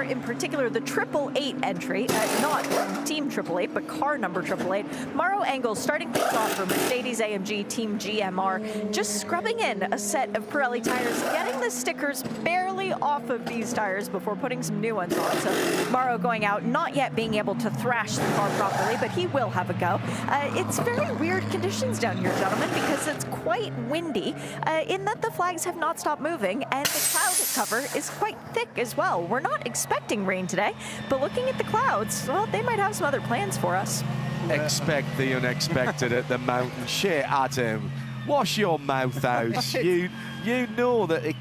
in particular the 888 entry, not Team 888, but car number 888. Mauro Engel starting things off for Mercedes-AMG Team GMR, just scrubbing in a set of Pirelli tires, getting the stickers barely off of these tires before putting some new ones on. So Mauro going out, not yet being able to thrash the car properly, but he will have a go. It's very weird conditions down here, gentlemen, because it's quite windy, in that the flags have not stopped moving, and the cloud cover is quite thick as well. We're not expecting rain today, but looking at the clouds, well, they might have some other plans for us. Expect the unexpected at the mountain. Shit, Adam, wash your mouth out. you know that it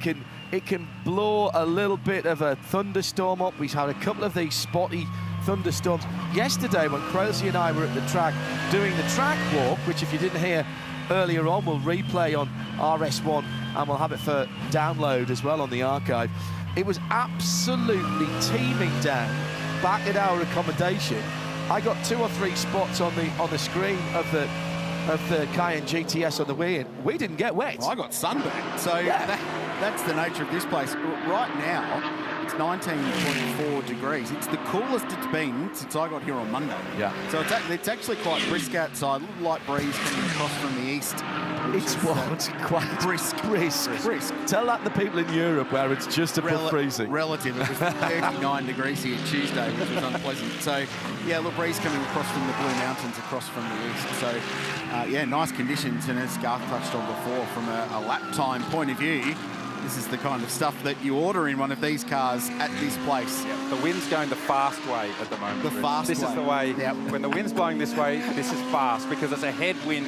can blow a little bit of a thunderstorm up. We've had a couple of these spotty thunderstorms yesterday when Crazy and I were at the track doing the track walk, which if you didn't hear earlier on, we'll replay on RS1 and we'll have it for download as well on the archive. It was absolutely teeming down back at our accommodation. I got 2 or 3 spots on the screen of the Cayenne GTS on the way in. We didn't get wet. Well, I got sunburned. So yeah. That's the nature of this place. Right now, it's 19.4 degrees. It's the coolest it's been since I got here on Monday. Yeah. So it's actually quite brisk outside. A little light breeze coming across from the east. It's quite brisk. Tell that the people in Europe where it's just above freezing. Relative. It was 39 degrees here Tuesday, which was unpleasant. So, yeah, a little breeze coming across from the Blue Mountains across from the east. So, yeah, nice conditions. And as Garth touched on before, from a lap time point of view, this is the kind of stuff that you order in one of these cars at this place. Yeah, the wind's going the fast way at the moment. The fast way. This is the way. Yep. When the wind's blowing this way, this is fast because it's a headwind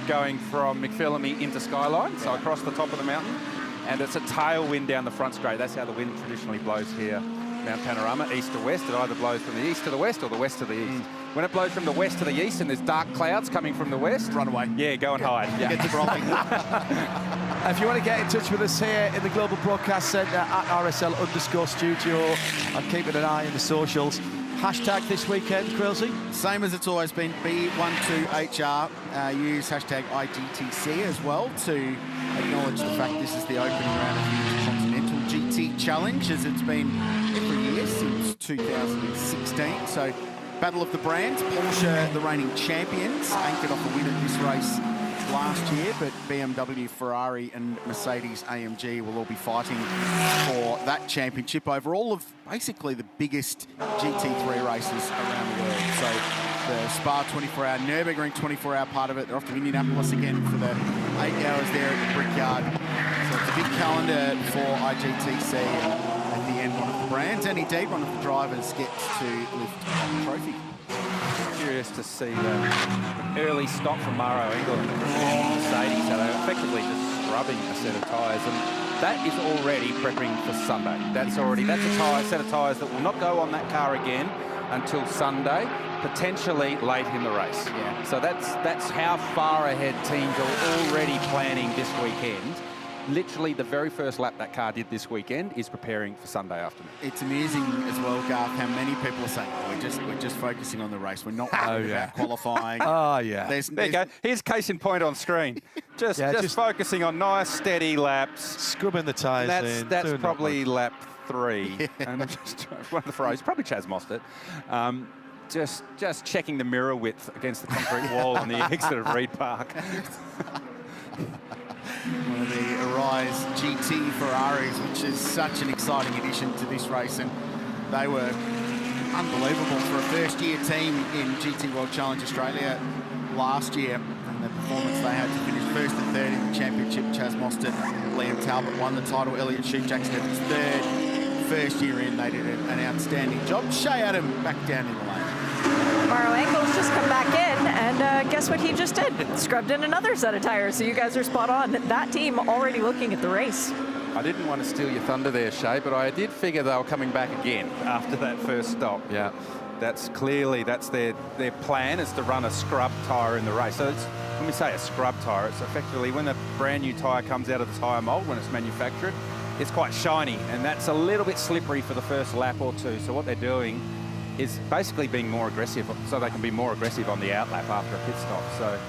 going from McPhillamy into Skyline, so across the top of the mountain, and it's a tailwind down the front straight. That's how the wind traditionally blows here. Mount Panorama, east to west. It either blows from the east to the west or the west to the east. When it blows from the west to the east and there's dark clouds coming from the west, run away. Yeah, go and hide. Yeah. Get to dropping. If you want to get in touch with us here in the Global Broadcast Centre at RSL_studio, I'm keeping an eye on the socials. Hashtag this weekend, Crilsey? Same as it's always been, B12HR. Use hashtag IGTC as well to acknowledge the fact this is the opening round of the Intercontinental GT Challenge, as it's been every year since 2016. So, Battle of the Brands, Porsche, the reigning champions, anchored off a win at this race last year, but BMW, Ferrari and Mercedes-AMG will all be fighting for that championship over all of basically the biggest GT3 races around the world. So the Spa 24-hour, Nürburgring 24-hour part of it. They're off to Indianapolis again for the 8 hours there at the Brickyard. So it's a big calendar for IGTC. At the end, one of the brands, and indeed one of the drivers, gets to lift the trophy. Curious to see the early stop from Mauro Engel and Mercedes. So they're effectively just scrubbing a set of tyres, and that is already prepping for Sunday. That's a set of tyres that will not go on that car again until Sunday, potentially late in the race. Yeah. So that's how far ahead teams are already planning this weekend. Literally the very first lap that car did this weekend is preparing for Sunday afternoon. It's amusing as well, Garth, how many people are saying, oh, we're just focusing on the race. We're not worried about qualifying. Oh, yeah. There you go. Here's case in point on screen. Just focusing on nice, steady laps. Scrubbing the tyres in. That's probably lap 3. Yeah. And I'm just one of the Ferraris, probably Chaz Mostert. Just checking the mirror width against the concrete wall on the exit of Reed Park. One of the Arise GT Ferraris, which is such an exciting addition to this race, and they were unbelievable for a first-year team in GT World Challenge Australia last year, and the performance they had to finish first and third in the championship. Chaz Mostert, Liam Talbot won the title, Elliot Sheep-Jackson was third. First year in, they did an outstanding job. Shea Adam back down in the lane. Mauro Engel's just come back in, and guess what he just did? Scrubbed in another set of tires, so you guys are spot on. That team already looking at the race. I didn't want to steal your thunder there, Shea, but I did figure they were coming back again after that first stop. Yeah. That's their plan, is to run a scrub tyre in the race. So when we say a scrub tyre, it's effectively when a brand new tyre comes out of the tyre mould when it's manufactured, it's quite shiny, and that's a little bit slippery for the first lap or two. So what they're doing is basically being more aggressive, so they can be more aggressive on the outlap after a pit stop. So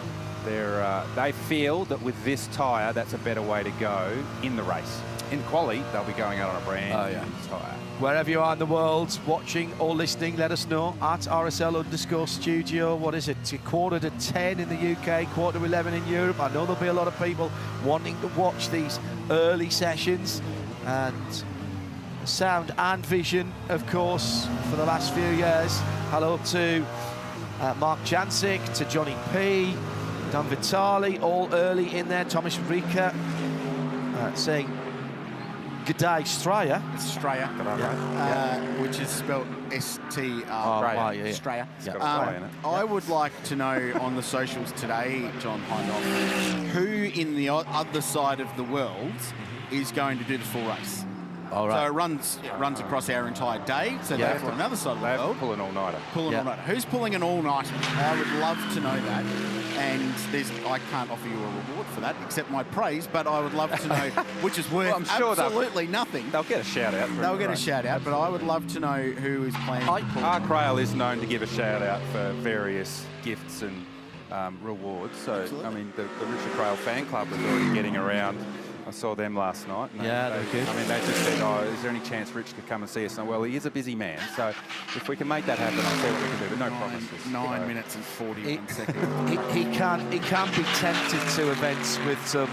They feel that with this tyre, that's a better way to go in the race. In quali, they'll be going out on a brand new tyre. Wherever you are in the world, watching or listening, let us know at RSL_studio. What is it? It's a 9:45 in the UK, 11:15 in Europe. I know there'll be a lot of people wanting to watch these early sessions, and sound and vision, of course, for the last few years. Hello to Mark Jancic, to Johnny P, Dan Vitali, all early in there. Thomas Rika saying G'day Straya. It's Straya, which is spelled S-T-R-A. Straya. I would like to know on the socials today, John Hindhoff, who in the other side of the world is going to do the full race. All right. So it runs across our entire day. So they're on another side of the world. Pull an all-nighter. All-nighter. Who's pulling an all-nighter? I would love to know that. And I can't offer you a reward for that, except my praise, but I would love to know, which is worth absolutely nothing. They'll get a shout-out. They'll get a shout-out, but I would love to know who is planning to pull. Our Crail is known to give a shout-out for various gifts and rewards. So, absolutely. I mean, the Richard Crail fan club was already getting around. I saw them last night. And they're good. I mean, they just said, oh, is there any chance Rich could come and see us? And, well, he is a busy man, so if we can make that happen, I'll see what we can do, but no promises. 9 minutes and 41 seconds. He can be tempted to events with some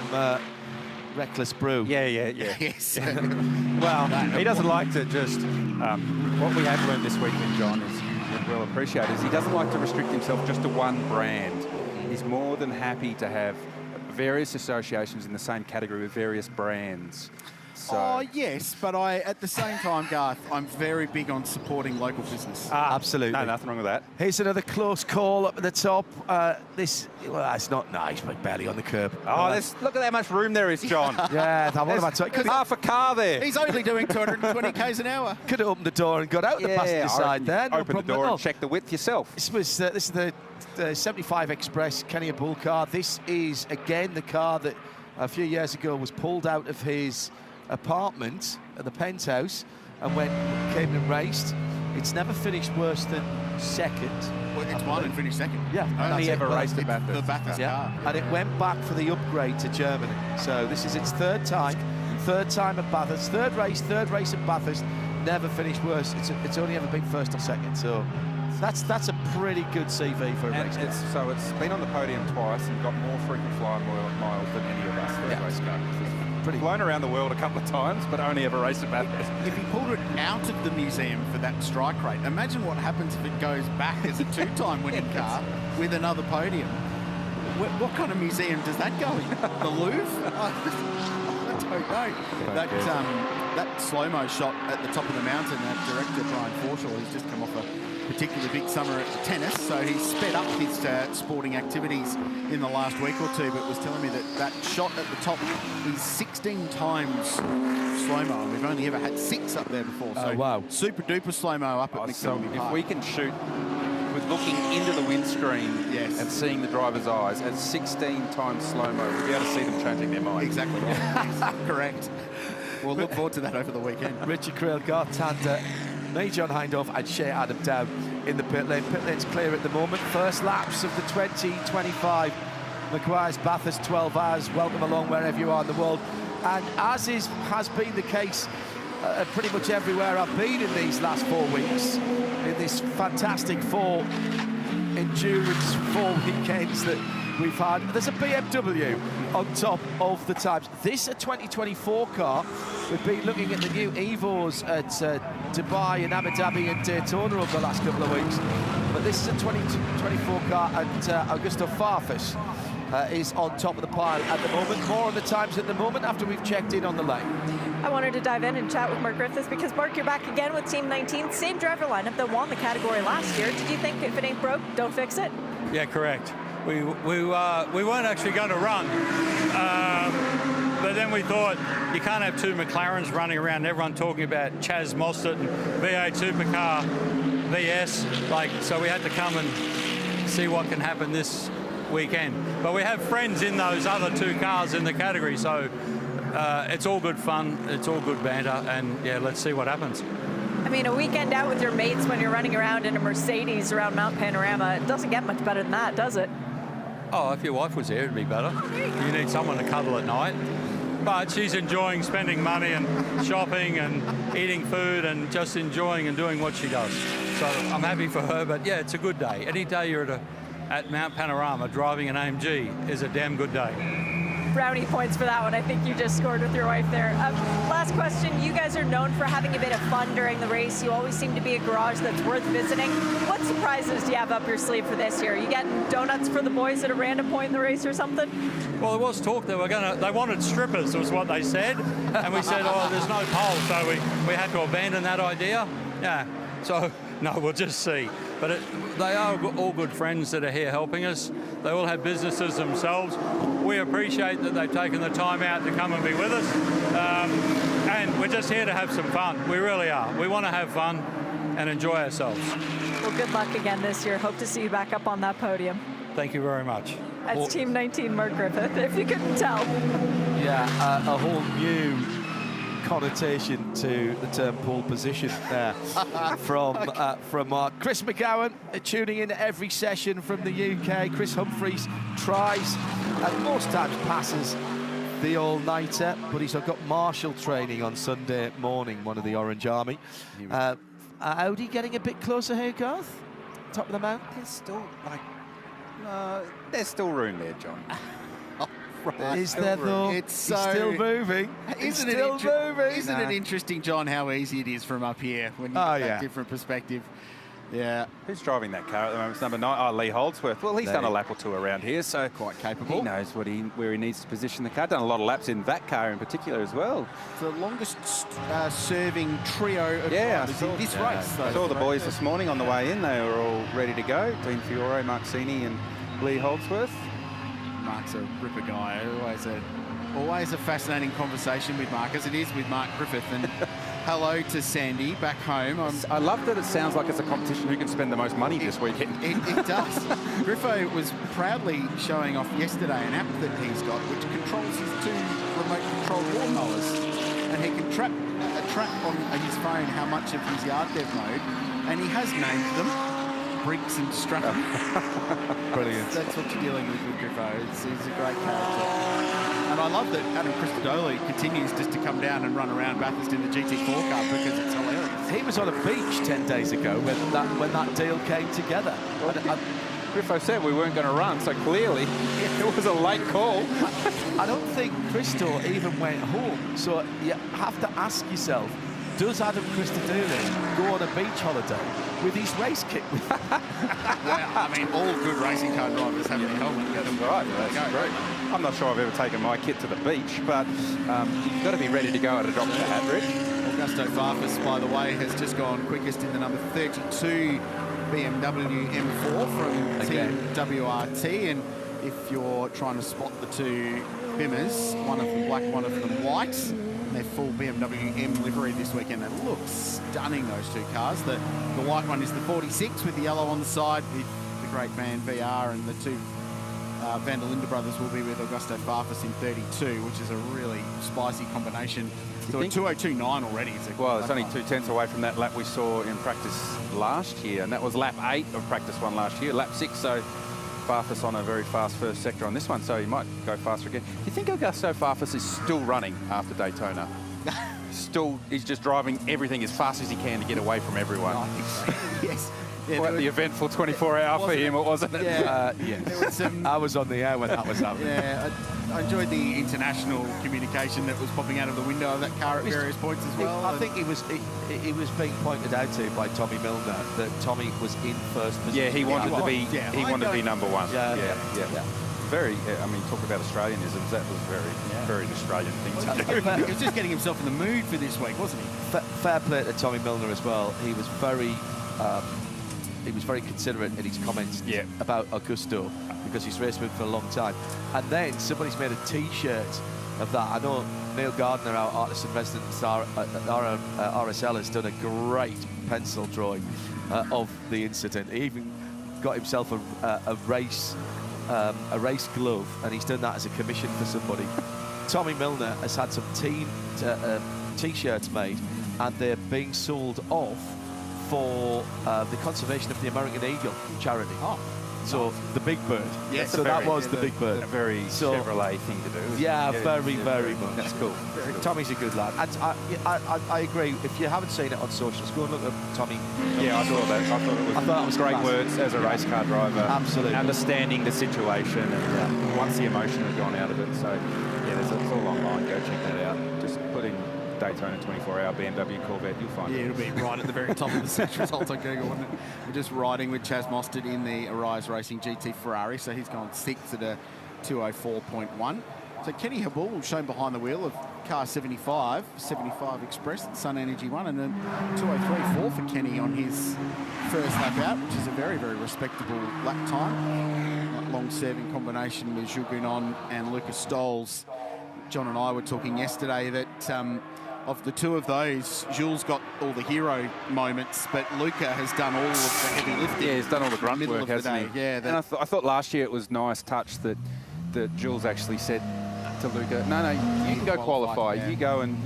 reckless brew. Yeah. Yes. Well, he doesn't like to just... what we have learned this weekend, John, is we'll appreciate, is he doesn't like to restrict himself just to one brand. He's more than happy to have various associations in the same category with various brands. So. Oh, yes, but at the same time, Garth, I'm very big on supporting local business. Absolutely. No, nothing wrong with that. Here's another close call up at the top. It's not nice, but barely on the curb. Oh, look at how much room there is, John. Yeah, what am I talking? Half a car there. He's only doing 220 k's an hour. Could have opened the door and got out the passenger side there. Open the door and check the width yourself. This is the 75 Express Kenny Bull car. This is again the car that a few years ago was pulled out of his apartment at the penthouse and came and raced. It's never finished worse than second. Well, it's won and finished second. Yeah, only ever raced at Bathurst. The Bathurst car. And it went back for the upgrade to Germany. So this is its third time at Bathurst. Third race at Bathurst. Never finished worse. It's only ever been first or second. So that's a pretty good CV for a race car. So it's been on the podium twice and got more frequent flying miles than any of us race cars. Pretty flown around the world a couple of times, but only ever raced at Bathurst. If he pulled it out of the museum for that strike rate, imagine what happens if it goes back as a two-time winning car with another podium. What kind of museum does that go in? The Louvre? I don't know. That slow-mo shot at the top of the mountain, that director, Brian Forshaw, he's just come off a particularly big summer at the tennis, so he's sped up his sporting activities in the last week or two, but was telling me that shot at the top is 16 times slow-mo, and we've only ever had 6 up there before. So wow. Super duper slow-mo up at McPhillammy Park. If we can shoot with looking into the windscreen and seeing the driver's eyes at 16 times slow-mo, we'll be able to see them changing their mind. Exactly right. Correct. We'll look forward to that over the weekend. Richard Crail, Garth Tander, me, John Hindhoff, and Shea Adam down in the pit lane. Pit lane's clear at the moment. First laps of the 2025 Meguiar's Bathurst 12 hours. Welcome along wherever you are in the world. And as has been the case pretty much everywhere I've been in these last 4 weeks, in this fantastic 4 endurance 4 weekends that we've had, there's a BMW on top of the times. This a 2024 car. We've been looking at the new Evos at Dubai and Abu Dhabi and Daytona over the last couple of weeks, but this is a 2024 car, and Augusto Farfus is on top of the pile at the moment. More on the times at the moment after we've checked in on the lane. I wanted to dive in and chat with Mark Griffiths because, Mark, you're back again with Team 19, same driver lineup that won the category last year. Did you think if it ain't broke, don't fix it? Yeah, correct. We weren't actually going to run, but then we thought you can't have 2 McLarens running around. Everyone talking about Chaz Mostert and V8 Supercar VS. So we had to come and see what can happen this weekend. But we have friends in those other 2 cars in the category, so it's all good fun, it's all good banter, and yeah, let's see what happens. I mean, a weekend out with your mates when you're running around in a Mercedes around Mount Panorama, it doesn't get much better than that, does it? Oh, if your wife was there, it'd be better. You need someone to cuddle at night. But she's enjoying spending money and shopping and eating food and just enjoying and doing what she does. So I'm happy for her, but yeah, it's a good day. Any day you're at Mount Panorama driving an AMG is a damn good day. Brownie points for that one. I think you just scored with your wife there. Last question. You guys are known for having a bit of fun during the race. You always seem to be a garage that's worth visiting. What surprises do you have up your sleeve for this year? Are you getting donuts for the boys at a random point in the race or something? Well, there was talk they wanted strippers, was what they said. And we said, oh, there's no pole, so we had to abandon that idea. Yeah, so no, we'll just see. But they are all good friends that are here helping us. They all have businesses themselves. We appreciate that they've taken the time out to come and be with us. And we're just here to have some fun. We really are. We want to have fun and enjoy ourselves. Well, good luck again this year. Hope to see you back up on that podium. Thank you very much. That's Team 19 Mark Griffith, if you couldn't tell. Yeah, a whole new connotation to the term pole position there from Mark. Chris McGowan tuning in every session from the UK. Chris Humphreys tries and most times passes the all-nighter, but he's got martial training on Sunday morning, one of the Orange Army. Audi getting a bit closer here, Garth? Top of the mountain? There's still, there's still room there, John. Is there though? It's He's still moving. Isn't it interesting, John, how easy it is from up here when you get that different perspective? Yeah. Who's driving that car at the moment? It's number 9. Oh, Lee Holdsworth. Well, he's done a lap or two around here, so quite capable. He knows where he needs to position the car. Done a lot of laps in that car in particular as well. The longest serving trio of drivers in this race. I saw the boys this morning on the way in. They were all ready to go. Dean Fiore, Marczini and Lee Holdsworth. Mark's a ripper guy. Always a fascinating conversation with Mark, as it is with Mark Griffith. And hello to Sandy back home. I love that it sounds like it's a competition who can spend the most money this weekend. It does. Griffo was proudly showing off yesterday an app that he's got which controls his 2 remote-controlled lawnmowers. And he can track on his phone how much of his yard they've mowed. And he has named them Briggs and Stratton. Brilliant. That's what you're dealing with Griffo. He's a great character. And I love that Adam Christodoli continues just to come down and run around Bathurst in the GT4 car because it's hilarious. He was on a beach 10 days ago when that deal came together. Griffo said we weren't going to run, so clearly it was a late call. I don't think Christo even went home. So you have to ask yourself, does Adam Christodoli go on a beach holiday with his race kit? Well, I mean, all good racing car drivers have their helmet. Right, that's great. I'm not sure I've ever taken my kit to the beach, but you've got to be ready to go at a drop of the hat, Rich. Augusto Farfus, by the way, has just gone quickest in the number 32 BMW M4 from Team WRT. And if you're trying to spot the 2 Bimmers, one of them black, one of them white, their full BMW M livery this weekend. It looks stunning, those 2 cars. The white one is the 46 with the yellow on the side with the great man VR, and the 2 Van der Linde brothers will be with Augusto Farfus in 32, which is a really spicy combination. So a 2:02.9 already. Well, it's only 2/10 away from that lap we saw in practice last year, and that was lap 8 of practice 1 last year, lap 6. So Farfus on a very fast first sector on this one, so he might go faster again. Do you think Augusto Farfus is still running after Daytona? He's just driving everything as fast as he can to get away from everyone. I think so. Yes. Yeah, quite the eventful 24-hour for him, wasn't it? Yeah. There was I was on the air when that was happening. Yeah, I enjoyed the international communication that was popping out of the window of that car at various points as well. I think it was being pointed out to by Tommy Milner that Tommy was in first position. Yeah, he wanted to be. He wanted to be number 1. Yeah. Very. I mean, talk about Australianisms. That was very Australian thing to do. He was just getting himself in the mood for this week, wasn't he? Fair play to Tommy Milner as well. He was very considerate in his comments about Augusto, because he's raced with him for a long time. And then somebody's made a T-shirt of that. I know Neil Gardner, our artist in residence at RSL, has done a great pencil drawing of the incident. He even got himself a race glove, and he's done that as a commission for somebody. Tommy Milner has had some T-shirts made, and they're being sold off for the conservation of the American Eagle charity. So the big bird. Yes, so that was the big bird. A very Chevrolet thing to do. Isn't Yeah, it? very much. That's cool. Tommy's a good lad. And I agree. If you haven't seen it on socials, go and look at Tommy. Yeah, I thought that. I thought it was great classic. words as a race car driver. Absolutely. Understanding the situation and once the emotion had gone out of it. So, yeah, it's all online. Go check that out. Just put in Daytona 24-hour BMW Corvette. You'll find Yeah, it. it'll be right at the very top of the search results on Google, wouldn't it? We're just riding with Chaz Mostert in the Arise Racing GT Ferrari, so he's gone 6th at a 2:04.1. So Kenny Habul shown behind the wheel of car 75 Express at Sun Energy 1, and then 2:03.4 for Kenny on his first lap out, which is a very, very respectable lap time. That long-serving combination with Jules Gounon and Lucas Stoles. John and I were talking yesterday that of the two of those, Jules got all the hero moments, but Luca has done all of the heavy lifting. Yeah, he's done all the grunt middle work, of the hasn't he? day. Yeah, and I thought last year it was nice touch that Jules actually said to Luca, no, you can go qualify. Yeah. You go and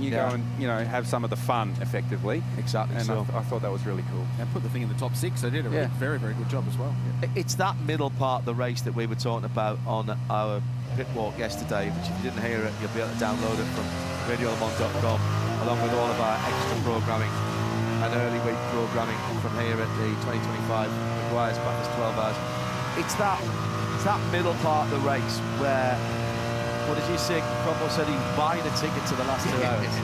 have some of the fun effectively. Exactly. And so. I thought that was really cool. and put the thing in the top 6. They did a very, very good job as well. It's that middle part of the race that we were talking about on our pit walk yesterday, which if you didn't hear it, you'll be able to download it from radiolemont.com, along with all of our extra programming and early week programming from here at the 2025 Meguiar's Bathurst 12 Hours. It's that middle part of the race where, what did you say? Cromwell said he was buying a ticket to the last 2 hours.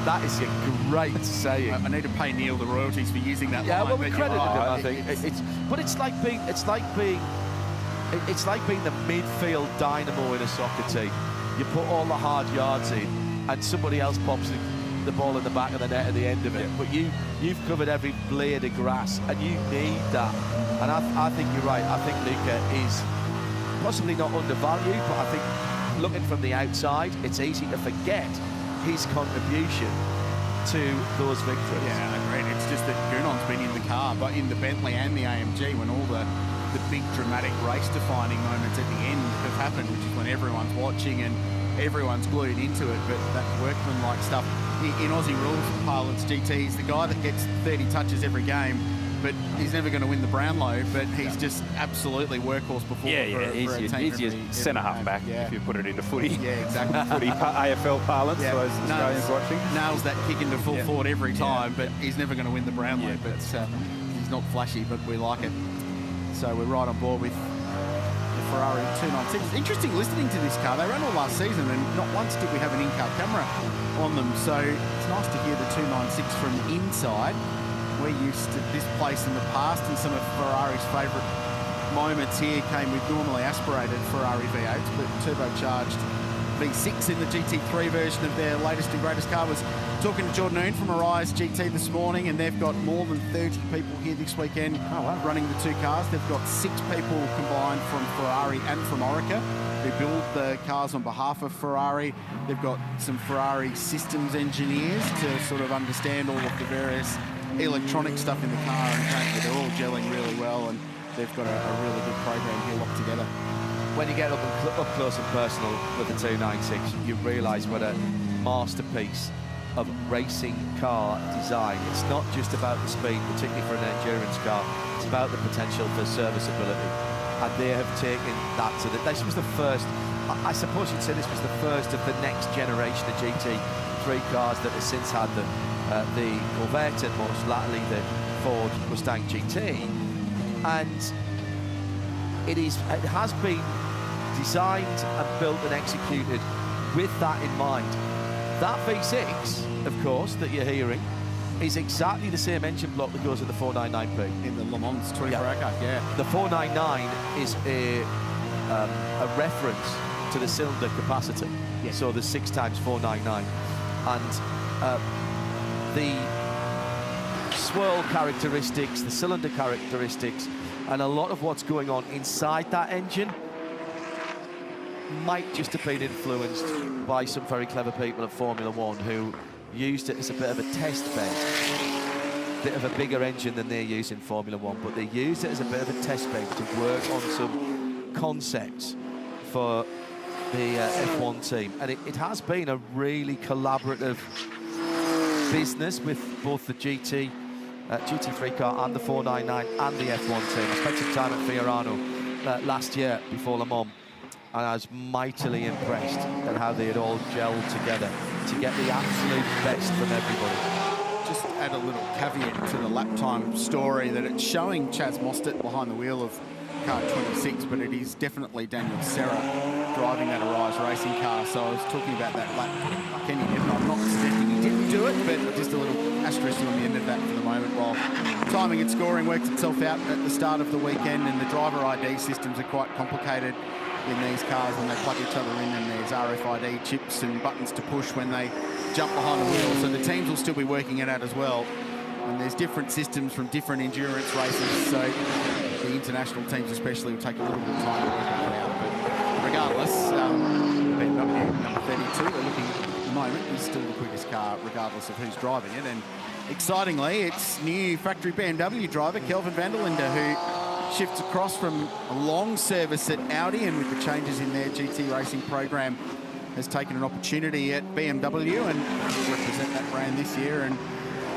That is a great saying. I need to pay Neil the royalties for using that Yeah, line. well, we but credited you're him, right. I think. It's like being the midfield dynamo in a soccer team. You put all the hard yards in, and somebody else pops the ball in the back of the net at the end of it. But you've covered every blade of grass, and you need that. And I think you're right. I think Luca is possibly not undervalued, but I think looking from the outside, it's easy to forget his contribution to those victories. Yeah, agreed. It's just that Gounon's been in the car, but in the Bentley and the AMG, when all the big dramatic race-defining moments at the end have happened, which is when everyone's watching and everyone's glued into it. But that workman-like stuff in Aussie rules pilots, GT, is the guy that gets 30 touches every game, but he's never going to win the Brownlow, but he's just absolutely workhorse performer. He's your centre-half back, yeah. if you put it into footy. Yeah, exactly. Footy AFL parlance for those Australians watching. Nails that kick into full forward every time, but he's never going to win the Brownlow. But he's not flashy, but we like it. So we're right on board with the Ferrari 296. It's interesting listening to this car. They ran all last season, and not once did we have an in-car camera on them. So it's nice to hear the 296 from inside. We're used to this place in the past, and some of Ferrari's favourite moments here came with normally aspirated Ferrari V8s, but turbocharged V6 in the GT3 version of their latest and greatest car. Was talking to Jordan Oon from Arise GT this morning, and they've got more than 30 people here this weekend running the two cars. They've got 6 people combined from Ferrari and from Orica who build the cars on behalf of Ferrari. They've got some Ferrari systems engineers to sort of understand all of the various electronic stuff in the car, and apparently they're all gelling really well, and they've got a really good program here locked together. When you get up close and personal with the 296, you realise what a masterpiece of racing car design. It's not just about the speed, particularly for an endurance car. It's about the potential for serviceability, and they have taken that to this was the first. I suppose you'd say this was the first of the next generation of GT3 cars that has since had the Corvette and most latterly the Ford Mustang GT, and it has been designed and built and executed with that in mind. That V6, of course, that you're hearing, is exactly the same engine block that goes in the 499P. In the Le Mans 24-hour car, The 499 is a reference to the cylinder capacity. So the 6 times 499. And the swirl characteristics, the cylinder characteristics, and a lot of what's going on inside that engine might just have been influenced by some very clever people at Formula One who used it as a bit of a test bed. Bit of a bigger engine than they use in Formula One, but they used it as a bit of a test bed to work on some concepts for the F1 team. And it has been a really collaborative business with both the GT GT3 car and the 499 and the F1 team. I spent some time at Fiorano last year before Le Mans, and I was mightily impressed at how they had all gelled together to get the absolute best from everybody. Just add a little caveat to the lap time story that it's showing Chaz Mostert behind the wheel of car 26, but it is definitely Daniel Serra driving that Arise racing car. So I was talking about that lap. Kenny Newton, I'm not suggesting he didn't do it, but just a little asterisk on the end of that for the moment. While timing and scoring worked itself out at the start of the weekend, and the driver ID systems are quite complicated in these cars when they plug each other in, and there's RFID chips and buttons to push when they jump behind the wheel. So the teams will still be working it out as well. And there's different systems from different endurance races, so the international teams especially will take a little bit of time to work it out. But regardless, BMW number 32, we're looking at the moment, is still the quickest car regardless of who's driving it. And excitingly, it's new factory BMW driver Kelvin van der Linde, who shifts across from a long service at Audi, and with the changes in their GT racing program, has taken an opportunity at BMW and will represent that brand this year. And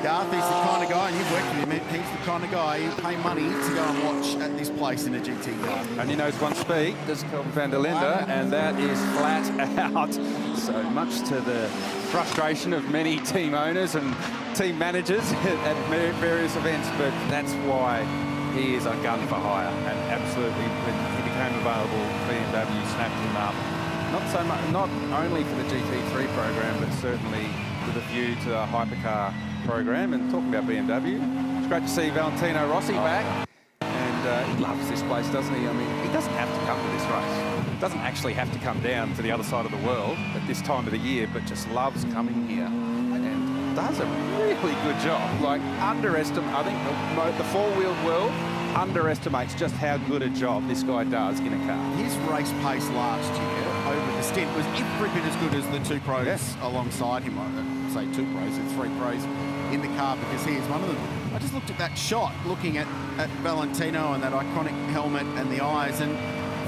Garth, he's the kind of guy, and you've worked with him, he's the kind of guy you pay money to go and watch at this place in a GT car. And he knows one speed, does Kelvin van der Linde, and that is flat out. So much to the frustration of many team owners and team managers at various events, but that's why he is a gun for hire. And absolutely, when he became available, BMW snapped him up. Not only for the GT3 program, but certainly with a view to the hypercar program. And talking about BMW, it's great to see Valentino Rossi back. And he loves this place, doesn't he? I mean, he doesn't have to come to this race. He doesn't actually have to come down to the other side of the world at this time of the year, but just loves coming here and does a really good job. Like, I think the four-wheeled world underestimates just how good a job this guy does in a car. His race pace last year over the stint was every bit as good as the two pros alongside him. I say two pros, it's three pros in the car, because he is one of them. I just looked at that shot, looking at Valentino and that iconic helmet and the eyes, and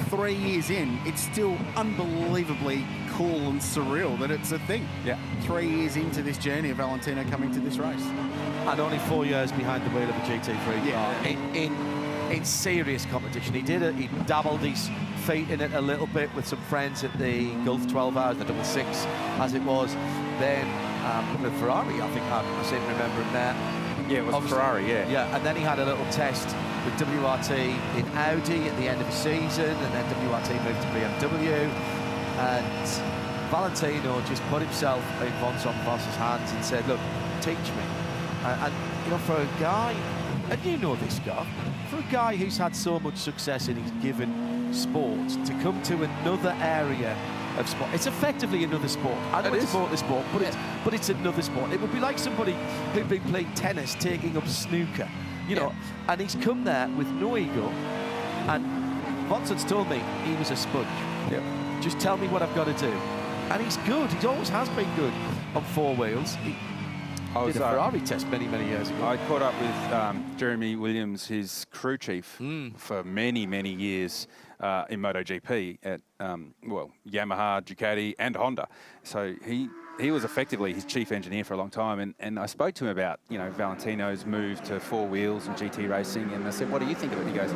3 years in, it's still unbelievably cool and surreal that it's a thing. Yeah. 3 years into this journey of Valentino coming to this race. And only 4 years behind the wheel of a GT3 car. Yeah. In serious competition. He dabbled his feet in it a little bit with some friends at the Gulf 12 Hours, the 66 as it was. Then with Ferrari, I think I seem to remember him there. Yeah, it was Obviously, Ferrari, yeah. Yeah, and then he had a little test with WRT in Audi at the end of the season, and then WRT moved to BMW. And Valentino just put himself in Vincent Voss's hands and said, look, teach me. And you know, for a guy, and you know this guy, for a guy who's had so much success in his given sport, to come to another area of sport, it's effectively another sport. I don't want to support the sport, but it's another sport. It would be like somebody who'd been playing tennis taking up snooker, you know, and he's come there with no ego. And Vincent's told me he was a sponge. Yep. Just tell me what I've got to do. And he's good. He always has been good on four wheels. He did a Ferrari test many years ago. I caught up with Jeremy Williams, his crew chief, for many years in MotoGP at Yamaha, Ducati, and Honda. So he was effectively his chief engineer for a long time, and I spoke to him about, you know, Valentino's move to four wheels and GT racing, and I said, what do you think of it? He goes,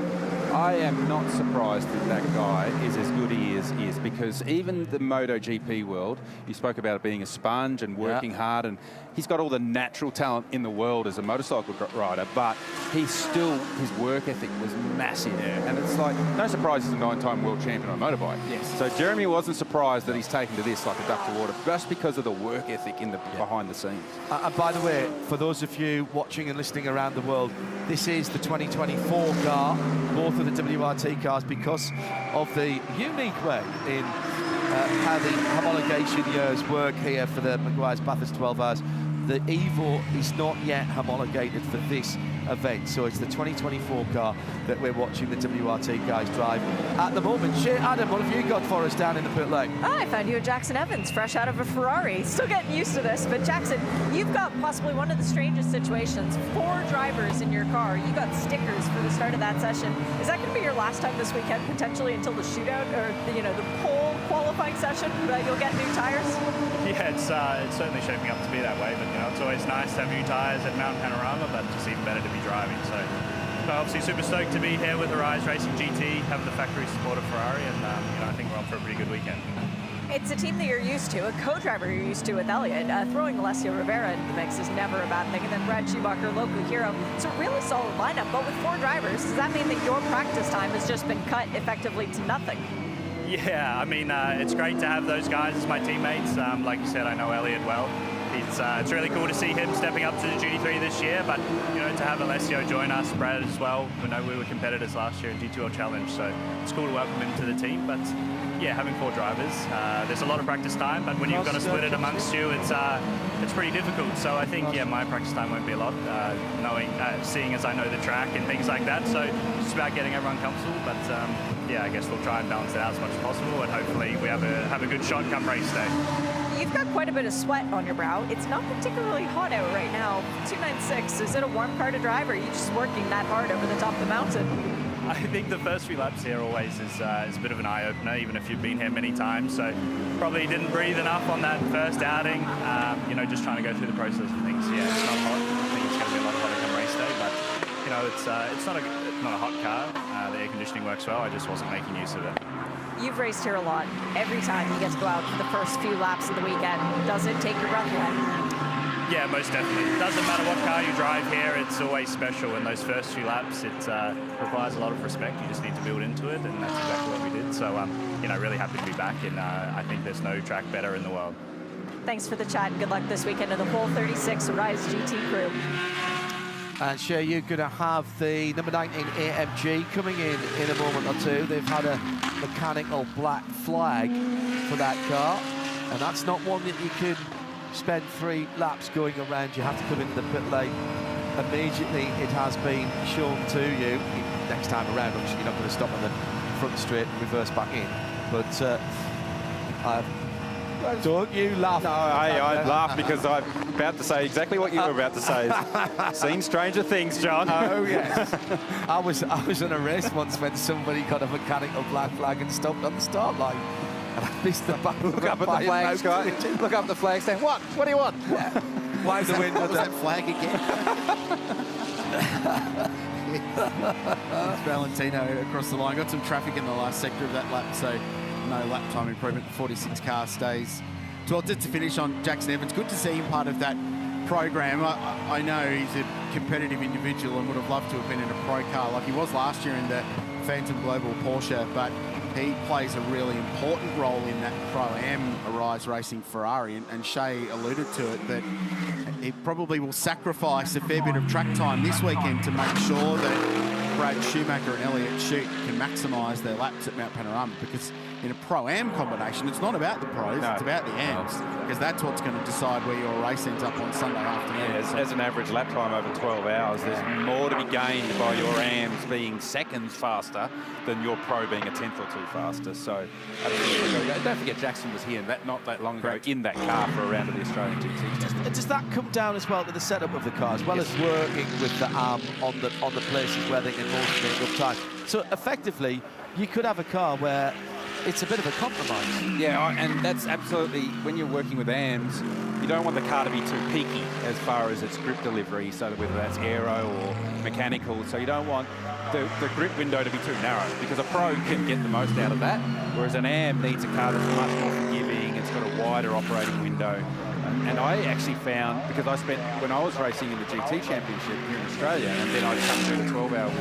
I am not surprised that guy is as good he is, because even the MotoGP world, you spoke about it being a sponge and working hard, and he's got all the natural talent in the world as a motorcycle rider, but his work ethic was massive. And it's like, no surprise he's a 9-time world champion on a motorbike. Yes. So Jeremy wasn't surprised that he's taken to this like a duck to water, just because of the work ethic in the behind the scenes. And by the way, for those of you watching and listening around the world, this is the 2024 car, both of the WRT cars, because of the unique way in how the homologation years work here for the Meguiar's Bathurst 12 Hours. The Evo is not yet homologated for this event, so it's the 2024 car that we're watching the WRT guys drive at the moment. Adam, what have you got for us down in the pit lane? I found you at Jackson Evans, fresh out of a Ferrari. Still getting used to this, but Jackson, you've got possibly one of the strangest situations. 4 drivers in your car. You got stickers for the start of that session. Is that going to be your last time this weekend, potentially until the shootout or the pole qualifying session, you'll get new tires? Yeah, it's certainly shaping up to be that way, but you know, it's always nice to have new tyres at Mount Panorama, but just even better to be driving. So obviously super stoked to be here with Arise Racing GT, having the factory support of Ferrari, and you know, I think we're on for a pretty good weekend. It's a team that you're used to, a co-driver you're used to with Elliott. Throwing Alessio Rivera into the mix is never a bad thing. And then Brad Schumacher, local hero. It's a really solid lineup, but with 4 drivers, does that mean that your practice time has just been cut effectively to nothing? Yeah, I mean, it's great to have those guys as my teammates. Like you said, I know Elliott well. It's really cool to see him stepping up to the GT3 this year, but you know, to have Alessio join us, Brad as well. We know we were competitors last year in G2L Challenge, so it's cool to welcome him to the team. But yeah, having 4 drivers, there's a lot of practice time, but when you've got to split it amongst you, it's pretty difficult. So I think, yeah, my practice time won't be a lot, seeing as I know the track and things like that. So it's just about getting everyone comfortable. But yeah, I guess we'll try and balance it out as much as possible, and hopefully we have a good shot come race day. You've got quite a bit of sweat on your brow. It's not particularly hot out right now. 296, is it a warm car to drive, or are you just working that hard over the top of the mountain? I think the first few laps here always is a bit of an eye-opener, even if you've been here many times. So probably didn't breathe enough on that first outing. You know, just trying to go through the process of things. Yeah, it's not hot. I think it's going to be a lot hotter come race day, but you know, it's not a hot car. The air conditioning works well. I just wasn't making use of it. You've raced here a lot. Every time you get to go out for the first few laps of the weekend, does it take your breath away? Yeah, most definitely. It doesn't matter what car you drive here, it's always special. And those first few laps, it requires a lot of respect. You just need to build into it, and that's exactly what we did. So, you know, really happy to be back, and I think there's no track better in the world. Thanks for the chat, and good luck this weekend to the whole 36 Rise GT crew. And Shay, you're going to have the number 19 AMG coming in a moment or two. They've had a mechanical black flag for that car, and that's not one that you can spend 3 laps going around. You have to come into the pit lane immediately. It has been shown to you. Next time around, obviously you're not going to stop on the front straight and reverse back in. But don't you laugh. No, I laugh because I'm about to say exactly what you were about to say. Seen stranger things, John. Oh, yes. I was in a race once when somebody got a mechanical black flag and stopped on the start line. And I missed the back. Look up at the flag, Scott. Look up at the flag saying, what? What do you want? Yeah. Why the wind? What was that flag again? It's Valentino across the line. Got some traffic in the last sector of that lap, so no lap time improvement. The 46 car stays 12th to finish on Jackson Evans. Good to see him part of that program. I know he's a competitive individual and would have loved to have been in a pro car like he was last year in the Phantom Global Porsche, but he plays a really important role in that Pro-Am Arise Racing Ferrari, and Shay alluded to it, that he probably will sacrifice a fair bit of track time this weekend to make sure that Brad Schumacher and Elliott Shute can maximise their laps at Mount Panorama, because in a Pro-Am combination, it's not about the pros, it's about the AMs, because that's what's going to decide where your race ends up on Sunday afternoon. Yeah, as an average lap time over 12 hours, there's more to be gained by your AMs being seconds faster than your Pro being a tenth or two faster. So don't forget Jackson was here not that long ago in that car for a round of the Australian GT. Does that come down as well to the setup of the car, as well as working with the arm on the places where they can most make up time? So effectively, you could have a car where it's a bit of a compromise. Yeah, and that's absolutely, when you're working with AMs, you don't want the car to be too peaky as far as its grip delivery, so that whether that's aero or mechanical, so you don't want the grip window to be too narrow, because a pro can get the most out of that, whereas an AM needs a car that's much more forgiving, it's got a wider operating window. And I actually found, because when I was racing in the GT Championship here in Australia, and then I'd come through the 12-hour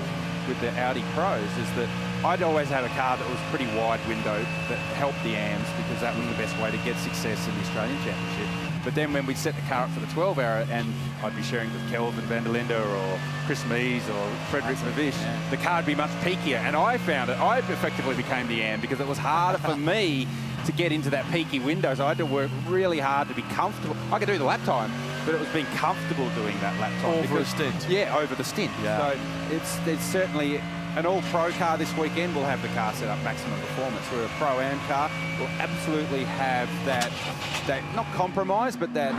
with the Audi Pros, is that I'd always have a car that was pretty wide window that helped the AMs, because that was the best way to get success in the Australian Championship. But then when we'd set the car up for the 12-hour, and I'd be sharing with Kelvin van der Linde or Chris Mees or Frederick Mavish, the car would be much peakier. And I found it, I effectively became the AM, because it was harder for me to get into that peaky window. So I had to work really hard to be comfortable. I could do the lap time, but it was being comfortable doing that lap time. Over a stint. Yeah, over the stint. Yeah. So it's certainly an all-pro car this weekend will have the car set up maximum performance. We're a Pro-Am car. We'll absolutely have that not compromise, but that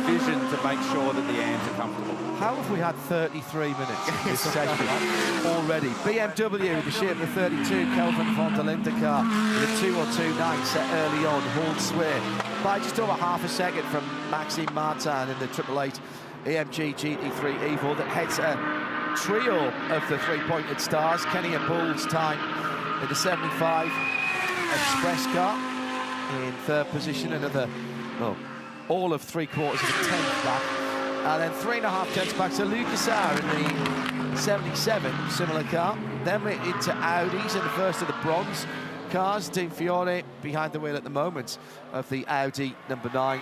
vision to make sure that the AMs are comfortable. How have we had 33 minutes in this session already? BMW with the shape of the 32, Kelvin von der Linde car with a 2:02.9 set early on, hold sway by just over half a second from Maxime Martin in the 888 AMG GT3 Evo that heads a trio of the three-pointed stars. Kenny and Bull's time in the 75 Express car in third position, another, well, all of 3/4 of a tenth back. And then 3.5 tenths back to Liqui-Moly in the 77, similar car. Then we're into Audis in the first of the bronze cars. Team Fiore behind the wheel at the moment of the Audi number 9.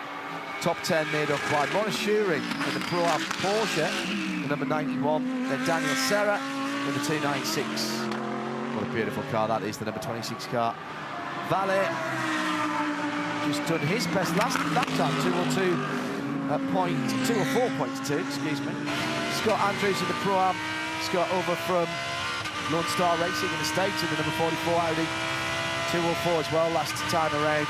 Top 10 made up by Maurice Schuring in the Pro-Am Porsche, the number 91. Then Daniel Serra in the 296. What a beautiful car that is, the number 26 car. Valet just done his best lap time, 2:04.2, excuse me. Scott Andrews in the Pro-Am. Scott over from Lone Star Racing in the States in the number 44 Audi. 2:04 as well last time around.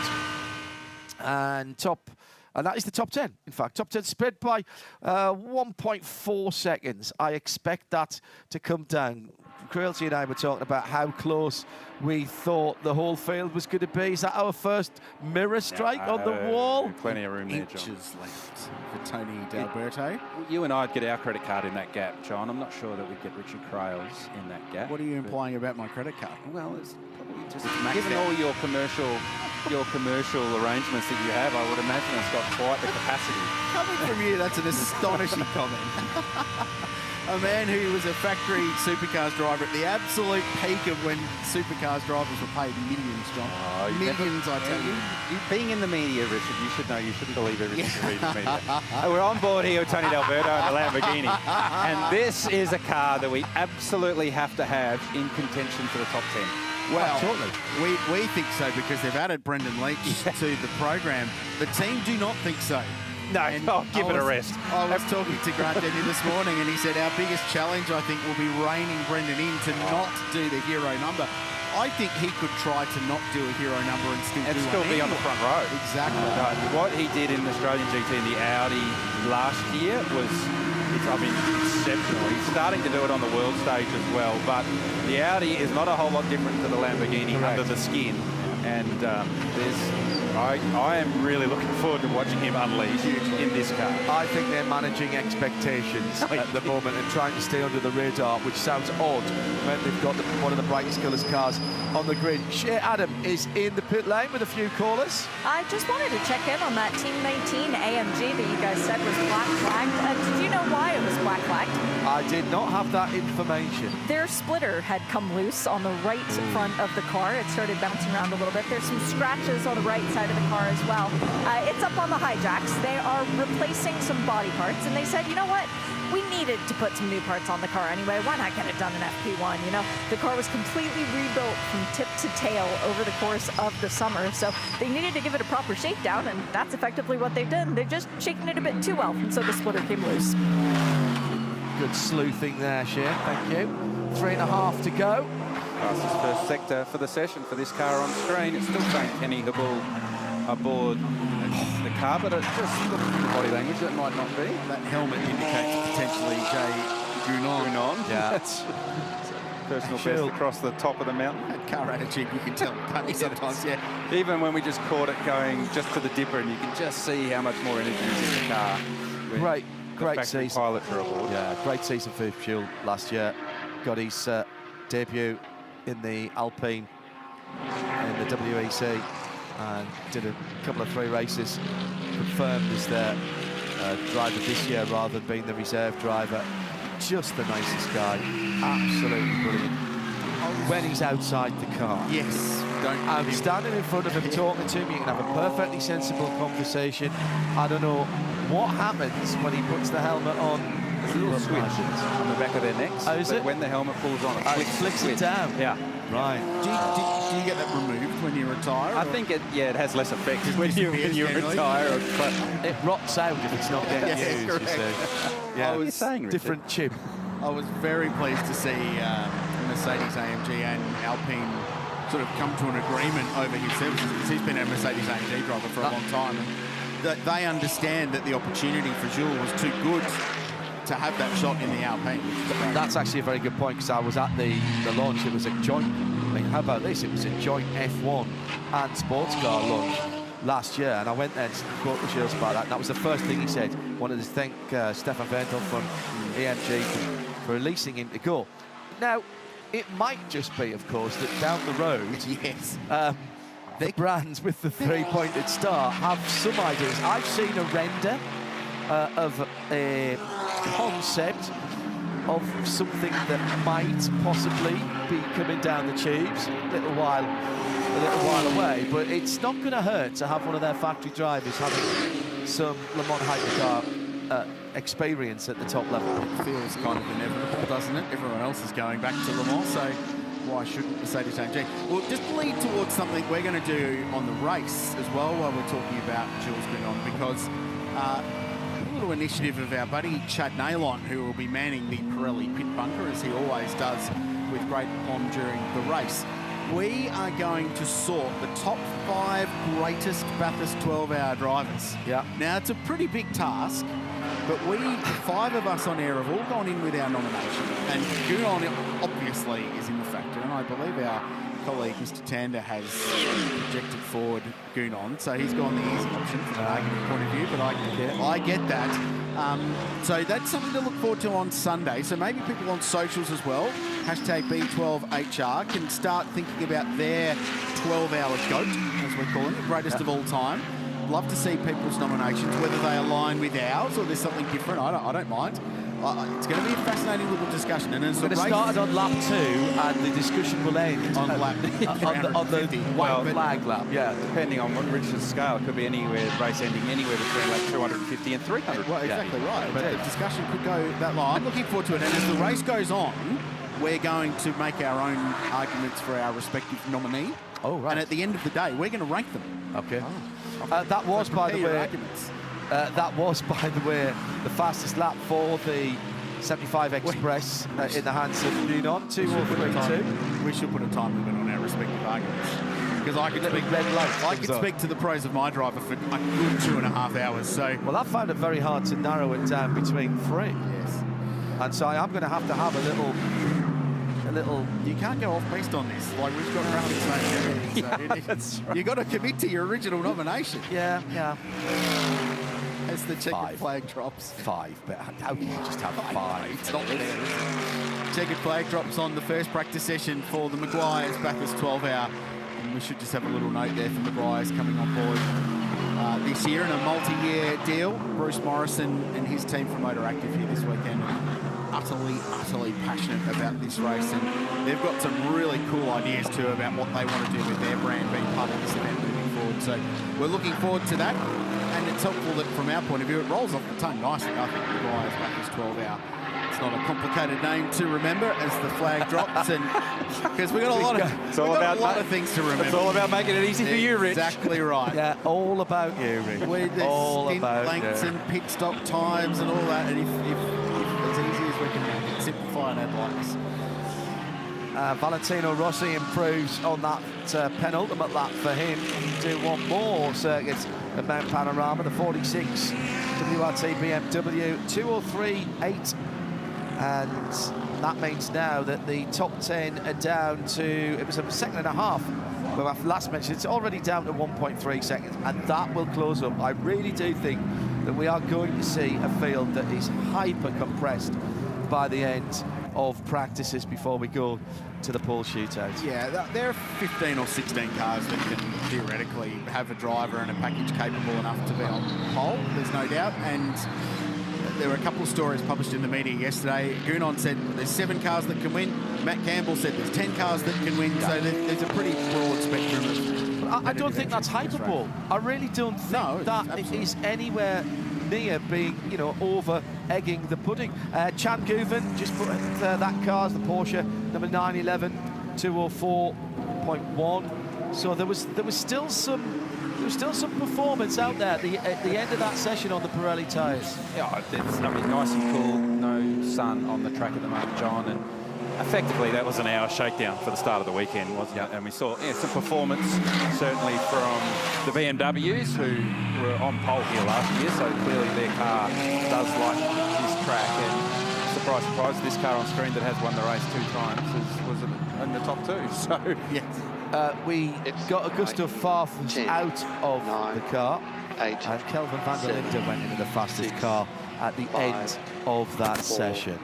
And that is the top 10, in fact. Top 10 split by 1.4 seconds. I expect that to come down. Cruelty and I were talking about how close we thought the whole field was going to be. Is that our first mirror strike on the wall? Plenty of room there, John. Inches left for Tony D'Alberto. You and I'd get our credit card in that gap, John. I'm not sure that we'd get Richard Crailes in that gap. What are you implying about my credit card? Well, it's probably just maxed given out. all your commercial arrangements that you have, I would imagine it's got quite the capacity. Coming from you, that's an astonishing comment. A man who was a factory supercars driver at the absolute peak of when supercars drivers were paid millions, John. Oh, millions, I tell you. Being in the media, Richard, you should know you shouldn't believe everything you read in the media. We're on board here with Tony D'Alberto and the Lamborghini. And this is a car that we absolutely have to have in contention for the top 10. Well, we think so because they've added Brendan Leach to the program. The team do not think so. No, give it a rest. I was talking to Grant Denny this morning and he said our biggest challenge, I think, will be reining Brendan in to not do the hero number. I think he could try to not do a hero number and still be on the front row. Exactly. No, what he did in the Australian GT in the Audi last year was, exceptional. He's starting to do it on the world stage as well, but the Audi is not a whole lot different to the Lamborghini under the skin. And I am really looking forward to watching him unleash in this car. I think they're managing expectations at the moment and trying to stay under the radar, which sounds odd when they've got one of the brightest colours cars on the grid. Shea Adam is in the pit lane with a few callers. I just wanted to check in on that Team 19 AMG that you guys said was black flagged. Did you know why it was black flagged? I did not have that information. Their splitter had come loose on the right front of the car. It started bouncing around a little bit. There's some scratches on the right side of the car as well. It's up on the hijacks. They are replacing some body parts, and they said, you know what? We needed to put some new parts on the car anyway. Why not get it done in FP1? You know, the car was completely rebuilt from tip to tail over the course of the summer, so they needed to give it a proper shakedown, and that's effectively what they've done. They've just shaken it a bit too well, and so the splitter came loose. Good sleuthing there, Shea. Thank you. 3.5 to go. Fastest first sector for the session for this car on screen. It's still saying Kenny Habul aboard the car, but it's just looking at the body language that might not be. That helmet indicates potentially Jay Gounon. Yeah. That's personal best across the top of the mountain. That car attitude, you can tell, can't you, sometimes, yeah. Even when we just caught it going just to the dipper, and you can just see how much more energy is in the car. Great season. Pilots are aboard. Yeah, great season for Fuel last year. Got his debut in the Alpine in the WEC and did a couple of 3 races. Confirmed as their driver this year rather than being the reserve driver. Just the nicest guy. Absolutely brilliant. When he's outside the car. Yes. I'm standing in front of him talking to him. You can have a perfectly sensible conversation. I don't know what happens when he puts the helmet on. There's a little switch on the back of their necks. Oh, is it? When the helmet pulls on, it flicks it down. Yeah. Right. Do you get that removed when you retire? I think it has less effect when you retire. It rots out if it's not getting used, you see. Yeah, I was saying, different chip. I was very pleased to see Mercedes-AMG and Alpine sort of come to an agreement over his services, because he's been a Mercedes-AMG driver for a long time. And that they understand that the opportunity for Jules was too good to have that shot in the Alpine. That's actually a very good point, because I was at the launch. It was a joint, I mean, how about this? It was a joint F1 and sports car launch last year, and I went there to quote the Jules about that. And that was the first thing he said. Wanted to thank Stefan Wendel from AMG for releasing him to go. Now, it might just be, of course, that down the road, Yes. the brands with the three-pointed star have some ideas. I've seen a render of a concept of something that might possibly be coming down the tubes a little while away, but it's not going to hurt to have one of their factory drivers having some Le Mans hypercar experience at the top level. It feels kind of inevitable, doesn't it? Everyone else is going back to Le Mans, so why shouldn't Mercedes-AMG? Well, just lead towards something we're going to do on the race as well while we're talking about Jules Gounon, because a little initiative of our buddy Chad Nailon, who will be manning the Pirelli pit bunker, as he always does with great aplomb during the race. We are going to sort the top 5 greatest Bathurst 12-hour drivers. Yeah. Now, it's a pretty big task, but we, the 5 of us on air, have all gone in with our nomination. And Gounon obviously is in the factor, and I believe our colleague, Mr. Tander, has projected forward Gounon, so he's gone the easy option from an argument point of view, but I get that. So that's something to look forward to on Sunday. So maybe people on socials as well, hashtag B12HR, can start thinking about their 12-hour GOAT, as we're calling it, greatest of all time. Love to see people's nominations, whether they align with ours or there's something different. I don't mind. It's going to be a fascinating little discussion. And as We're going to start on lap 2, and the discussion will end on lap on the white flag lap. Yeah, depending on what Richard's scale, it could be anywhere, race ending anywhere between lap 250 and 300. Well, exactly right. But the discussion could go that long. I'm looking forward to it. And as the race goes on, we're going to make our own arguments for our respective nominee. Oh, right. And at the end of the day, we're going to rank them. Okay. That was, by the way, the fastest lap for the 75 Express in the hands of Gounon, 2:03.2. We should put a time limit on our respective arguments, because I could speak to the pros of my driver for a good 2.5 hours. So, well, I found it very hard to narrow it down between 3. Yes. And so I am going to have a little. You can't go off piste on this. Like, we've got round That's right. You've got to commit to your original nomination. Yeah. As the checkered flag drops. 5, but how can you just have 5? It's not there, is it? Checkered flag drops on the first practice session for the Meguiar's Bathurst 12-hour. And we should just have a little note there for Meguiar's coming on board this year in a multi-year deal. Bruce Morrison and his team from Motoractive here this weekend. Utterly passionate about this race, and they've got some really cool ideas too about what they want to do with their brand being part of this event moving forward. So we're looking forward to that, and it's helpful that from our point of view it rolls off the tongue nicely. I think the Meguiar's Bathurst 12-hour. It's not a complicated name to remember as the flag drops, and because we've got a lot of things to remember. It's all about making it easy for you, Rich. Exactly right. Yeah, all about you, Rich. All about lengths you. and pit stop times and all that, and if as easy as we can make it, simplify and add lights. Valentino Rossi improves on that penultimate lap for him to one more circuit at Mount Panorama, the 46 WRT BMW 2:03.8, and that means now that the top 10 are down to, it was a second and a half when I last mentioned, it's already down to 1.3 seconds, and that will close up. I really do think that we are going to see a field that is hyper compressed by the end of practices before we go to the pole shootout. Yeah, there are 15 or 16 cars that can theoretically have a driver and a package capable enough to be on pole, there's no doubt. And there were a couple of stories published in the media yesterday. Gounon said there's 7 cars that can win. Matt Campbell said there's 10 cars that can win. Yeah. So there's a pretty broad spectrum of... I don't think that's hyperbole. I really don't think that is anywhere near being, over egging the pudding. Chan Guven just put that car's the Porsche number 911 204.1. So there was still some performance out there at the end of that session on the Pirelli tyres. Yeah, it's nice and cool. No sun on the track at the moment, John, and effectively, that was an hour shakedown for the start of the weekend, wasn't it? And we saw some performance, certainly from the BMWs, who were on pole here last year, so clearly their car does like this track. And surprise, surprise, this car on screen that has won the race 2 times was in the top 2. So, Yes. We got Augusto Farf out of the car, 8, and Kelvin van der Linde went into the fastest car at the end of that session.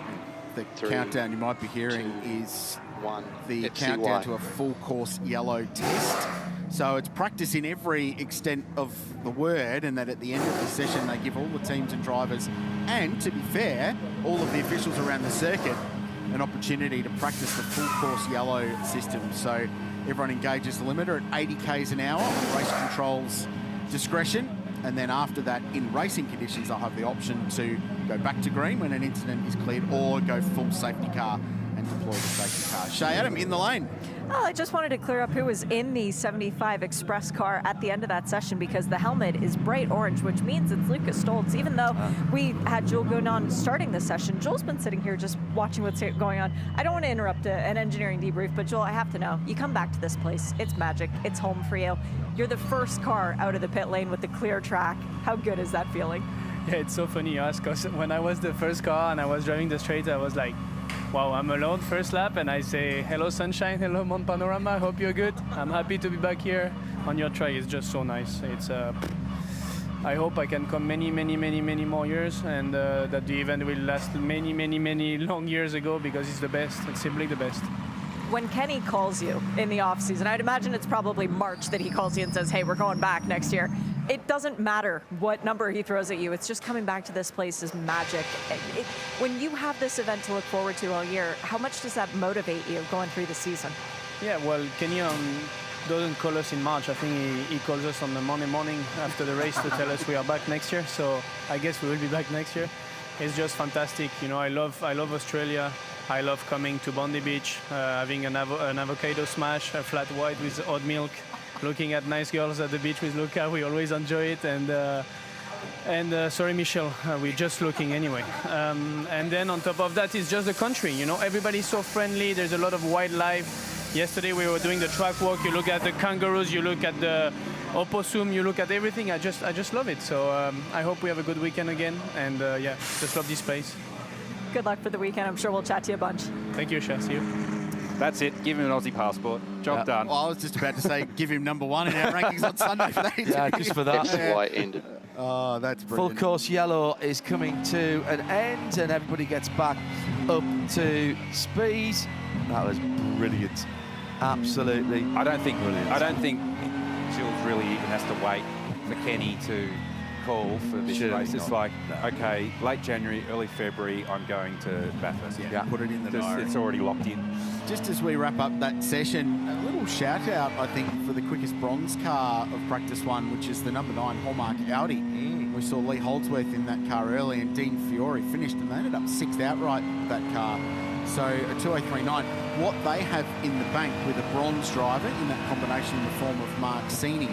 The 3, countdown you might be hearing 2, is 1. the FCY. countdown to a full course yellow test. So it's practice in every extent of the word, and that at the end of the session they give all the teams and drivers, and to be fair, all of the officials around the circuit, an opportunity to practice the full course yellow system. So everyone engages the limiter at 80 k's an hour on race control's discretion. And then after that, in racing conditions, they'll have the option to go back to green when an incident is cleared, or go full safety car and deploy the safety car. Shay Adam in the lane. Oh, I just wanted to clear up who was in the 75 Express car at the end of that session, because the helmet is bright orange, which means it's Lucas Stoltz. Even though we had Joel Gounon starting the session, Joel's been sitting here just watching what's going on. I don't want to interrupt an engineering debrief, but Joel, I have to know. You come back to this place. It's magic. It's home for you. You're the first car out of the pit lane with the clear track. How good is that feeling? Yeah, it's so funny you ask, because when I was the first car and I was driving the straight, I was like, wow, I'm alone first lap, and I say, hello sunshine, hello Mount Panorama, I hope you're good. I'm happy to be back here on your track. It's just so nice. It's I hope I can come many more years, and that the event will last many long years ago, because it's the best. It's simply the best. When Kenny calls you in the off season, I'd imagine it's probably March that he calls you and says, hey, we're going back next year. It doesn't matter what number he throws at you. It's just coming back to this place is magic. When you have this event to look forward to all year, how much does that motivate you going through the season? Yeah, well, Kenny doesn't call us in March. I think he calls us on the Monday morning after the race to tell us we are back next year. So I guess we will be back next year. It's just fantastic. You know, I love Australia. I love coming to Bondi Beach, having an avocado smash, a flat white with oat milk, looking at nice girls at the beach with Luca. We always enjoy it. And sorry, Michelle, we're just looking anyway. And then on top of that, it's just the country. You know, everybody's so friendly. There's a lot of wildlife. Yesterday we were doing the track walk. You look at the kangaroos, you look at the opossum, you look at everything. I just love it. So I hope we have a good weekend again. And yeah, just love this place. Good luck for the weekend. I'm sure we'll chat to you a bunch. Thank you, Sha. See you. that's it. Give him an Aussie passport. Job done. Well, I was just about to say, give him #1 in our rankings on Sunday for that. Yeah, just for that. FCY ended. Oh, that's Full brilliant. course yellow is coming to an end, and everybody gets back up to speed. That was brilliant. Absolutely. I don't think brilliant. Jules really even has to wait for Kenny to call for this Surely race. It's not. like, okay, late January, early February, I'm going to Bathurst. Yeah, put it in the diary. It's already locked in. Just as we wrap up that session, a little shout out, I think, for the quickest bronze car of practice one, which is the #9 Hallmark Audi. We saw Lee Holdsworth in that car early, and Dean Fiore finished, and they ended up 6th outright with that car. So a 2:03.9. What they have in the bank with a bronze driver in that combination in the form of Mark Sini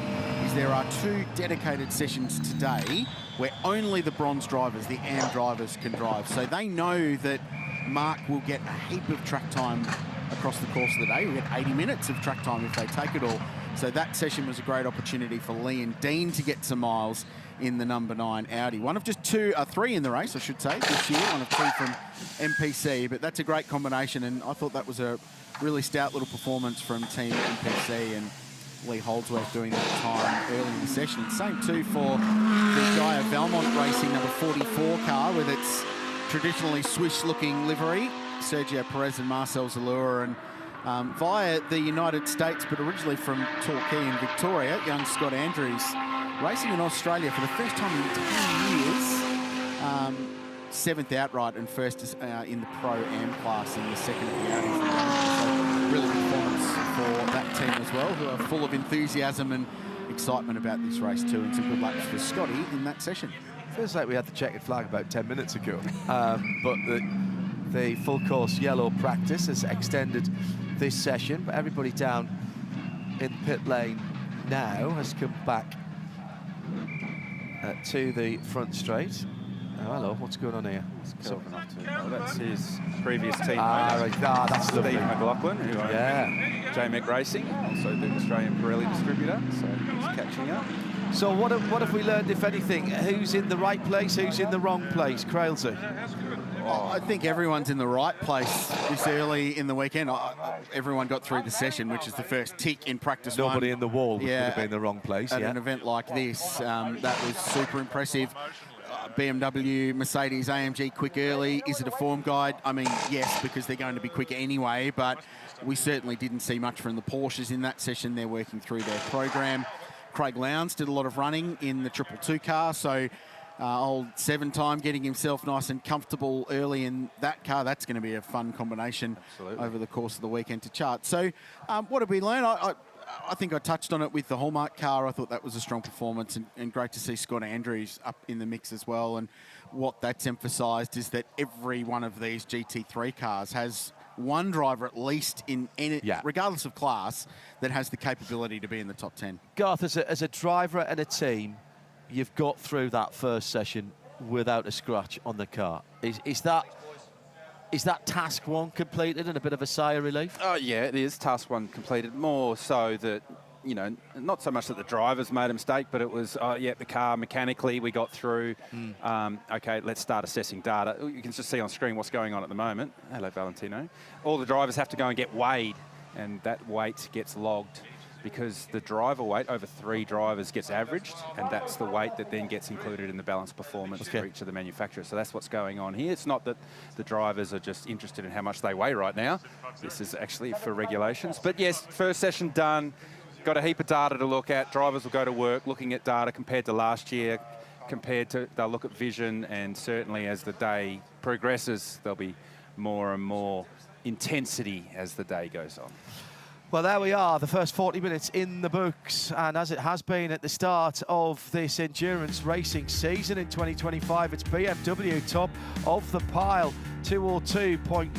is there are 2 dedicated sessions today where only the bronze drivers, the AM drivers, can drive. So they know that Mark will get a heap of track time across the course of the day. We'll get 80 minutes of track time if they take it all. So that session was a great opportunity for Lee and Dean to get some miles in the #9 Audi. One of just 3 in the race, I should say, this year. One of 2 from MPC, but that's a great combination, and I thought that was a really stout little performance from Team MPC, and Lee Holdsworth doing that time early in the session. And same too for the Gaia Valmont Racing #44 car with its traditionally Swiss-looking livery. Sergio Perez and Marcel Zalura, and via the United States, but originally from Torquay in Victoria, young Scott Andrews racing in Australia for the first time in 10 years. 7th outright and first in the Pro-Am class in the second of the Audis. So really good performance for that team as well, who are full of enthusiasm and excitement about this race too, and some good laps for Scotty in that session. Feels like we had the checkered flag about 10 minutes ago. But the full course yellow practice has extended this session, but everybody down in pit lane now has come back to the front straight. Oh, hello, what's going on here? Kelvin off to, oh, that's his previous team. That's Steve lovely. McLaughlin, who owns Yeah. JMEC Racing, also the Australian Pirelli distributor, so he's catching up. So what have we learned, if anything? Who's in the right place, who's in the wrong place? Crailsy? I think everyone's in the right place this early in the weekend. Everyone got through the session, which is the first tick in practice Nobody one. in the wall would Yeah, have been in the wrong place. At Yeah. an event like this, that was super impressive. BMW, Mercedes, AMG quick early. Is it a form guide? I mean, yes, because they're going to be quicker anyway, but we certainly didn't see much from the Porsches in that session. They're working through their program. Craig Lowndes did a lot of running in the 222 car, so old 7-time getting himself nice and comfortable early in that car. That's going to be a fun combination over the course of the weekend to chart. So what did we learn? I think I touched on it with the Hallmark car. I thought that was a strong performance, and great to see Scott Andrews up in the mix as well. And what that's emphasised is that every one of these GT3 cars has one driver at least in any, regardless of class, that has the capability to be in the top 10. Garth, as a driver and a team, you've got through that first session without a scratch on the car. Is that task one completed and a bit of a sigh of relief? Oh, yeah, it is task one completed. More so that, you know, not so much that the drivers made a mistake, but it was, the car mechanically we got through. Okay, let's start assessing data. You can just see on screen what's going on at the moment. Hello, Valentino. All the drivers have to go and get weighed, and that weight gets logged because the driver weight over 3 drivers gets averaged, and that's the weight that then gets included in the balance performance for each of the manufacturers. So that's what's going on here. It's not that the drivers are just interested in how much they weigh right now. This is actually for regulations. But yes, first session done. Got a heap of data to look at. Drivers will go to work looking at data compared to last year, they'll look at vision, and certainly as the day progresses, there'll be more and more intensity as the day goes on. Well, there we are, the first 40 minutes in the books, and as it has been at the start of this endurance racing season in 2025, it's BMW top of the pile, 2:02.9,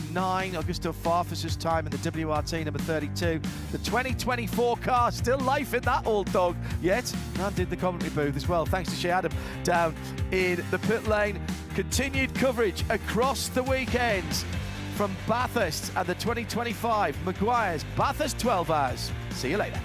Augusto Farfus's time in the WRT number 32. The 2024 car, still life in that old dog yet, and in the commentary booth as well, thanks to Shea Adam down in the pit lane. Continued coverage across the weekends from Bathurst and the 2025 Meguiar's Bathurst 12 Hours. See you later.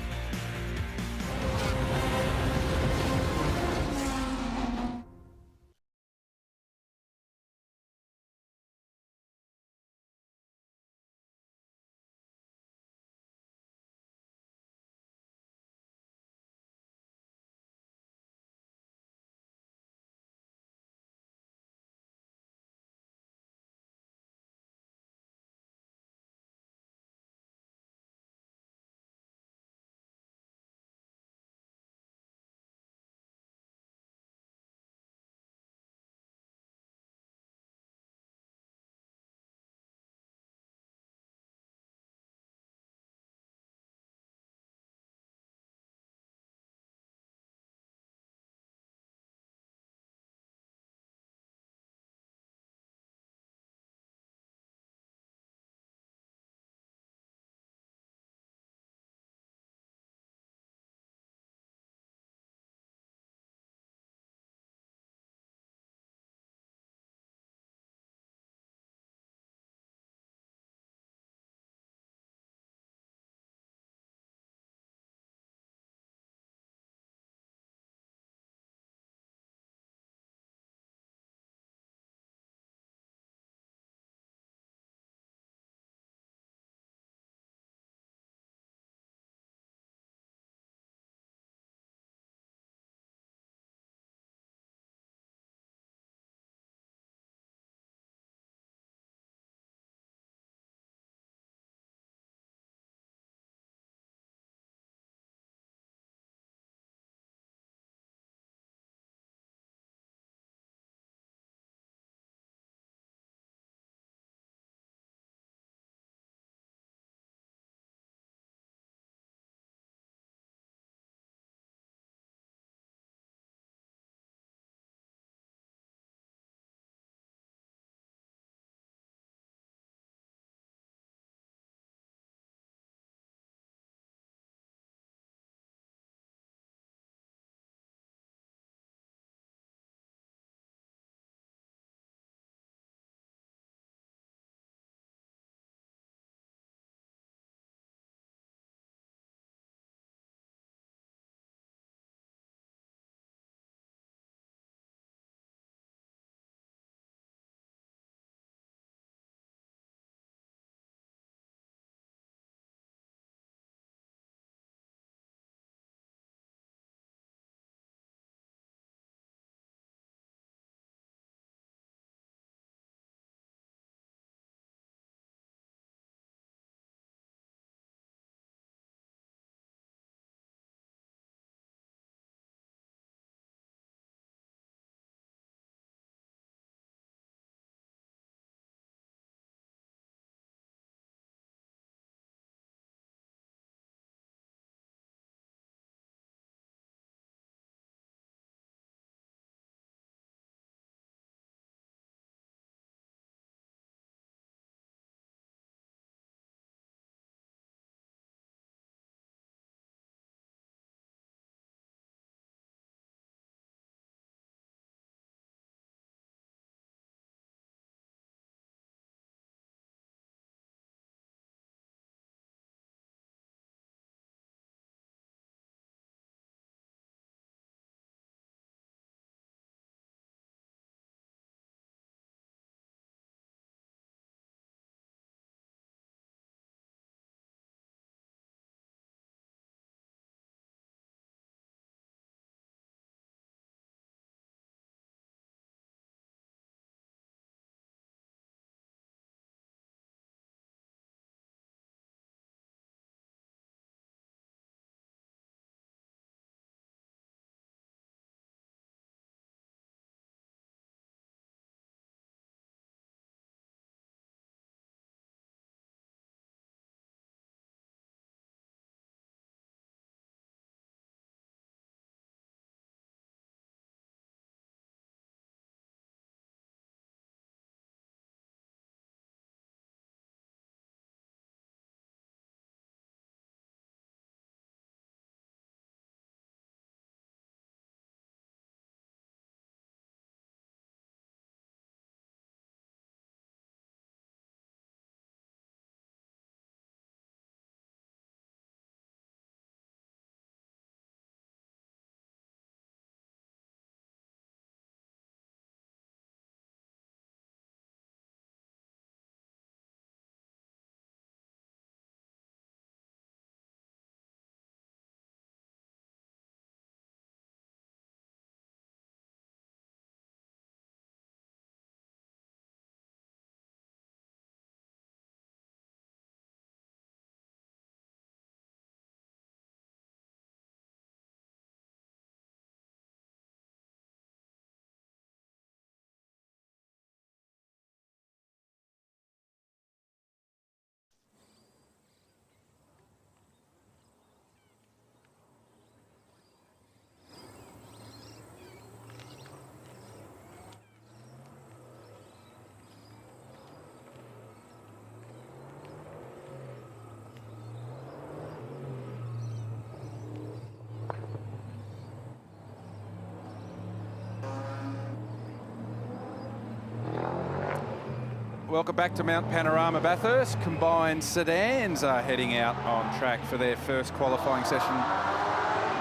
welcome back to Mount Panorama Bathurst. Combined sedans are heading out on track for their first qualifying session.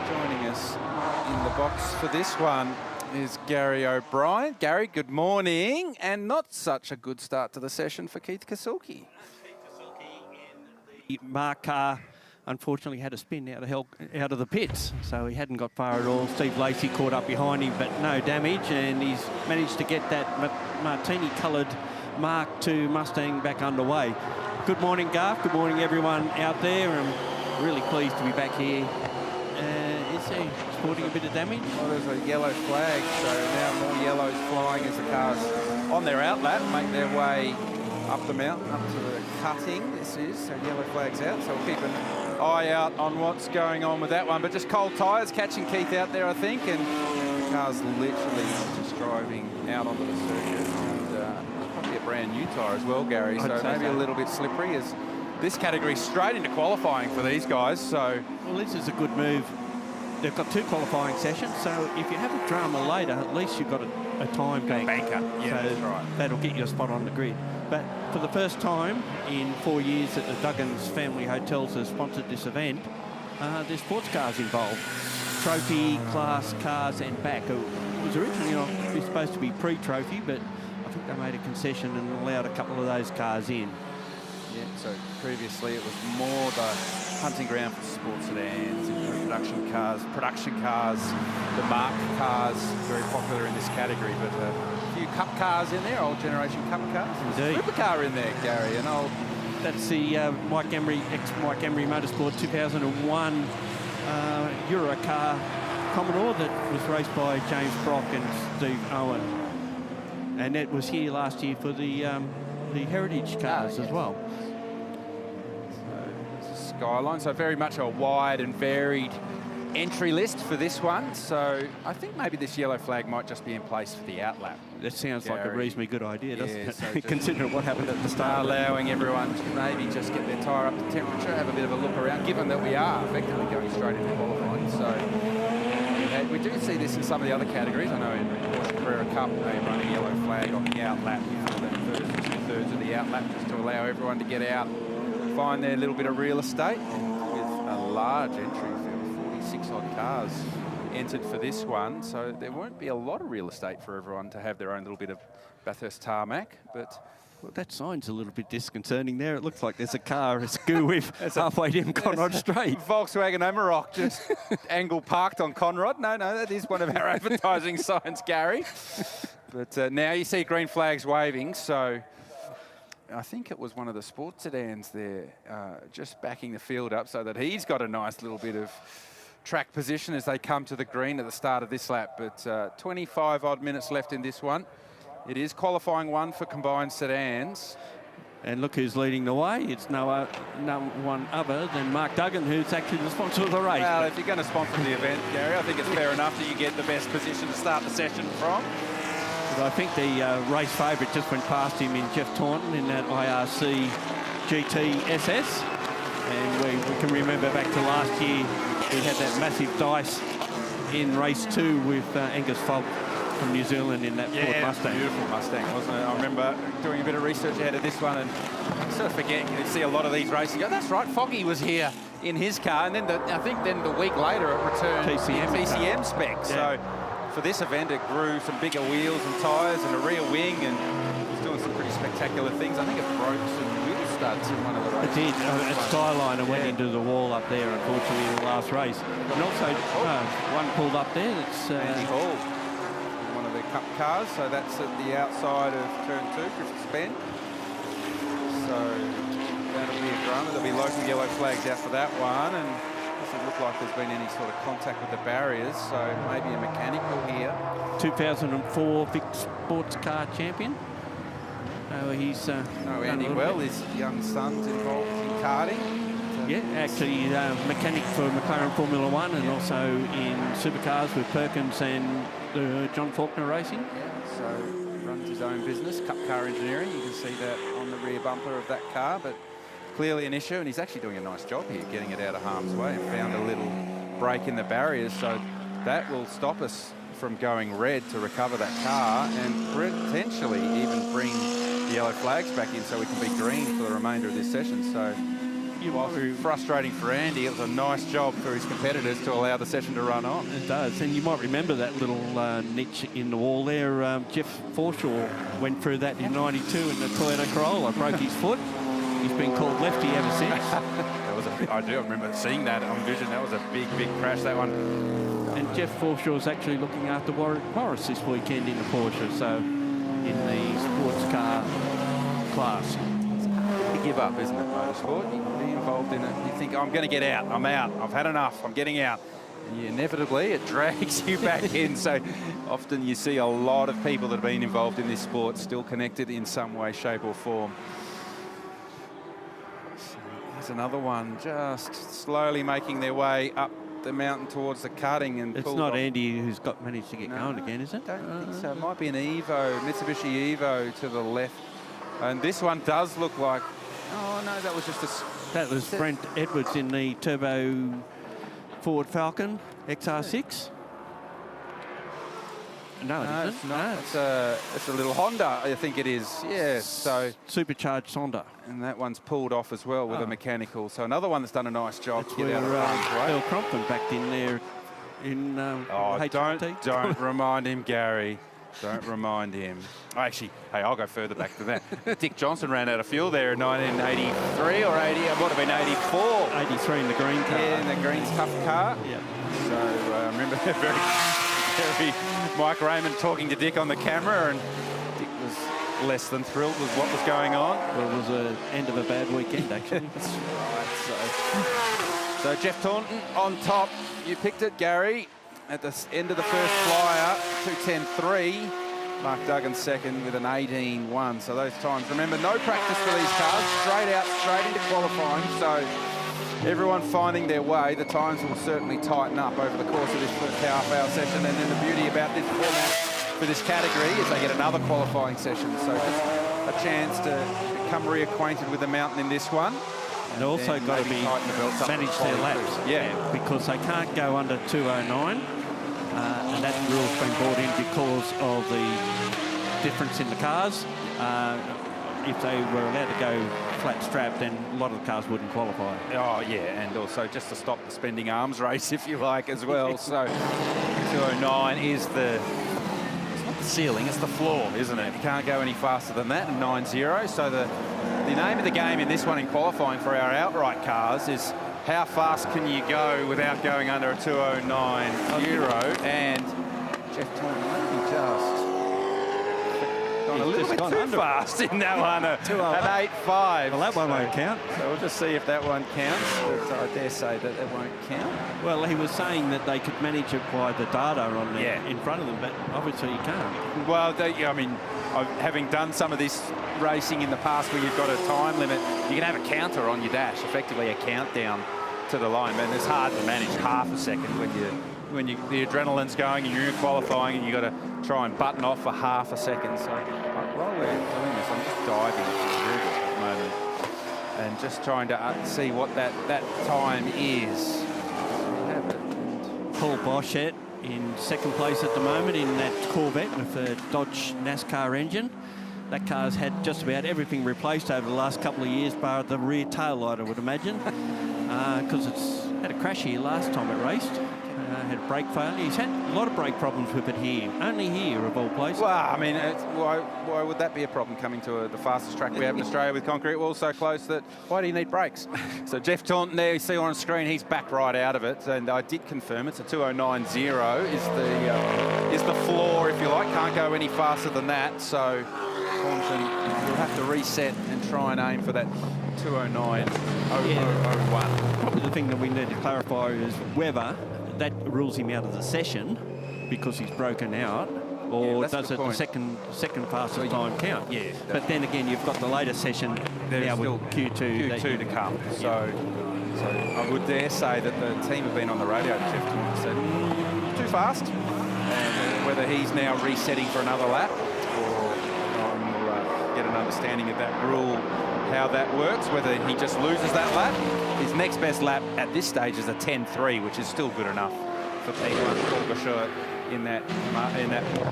Joining us in the box for this one is Gary O'Brien. Gary, good morning, and not such a good start to the session for Keith Kasuki. Mark Carr unfortunately had a spin out of the pits, so he hadn't got far at all. Steve Lacey caught up behind him, but no damage, and he's managed to get that martini-coloured Mark II Mustang back underway. Good morning, Garth. Good morning, everyone out there. I'm really pleased to be back here. Is he sporting a bit of damage? Well, there's a yellow flag, so now more yellows flying as the cars on their outlap make their way up the mountain, up to the cutting. This is, so yellow flag's out, so we'll keep an eye out on what's going on with that one. But just cold tyres catching Keith out there, I think, and the car's literally just driving out onto the circuit. And probably a brand new tyre as well, Gary, so maybe a little bit slippery as this category straight into qualifying for these guys. So, well, this is a good move. They've got 2 qualifying sessions, so if you have a drama later, at least you've got a time bank. Banker, yeah, so that's right. That'll get you a spot on the grid. But for the first time in 4 years that the Duggins Family Hotels has sponsored this event, there's sports cars involved. Trophy, class cars and back. It was originally supposed to be pre-trophy, but I think they made a concession and allowed a couple of those cars in. Yeah, so previously it was more the hunting ground for sports sedans, production cars, the Mark cars, very popular in this category, but a few cup cars in there, old generation cup cars. Indeed. Supercar in there, Gary, an old... That's the Mike Emery Motorsport 2001 Euro car Commodore that was raced by James Brock and Steve Owen. And that was here last year for the Heritage cars as well. Skyline, so very much a wide and varied entry list for this one. So I think maybe this yellow flag might just be in place for the outlap. That sounds like a reasonably good idea, doesn't it? So Considering what happened at the start. Allowing everyone to maybe just get their tyre up to temperature, have a bit of a look around, given that we are effectively going straight into qualifying. So we do see this in some of the other categories. I know in Porsche Carrera Cup they run a yellow flag on the outlap for the first 2/3 of the outlap, just to allow everyone to get out, find their little bit of real estate. With a large entry field, 46 odd cars entered for this one, so there won't be a lot of real estate for everyone to have their own little bit of Bathurst tarmac. But well, that sign's a little bit disconcerting there. It looks like there's a car, a SKU with halfway down Conrad Street. Volkswagen Amarok just angle parked on Conrad. No, that is one of our advertising signs, Gary. But now you see green flags waving, so I think it was one of the sports sedans there just backing the field up so that he's got a nice little bit of track position as they come to the green at the start of this lap. But 25 odd minutes left in this one. It is qualifying 1 for combined sedans. And look who's leading the way. It's no one other than Mark Duggan, who's actually the sponsor of the race. Well, if you're going to sponsor the event, Gary, I think it's fair enough that you get the best position to start the session from. But I think the race favourite just went past him in Jeff Taunton in that IRC GT SS. And we can remember back to last year, we had that massive dice in race 2 with Angus Fogg from New Zealand in that Ford Mustang. Beautiful Mustang, wasn't it? I remember doing a bit of research ahead of this one and sort of forgetting you see a lot of these races. Go, that's right, Foggy was here in his car, and then I think the week later it returned TCM spec. Yeah. So for this event it grew some bigger wheels and tyres and a rear wing, and it was doing some pretty spectacular things. I think it broke some wheel studs in one of the races. It did. A Skyline went into the wall up there, unfortunately, in the last race. And also one pulled up there. That's Andy Hall, one of the cup cars. So that's at the outside of turn 2, Griffiths Bend. So that'll be a drama. There'll be local yellow flags out for that one, and doesn't look like there's been any sort of contact with the barriers, so maybe a mechanical here. 2004 Vic Sports Car Champion. He's Andy Well, his young son's involved in karting. Yeah, actually mechanic for McLaren Formula 1 and also in supercars with Perkins and John Faulkner Racing. Yeah, so runs his own business, Cup Car Engineering. You can see that on the rear bumper of that car, but clearly an issue, and he's actually doing a nice job here getting it out of harm's way and found a little break in the barriers, so that will stop us from going red to recover that car and potentially even bring yellow flags back in so we can be green for the remainder of this session. So while frustrating for Andy, it was a nice job for his competitors to allow the session to run on. It does, and you might remember that little niche in the wall there. Jeff Forshaw went through that in '92 in the Toyota Corolla, broke his foot. He's been called lefty ever since. That was I remember seeing that on Vision. That was a big crash, that one. And Jeff Forshaw's actually looking after Warwick Morris this weekend in the Porsche, so in the sports car class. To give up, isn't it, motorsport? You be involved in it. You think, I'm going to get out. I'm out. I've had enough. I'm getting out. And inevitably, it drags you back in. So often you see a lot of people that have been involved in this sport still connected in some way, shape or form. So here's another one just slowly making their way up the mountain towards the cutting. And it's not off. Andy who's managed to get going again, is it? I don't think so. It might be an Evo, Mitsubishi Evo to the left. And this one does look like, oh no, that was just a... That was Brent Edwards in the Turbo Ford Falcon XR6. No, it's not. It's a little Honda, I think it is. Yeah, so... Supercharged Honda. And that one's pulled off as well with a mechanical. So another one that's done a nice job that's to get out of harm's way. Earl Crompton backed in there in don't remind him, Gary. Don't remind him. Actually, hey, I'll go further back to that. Dick Johnson ran out of fuel there in 1983 or 80. It would have been 84. 83 in the green car. Yeah, in the green tough car. Yeah. So I remember very Mike Raymond talking to Dick on the camera, and Dick was less than thrilled with what was going on. Well, it was the end of a bad weekend, actually. That's right. So Jeff Taunton on top. You picked it, Gary. At the end of the first flyer, 2:10.3. Mark Duggan second with an 18.1. So those times, remember, no practice for these cars. Straight out, straight into qualifying. So everyone finding their way. The times will certainly tighten up over the course of this first half-hour session. And then the beauty about this format for this category is they get another qualifying session. So just a chance to become reacquainted with the mountain in this one. And also got to be manage their laps. Yeah, because they can't go under 2:09. And that rule's been brought in because of the difference in the cars. If they were allowed to go flat strap, then a lot of the cars wouldn't qualify. Oh, yeah, and also just to stop the spending arms race, if you like, as well. So 2:09 is the... It's not the ceiling, it's the floor, isn't it? You can't go any faster than that in 9.0. So the name of the game in this one in qualifying for our outright cars is how fast can you go without going under a 2:09.0? And Jeff Taunton, let me just... Gone a little bit too fast in that one, an 8.5. Well, that one won't count. So we'll just see if that one counts, but I dare say that it won't count. Well, he was saying that they could manage it by the data on there in front of them, but obviously you can't. Well, I mean, having done some of this racing in the past where you've got a time limit, you can have a counter on your dash, effectively a countdown to the line, and it's hard to manage half a second when the adrenaline's going and you're in qualifying and you've got to try and button off for half a second. So while we're doing this, I'm just diving through this at the moment and just trying to see what that time is. Paul Boschett in second place at the moment in that Corvette with a Dodge NASCAR engine. That car's had just about everything replaced over the last couple of years, bar the rear tail light, I would imagine, because it's had a crash here last time it raced. Had a brake failure. He's had a lot of brake problems with it here, only here of all places. Well, I mean, why would that be a problem coming to the fastest track we have in Australia with concrete walls so close that why do you need brakes? So Jeff Taunton there, you see on screen, he's back right out of it, and I did confirm it's a 2:09.0 is the floor, if you like. Can't go any faster than that, so Taunton will have to reset and try and aim for that 2:09.001. Probably the thing that we need to clarify is whether that rules him out of the session because he's broken out, or does it the second fastest time count? Yeah. But then again, you've got the later session now with Q2 to come. So I would dare say that the team have been on the radio to Jeff Taunton said, too fast. And whether he's now resetting for another lap or we'll get an understanding of that rule, how that works, whether he just loses that lap. His next best lap at this stage is a 10.3, which is still good enough for P1 in that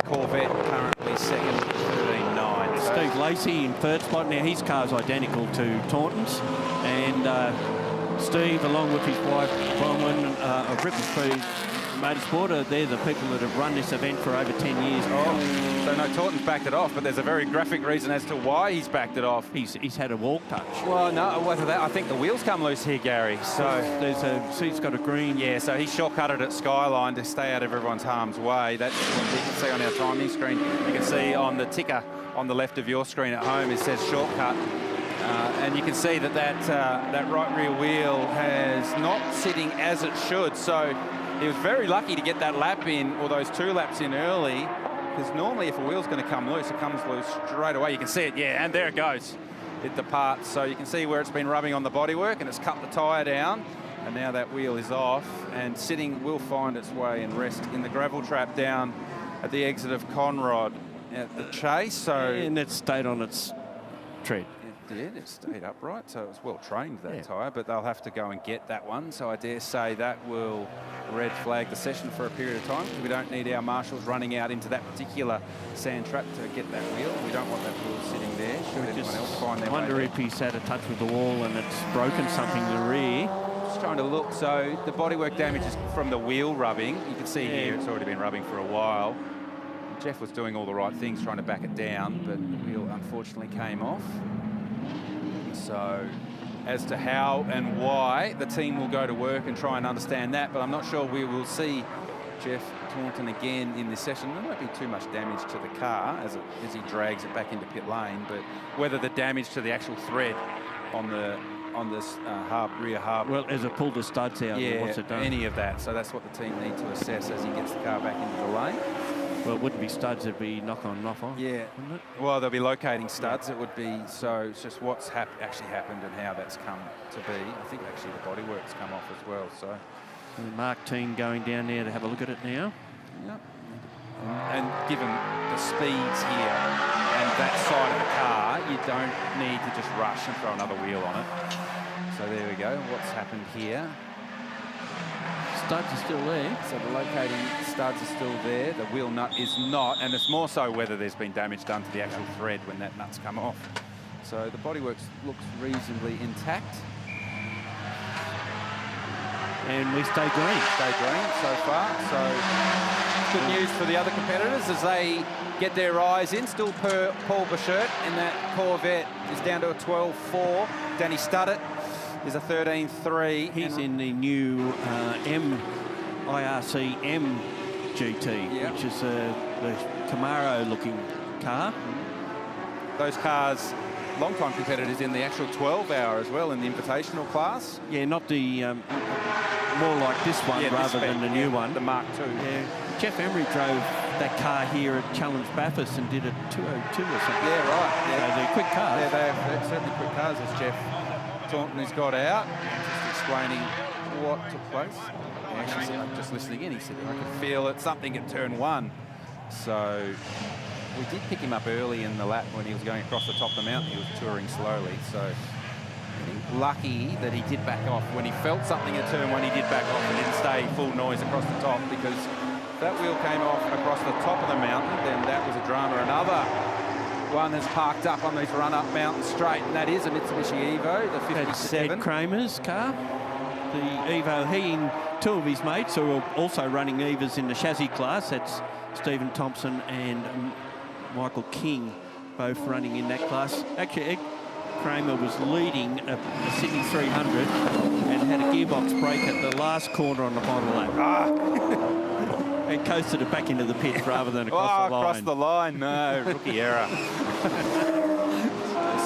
Corvette, currently second, 13.9. So Steve Lacey in third spot. Now, his car's identical to Taunton's. And Steve, along with his wife, Bronwyn, of Ripple Speed Motorsport, they're the people that have run this event for over 10 years. Oh, so no, Taunton's backed it off, but there's a very graphic reason as to why he's backed it off. He's had a walk touch. Well, no, whether that, I think the wheels come loose here, Gary. So see, he's got a green. Yeah, so he shortcutted at Skyline to stay out of everyone's harm's way. That's what you can see on our timing screen. You can see on the ticker on the left of your screen at home, it says shortcut. And you can see that that right rear wheel has not sitting as it should. So he was very lucky to get that lap in, or those 2 laps in early, because normally if a wheel's going to come loose, it comes loose straight away. You can see it, yeah, and there it goes. It departs. So you can see where it's been rubbing on the bodywork, and it's cut the tyre down, and now that wheel is off, and sitting will find its way and rest in the gravel trap down at the exit of Conrod at the Chase. So And it stayed on its tread. It stayed upright, so it was well trained, that tyre, but they'll have to go and get that one. So I dare say that will red flag the session for a period of time, because we don't need our marshals running out into that particular sand trap to get that wheel. We don't want that wheel sitting there. Should anyone else find their way wonder there. if he's had a touch with the wall and it's broken something in the rear. Just trying to look. So the bodywork damage is from the wheel rubbing. You can see here it's already been rubbing for a while. Jeff was doing all the right things, trying to back it down, but the wheel unfortunately came off. So as to how and why, the team will go to work and try and understand that, but I'm not sure we will see Jeff Taunton again in this session. There won't be too much damage to the car as he drags it back into pit lane, but whether the damage to the actual thread on this rear hub. Well, as it pulled the studs out, yeah, what's it done? Any of that. So that's what the team need to assess as he gets the car back into the lane. Well, it wouldn't be studs, it'd be knock-on, knock-off. Yeah. Wouldn't it? Well, they'll be locating studs. It would be, so it's just what's actually happened and how that's come to be. I think actually the bodywork's come off as well, so. And the Mark team going down there to have a look at it now. Yep. And given the speeds here and that side of the car, you don't need to just rush and throw another wheel on it. So there we go. What's happened here? Studs are still there. So the locating studs are still there. The wheel nut is not, and it's more so whether there's been damage done to the actual thread when that nut's come off. So the bodywork looks reasonably intact. And we stay green. Stay green so far. So good news for the other competitors as they get their eyes in. Still Paul Bouchert in that Corvette is down to a 12.4. Danny Studdert is a 13.3. He's in the new IRC M GT, which is the Camaro-looking car. Those cars, long-time competitors in the actual 12-hour as well in the invitational class. Yeah, not the more like this one rather than the new one. The Mark II. Yeah, Jeff Emery drove that car here at Challenge Bathurst and did a 202 or something. Yeah, right. Yeah. So they're quick cars. Yeah, they're certainly quick cars, as Jeff Taunton has got out. Just explaining what took place. Actually said, I'm just listening in. He said, I could feel it, something at turn 1. So we did pick him up early in the lap when he was going across the top of the mountain. He was touring slowly. So lucky that he did back off. When he felt something at turn 1, he did back off and didn't stay full noise across the top, because if that wheel came off across the top of the mountain, then that was a drama. Another one has parked up on this run-up mountain straight, and that is a Mitsubishi Evo, the 57. That's Ed Kramer's car. The Evo, he and 2 of his mates are also running Evas in the chassis class. That's Stephen Thompson and Michael King, both running in that class. Actually, Ed Kramer was leading a Sydney 300 and had a gearbox break at the last corner on the final lap. And coasted it back into the pit rather than across the line. Across the line, no, rookie error.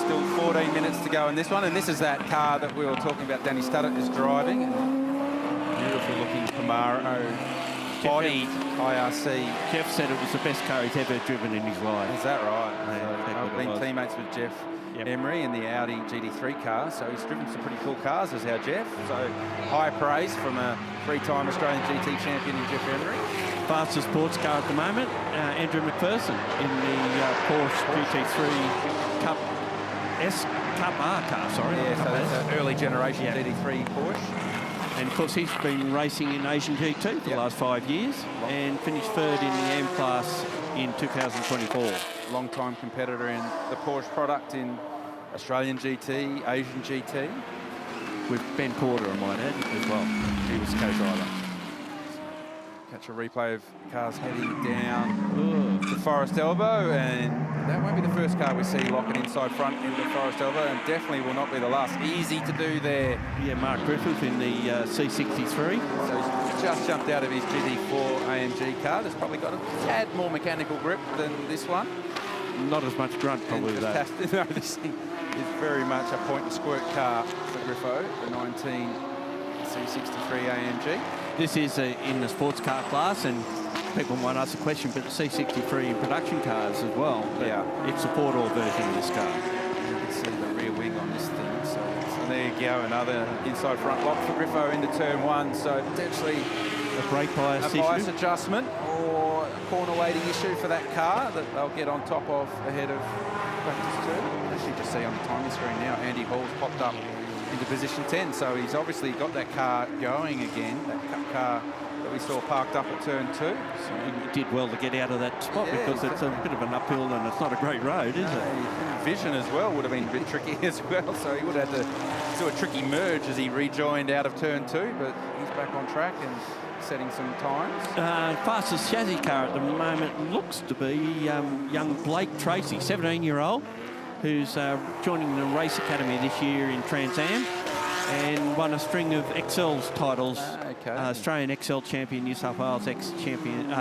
Still 14 minutes to go in this one, and this is that car that we were talking about Danny Studdert is driving. Beautiful looking Camaro body IRC. Jeff said it was the best car he's ever driven in his life. Is that right? Yeah, I've been teammates with Jeff Emery in the Audi GT3 car, so he's driven some pretty cool cars as our Jeff. So high praise from a 3-time Australian GT champion in Jeff Emery. Fastest sports car at the moment, Andrew McPherson in the Porsche GT3 Cup R car, sorry. Yeah, so that's an early generation GT3 Porsche. And of course he's been racing in Asian GT for the last 5 years and finished 3rd in the M class in 2024. Long-time competitor in the Porsche product in Australian GT, Asian GT. With Ben Porter, I might add, as well. He was co-driver. Catch a replay of cars heading down to Forest Elbow, and that won't be the first car we see locking inside front into Forest Elbow, and definitely will not be the last. Easy to do there. Yeah, Mark Griffith in the C63. So he's just jumped out of his GT4 AMG car. That's probably got a tad more mechanical grip than this one. Not as much grunt, probably, though. No, this thing is very much a point-and-squirt car for Griffo, the 19 C63 AMG. This is in the sports car class, and people might ask the question, but the C63 in production cars as well. Yeah. It's a four-door version of this car. You can see the rear wing on this thing. So there you go, another inside front lock for Griffo into turn one. So potentially A brake bias a bias issue. adjustment or a corner weighting issue for that car that they'll get on top of ahead of practice two. As you just see on the timing screen now, Andy Hall's popped up into position 10, so he's obviously got that car going again, that car that we saw parked up at turn two. So he did well to get out of that spot, because it's a bit of an uphill and it's not a great road, is it? Vision as well would have been a bit tricky as well, so he would have had to do a tricky merge as he rejoined out of turn two, but he's back on track and setting some times. Fastest chassis car at the moment looks to be young Blake Tracy, 17-year-old, who's joining the race academy this year in Trans Am and won a string of Excels titles. Australian Excel champion, New South Wales ex-champion,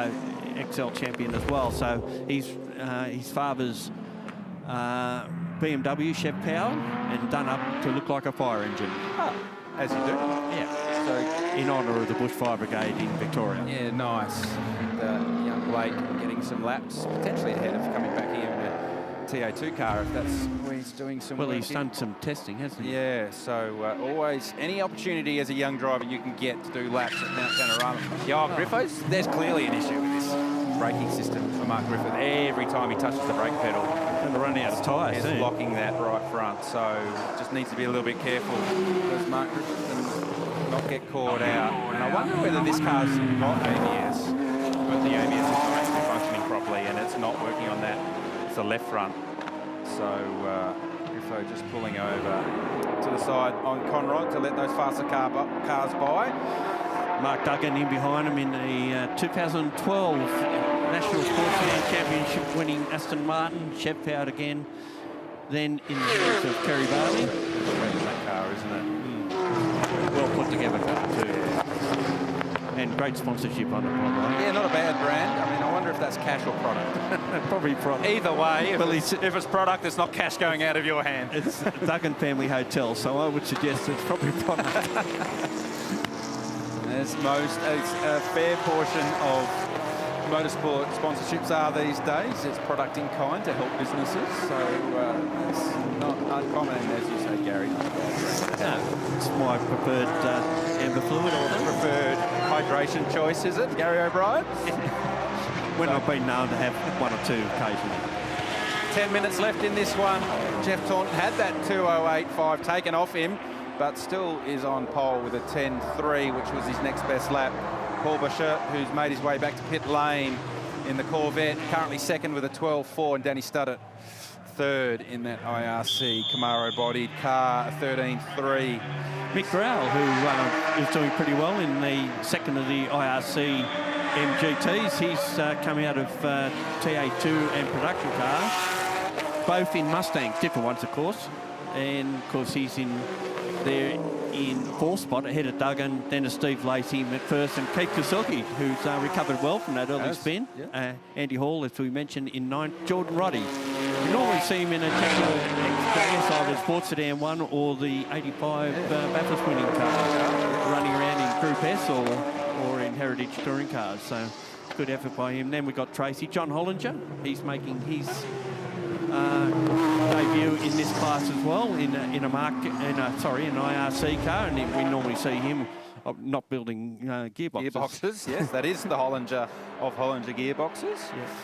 Excel champion as well. So he's his father's BMW Chev powered and done up to look like a fire engine. Oh, as you do. Yeah. So in honour of the Bushfire Brigade in Victoria. yeah, nice. And, young Blake getting some laps, potentially ahead of coming back here in a TA2 car if that's where he's doing some Well, work he's in. done some testing, hasn't he? Yeah, so always any opportunity as a young driver you can get to do laps at Mount Panorama. Yeah, Griffiths, there's clearly an issue with this braking system for Mark Griffith. Every time he touches the brake pedal, And they're running out of tyres, he's locking that right front. So just needs to be a little bit careful as Mark Griffith and not get caught out. And I wonder whether this car's got ABS, but the ABS is not actually functioning properly and it's not working on that. It's the left front. So Griffo just pulling over to the side on Conrod to let those faster cars by. Mark Duggan in behind him in the 2012 National Sportsman Championship winning Aston Martin, Chev powered again. Then in the hands of Terry Barley. That car, isn't it? Well put together car too. And great sponsorship on it, by the way. Yeah, not a bad brand. I mean, I wonder if that's cash or product. Probably product. Either way, if, Well, if it's product, it's not cash going out of your hand. It's Duggan Family Hotel, so I would suggest it's probably product. As a fair portion of motorsport sponsorships are these days, it's product in kind to help businesses. So it's not uncommon, as you say, Gary. It's my preferred amber fluid. Preferred hydration choice, is it, Gary O'Brien? When I've been known to have one or two occasionally. 10 minutes left in this one. Jeff Taunton had that 2:08.5 taken off him, but still is on pole with a 10.3, which was his next best lap. Paul Bouchert, who's made his way back to pit lane in the Corvette, currently second with a 12.4, and Danny Studdert third in that IRC Camaro-bodied car, a 13.3. Mick Growell, who is doing pretty well in the second of the IRC MGTs. He's come out of TA2 and production cars, both in Mustangs, different ones, of course. And, of course, he's in there in fourth spot ahead of Duggan, then of Steve Lacey, McPherson, Keith Kosaki, who's recovered well from that early spin. Yeah. Andy Hall, as we mentioned, in ninth. Jordan Roddy. You normally see him in a Jaguar XJ, either the Sports Sedan 1 or the 85 Bathurst winning car, running around in Group S or in Heritage Touring cars. So good effort by him. Then we've got Tracy. John Hollinger, he's making his debut in this class as well in an IRC car, and we normally see him not building gearboxes. Gearboxes, yes, that is the Hollinger of Hollinger gearboxes.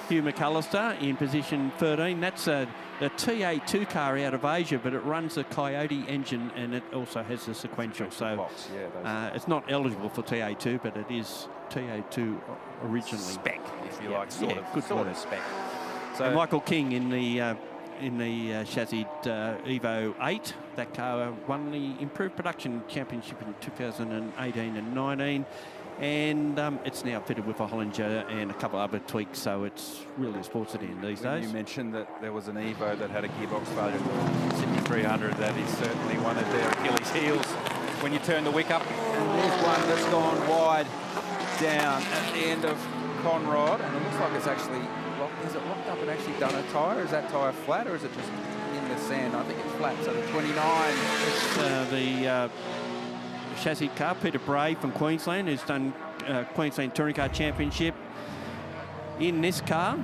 Hugh McAllister in position 13. That's a TA2 car out of Asia, but it runs a Coyote engine and it also has a sequential. So box, yeah, it's not eligible for TA2, but it is TA2 originally. Spec, if you like, sort of spec. So and Michael King in the chassis Evo 8. That car won the Improved Production Championship in 2018 and 19. And it's now fitted with a Hollinger and a couple other tweaks, so it's really a sports sedan these days. You mentioned that there was an Evo that had a gearbox failure, Sydney 300. That is certainly one of their Achilles heels when you turn the wick up. And there's one that's gone wide down at the end of Conrod, and it looks like it's actually locked. Is it locked up and actually done a tyre? Is that tyre flat or is it just in the sand? I think it's flat, so the 29. It's the chassis car, Peter Bray from Queensland, who's done Queensland Touring Car Championship in this car,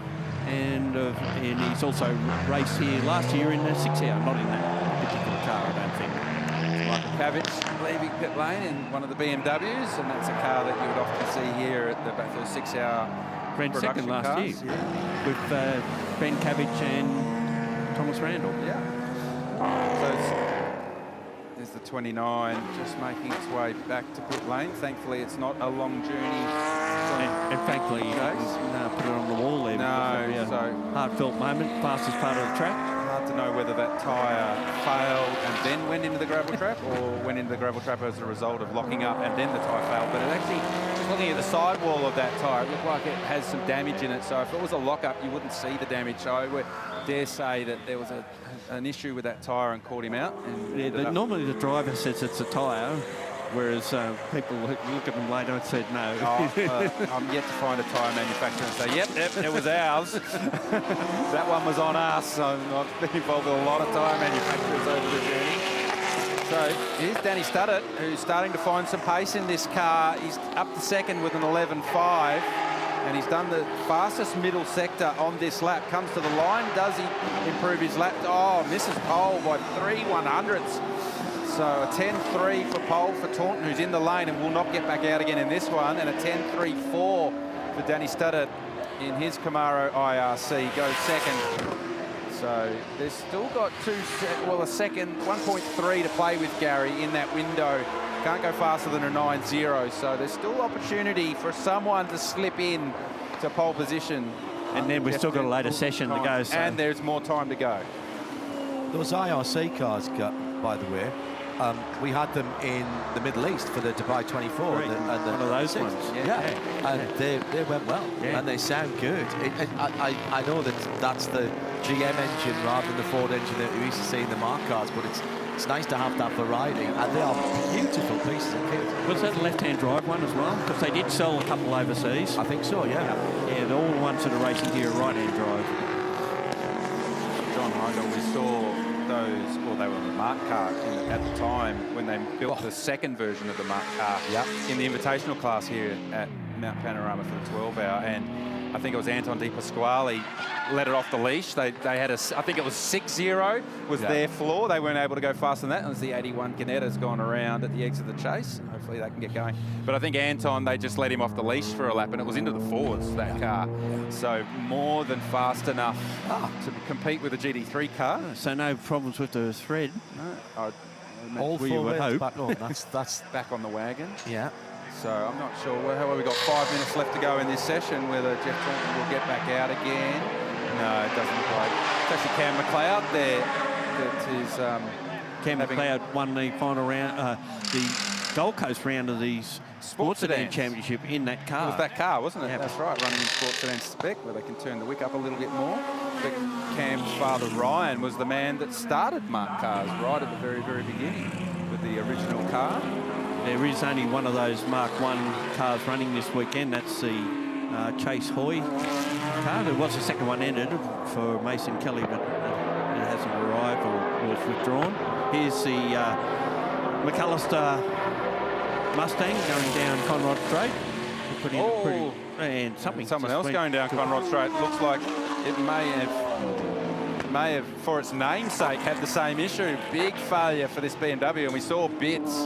and he's also raced here last year in the 6-hour, not in that particular car, I don't think. Michael Cavic leaving pit lane in one of the BMWs, and that's a car that you would often see here at the Bathurst 6-hour ran second last cars. year with Ben Cavic and Thomas Randall. Yeah. So there's the 29 just making its way back to pit lane. Thankfully, it's not a long journey. And thankfully, you can put it on the wall there. No, so heartfelt moment, fastest part of the track. Hard to know whether that tyre failed and then went into the gravel trap, or went into the gravel trap as a result of locking up and then the tyre failed. But it actually, just looking at the sidewall of that tyre, it looked like it has some damage in it. So if it was a lock-up, you wouldn't see the damage. So I would dare say that there was an issue with that tyre and caught him out. And normally the driver says it's a tyre, whereas people look at them later and said no. I'm yet to find a tyre manufacturer and say, yep, it was ours. That one was on us. So I've been involved with a lot of tyre manufacturers over the journey. So here's Danny Studdert, who's starting to find some pace in this car. He's up to second with an 11.5. And he's done the fastest middle sector on this lap. Comes to the line. Does he improve his lap? Oh, misses pole by 3/100ths. So a 10.3 for pole for Taunton, who's in the lane and will not get back out again in this one. And a 10.34 for Danny Studdert in his Camaro IRC. Goes second. So there's still got a second, 1.3 to play with Gary in that window. Can't go faster than a 9.0, so there's still opportunity for someone to slip in to pole position. And then we've still got a later session to go. So. And there's more time to go. Those IRC cars, by the way, we had them in the Middle East for the Dubai 24. Right. And the one of those 6. ones. Yeah. And they went well, and they sound good. I know that's the GM engine rather than the Ford engine that we used to see in the Mark cars, but it's nice to have that variety, and they are beautiful pieces of kit. Was that a left-hand drive one as well? Because they did sell a couple overseas. I think so, yeah. Yeah, all the ones that are racing here are right-hand drive. John Heindel, we saw those, well, they were the Mark car at the time when they built the second version of the Mark car in the invitational class here at Mount Panorama for the 12-hour, and I think it was Anton Di Pasquale let it off the leash. They had I think it was 6.0 was their floor. They weren't able to go faster than that. And the 81 Canetta's gone around at the exit of the chase. Hopefully they can get going. But I think Anton, they just let him off the leash for a lap, and it was into the forwards, that car. So more than fast enough to compete with a GT3 car. So no problems with the thread. No, all four ways back on. That's back on the wagon. Yeah. So I'm not sure. We've got 5 minutes left to go in this session, whether Jeff Taunton will get back out again. No, it doesn't look like. It's actually Cam McLeod there. That is, Cam McLeod won the final round, the Gold Coast round of the Sports Sedan Championship in that car. It was that car, wasn't it? Yep. That's right, running in Sports Sedan spec, where they can turn the wick up a little bit more. But Cam's father, Ryan, was the man that started Mark cars right at the very, very beginning with the original car. There is only one of those Mark 1 cars running this weekend. That's the Chase Hoy car. There was a second one entered for Mason Kelly, but it hasn't arrived or was withdrawn. Here's the McAllister Mustang going down Conrod Straight. And someone else going down Conrod Straight. Looks like it may have, for its namesake, had the same issue. Big failure for this BMW, and we saw bits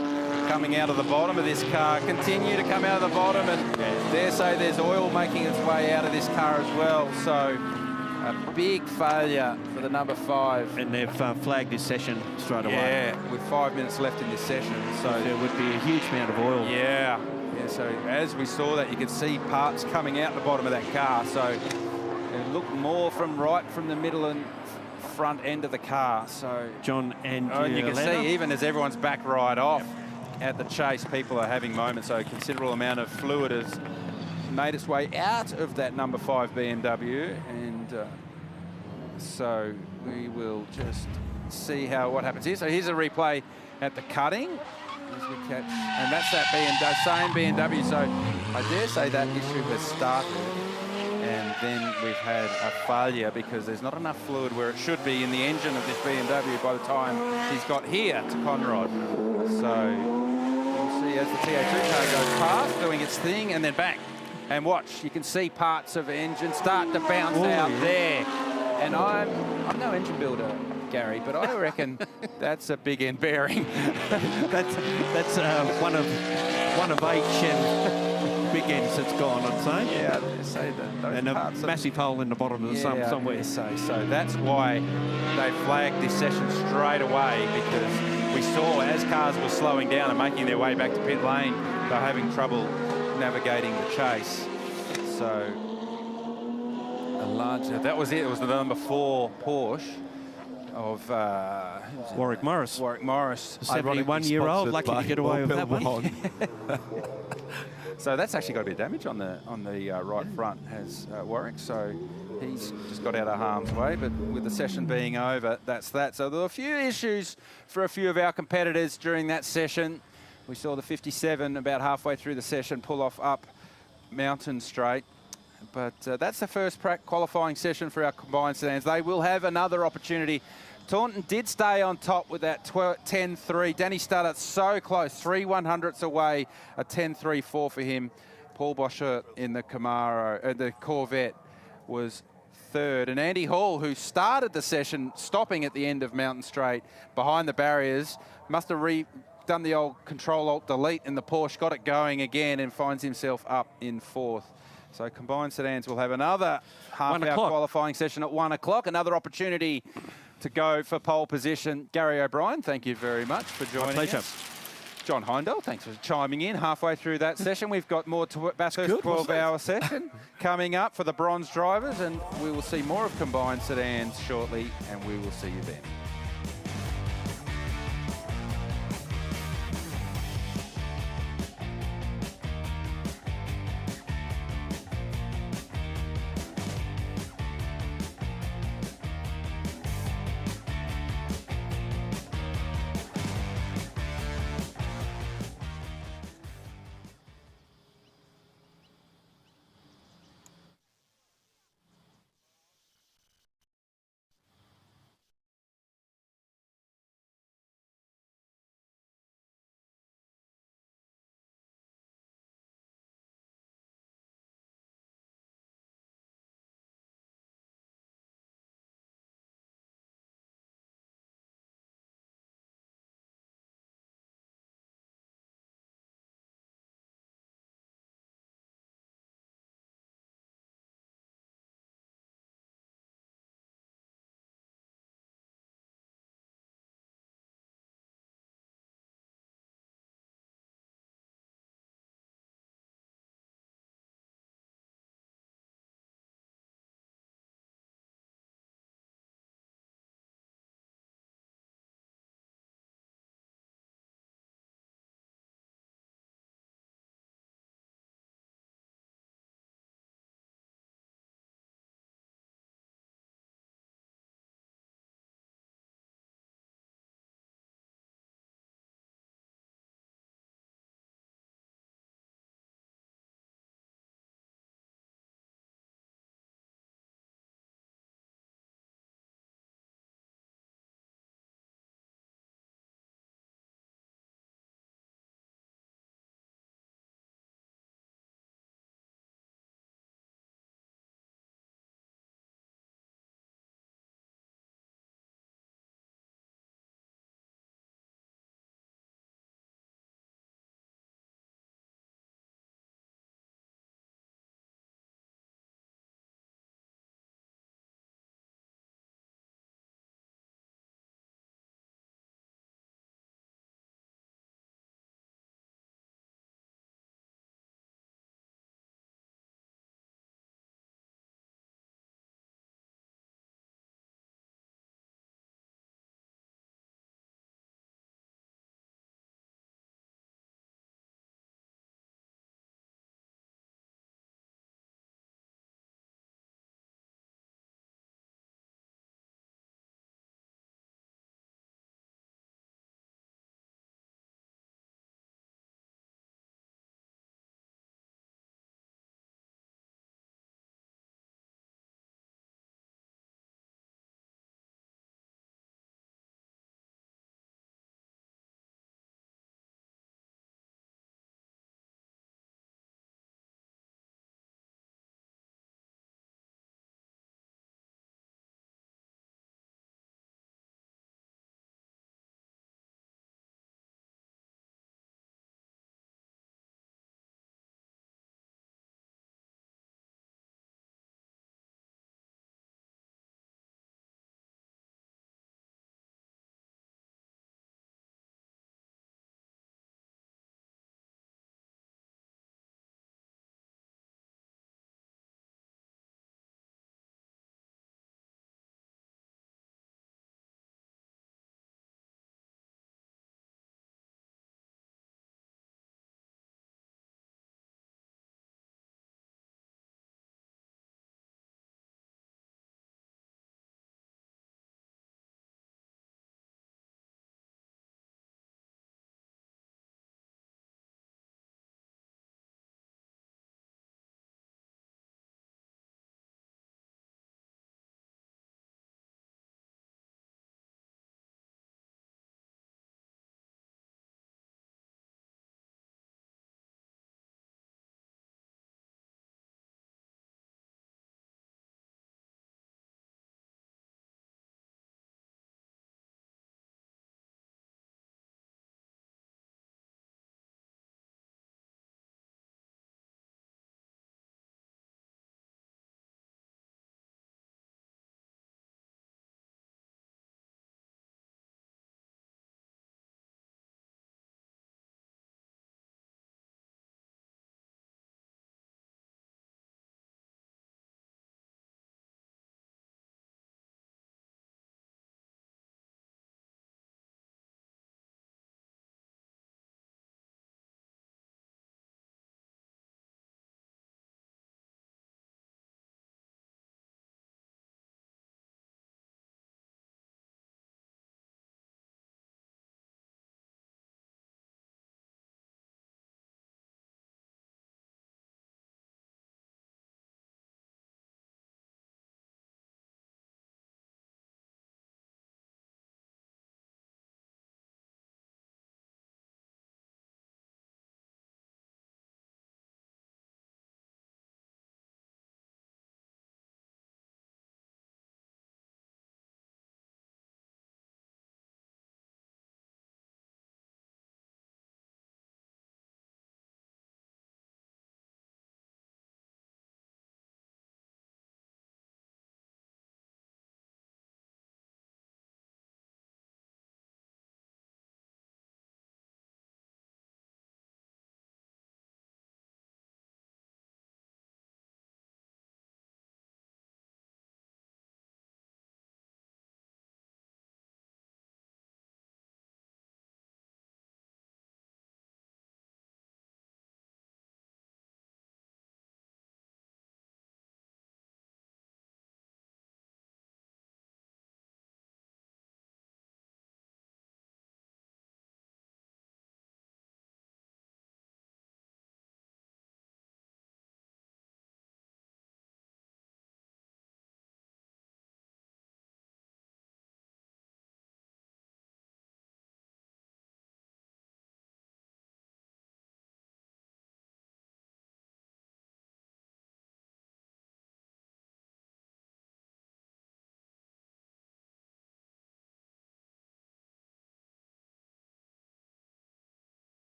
coming out of the bottom of this car continue to come out of the bottom, and dare say there's oil making its way out of this car as well. So a big failure for the number 5. And they've flagged this session straight away. Yeah, with 5 minutes left in this session. So there would be a huge amount of oil. Yeah, so as we saw that, you could see parts coming out the bottom of that car. So it looked more from the middle and front end of the car. So John and you can see, even as everyone's back right off at the chase, people are having moments. So a considerable amount of fluid has made its way out of that number 5 BMW, and so we will just see what happens here. So here's a replay at the cutting as we catch, and that's that same BMW. So I dare say that issue has started, and then we've had a failure because there's not enough fluid where it should be in the engine of this BMW by the time he's got here to Conrod. So you'll see as the TA2 car goes past, doing its thing, and then back. And watch, you can see parts of the engine start to bounce out there. And I'm no engine builder, Gary, but I reckon that's a big end bearing. that's one of 8 big ends that's gone, I'd say. Yeah, I'd say that. Those and a massive hole in the bottom of the sump somewhere. So that's why they flagged this session straight away, because we saw as cars were slowing down and making their way back to pit lane, they were having trouble navigating the chase. So that was it. It was the number 4 Porsche of Warwick Morris. Warwick Morris, 71-year-old, lucky to get away with that one. So that's actually got a bit of damage on the right front, has Warwick. So he's just got out of harm's way. But with the session being over, that's that. So there were a few issues for a few of our competitors during that session. We saw the 57 about halfway through the session pull off up Mountain Straight. But that's the first qualifying session for our combined sedans. They will have another opportunity. Taunton did stay on top with that 10-3. Danny started so close, 3 100ths away, a 10-3-4 for him. Paul Boscher in the the Corvette was 3rd. And Andy Hall, who started the session stopping at the end of Mountain Straight behind the barriers, must have done the old Control-Alt-Delete in the Porsche, got it going again, and finds himself up in 4th. So combined sedans will have another half-hour qualifying session at 1 o'clock. Another opportunity to go for pole position. Gary O'Brien, thank you very much for joining us. John Heindel, thanks for chiming in halfway through that session. We've got more Bathurst 12-hour session coming up for the bronze drivers, and we will see more of combined sedans shortly, and we will see you then.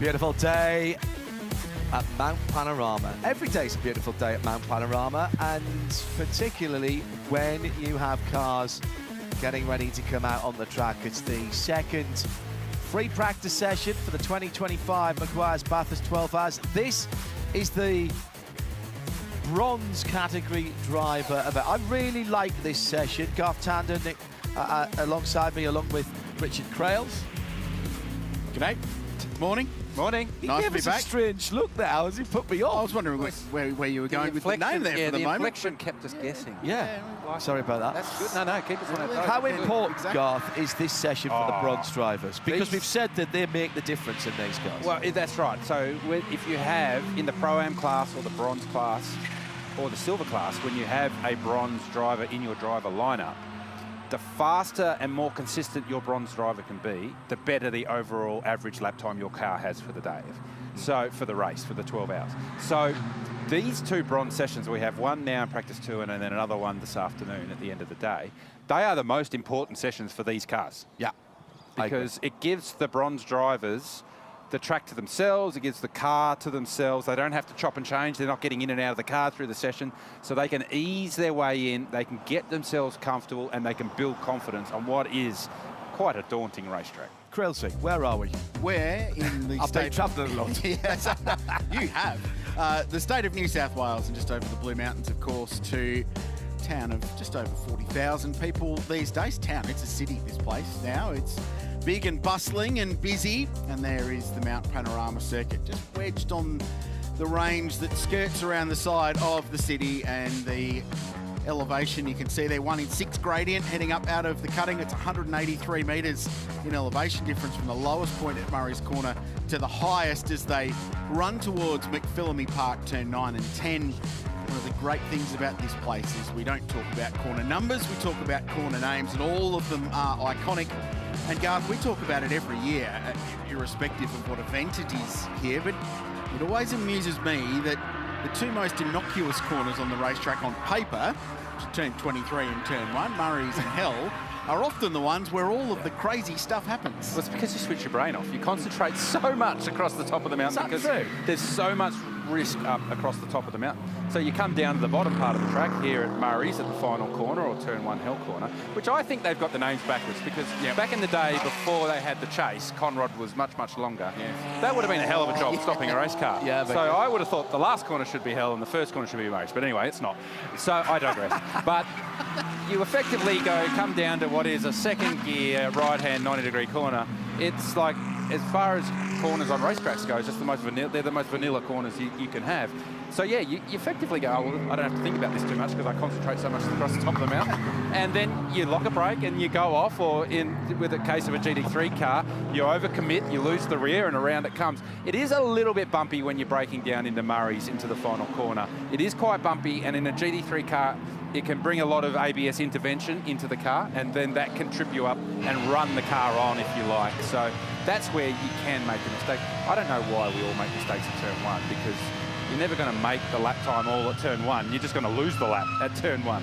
beautiful day at Mount Panorama. Every day's a beautiful day at Mount Panorama, and particularly when you have cars getting ready to come out on the track. It's the second free practice session for the 2025 Meguiar's Bathurst 12 Hours. This is the bronze category driver event. I really like this session. Garth Tander, Nick, alongside me, along with Richard Crailes. G'day. Morning. Morning. He Nice gave to be us a back. strange look now as he put me I off. was wondering where you were going with the name there yeah, for the moment. inflection kept us guessing. Yeah. Sorry about that. That's good. No, keep us on our toes. How Yeah, important, exactly. Garth, is this session for the bronze drivers? Because These- we've said that they make the difference in these cars. Well, that's right. So if you have in the Pro-Am class or the bronze class or the silver class, when you have a bronze driver in your driver lineup, the faster and more consistent your bronze driver can be, the better the overall average lap time your car has for the day. So for the race, for the 12 hours. So these two bronze sessions, we have one now in practice 2 and then another one this afternoon at the end of the day. They are the most important sessions for these cars. Yeah. I agree. Because it gives the bronze drivers the track to themselves, it gives the car to themselves. They don't have to chop and change. They're not getting in and out of the car through the session. So they can ease their way in, they can get themselves comfortable, and they can build confidence on what is quite a daunting racetrack. Krelsey, where are we? Where in the I've been state... travelling a lot. Yes, you have. The state of New South Wales, and just over the Blue Mountains, of course, to a town of just over 40,000 people these days. Town, it's a city, this place now. It's big and bustling and busy, and there is the Mount Panorama Circuit, just wedged on the range that skirts around the side of the city, and the elevation you can see there, 1 in 6 gradient heading up out of the cutting. It's 183 metres in elevation difference from the lowest point at Murray's Corner to the highest as they run towards McPhillamy Park, turn 9 and 10. One of the great things about this place is we don't talk about corner numbers, we talk about corner names, and all of them are iconic. And Garth, we talk about it every year, irrespective of what event it is here, but it always amuses me that the two most innocuous corners on the racetrack on paper, turn 23 and turn 1, Murray's and Hell, are often the ones where all of the crazy stuff happens. Well, it's because you switch your brain off. You concentrate so much across the top of the mountain because there's so much risk up across the top of the mountain. So you come down to the bottom part of the track here at Murray's at the final corner, or turn 1 Hell corner, which I think they've got the names backwards because back in the day before they had the chase, Conrod was much, much longer. Yeah. That would have been a hell of a job stopping a race car. Yeah, so I would have thought the last corner should be Hell and the first corner should be Murray's. But anyway, it's not. So I digress. But you effectively come down to what is a second gear, right-hand 90-degree corner. It's like, as far as corners on racetracks goes, just they're the most vanilla corners you can have. So yeah, you effectively go, oh, well, I don't have to think about this too much because I concentrate so much across the top of the mountain. And then you lock a brake and you go off, or with the case of a GT3 car, you overcommit, you lose the rear, and around it comes. It is a little bit bumpy when you're braking down into Murray's into the final corner. It is quite bumpy, and in a GT3 car, it can bring a lot of ABS intervention into the car, and then that can trip you up and run the car on, if you like. So that's where you can make a mistake. I don't know why we all make mistakes at turn 1, because you're never going to make the lap time all at turn 1. You're just going to lose the lap at turn 1.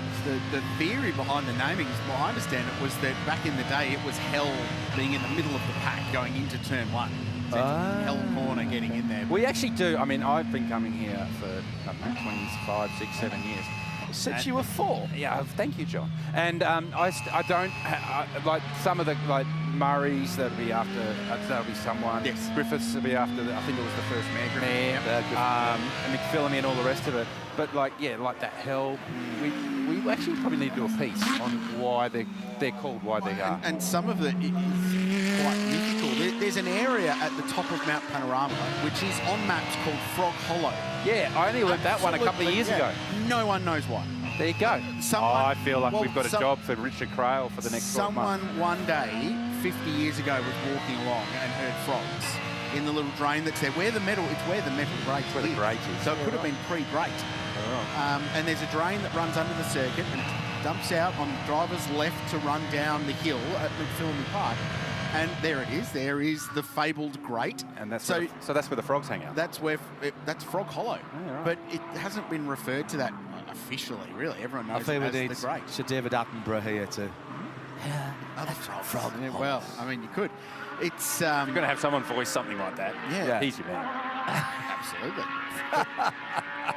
The theory behind the naming, as I understand it, was that back in the day it was Hell being in the middle of the pack going into turn 1. So Hell corner getting in there. We actually do. I mean, I've been coming here for, I don't know, 25, 6, 7 years. Since you were 4? Yeah, thank you, John. And I don't, like some of the, like Murray's, that'll be after, that'll be someone. Yes. Griffiths will be after, I think it was the first Mayor. And McPhillamy and all the rest of it. But like, yeah, like that Hell, we actually probably need to do a piece on why they're called, why they are. And some of it is quite mythical. There's an area at the top of Mount Panorama which is on maps called Frog Hollow. Yeah, I only learned that one a couple of years ago. No one knows why. There you go. I feel like we've got a job for Richard Crail for the next 12 months. Someone one day, 50 years ago, was walking along and heard frogs in the little drain that's there. It's where the metal grate is. Where the grate is. So it could have been pre-grate. And there's a drain that runs under the circuit and dumps out on the driver's left to run down the hill at McPhillamy Park. And there it is. There is the fabled grate. And that's so that's where the frogs hang out. That's where that's Frog Hollow. Oh, right. But it hasn't been referred to that officially. Really, everyone knows I think we it need as the grate. Sir David Attenborough here to Yeah, well, I mean, you could. It's You're going to have someone voice something like that. Yeah. He's your man. absolutely.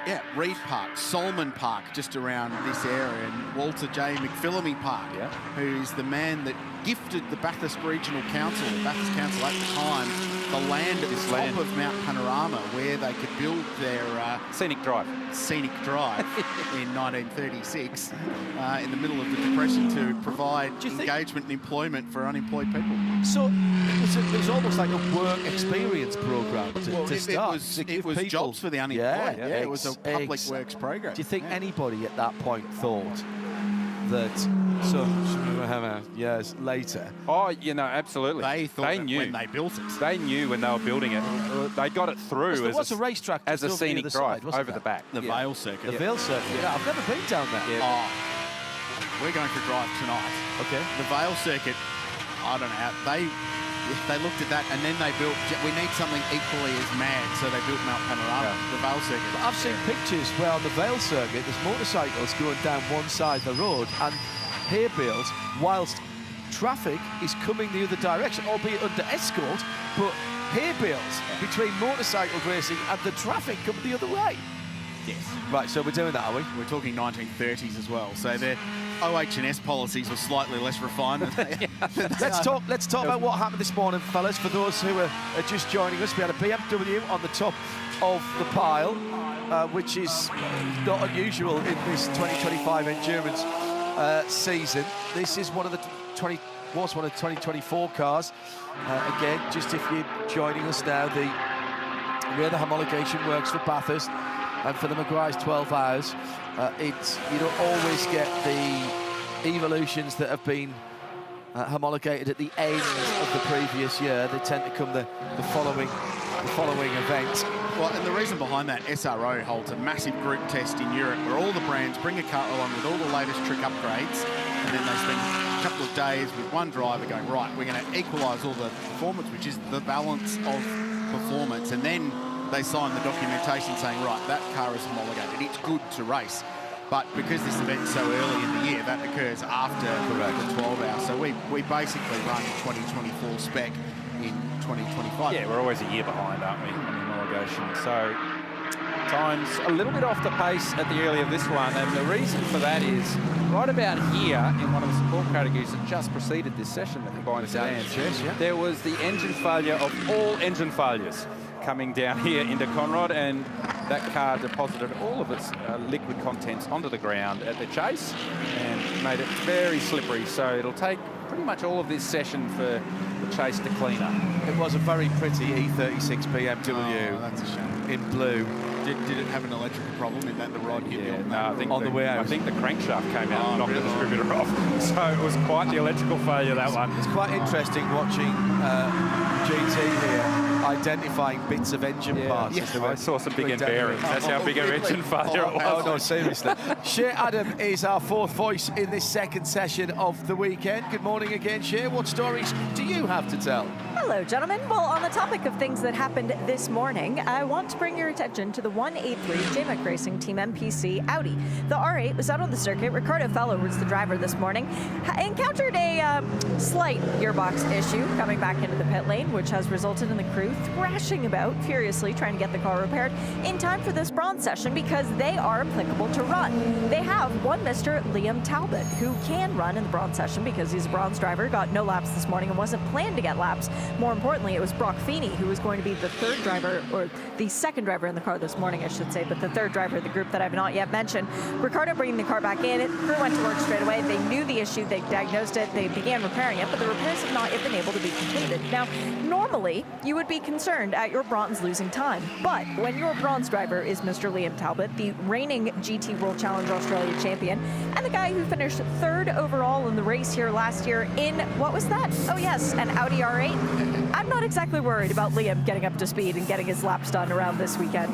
Yeah, Reed Park, Solomon Park, just around this area, and Walter J. McPhillamy Park, Yeah. who's the man that gifted the Bathurst Regional Council, the Bathurst Council at the time, the land at the top of Mount Panorama where they could build their Scenic drive. scenic drive in 1936 in the middle of the Depression to provide engagement and employment for unemployed people. So it was almost like a work experience program to start. It was jobs for the unemployed. Yeah, it was a public works program. Do you think anybody at that point thought that years later? Oh, you know, absolutely. They thought they that knew when they built it. They knew when they were building it. They got it through There was a racetrack as a just over the scenic other drive side, wasn't over there? the back. The Vale Circuit. The Vale Circuit. Yeah, I've never been down there. Oh, we're going for a drive tonight. Okay. The Vale Circuit, I don't know, they looked at that and then they built, we need something equally as mad, so they built Mount Panorama, the Vale Circuit. But I've seen pictures where on the Vale Circuit there's motorcycles going down one side of the road and hay bales whilst traffic is coming the other direction, albeit under escort, but hay bales between motorcycle racing and the traffic coming the other way. Yes. Right, so we're doing that, are we? We're talking 1930s as well, so their OH&S policies were slightly less refined. Let's talk about what happened this morning, fellas. For those who are just joining us, we had a BMW on the top of the pile, which is not unusual in this 2025 endurance season. This is one of the 2024 cars. Again, just if you're joining us now, where the homologation works for Bathurst and for the Meguiar's 12 hours, you don't always get the evolutions that have been homologated at the end of the previous year. They tend to come the following event. Well, and the reason behind that, SRO holds a massive group test in Europe where all the brands bring a car along with all the latest trick upgrades, and then they spend a couple of days with one driver going, right, we're going to equalise all the performance, which is the balance of performance, and then they sign the documentation saying, right, that car is homologated, it's good to race. But because this event's so early in the year, that occurs after the 12 hours. So we basically run 2024 spec in 2025. Yeah, we're always a year behind, aren't we, on homologation? So time's a little bit off the pace at the early of this one, and the reason for that is right about here in one of the support categories that just preceded this session that we're going to dance, there was the engine failure of all engine failures coming down here into Conrod, and that car deposited all of its liquid contents onto the ground at the chase and made it very slippery. So it'll take pretty much all of this session for the chase to clean up. It was a very pretty E36 BMW. Oh, that's a shame. In blue. Did it have an electrical problem in that the rod hit you? No, I think on the way out. I think the crankshaft came out and knocked the distributor off. So it was quite the electrical failure, that one. It's quite interesting watching GT here identifying bits of engine parts. Yes, I saw some big end bearings. That's how big an engine failure it was. Oh, no, seriously. Shea Adam is our fourth voice in this second session of the weekend. Good morning again, Shea. What stories do you have to tell? Hello, gentlemen. Well, on the topic of things that happened this morning, I want to bring your attention to the 183 JMEC Racing Team MPC Audi. The R8 was out on the circuit. Ricardo Fellow was the driver this morning. Encountered a slight gearbox issue coming back into the pit lane, which has resulted in the crew thrashing about furiously trying to get the car repaired in time for this bronze session because they are applicable to run. They have one Mr. Liam Talbot who can run in the bronze session because he's a bronze driver, got no laps this morning and wasn't planned to get laps. More importantly, it was Brock Feeney who was going to be the third driver, or the second driver in the car this morning, I should say, but the third driver of the group that I've not yet mentioned. Ricardo bringing the car back in, crew went to work straight away. They knew the issue, they diagnosed it, they began repairing it, but the repairs have not yet been able to be completed. Now, normally, you would be concerned at your bronze losing time, but when your bronze driver is Mr. Liam Talbot, the reigning GT World Challenge Australia champion, and the guy who finished third overall in the race here last year in, what was that? Oh yes, an Audi R8. I'm not exactly worried about Liam getting up to speed and getting his laps done around this weekend.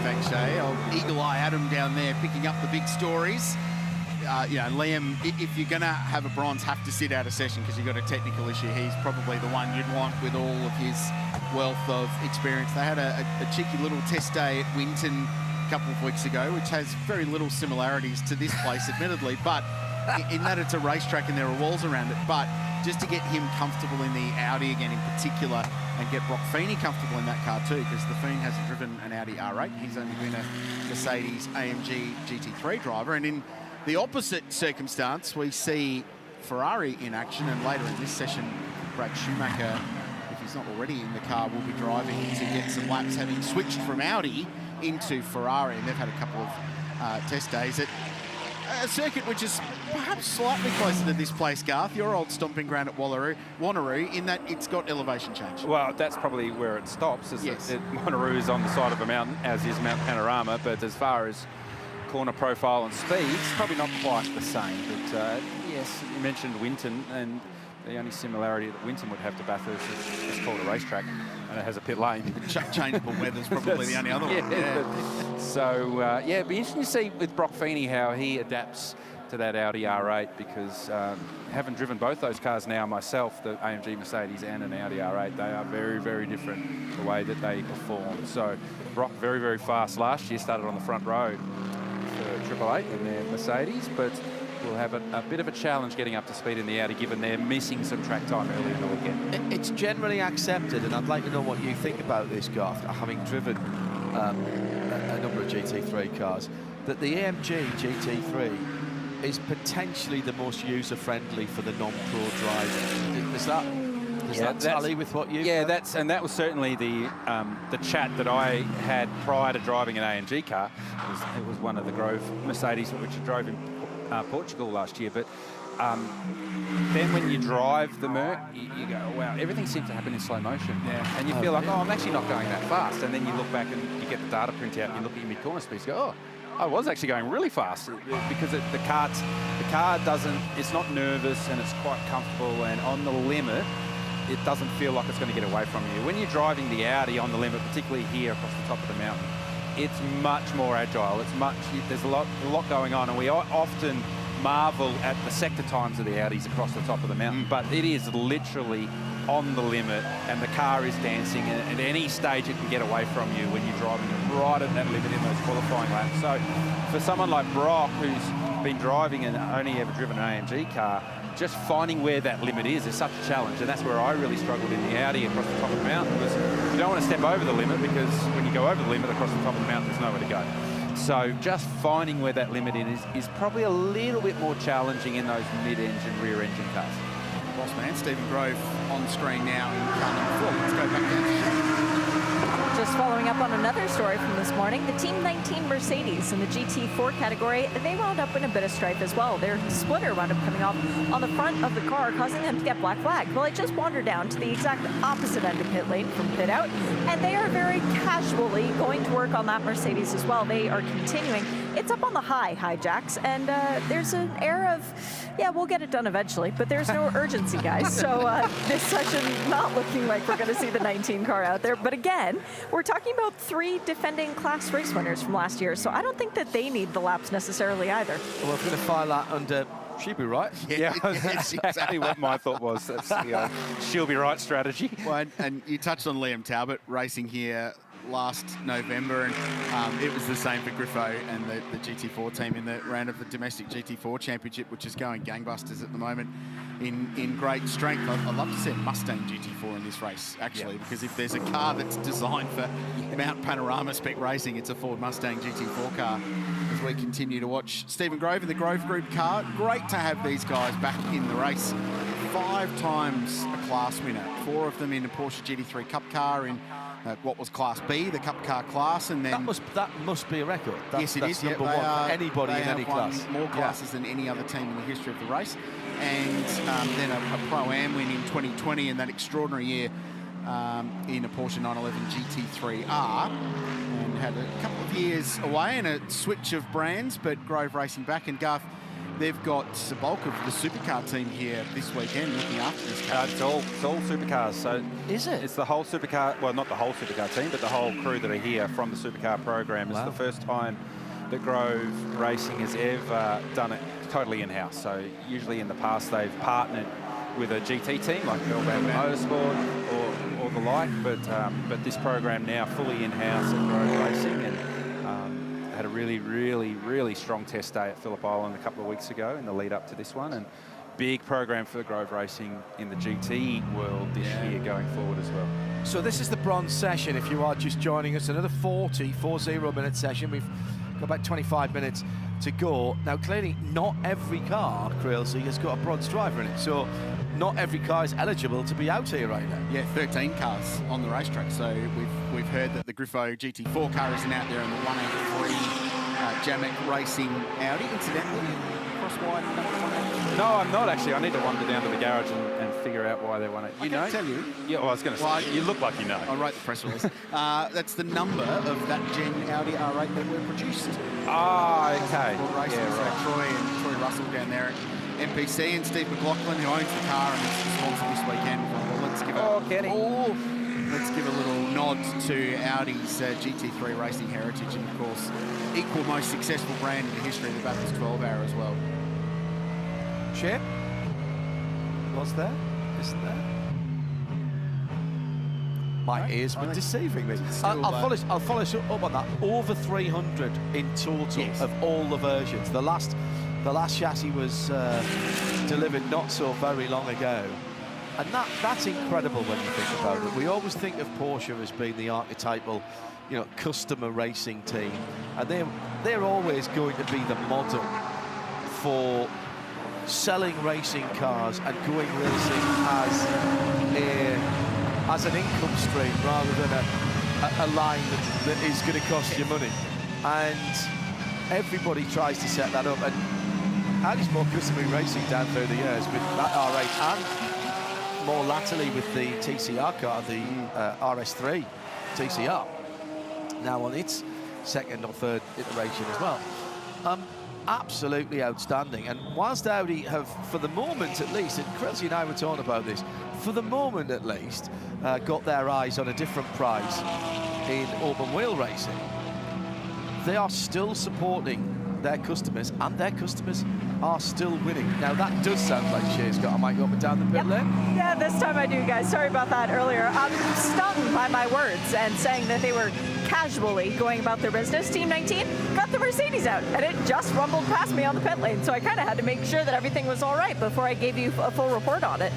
Thanks, Shay. Eagle Eye Adam down there picking up the big stories. Liam, if you're going to have a bronze, have to sit out a session because you've got a technical issue. He's probably the one you'd want with all of his wealth of experience. They had a cheeky little test day at Winton a couple of weeks ago, which has very little similarities to this place, admittedly, but in that it's a racetrack and there are walls around it, but just to get him comfortable in the Audi again in particular, and get Brock Feeney comfortable in that car too, because the Fiend hasn't driven an Audi R8. He's only been a Mercedes AMG GT3 driver. And in the opposite circumstance, we see Ferrari in action, and later in this session, Brad Schumacher, if he's not already in the car, will be driving to get some laps, having switched from Audi into Ferrari. And they've had a couple of test days at a circuit which is perhaps slightly closer to this place, Garth, your old stomping ground at Wanneroo, in that it's got elevation change. Well, that's probably where it stops. Yes. Wanneroo is on the side of a mountain, as is Mount Panorama, but as far as corner profile and speed, it's probably not quite the same. But yes, you mentioned Winton, and the only similarity that Winton would have to Bathurst is it's called a racetrack, and it has a pit lane. Changeable weather's probably the only other one. Yeah. So, yeah, it'd be interesting to see with Brock Feeney how he adapts to that Audi R8, because having driven both those cars now myself, the AMG Mercedes and an Audi R8, they are very, very different the way that they perform. So Brock very, very fast last year, started on the front row for Triple Eight in their Mercedes, but will have a bit of a challenge getting up to speed in the Audi, given they're missing some track time early in the weekend. It's generally accepted, and I'd like to know what you think about this, Garth, having driven a number of GT3 cars, that the AMG GT3 is potentially the most user-friendly for the non-pro driver. Does that tally with what you? Yeah, that was certainly the chat that I had prior to driving an AMG car. It was one of the Grove Mercedes which I drove in Portugal last year. But then when you drive the Merc, you go, wow, everything seems to happen in slow motion. Yeah. And you feel like, oh, I'm actually not going that fast. And then you look back and you get the data print out and you look at your mid-corner speeds, you go, oh, I was actually going really fast, because the car doesn't, it's not nervous and it's quite comfortable, and on the limit, it doesn't feel like it's going to get away from you. When you're driving the Audi on the limit, particularly here across the top of the mountain, it's much more agile. There's a lot going on, and we often marvel at the sector times of the Audis across the top of the mountain, but it is literally on the limit, and the car is dancing, and at any stage it can get away from you when you're driving it right at that limit in those qualifying laps. So for someone like Brock, who's been driving and only ever driven an AMG car, just finding where that limit is such a challenge, and that's where I really struggled in the Audi across the top of the mountain. Was you don't want to step over the limit, because when you go over the limit across the top of the mountain, there's nowhere to go. So just finding where that limit is probably a little bit more challenging in those mid-engine, rear-engine cars. Boss man, Stephen Grove on screen now in car number 4. Let's go back down to Shane. Just following up on another story from this morning, the Team 19 Mercedes in the GT4 category, they wound up in a bit of strife as well. Their splitter wound up coming off on the front of the car, causing them to get black flagged. Well, it just wandered down to the exact opposite end of pit lane from pit out, and they are very casually going to work on that Mercedes as well. They are continuing. It's up on the high jacks, and there's an air of, yeah, we'll get it done eventually, but there's no urgency, guys. So this session not looking like we're going to see the 19 car out there. But again, we're talking about 3 defending class race winners from last year, so I don't think that they need the laps necessarily either. Well, we're going to file that under she'll be right. Yeah, that's exactly what my thought was. That's the she'll be right strategy. Well, and you touched on Liam Talbot racing here last November, and it was the same for Griffo and the GT4 team in the round of the domestic GT4 championship, which is going gangbusters at the moment in great strength. I'd love to see a Mustang GT4 in this race, actually, because if there's a car that's designed for Mount Panorama spec racing, it's a Ford Mustang GT4 car. As we continue to watch Stephen Grove in the Grove Group car, great to have these guys back in the race. 5 times a class winner, 4 of them in a Porsche GT3 Cup car in what was Class B, the Cup car class, and then that must be a record. Yes, it is. Number 1 for anybody in any class. More classes than any other team in the history of the race, and then a Pro-Am win in 2020, and that extraordinary year in a Porsche 911 GT3R, and had a couple of years away and a switch of brands, but Grove racing back. And Garth, they've got the bulk of the supercar team here this weekend looking after this car. It's all supercars. So is it? It's the whole supercar, well, not the whole supercar team, but the whole crew that are here from the supercar program. Wow. It's the first time that Grove Racing has ever done it totally in-house. So usually in the past they've partnered with a GT team like Melbourne Motorsport or the like, but this program now fully in-house at Grove Racing, and had a really, really, really strong test day at Phillip Island a couple of weeks ago in the lead up to this one, and big program for the Grove Racing in the GT world this year going forward as well. So this is the bronze session. If you are just joining us, another 40 minute session. We've got about 25 minutes to go. Now, clearly, not every car, Creelsey, has got a bronze driver in it. So not every car is eligible to be out here right now. Yeah, 13 cars on the racetrack. So we've heard that the Griffo GT4 car isn't out there, and the 183 Jamek Racing Audi, incidentally, cross wide. No, I'm not actually. I need to wander down to the garage and figure out why they want it. You know? I tell you. Yeah, well, I was going to say, you look like you know. I wrote the press release. That's the number of that Gen Audi R8 that were produced. Ah, okay. Racing, Yeah, right. Troy and Troy Russell down there at MPC, and Steve McLaughlin, who owns the car and is the sponsor this weekend. Well, let's give a little nod to Audi's GT3 racing heritage, and of course, equal most successful brand in the history of the Bathurst 12 Hour as well. Chip? Was there? Isn't there? My ears were deceiving me. I'll follow up on that. Over 300 in total of all the versions. The last chassis was delivered not so very long ago. And that's incredible when you think about it. We always think of Porsche as being the archetypal, you know, customer racing team. And they're always going to be the model for selling racing cars and going racing as an income stream rather than a line that is going to cost you money. And everybody tries to set that up. And Audi's more customary racing down through the years with that R8 and more latterly with the TCR car, the RS3 TCR, now on its second or third iteration as well. Absolutely outstanding. And whilst Audi have, for the moment at least, and Creelsey and I were talking about this, for the moment at least, got their eyes on a different prize in open wheel racing, they are still supporting their customers, and their customers are still winning. Now that does sound like Shea's got a mic up and down the pit lane. Yeah, this time I do, guys. Sorry about that earlier. I'm stung by my words and saying that they were casually going about their business. Team 19 got the Mercedes out, and it just rumbled past me on the pit lane, so I kind of had to make sure that everything was all right before I gave you a full report on it.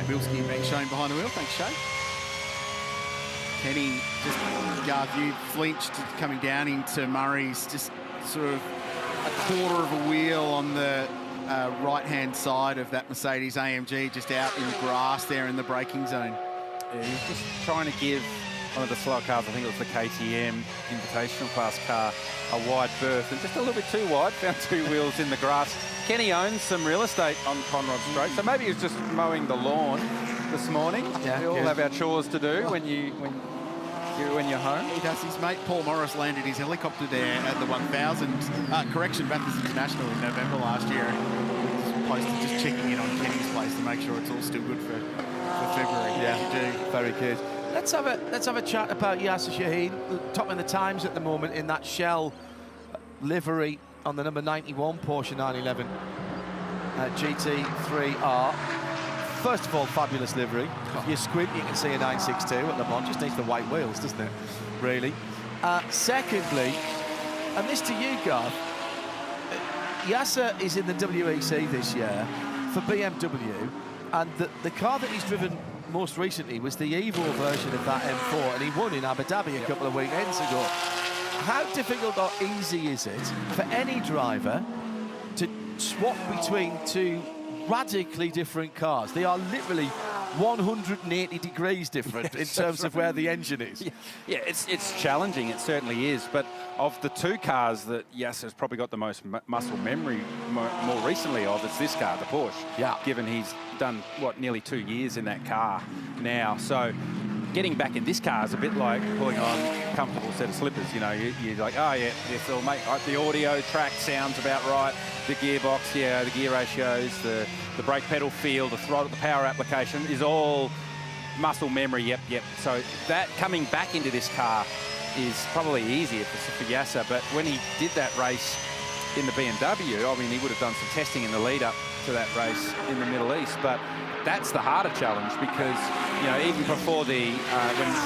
Bilski being shown behind the wheel. Thanks, Shane. Kenny, just Garth, you flinched coming down into Murray's, just sort of a quarter of a wheel on the right-hand side of that Mercedes AMG, just out in the grass there in the braking zone. Yeah, he's just trying to give one of the slower cars, I think it was the KTM Invitational class car, a wide berth, and just a little bit too wide, found two wheels in the grass. Kenny owns some real estate on Conrod Straight, so maybe he was just mowing the lawn this morning. Yeah, we all have our chores to do when you're home. He does. His mate Paul Morris landed his helicopter there at the 1000 Bathurst International in November last year. He posted just checking in on Kenny's place to make sure it's all still good for February. Yeah, very good. Let's have a chat about Yasser Shaheen, topping the times at the moment in that shell livery on the number 91 Porsche 911 GT3R. First of all, fabulous livery. If you squint, you can see a 962 at Le Mans. Just needs the white wheels, doesn't it? Really. Secondly, and this to you, Garth, Yasser is in the WEC this year for BMW, and the car that he's driven most recently was the Evo version of that M4, and he won in Abu Dhabi a couple of weekends ago. How difficult or easy is it for any driver to swap between two radically different cars? They are literally 180 degrees different in terms of where the engine is. Yeah, it's challenging, it certainly is, but of the two cars that Yasser's probably got the most muscle memory more recently of, it's this car, the Porsche. Yeah. Given he's done, nearly 2 years in that car now. So getting back in this car is a bit like pulling on a comfortable set of slippers. You know, you're like, oh yeah, this will make the audio track sounds about right, the gearbox, yeah, the gear ratios, the brake pedal feel, the throttle, the power application is all muscle memory. Yep. So that coming back into this car is probably easier for Yasser. But when he did that race in the BMW, I mean, he would have done some testing in the lead up to that race in the Middle East. But that's the harder challenge, because you know, even before when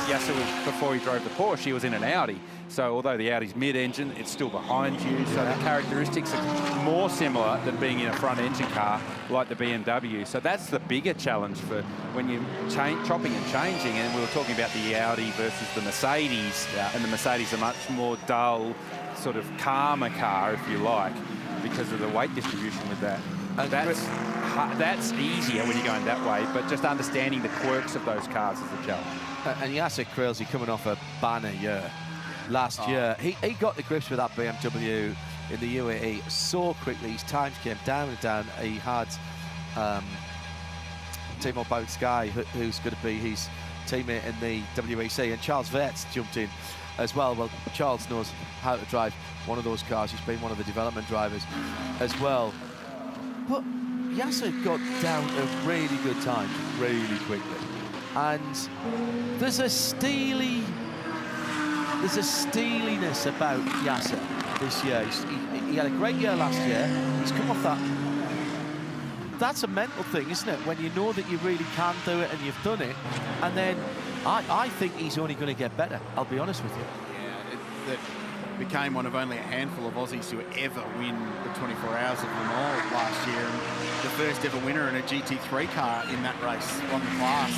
Yasser before he drove the Porsche, he was in an Audi. So although the Audi's mid-engine, it's still behind you. So the characteristics are more similar than being in a front-engine car like the BMW. So that's the bigger challenge for when you're chopping and changing. And we were talking about the Audi versus the Mercedes, and the Mercedes are much more dull, sort of calmer car, if you like, because of the weight distribution with that. And that's easier when you're going that way, but just understanding the quirks of those cars is a challenge. And Yasser Krelsi coming off a banner year. Last year, he got the grips with that BMW in the UAE so quickly. His times came down and down. He had Timo Bout-Sky, who's going to be his teammate in the WEC, and Charles Verts jumped in as well. Well, Charles knows how to drive one of those cars. He's been one of the development drivers as well. But Yasser got down to really good times really quickly. And there's a steeliness about Yasser this year. He had a great year last year. He's come off that. That's a mental thing, isn't it? When you know that you really can do it and you've done it. And then I think he's only going to get better, I'll be honest with you. Yeah, it became one of only a handful of Aussies to ever win the 24 Hours of Le Mans last year. And the first ever winner in a GT3 car in that race on the class,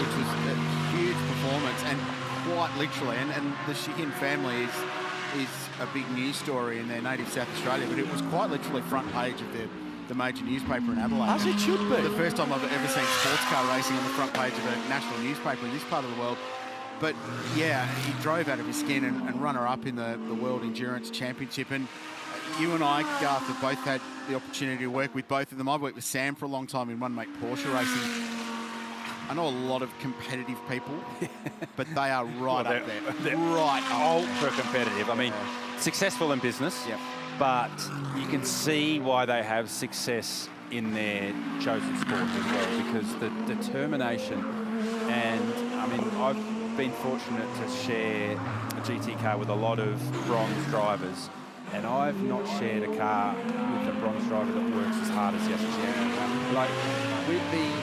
which was a huge performance. And quite literally, and the Sheehan family is a big news story in their native South Australia, but it was quite literally front page of the major newspaper in Adelaide. As it should be. The first time I've ever seen sports car racing on the front page of a national newspaper in this part of the world. But yeah, he drove out of his skin and runner-up in the World Endurance Championship. And you and I, Garth, have both had the opportunity to work with both of them. I've worked with Sam for a long time in one-make Porsche racing. I know a lot of competitive people, but they are right up there. They're right ultra competitive. I mean, successful in business, but you can see why they have success in their chosen sport as well, because the determination. And I mean, I've been fortunate to share a GT car with a lot of bronze drivers, and I've not shared a car with a bronze driver that works as hard as Yasser. Like,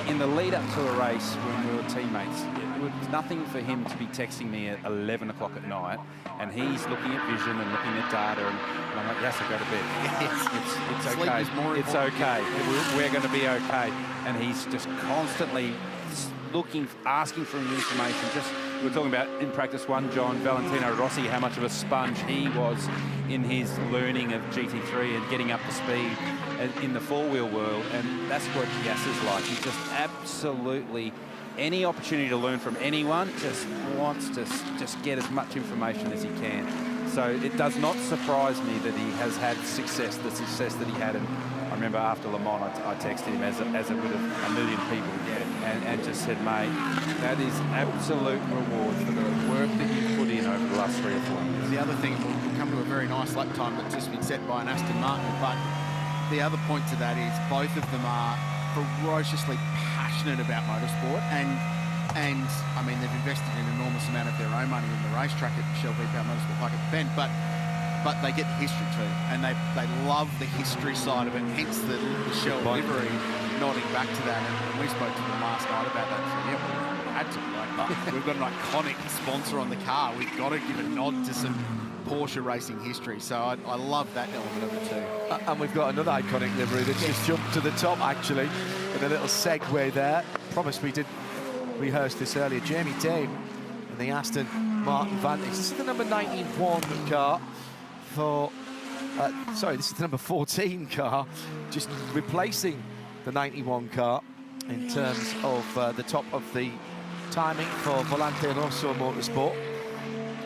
in the lead up to a race when we were teammates, it was nothing for him to be texting me at 11 o'clock at night, and he's looking at vision and looking at data, and I'm like, Yasser, go to bed. It's okay. It's okay. We're going to be okay. And he's just constantly looking, asking for information. We were talking about in practice one, John, Valentino Rossi, how much of a sponge he was in his learning of GT3 and getting up to speed in the four-wheel world. And that's what Yasser's like. He just absolutely, any opportunity to learn from anyone, just wants to just get as much information as he can. So it does not surprise me that he has had success, the success that he had. And I remember after Le Mans, I texted him, as it would have a million people, and just said, mate, that is absolute reward for the work that you've put in over the last 3 or 4 years. The other thing, we'll come to a very nice lap time that's just been set by an Aston Martin, but the other point to that is both of them are ferociously passionate about motorsport, and I mean, they've invested an enormous amount of their own money in the racetrack at Shell V-Power Motorsport Park at the Bend, but they get the history too, and they love the history side of it, hence the Shell livery nodding back to that. And we spoke to them last night about that. So yeah, we had to. Like, we've got an iconic sponsor on the car. We've got to give a nod to some Porsche racing history. So I love that element of it too. And we've got another iconic livery that's just jumped to the top, actually, with a little segue there. Promised we did rehearse this earlier. Jamie Dame in the Aston Martin Vantage. This is the number 91 car for, sorry, this is the number 14 car, just replacing the 91 car in terms of the top of the timing for Volante Rosso Motorsport.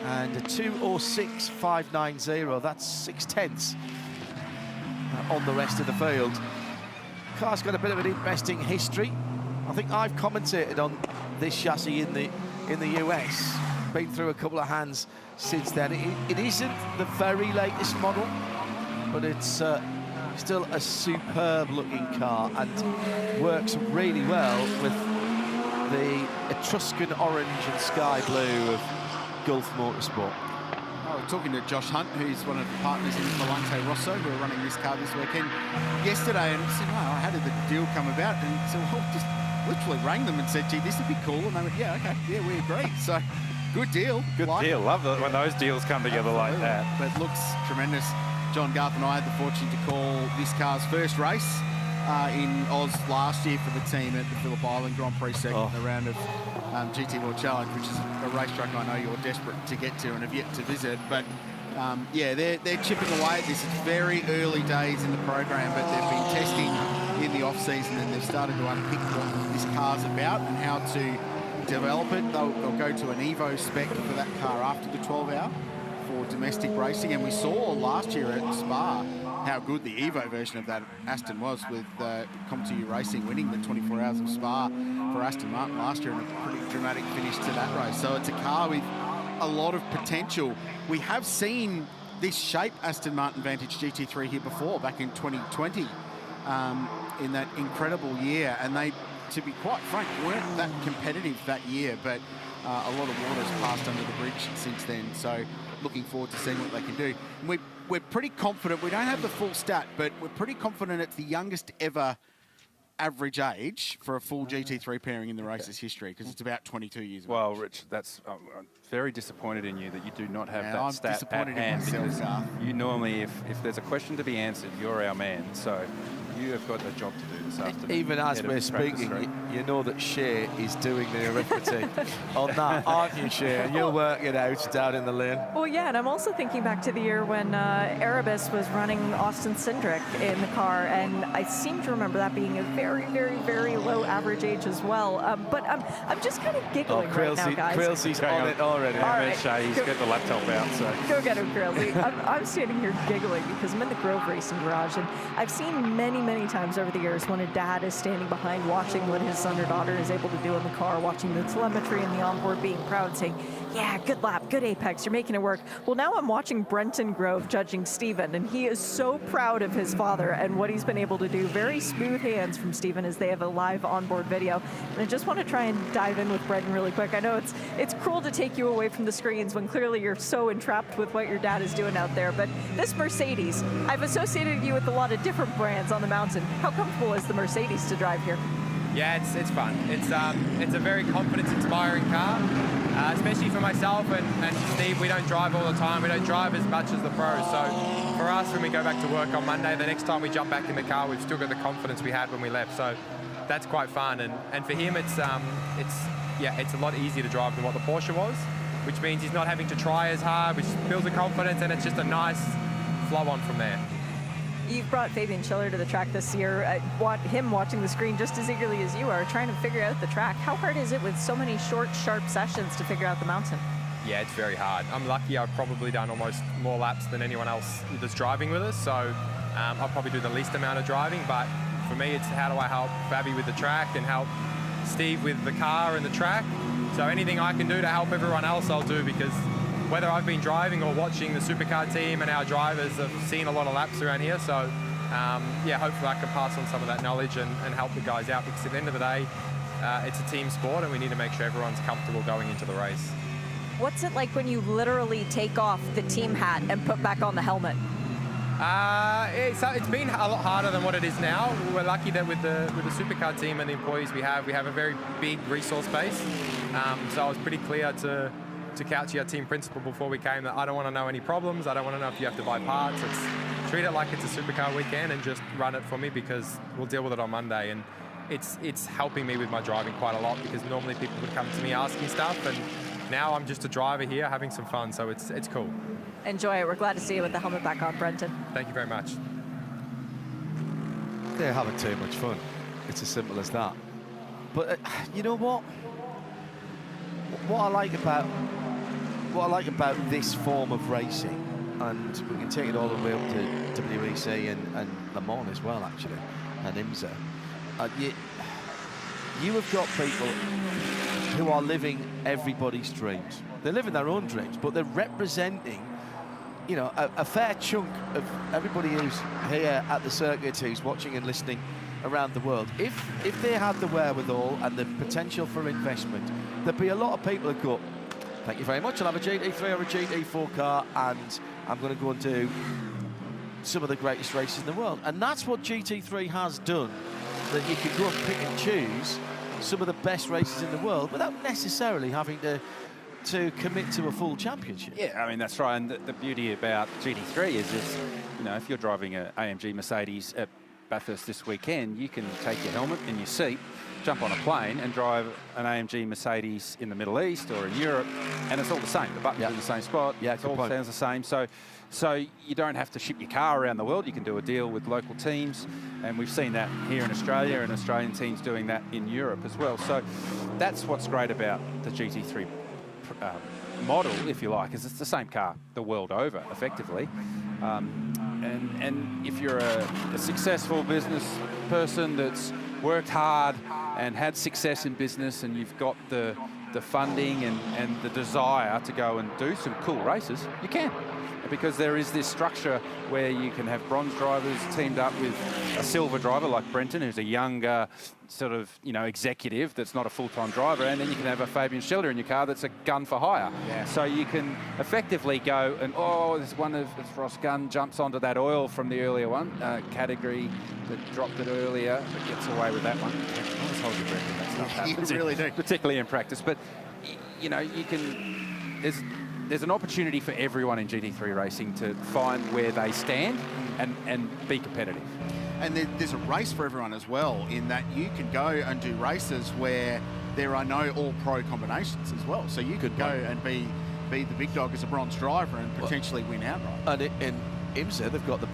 And a 2:06.590, that's 6/10 on the rest of the field. Car's got a bit of an interesting history. I think I've commentated on this chassis in the US. Been through a couple of hands since then. It isn't the very latest model, but it's still a superb looking car and works really well with the Etruscan orange and sky blue of Gulf Motorsport. I was talking to Josh Hunt, who's one of the partners in Volante Rosso, who are running this car this weekend, yesterday, and I said, "Oh, how did the deal come about?" And he said, "Well, just literally rang them and said, gee, this would be cool. And they went, yeah, okay, yeah, we agree. So good deal. Good deal. Love when those deals come together like that. But looks tremendous. John Garth and I had the fortune to call this car's first race in Oz last year for the team at the Phillip Island Grand Prix second, the round of GT World Challenge, which is a racetrack I know you're desperate to get to and have yet to visit. But yeah, they're chipping away at this. It's very early days in the program, but they've been testing in the off season and they've started to unpick what this car's about and how to develop it. They'll go to an Evo spec for that car after the 12-hour for domestic racing, and we saw last year at Spa how good the Evo version of that Aston was, with ComTU Racing winning the 24 Hours of Spa for Aston Martin last year, and a pretty dramatic finish to that race. So it's a car with a lot of potential. We have seen this shape Aston Martin Vantage GT3 here before, back in 2020, in that incredible year, and they, to be quite frank, weren't that competitive that year, but a lot of water's passed under the bridge since then. So looking forward to seeing what they can do. And we're pretty confident, we don't have the full stat, but we're pretty confident it's the youngest ever average age for a full GT3 pairing in the race's history, because it's about 22 years of Well, age. Rich, that's I'm very disappointed in you that you do not have Yeah, that I'm stat disappointed at in hand, myself, because Garth. you normally, if there's a question to be answered, you're our man. So you have got a job to do this afternoon. Even as Head we're of practice speaking, street. you know that Shea is doing the arithmetic on that, aren't you, Shea? You'll work it out down in the lane. Well, yeah, and I'm also thinking back to the year when Erebus was running Austin Cindric in the car, and I seem to remember that being a very, very, very low average age as well. But I'm just kind of giggling right now, guys. Quillsy's on it already. All right. Shea, he's got the laptop out, so. Go get him, Quillsy. I'm standing here giggling because I'm in the Grove Racing Garage, and I've seen many, many times over the years when a dad is standing behind watching what his son or daughter is able to do in the car, watching the telemetry and the onboard, being proud, saying, yeah, good lap, good apex, you're making it work. Well, now I'm watching Brenton Grove judging Stephen, and he is so proud of his father and what he's been able to do. Very smooth hands from Stephen as they have a live onboard video. And I just want to try and dive in with Brenton really quick. I know it's cruel to take you away from the screens when clearly you're so entrapped with what your dad is doing out there, but this Mercedes, I've associated you with a lot of different brands on the mountain. How comfortable is the Mercedes to drive here? Yeah, it's fun. It's a very confidence-inspiring car, especially for myself and Steve. We don't drive all the time. We don't drive as much as the pros. So for us, when we go back to work on Monday, the next time we jump back in the car, we've still got the confidence we had when we left. So that's quite fun. And for him, it's a lot easier to drive than what the Porsche was, which means he's not having to try as hard, which builds the confidence, and it's just a nice flow on from there. You've brought Fabian Schiller to the track this year. Him watching the screen just as eagerly as you are, trying to figure out the track. How hard is it with so many short, sharp sessions to figure out the mountain? Yeah, it's very hard. I'm lucky I've probably done almost more laps than anyone else that's driving with us, so I'll probably do the least amount of driving, but for me it's how do I help Fabi with the track and help Steve with the car and the track. So anything I can do to help everyone else, I'll do, because whether I've been driving or watching the supercar team and our drivers, have seen a lot of laps around here. So, yeah, hopefully I can pass on some of that knowledge and help the guys out, because at the end of the day, it's a team sport and we need to make sure everyone's comfortable going into the race. What's it like when you literally take off the team hat and put back on the helmet? It's been a lot harder than what it is now. We're lucky that with the supercar team and the employees we have a very big resource base. So I was pretty clear to Couchy, our team principal, before we came, that I don't want to know any problems. I don't want to know if you have to buy parts. Treat it like it's a supercar weekend and just run it for me, because we'll deal with it on Monday. And it's helping me with my driving quite a lot, because normally people would come to me asking stuff, and now I'm just a driver here having some fun. So it's cool. Enjoy it. We're glad to see you with the helmet back on, Brenton. Thank you very much. They're having too much fun. It's as simple as that. But you know what? What I like about this form of racing, and we can take it all the way up to WEC and Le Mans as well, actually, and IMSA. You have got people who are living everybody's dreams. They're living their own dreams, but they're representing, you know, a fair chunk of everybody who's here at the circuit, who's watching and listening around the world. If they had the wherewithal and the potential for investment, there'd be a lot of people who go, thank you very much, I'll have a GT3 or a GT4 car, and I'm going to go and do some of the greatest races in the world. And that's what GT3 has done, that you can go and pick and choose some of the best races in the world without necessarily having to commit to a full championship. Yeah, I mean, that's right. And the beauty about GT3 is this, you know, if you're driving an AMG Mercedes at Bathurst this weekend, you can take your helmet and your seat, jump on a plane and drive an AMG Mercedes in the Middle East or in Europe, and it's all the same. The buttons are in the same spot. Yeah, it all sounds the same. So you don't have to ship your car around the world. You can do a deal with local teams, and we've seen that here in Australia, and Australian teams doing that in Europe as well. So that's what's great about the GT3 model, if you like, is it's the same car the world over, effectively. And if you're a successful business person that's worked hard and had success in business, and you've got the funding and the desire to go and do some cool races, you can. Because there is this structure where you can have bronze drivers teamed up with a silver driver like Brenton, who's a younger sort of, you know, executive that's not a full-time driver, and then you can have a Fabian Schiller in your car that's a gun for hire. Yeah. So you can effectively go and, there's one of Ross Gunn jumps onto that oil from the earlier one, category that dropped it earlier, but gets away with that one. Always hold your breath when that stuff happens. You really do. Particularly in practice. But, you know, you can, there's an opportunity for everyone in GT3 racing to find where they stand and be competitive. And there's a race for everyone as well, in that you can go and do races where there are no all-pro combinations as well. So you could go and be the big dog as a bronze driver and potentially win outright. And in IMSA, they've got the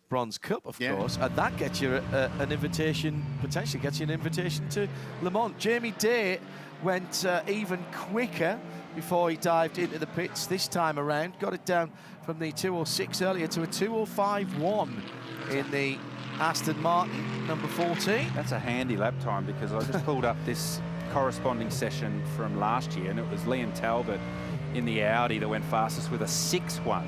bronze cup, of course, and that gets you an invitation, potentially gets you an invitation to Le Mans. Jamie Day went even quicker before he dived into the pits this time around. Got it down from the 2:06 earlier to a 2:05.1 in the Aston Martin, number 14. That's a handy lap time, because I just pulled up this corresponding session from last year, and it was Liam Talbot in the Audi that went fastest with a 6:1.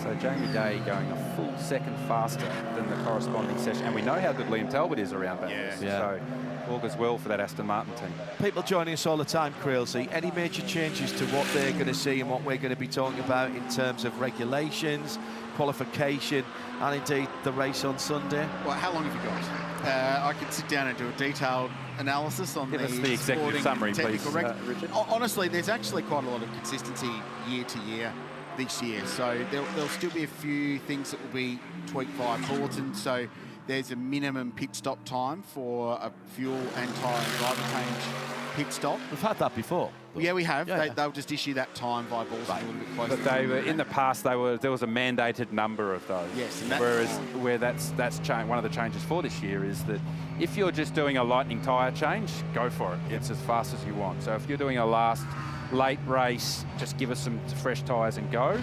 So Jamie Day going a full second faster than the corresponding session. And we know how good Liam Talbot is around Bathurst. Yeah. So augurs well for that Aston Martin team. People joining us all the time, Creelsey. Any major changes to what they're going to see and what we're going to be talking about in terms of regulations, qualification, and indeed the race on Sunday? Well, how long have you got? I could sit down and do a detailed analysis on Give us the executive summary, please, Richard. Honestly, there's actually quite a lot of consistency year to year this year. So there'll still be a few things that will be tweaked via bulletin. So there's a minimum pit stop time for a fuel and tyre and driver change pit stop. We've had that before. Yeah, we have. They'll just issue that time via bulletin a little bit closer. But they were in the past. There was a mandated number of those. Yes, and where that's changed. One of the changes for this year is that if you're just doing a lightning tyre change, go for it. It's as fast as you want. So if you're doing a late race, just give us some fresh tyres and go,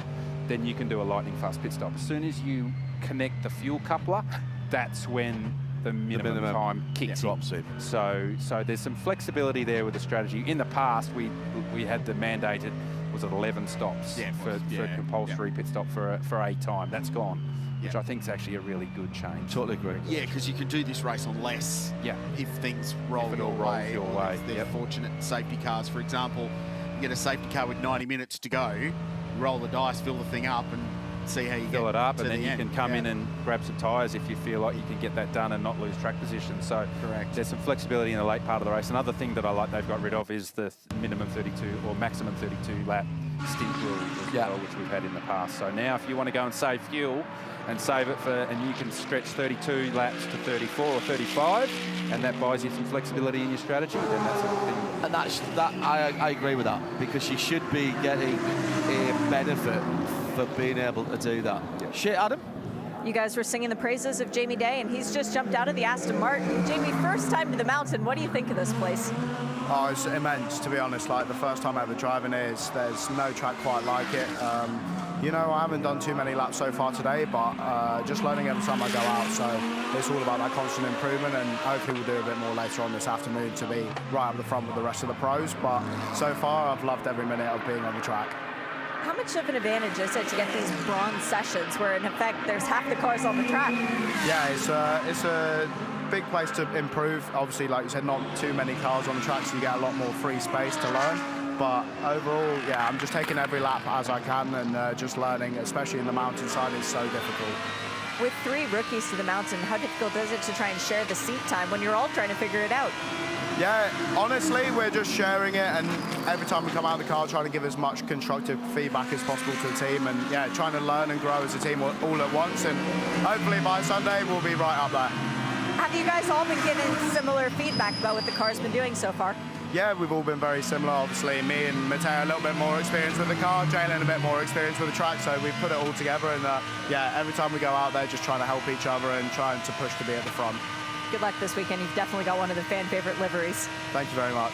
then you can do a lightning fast pit stop. As soon as you connect the fuel coupler, that's when the minimum time kicks in. So there's some flexibility there with the strategy. In the past, we had the mandated, was it 11 stops for compulsory pit stop for a time. That's gone, which I think is actually a really good change. Totally agree. Yeah, because you can do this race on less if things roll your way. If they're fortunate safety cars, for example, you get a safety car with 90 minutes to go, you roll the dice, fill the thing up, and see how you fill it up, and then you can come in and grab some tyres if you feel like you can get that done and not lose track position. So there's some flexibility in the late part of the race. Another thing that I like they've got rid of is the minimum 32 or maximum 32 lap stint rule as well, which we've had in the past. So now if you want to go and save fuel and save it and you can stretch 32 laps to 34 or 35, and that buys you some flexibility in your strategy, then that's a good thing. And I agree with that, because you should be getting a benefit for being able to do that. Shit, Adam? You guys were singing the praises of Jamie Day, and he's just jumped out of the Aston Martin. Jamie, first time to the mountain. What do you think of this place? Oh, it's immense, to be honest. Like, the first time ever driving it, there's no track quite like it. You know, I haven't done too many laps so far today, but just learning every time I go out. So it's all about that constant improvement, and hopefully we'll do a bit more later on this afternoon to be right up the front with the rest of the pros. But so far, I've loved every minute of being on the track. How much of an advantage is it to get these bronze sessions where, in effect, there's half the cars on the track? Yeah, it's a big place to improve. Obviously, like you said, not too many cars on the track, so you get a lot more free space to learn. But overall, yeah, I'm just taking every lap as I can and just learning, especially in the mountainside, is so difficult. with 3 rookies to the mountain, how difficult is it to try and share the seat time when you're all trying to figure it out? Yeah, honestly, we're just sharing it, and every time we come out of the car, trying to give as much constructive feedback as possible to the team, and yeah, trying to learn and grow as a team all at once, and hopefully by Sunday we'll be right up there. Have you guys all been given similar feedback about what the car's been doing so far? Yeah, we've all been very similar, obviously. Me and Matteo a little bit more experience with the car, Jalen a bit more experience with the track, so we put it all together, and yeah, every time we go out there, just trying to help each other and trying to push to be at the front. Good luck this weekend. You've definitely got one of the fan favorite liveries. Thank you very much.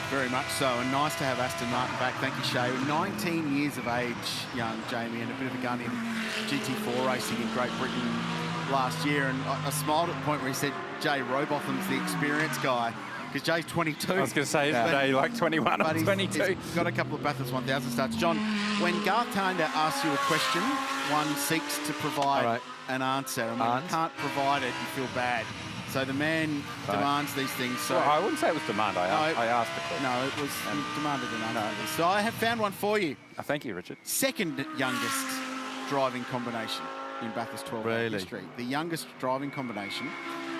Very much so, and nice to have Aston Martin back. Thank you, Shay. 19 years of age, young Jamie, and a bit of a gun in GT4 racing in Great Britain last year. And I smiled at the point where he said Jay Robotham's the experienced guy, because Jay's 22. I was going to say, isn't Jay like 21 or 22? He's got a couple of Bathurst 1000 starts. John, when Garth Tander asks you a question, one seeks to provide an answer, and when you can't provide it, you feel bad. So the man demands these things. So well, I wouldn't say it was demand. I asked the question. No, it was demanded an answer. So I have found one for you. Thank you, Richard. Second youngest driving combination in Bathurst 12 history. The youngest driving combination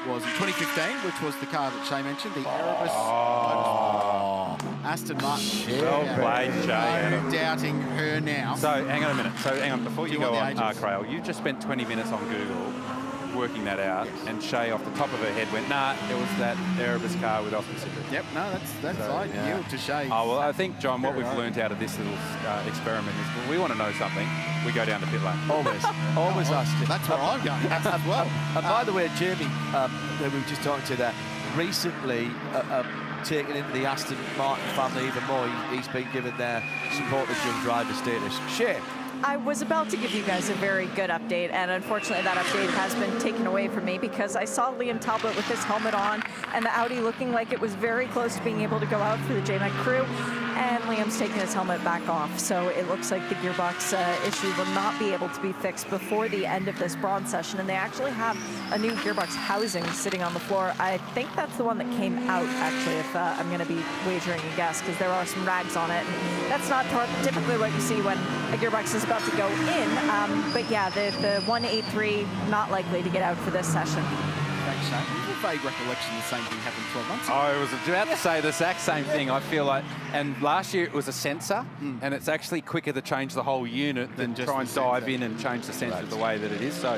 was in 2015, which was the car that Shay mentioned, the Erebus Aston Martin. Well played, Shay. No doubting her now. So hang on a minute. So hang on, before you go on, Crail, you just spent 20 minutes on Google working that out, and Shay off the top of her head went, nah, it was that Erebus car with Austin Cindric. Yep, no, that's right. Yield to Shay. Oh, well, I think, John, what we've learned out of this little experiment is when we want to know something, we go down to pit lane. Always asked it. That's where I'm going as well. And by the way, Jamie, that we were just talking to there, recently taken into the Aston Martin family even more. He's been given their supported young driver status. Shay. I was about to give you guys a very good update, and unfortunately that update has been taken away from me because I saw Liam Talbot with his helmet on and the Audi looking like it was very close to being able to go out for the J-Mac crew, and Liam's taking his helmet back off. So it looks like the gearbox issue will not be able to be fixed before the end of this bronze session, and they actually have a new gearbox housing sitting on the floor. I think that's the one that came out, actually, if I'm going to be wagering a guess, because there are some rags on it. And that's not typically what you see when a gearbox is about to go in, but yeah, the 183 not likely to get out for this session. Thanks, Shane. A vague recollection the same thing happened 12 months ago. I was about to say the exact same thing, I feel like. And last year it was a sensor, and it's actually quicker to change the whole unit than just try and dive in and change the sensor the way that it is. So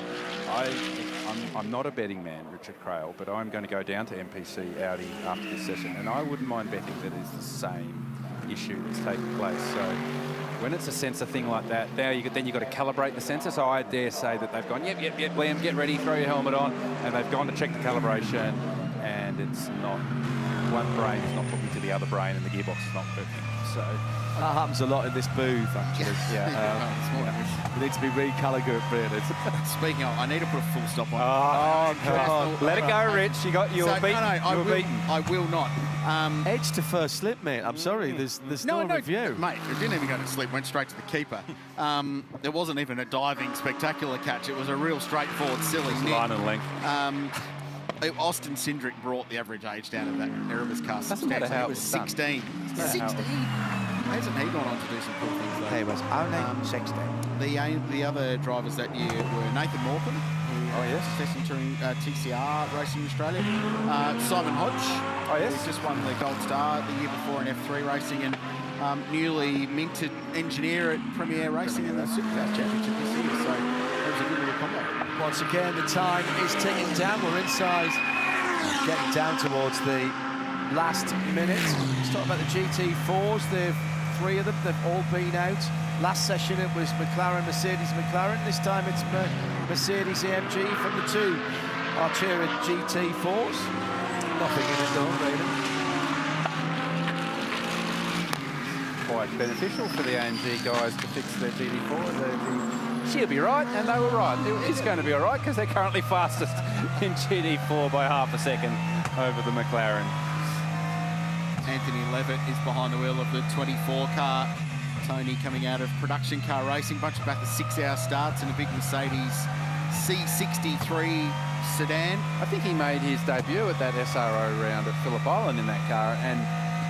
I'm not a betting man, Richard Crail, but I'm going to go down to MPC Audi after this session, and I wouldn't mind betting that it's the same issue that's taking place. So when it's a sensor thing like that, then you've got to calibrate the sensor. So I dare say that they've gone, yep, Liam, get ready, throw your helmet on, and they've gone to check the calibration, and it's not, one brain is not talking to the other brain, and the gearbox is not working. So that happens a lot in this booth, actually. We need to be recalibrated. Speaking of, I need to put a full stop on. Oh, God. Let it go, Rich. You were beaten. I will not. Edge to first slip, mate. I'm sorry, there's no review. Mate, it didn't even go to slip, went straight to the keeper. There wasn't even a diving spectacular catch. It was a real straightforward, silly nick. Line and length. Austin Cindric brought the average age down of that Erebus car. Doesn't matter how it was 16. 16. Hasn't he gone on to do some cool things though? He was only 16. The other drivers that year were Nathan Morgan, Session Touring TCR Racing in Australia. Simon Hodge, who just won the Gold Star the year before in F3 racing, and newly minted engineer at Premier Racing in the Supercars Championship this year. So it was a good little combo. Once again, the time is ticking down. We're inside, getting down towards the last minute. Let's talk about the GT4s. They've three of them. They've all been out. Last session it was McLaren, Mercedes, McLaren. This time it's Mercedes AMG from the two Artura GT4s. Nothing in it though, really. Quite beneficial for the AMG guys to fix their GT4. She'll be right, and they were right. It's going to be all right because they're currently fastest in GT4 by half a second over the McLaren. Anthony Levitt is behind the wheel of the 24 car. Tony coming out of production car racing, bunch of Bathurst 6-hour starts in a big Mercedes C63 sedan. I think he made his debut at that SRO round at Phillip Island in that car and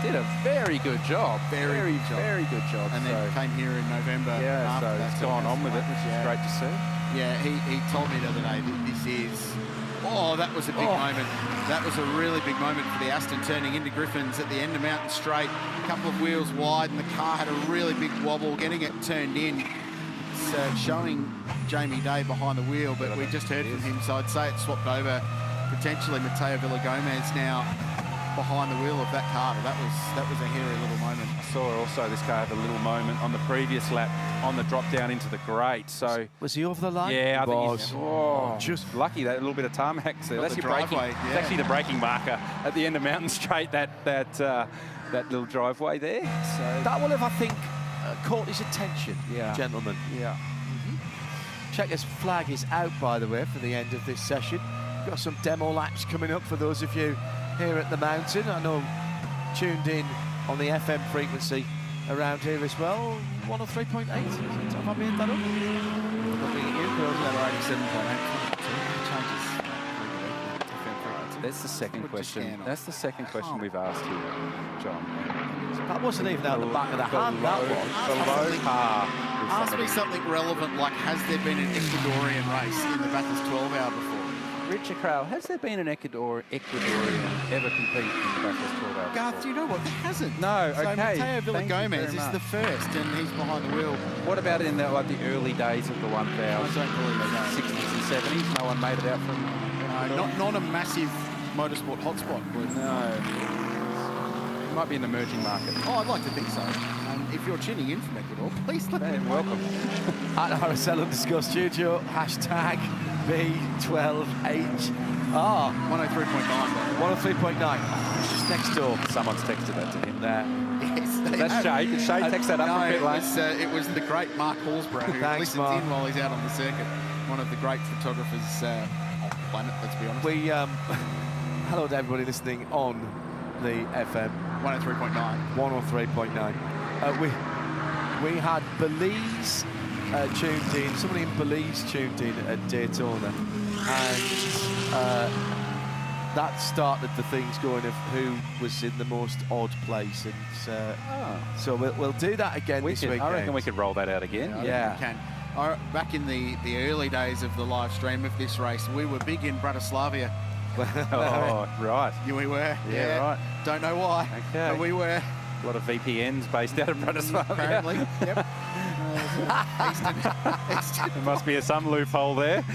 did a very good job. Very good job. And then came here in November. Yeah, so it's gone on with it, which is great to see. Yeah, he told me the other day that this is... Oh, that was a big moment. That was a really big moment for the Aston, turning into Griffins at the end of Mountain Straight. A couple of wheels wide, and the car had a really big wobble, getting it turned in. It's showing Jamie Day behind the wheel, but we just heard from him, so I'd say it swapped over. Potentially Mateo Villagomez now behind the wheel of that car. But that was a hairy little moment. I saw also this car had a little moment on the previous lap on the drop down into the grate. So was he over the line? Yeah, I think was. Just lucky that little bit of tarmac there. That's your braking. driveway, It's actually the braking marker at the end of Mountain Straight. That little driveway there. So That will have, I think, caught his attention, gentlemen. Yeah. Checkers flag is out, by the way, for the end of this session. Got some demo laps coming up for those of you here at the mountain. I know tuned in on the FM frequency around here as well. 103.8. Have I made that up? Looking at you, girls. 87.8. That's the second question. That's the second question we've asked here, John. That wasn't even out the back of the hand, that one. Below par. Ask me something relevant, like has there been an Ecuadorian race in the Bathurst 12-hour before? Richard Crowell, has there been an Ecuadorian ever compete in the Bathurst 12-hour? Garth, you know what? There hasn't. No, so okay. Mateo Villagomez is much. the first, and he's behind the wheel. What about in the early days of the 1000? I don't believe so. 60s and 70s? No one made it out from... Not a massive motorsport hotspot. No. It might be an emerging market. Oh, I'd like to think so. And if you're tuning in from Ecuador, please let me know. Welcome. At RSL_studio, hashtag B12HR. 103.9. 103.9. Just next door. Someone's texted that to him there. Yes, That's Shay. Did Shay text that up from pit lane? it was the great Mark Horsburgh who listens in while he's out on the circuit. One of the great photographers on the planet, let's be honest. We, hello to everybody listening on the FM. 103.9. 103.9. We had Belize tuned in, somebody in Belize tuned in at Daytona, and that started the things going of who was in the most odd place, and so we'll do that again this weekend. I reckon we could roll that out again. Yeah, we can. Back in the early days of the live stream of this race, we were big in Bratislavia. Oh, right. Yeah, we were. Yeah, right. Don't know why, okay. but we were. A lot of VPNs based out of Bratislava. Apparently, yep. Eastern. There must be some loophole there.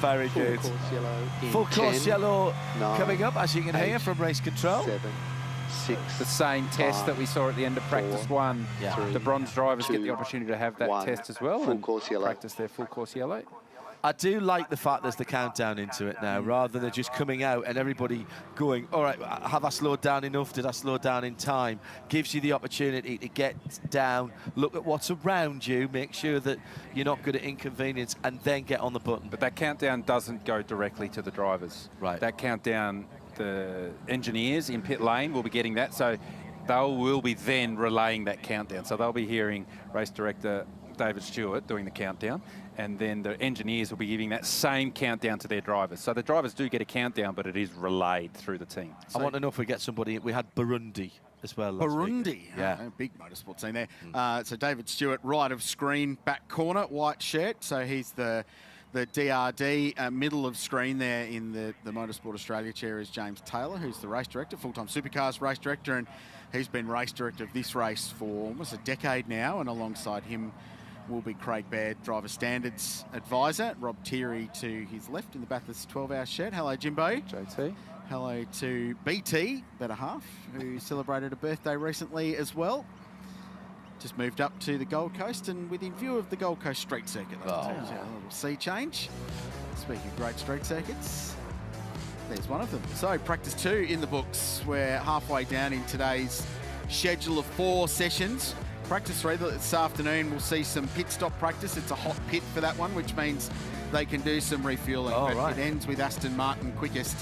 Very good. Full course yellow coming up, as you can hear from race control. 7, 6. The same test that we saw at the end of practice 1. Yeah. The bronze drivers get the opportunity to have that test as well and course yellow. practice their full course yellow. I do like the fact there's the countdown into it now, rather than just coming out and everybody going, all right, have I slowed down enough? Did I slow down in time? Gives you the opportunity to get down, look at what's around you, make sure that you're not going to inconvenience, and then get on the button. But that countdown doesn't go directly to the drivers. Right. That countdown, the engineers in pit lane will be getting that, so they will be then relaying that countdown. So they'll be hearing race director David Stewart doing the countdown, and then the engineers will be giving that same countdown to their drivers. So the drivers do get a countdown, but it is relayed through the team. I want to know if we get somebody. We had Burundi as well last Burundi, week. Yeah. Big motorsport scene there. So David Stewart, right of screen, back corner, white shirt. So he's the DRD. Middle of screen there in the Motorsport Australia chair is James Taylor, who's the race director, full-time supercars race director, and he's been race director of this race for almost a decade now, and alongside him will be Craig Baird, driver standards advisor. Rob Thierry to his left in the Bathurst 12-hour shed. Hello, Jimbo. JT. Hello to BT, better half, who celebrated a birthday recently as well. Just moved up to the Gold Coast and within view of the Gold Coast street circuit. A little sea change. Speaking of great street circuits, there's one of them. So practice 2 in the books. We're halfway down in today's schedule of 4 sessions. Practice 3 this afternoon, we'll see some pit stop practice. It's a hot pit for that one, which means they can do some refueling. It ends with Aston Martin quickest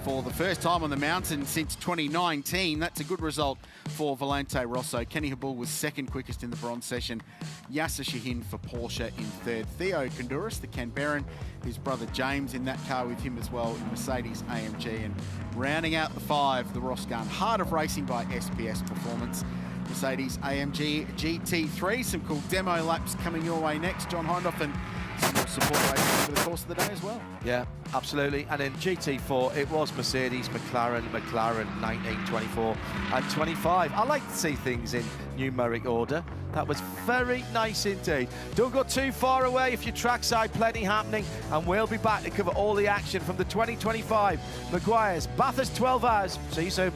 for the first time on the mountain since 2019. That's a good result for Valente Rosso. Kenny Habul was second quickest in the bronze session. Yasser Shahin for Porsche in third. Theo Konduris, the Canberran, his brother James in that car with him as well in Mercedes AMG. And rounding out the 5, the Ross Gunn Heart of Racing by SPS Performance. Mercedes AMG GT3. Some cool demo laps coming your way next. John Hindhoff and some more support racing over the course of the day as well. Yeah, absolutely. And in GT4, it was Mercedes, McLaren, 19, 24, and 25. I like to see things in numeric order. That was very nice indeed. Don't go too far away if you're trackside, plenty happening, and we'll be back to cover all the action from the 2025 Meguiar's Bathurst 12 Hours. See you soon.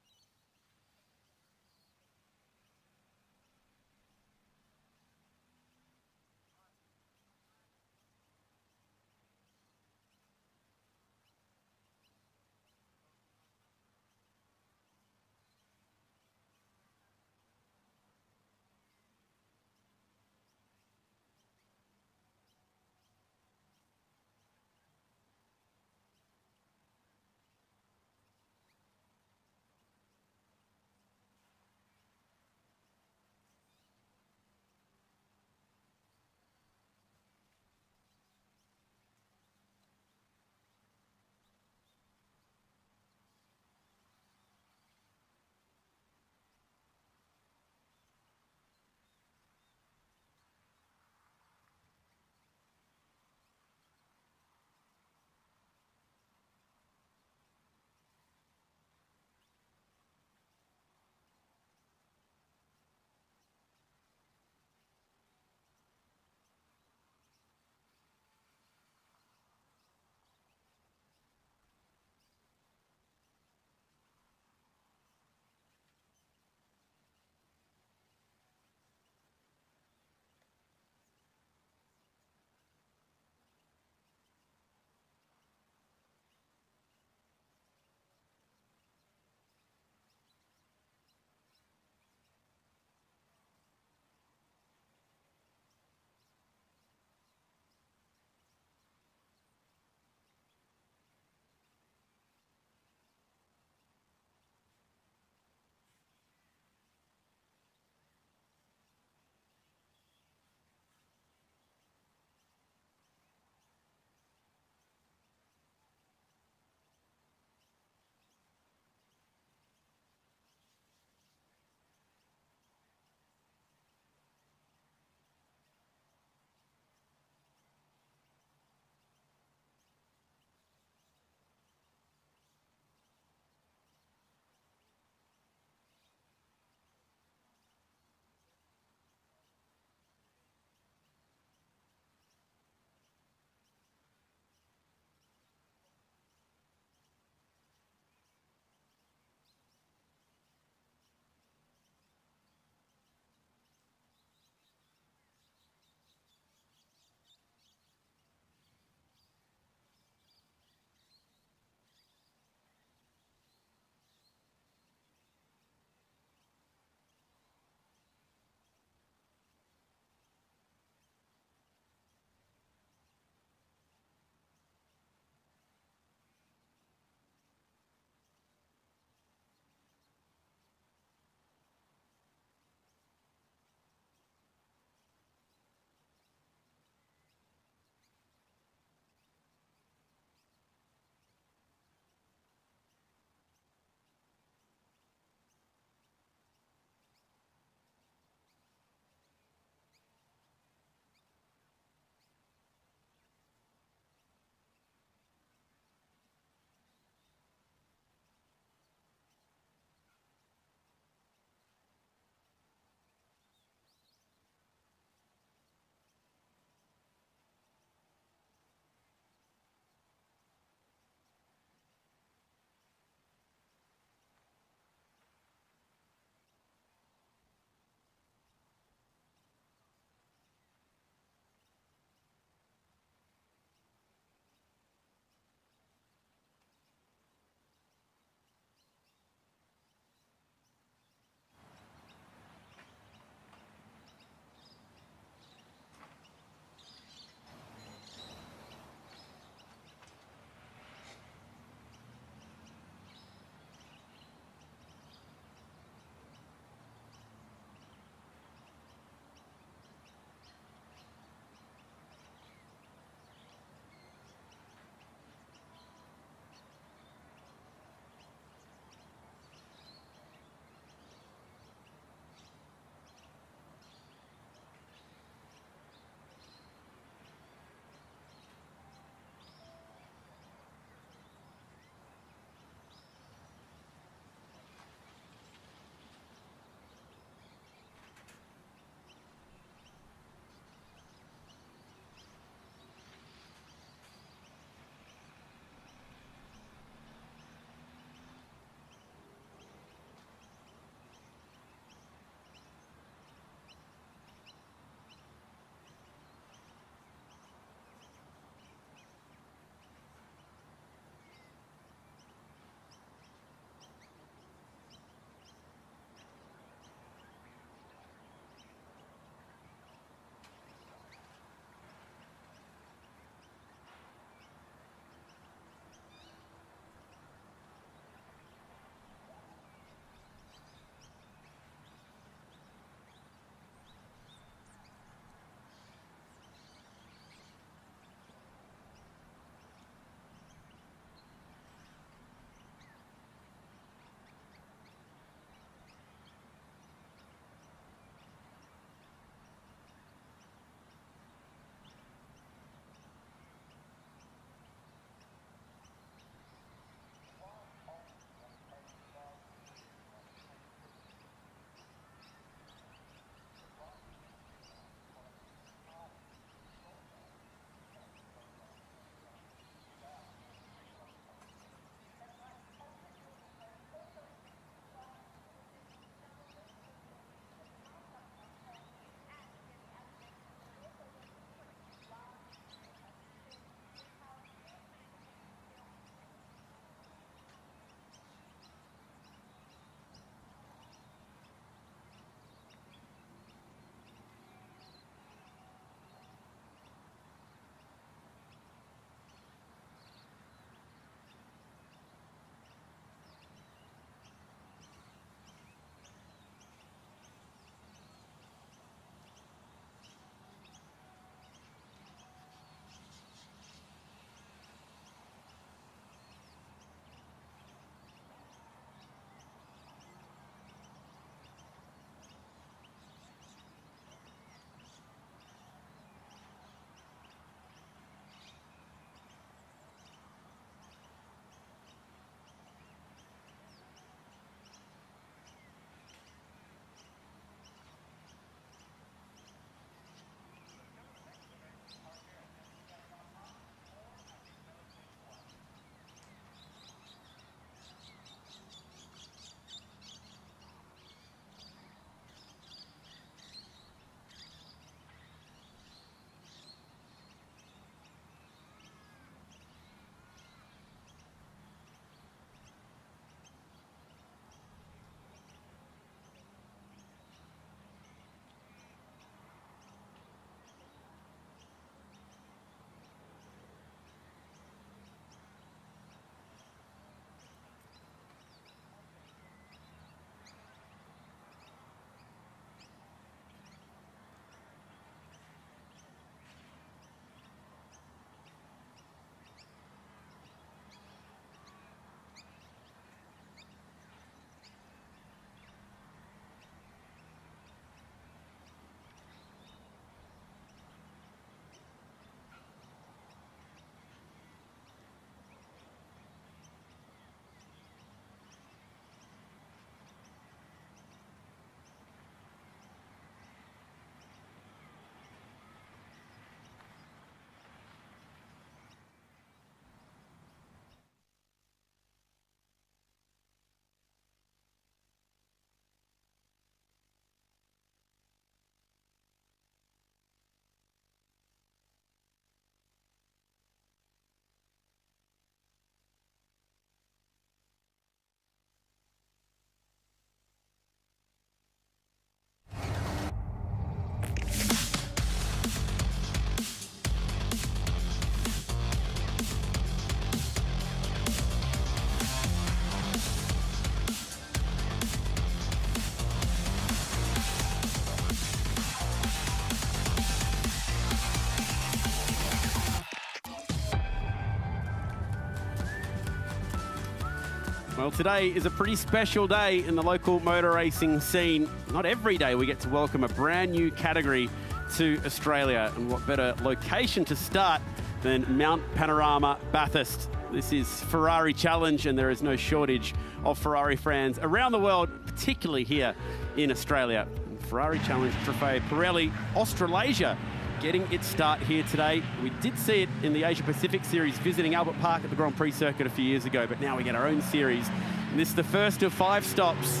Well, today is a pretty special day in the local motor racing scene. Not every day we get to welcome a brand new category to Australia, and what better location to start than Mount Panorama, Bathurst. This is Ferrari Challenge, and there is no shortage of Ferrari fans around the world, particularly here in Australia. And Ferrari Challenge Trofeo Pirelli Australasia getting its start here today. We did see it in the Asia Pacific Series visiting Albert Park at the Grand Prix circuit a few years ago, but now we get our own series. And this is the first of 5 stops,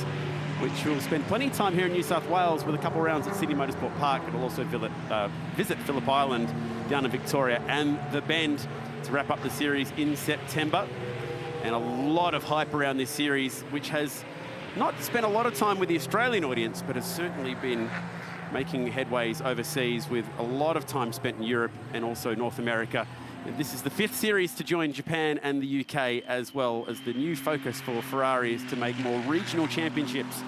which will spend plenty of time here in New South Wales with a couple rounds at Sydney Motorsport Park. It'll also visit Phillip Island down in Victoria and the Bend to wrap up the series in September. And a lot of hype around this series, which has not spent a lot of time with the Australian audience, but has certainly been making headways overseas with a lot of time spent in Europe and also North America. And this is the 5th series to join Japan and the UK, as well as the new focus for Ferrari is to make more regional championships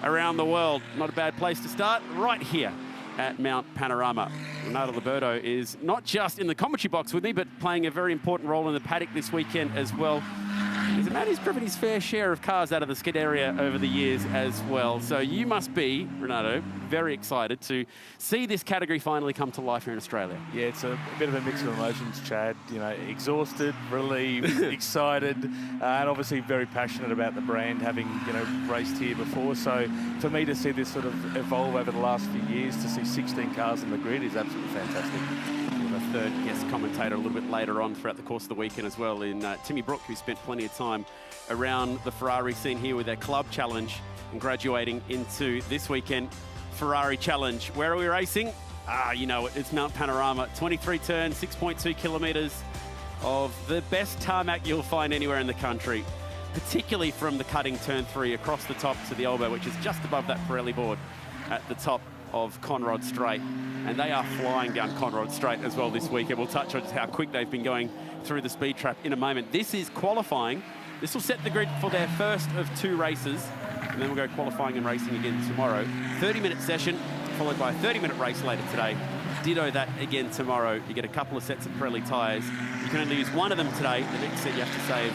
around the world. Not a bad place to start, right here at Mount Panorama. Renato Liberto is not just in the commentary box with me, but playing a very important role in the paddock this weekend as well. He's a man who's driven his fair share of cars out of the skid area over the years as well. So you must be, Renato, very excited to see this category finally come to life here in Australia. Yeah, it's a bit of a mix of emotions, Chad. You know, exhausted, relieved, excited, and obviously very passionate about the brand, having, you know, raced here before. So for me to see this sort of evolve over the last few years, to see 16 cars in the grid is absolutely fantastic. A third guest commentator a little bit later on throughout the course of the weekend as well in Timmy Brook, who spent plenty of time around the Ferrari scene here with their club challenge and graduating into this weekend Ferrari Challenge. Where are we racing? You know it, it's Mount Panorama. 23 turns, 6.2 kilometres of the best tarmac you'll find anywhere in the country, particularly from the cutting turn 3 across the top to the elbow, which is just above that Pirelli board at the top of Conrod Straight. And they are flying down Conrod Straight as well this weekend. We'll touch on just how quick they've been going through the speed trap in a moment. This is qualifying. This will set the grid for their first of 2 races, and then we'll go qualifying and racing again tomorrow. 30-minute session, followed by a 30-minute race later today. Ditto that again tomorrow. You get a couple of sets of Pirelli tyres. You can only use one of them today. The next set you have to save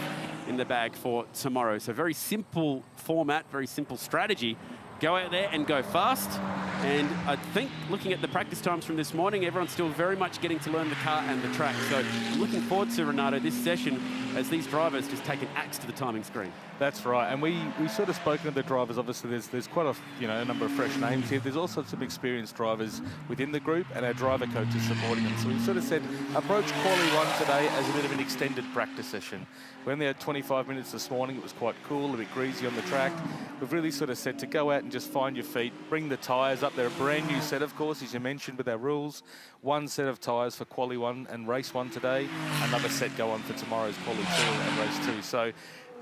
in the bag for tomorrow. So very simple format, very simple strategy. Go out there and go fast. And I think looking at the practice times from this morning, everyone's still very much getting to learn the car and the track. So I'm looking forward to, Renato, this session as these drivers just take an axe to the timing screen. That's right, and we sort of spoken to the drivers. Obviously, there's quite a number of fresh names here. There's also some experienced drivers within the group, and our driver coaches supporting them. So we sort of said approach Quali 1 today as a bit of an extended practice session. We only had 25 minutes this morning. It was quite cool, a bit greasy on the track. We've really sort of said to go out and just find your feet, bring the tyres up. They're a brand new set, of course, as you mentioned with our rules. 1 set of tyres for Quali 1 and race 1 today. Another set go on for tomorrow's Quali 2 and race 2. So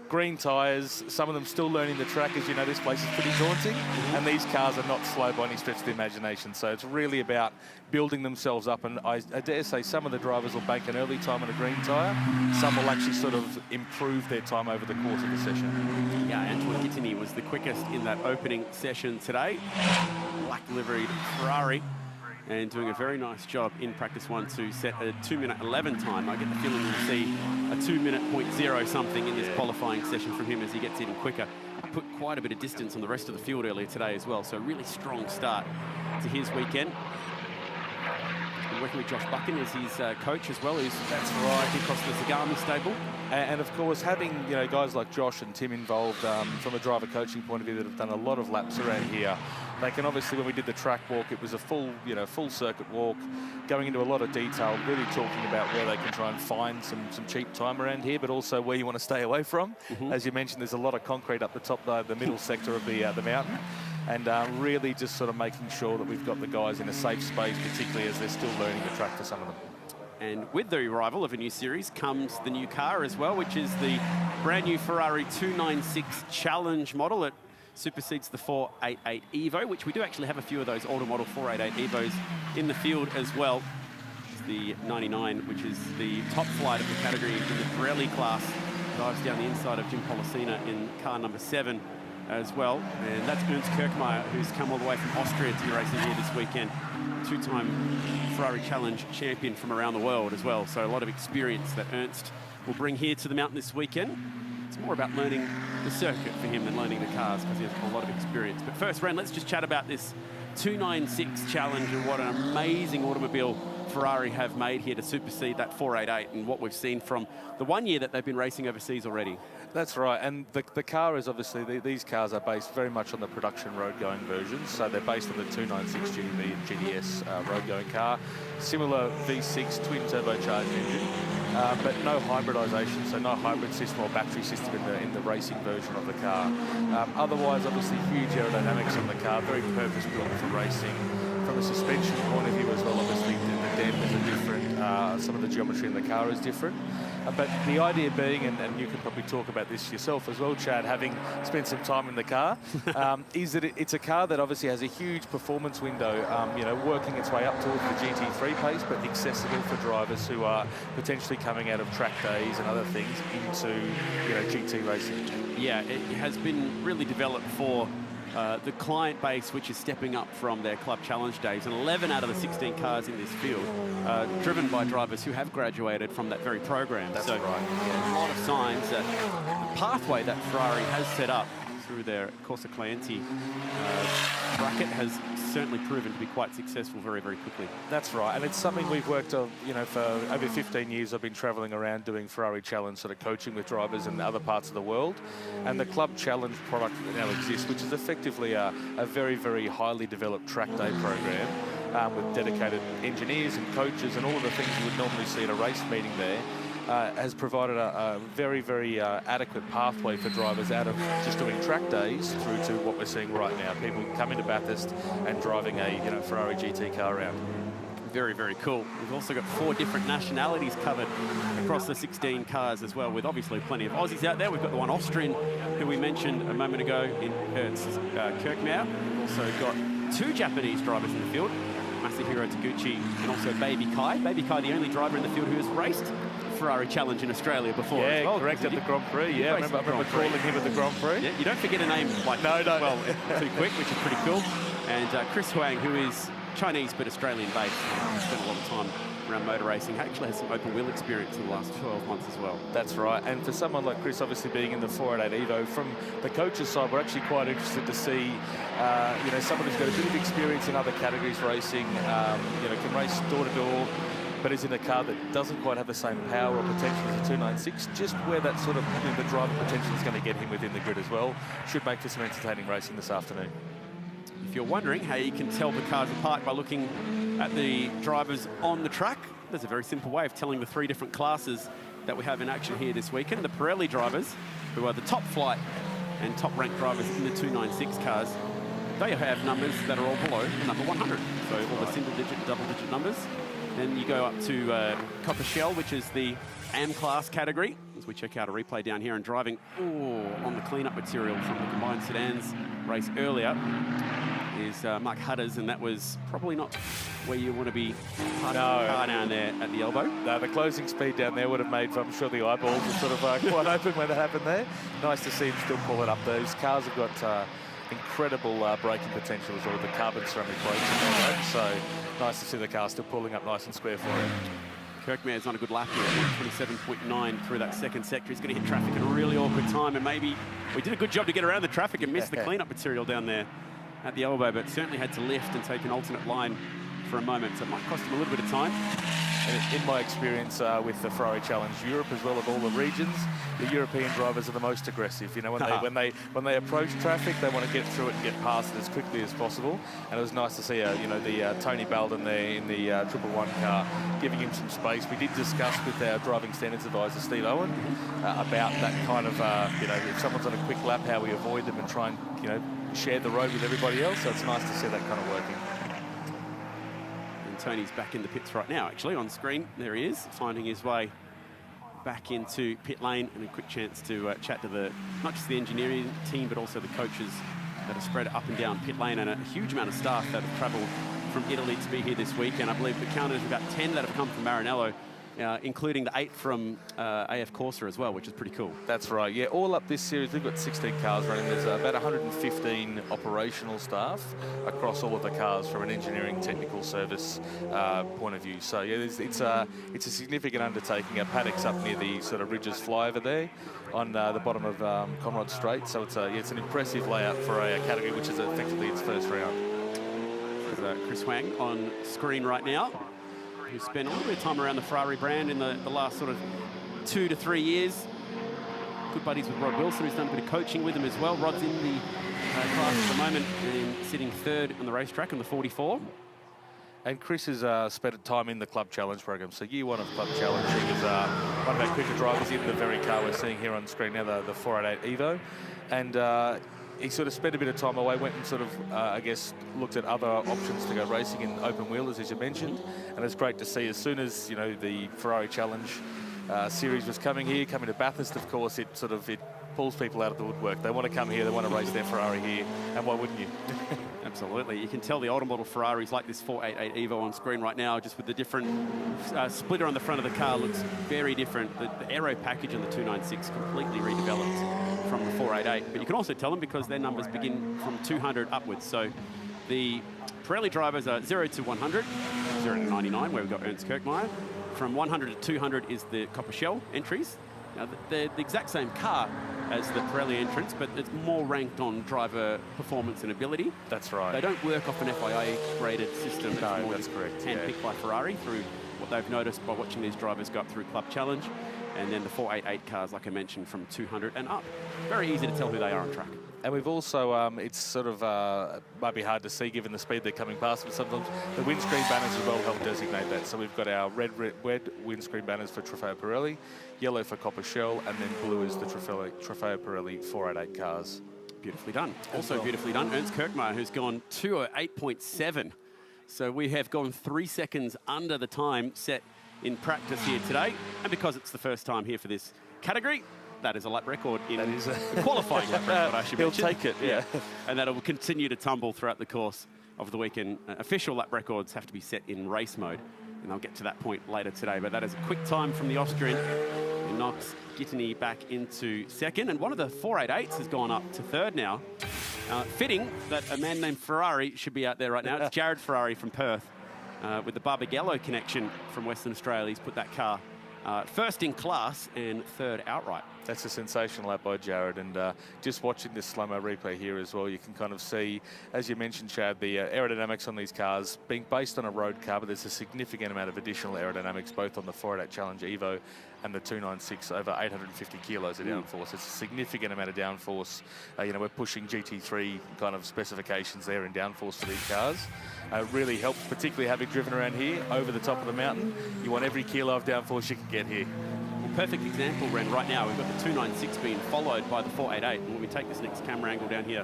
green tyres, some of them still learning the track. As you know, this place is pretty daunting, and these cars are not slow by any stretch of the imagination. So it's really about building themselves up, and I dare say some of the drivers will bank an early time on a green tyre. Some will actually sort of improve their time over the course of the session. Yeah, Antoine Gittini was the quickest in that opening session today. Black liveried Ferrari, and doing a very nice job in practice 1 to set a 2-minute 11 time. I get the feeling we'll see a 2-minute .0 something in this qualifying session from him as he gets even quicker. Put quite a bit of distance on the rest of the field earlier today as well, so a really strong start to his weekend. Been working with Josh Buchan as his coach as well, who's working across the Zagami stable. And of course, having guys like Josh and Tim involved from a driver coaching point of view that have done a lot of laps around here, they can obviously, when we did the track walk, it was a full circuit walk, going into a lot of detail, really talking about where they can try and find some cheap time around here, but also where you want to stay away from. As you mentioned, there's a lot of concrete up the top, the middle sector of the mountain, and really just sort of making sure that we've got the guys in a safe space, particularly as they're still learning the track for some of them. And with the arrival of a new series comes the new car as well, which is the brand new Ferrari 296 Challenge model. It supersedes the 488 Evo, which we do actually have a few of those older model 488 Evos in the field as well. It's the 99, which is the top flight of the category in the Pirelli class. Dives down the inside of Jim Pollicina in car number 7 as well. And that's Ernst Kirchmeier, who's come all the way from Austria to be racing here this weekend. 2-time Ferrari Challenge champion from around the world as well. So a lot of experience that Ernst will bring here to the mountain this weekend. It's more about learning the circuit for him than learning the cars because he has a lot of experience. But first, Ren, let's just chat about this 296 challenge and what an amazing automobile Ferrari have made here to supersede that 488 and what we've seen from the 1 year that they've been racing overseas already. That's right, and the car is obviously, these cars are based very much on the production road-going versions, so they're based on the 296 GTB and GTS road-going car. Similar V6 twin turbocharged engine, but no hybridization, so no hybrid system or battery system in the racing version of the car. Otherwise, obviously, huge aerodynamics on the car, very purpose-built for racing. From a suspension point of view as well, obviously, the dampers are different, some of the geometry in the car is different. But the idea being, and you can probably talk about this yourself as well, Chad, having spent some time in the car, is that it's a car that obviously has a huge performance window, you know, working its way up towards the GT3 pace, but accessible for drivers who are potentially coming out of track days and other things into, you know, GT racing. Yeah, it has been really developed for the client base, which is stepping up from their club challenge days, and 11 out of the 16 cars in this field driven by drivers who have graduated from that very program. That's so right. Yeah, a lot of signs that the pathway that Ferrari has set up through their Corsa Clienti bracket has certainly proven to be quite successful very, very quickly. That's right, and it's something we've worked on, you know, for over 15 years. I've been travelling around doing Ferrari Challenge, sort of coaching with drivers in other parts of the world, and the Club Challenge product that now exists, which is effectively a very, very highly developed track day program with dedicated engineers and coaches and all of the things you would normally see at a race meeting there. Has provided a very, very adequate pathway for drivers out of just doing track days through to what we're seeing right now. People coming to Bathurst and driving a Ferrari GT car around. Very, very cool. We've also got 4 different nationalities covered across the 16 cars as well, with obviously plenty of Aussies out there. We've got the one Austrian who we mentioned a moment ago in Kirkmeyer. We've also got 2 Japanese drivers in the field, Masahiro Taguchi and also Baby Kai. Baby Kai, the only driver in the field who has raced Ferrari Challenge in Australia before. Yeah, as well. correct, at the Grand Prix. Yeah, I remember calling him at the Grand Prix. Yeah, you don't forget a name like that as well too quick, which is pretty cool. And Chris Huang, who is Chinese but Australian based, spent a lot of time around motor racing, actually has some open wheel experience in the last 12 months as well. That's right, and for someone like Chris, obviously being in the 488 Evo, from the coach's side, we're actually quite interested to see, you know, someone who's got a bit of experience in other categories racing, you know, can race door to door, but is in a car that doesn't quite have the same power or potential as a 296, just where that sort of, you know, the driving potential is going to get him within the grid as well. Should make for some entertaining racing this afternoon. If you're wondering how you can tell the cars apart by looking at the drivers on the track, there's a very simple way of telling the 3 different classes that we have in action here this weekend. The Pirelli drivers, who are the top flight and top ranked drivers in the 296 cars, they have numbers that are all below number 100. So all the single digit and double digit numbers. Then you go up to Copper Shell, which is the AM class category, as we check out a replay down here, and driving on the cleanup material from the combined sedans race earlier is Mark Hutters, and that was probably not where you want to be parking the car down there at the elbow. No, the closing speed down there would have made, I'm sure the eyeballs were sort of quite open when that happened there. Nice to see him still pull it up. Those cars have got incredible braking potential as well, the carbon ceramic brakes, so nice to see the car still pulling up nice and square for him. Kirkmeyer's on a good lap here, 127.9 through that second sector. He's going to hit traffic at a really awkward time, and maybe we did a good job to get around the traffic and miss the cleanup material down there at the elbow, but certainly had to lift and take an alternate line for a moment, so it might cost him a little bit of time. And in my experience with the Ferrari Challenge Europe, as well, of all the regions, the European drivers are the most aggressive. You know, when they approach traffic, they want to get through it and get past it as quickly as possible. And it was nice to see, you know, the Tony Balden there in the 111 car, giving him some space. We did discuss with our driving standards advisor, Steve Owen, about that kind of, you know, if someone's on a quick lap, how we avoid them and try and, you know, share the road with everybody else. So it's nice to see that kind of working. Tony's back in the pits right now, actually, on screen. There he is, finding his way back into pit lane, and a quick chance to chat to not just the engineering team, but also the coaches that are spread up and down pit lane, and a huge amount of staff that have travelled from Italy to be here this week. And I believe the count is about 10 that have come from Maranello including the 8 from AF Corsa as well, which is pretty cool. That's right. Yeah, all up this series, we've got 16 cars running. There's about 115 operational staff across all of the cars from an engineering technical service point of view. So yeah, it's a significant undertaking. Our paddock's up near the sort of ridges flyover there on the bottom of Conrod Strait. So it's an impressive layout for a category which is effectively its first round. There's Chris Huang on screen right now, who spent a little bit of time around the Ferrari brand in the last sort of 2 to 3 years. Good buddies with Rod Wilson, who's done a bit of coaching with him as well. Rod's in the class at the moment and sitting 3rd on the racetrack on the 44. And Chris has spent time in the Club Challenge program. So year 1 of Club Challenge, he was one of our quicker drivers in the very car we're seeing here on screen now, the 488 Evo. And he sort of spent a bit of time away, went and sort of, I guess, looked at other options to go racing in open wheelers, as you mentioned. And it's great to see as soon as, you know, the Ferrari Challenge series was coming to Bathurst, of course, it pulls people out of the woodwork. They want to come here, they want to race their Ferrari here, and why wouldn't you? Absolutely. You can tell the older model Ferraris like this 488 Evo on screen right now, just with the different splitter on the front of the car looks very different. The aero package on the 296 completely redeveloped from the 488. But you can also tell them because their numbers begin from 200 upwards. So the Pirelli drivers are 0 to 100, 0 to 99, where we've got Ernst Kirchmeier. From 100 to 200 is the Copper Shell entries. Now, they're the exact same car as the Pirelli entrants, but it's more ranked on driver performance and ability. That's right. They don't work off an FIA-graded system. No, that's correct. Handpicked by Ferrari through what they've noticed by watching these drivers go up through Club Challenge. And then the 488 cars, like I mentioned, from 200 and up. Very easy to tell who they are on track. And we've also, it's sort of, might be hard to see given the speed they're coming past, but sometimes the windscreen banners as well help designate that. So we've got our red windscreen banners for Trofeo Pirelli, yellow for Copper Shell, and then blue is the Trofeo Pirelli 488 cars. Beautifully done. Also beautifully done, Ernst Kirchmeier, who's gone 2:08.7. So we have gone 3 seconds under the time set in practice here today. And because it's the first time here for this category, that is a lap record in a qualifying lap record, I should mention. He'll take it, yeah. And that will continue to tumble throughout the course of the weekend. Official lap records have to be set in race mode, and I'll get to that point later today. But that is a quick time from the Austrian, who knocks Gittany back into 2nd. And one of the 488s has gone up to 3rd now. Fitting that a man named Ferrari should be out there right now. It's Jared Ferrari from Perth. With the Barbagallo connection from Western Australia, he's put that car 1st in class and 3rd outright. That's a sensational lap by Jared, and just watching this slow-mo replay here as well, you can kind of see, as you mentioned, Chad, the aerodynamics on these cars being based on a road car, but there's a significant amount of additional aerodynamics both on the 488 Challenge Evo and the 296, over 850 kilos of downforce. It's a significant amount of downforce. You know, we're pushing GT3 kind of specifications there in downforce for these cars. It really helps, particularly having driven around here over the top of the mountain. You want every kilo of downforce you can get here. Perfect example, Ren. Right now, we've got the 296 being followed by the 488. And when we take this next camera angle down here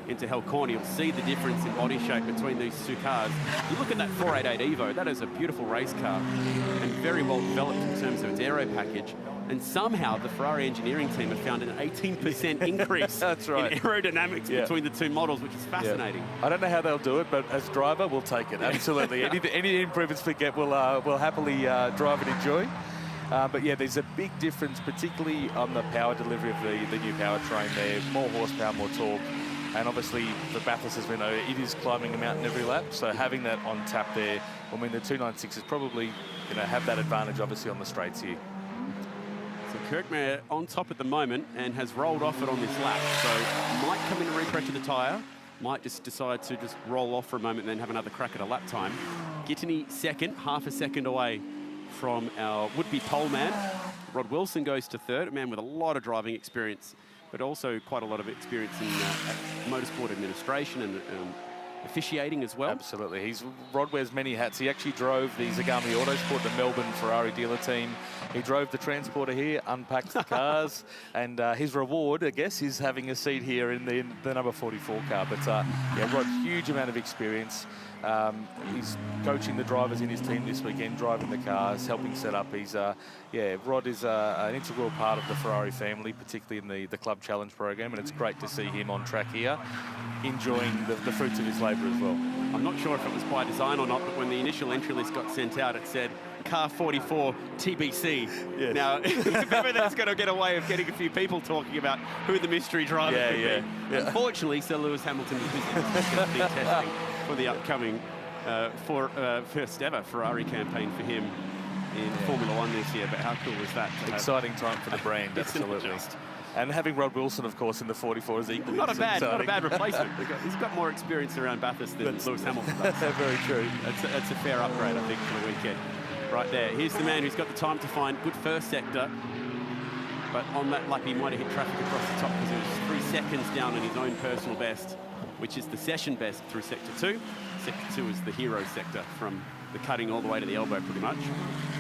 into Hell Corner, you'll see the difference in body shape between these two cars. You look at that 488 Evo, that is a beautiful race car and very well developed in terms of its aero package. And somehow the Ferrari engineering team have found an 18% increase That's right. in aerodynamics between the two models, which is fascinating. I don't know how they'll do it, but as driver, we'll take it. Absolutely. any improvements we get, we'll happily drive and enjoy. But yeah, there's a big difference, particularly on the power delivery of the new powertrain there. More horsepower, more torque. And obviously, for Bathurst, as we know, it is climbing a mountain every lap. So having that on tap there, I mean, the 296 is probably, you know, have that advantage, obviously, on the straights here. So Kirchmeier on top at the moment and has rolled off it on this lap. So might come in and repressure the tyre. Might just decide to just roll off for a moment and then have another crack at a lap time. Gittany 2nd, half a second away from our would-be pole man. Rod Wilson goes to 3rd, a man with a lot of driving experience, but also quite a lot of experience in motorsport administration and officiating as well. Absolutely. Rod wears many hats. He actually drove the Zagami Autosport, the Melbourne Ferrari dealer team. He drove the transporter here, unpacked the cars, and his reward, I guess, is having a seat here in the number 44 car. But yeah, Rod, huge amount of experience. He's coaching the drivers in his team this weekend, driving the cars, helping set up. Rod is an integral part of the Ferrari family, particularly in the Club Challenge program, and it's great to see him on track here, enjoying the fruits of his labour as well. I'm not sure if it was by design or not, but when the initial entry list got sent out, it said car 44 TBC. Yes. Now, maybe that's going to get a way of getting a few people talking about who the mystery driver could be. Yeah. Unfortunately, Sir Lewis Hamilton is busy testing for the upcoming first ever Ferrari campaign for him in Formula One this year. But how cool is that? Exciting time for the brand, absolutely. And having Rod Wilson, of course, in the 44 is equally not a bad replacement. He's got more experience around Bathurst than Lewis Hamilton does. Very true. That's a fair upgrade, I think, for the weekend. Right there. Here's the man who's got the time to find good first sector. But on that lap, he might have hit traffic across the top because it was 3 seconds down on his own personal best, which is the session best through Sector 2. Sector 2 is the hero sector from the cutting all the way to the elbow, pretty much.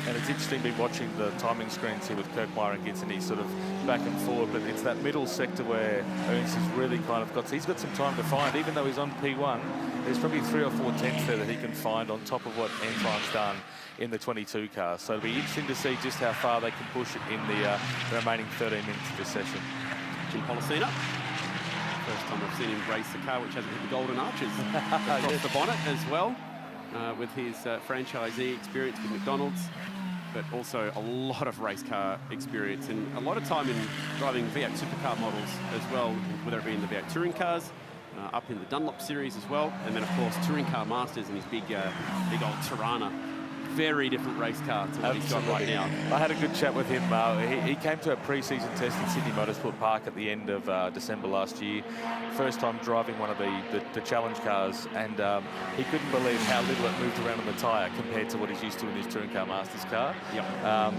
And it's interesting been watching the timing screens here with Meguiar and Gitz, and he's sort of back and forward, but it's that middle sector where Ernst has really kind of he's got some time to find, even though he's on P1, there's probably 3 or 4 tenths there that he can find on top of what Antoine's done in the 22 car. So it'll be interesting to see just how far they can push it in the remaining 13 minutes of this session. Jim Policina. First time I've seen him race a car which hasn't hit the golden arches across the bonnet as well. With his franchisee experience with McDonald's, but also a lot of race car experience and a lot of time in driving V8 supercar models as well, whether it be in the V8 touring cars, up in the Dunlop series as well, and then of course touring car masters and his big old Tirana. Very different race car to what he's got right now. I had a good chat with him. He came to a pre-season test in Sydney Motorsport Park at the end of December last year. First time driving one of the challenge cars, and he couldn't believe how little it moved around on the tyre compared to what he's used to in his touring car masters car. Yep.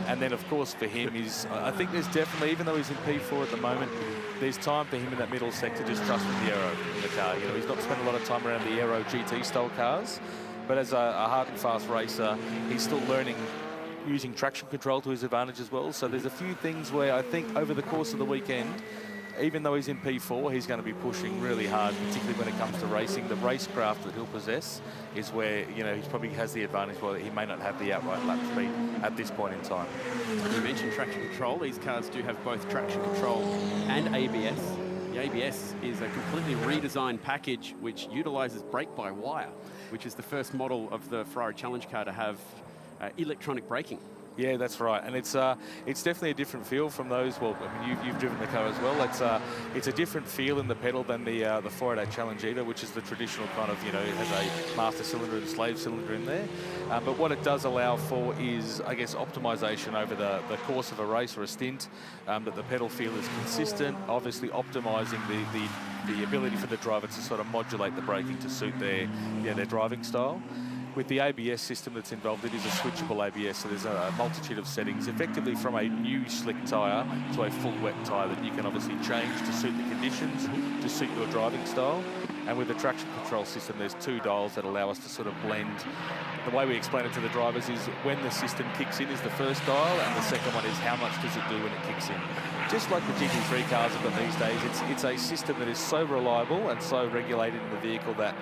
And then of course for him I think there's definitely, even though he's in P4 at the moment, there's time for him in that middle sector just trusting the aero in the car. You know, he's not spent a lot of time around the aero GT style cars. But as a hard and fast racer, he's still learning using traction control to his advantage as well. So there's a few things where I think over the course of the weekend, even though he's in P4, he's going to be pushing really hard, particularly when it comes to racing. The racecraft that he'll possess is where, you know, he probably has the advantage where he may not have the outright lap speed at this point in time. You mentioned traction control. These cars do have both traction control and ABS. The ABS is a completely redesigned package which utilises brake-by-wire, which is the first model of the Ferrari Challenge car to have electronic braking. Yeah, that's right, and it's definitely a different feel from those. Well, I mean, you've driven the car as well. It's a different feel in the pedal than the 488 Challenge Evo, which is the traditional kind of, you know, it has a master cylinder and slave cylinder in there. But what it does allow for is, I guess, optimization over the course of a race or a stint. That the pedal feel is consistent, obviously optimizing the ability for the driver to sort of modulate the braking to suit their driving style. With the ABS system that's involved, it is a switchable ABS, so there's a multitude of settings, effectively from a new slick tyre to a full wet tyre that you can obviously change to suit the conditions, to suit your driving style. And with the traction control system, there's 2 dials that allow us to sort of blend. The way we explain it to the drivers is when the system kicks in is the first dial, and the second one is how much does it do when it kicks in. Just like the GT3 cars have got these days, it's a system that is so reliable and so regulated in the vehicle that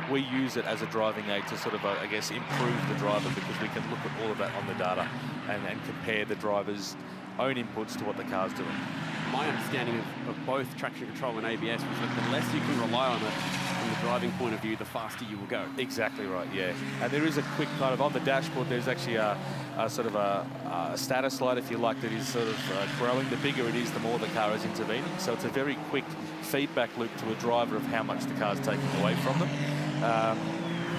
we use it as a driving aid to sort of, I guess, improve the driver, because we can look at all of that on the data and compare the driver's own inputs to what the car's doing. My understanding of both traction control and ABS was that the less you can rely on it from the driving point of view, the faster you will go. Exactly right, yeah. And there is a quick kind of, on the dashboard, there's actually a sort of a status light, if you like, that is sort of growing. The bigger it is, the more the car is intervening. So it's a very quick feedback loop to a driver of how much the car's taking away from them.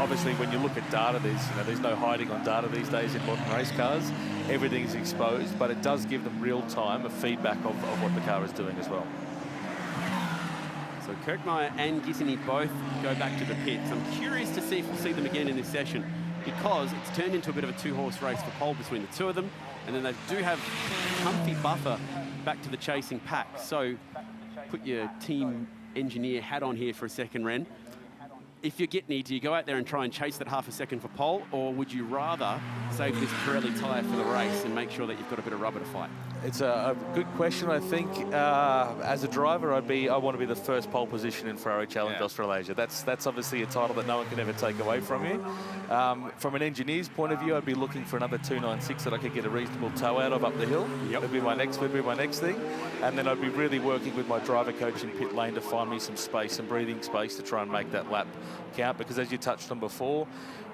Obviously, when you look at data, there's no hiding on data these days in modern race cars. Everything's exposed, but it does give them real time a feedback of what the car is doing as well. So Kirkmeyer and Gittany both go back to the pits. I'm curious to see if we'll see them again in this session, because it's turned into a bit of a 2-horse race for pole between the two of them, and then they do have a comfy buffer back to the chasing pack. So put your team engineer hat on here for a second, Ren. If you're Gittany, do you go out there and try and chase that half a second for pole, or would you rather save this Pirelli tyre for the race and make sure that you've got a bit of rubber to fight? It's a good question. I think as a driver, I want to be the first pole position in Ferrari Challenge Australasia. That's obviously a title that no one can ever take away from you. From an engineer's point of view, I'd be looking for another 296 that I could get a reasonable tow out of up the hill. Yep. Would be my next thing. And then I'd be really working with my driver coach in pit lane to find me some space, some breathing space to try and make that lap count. Because as you touched on before,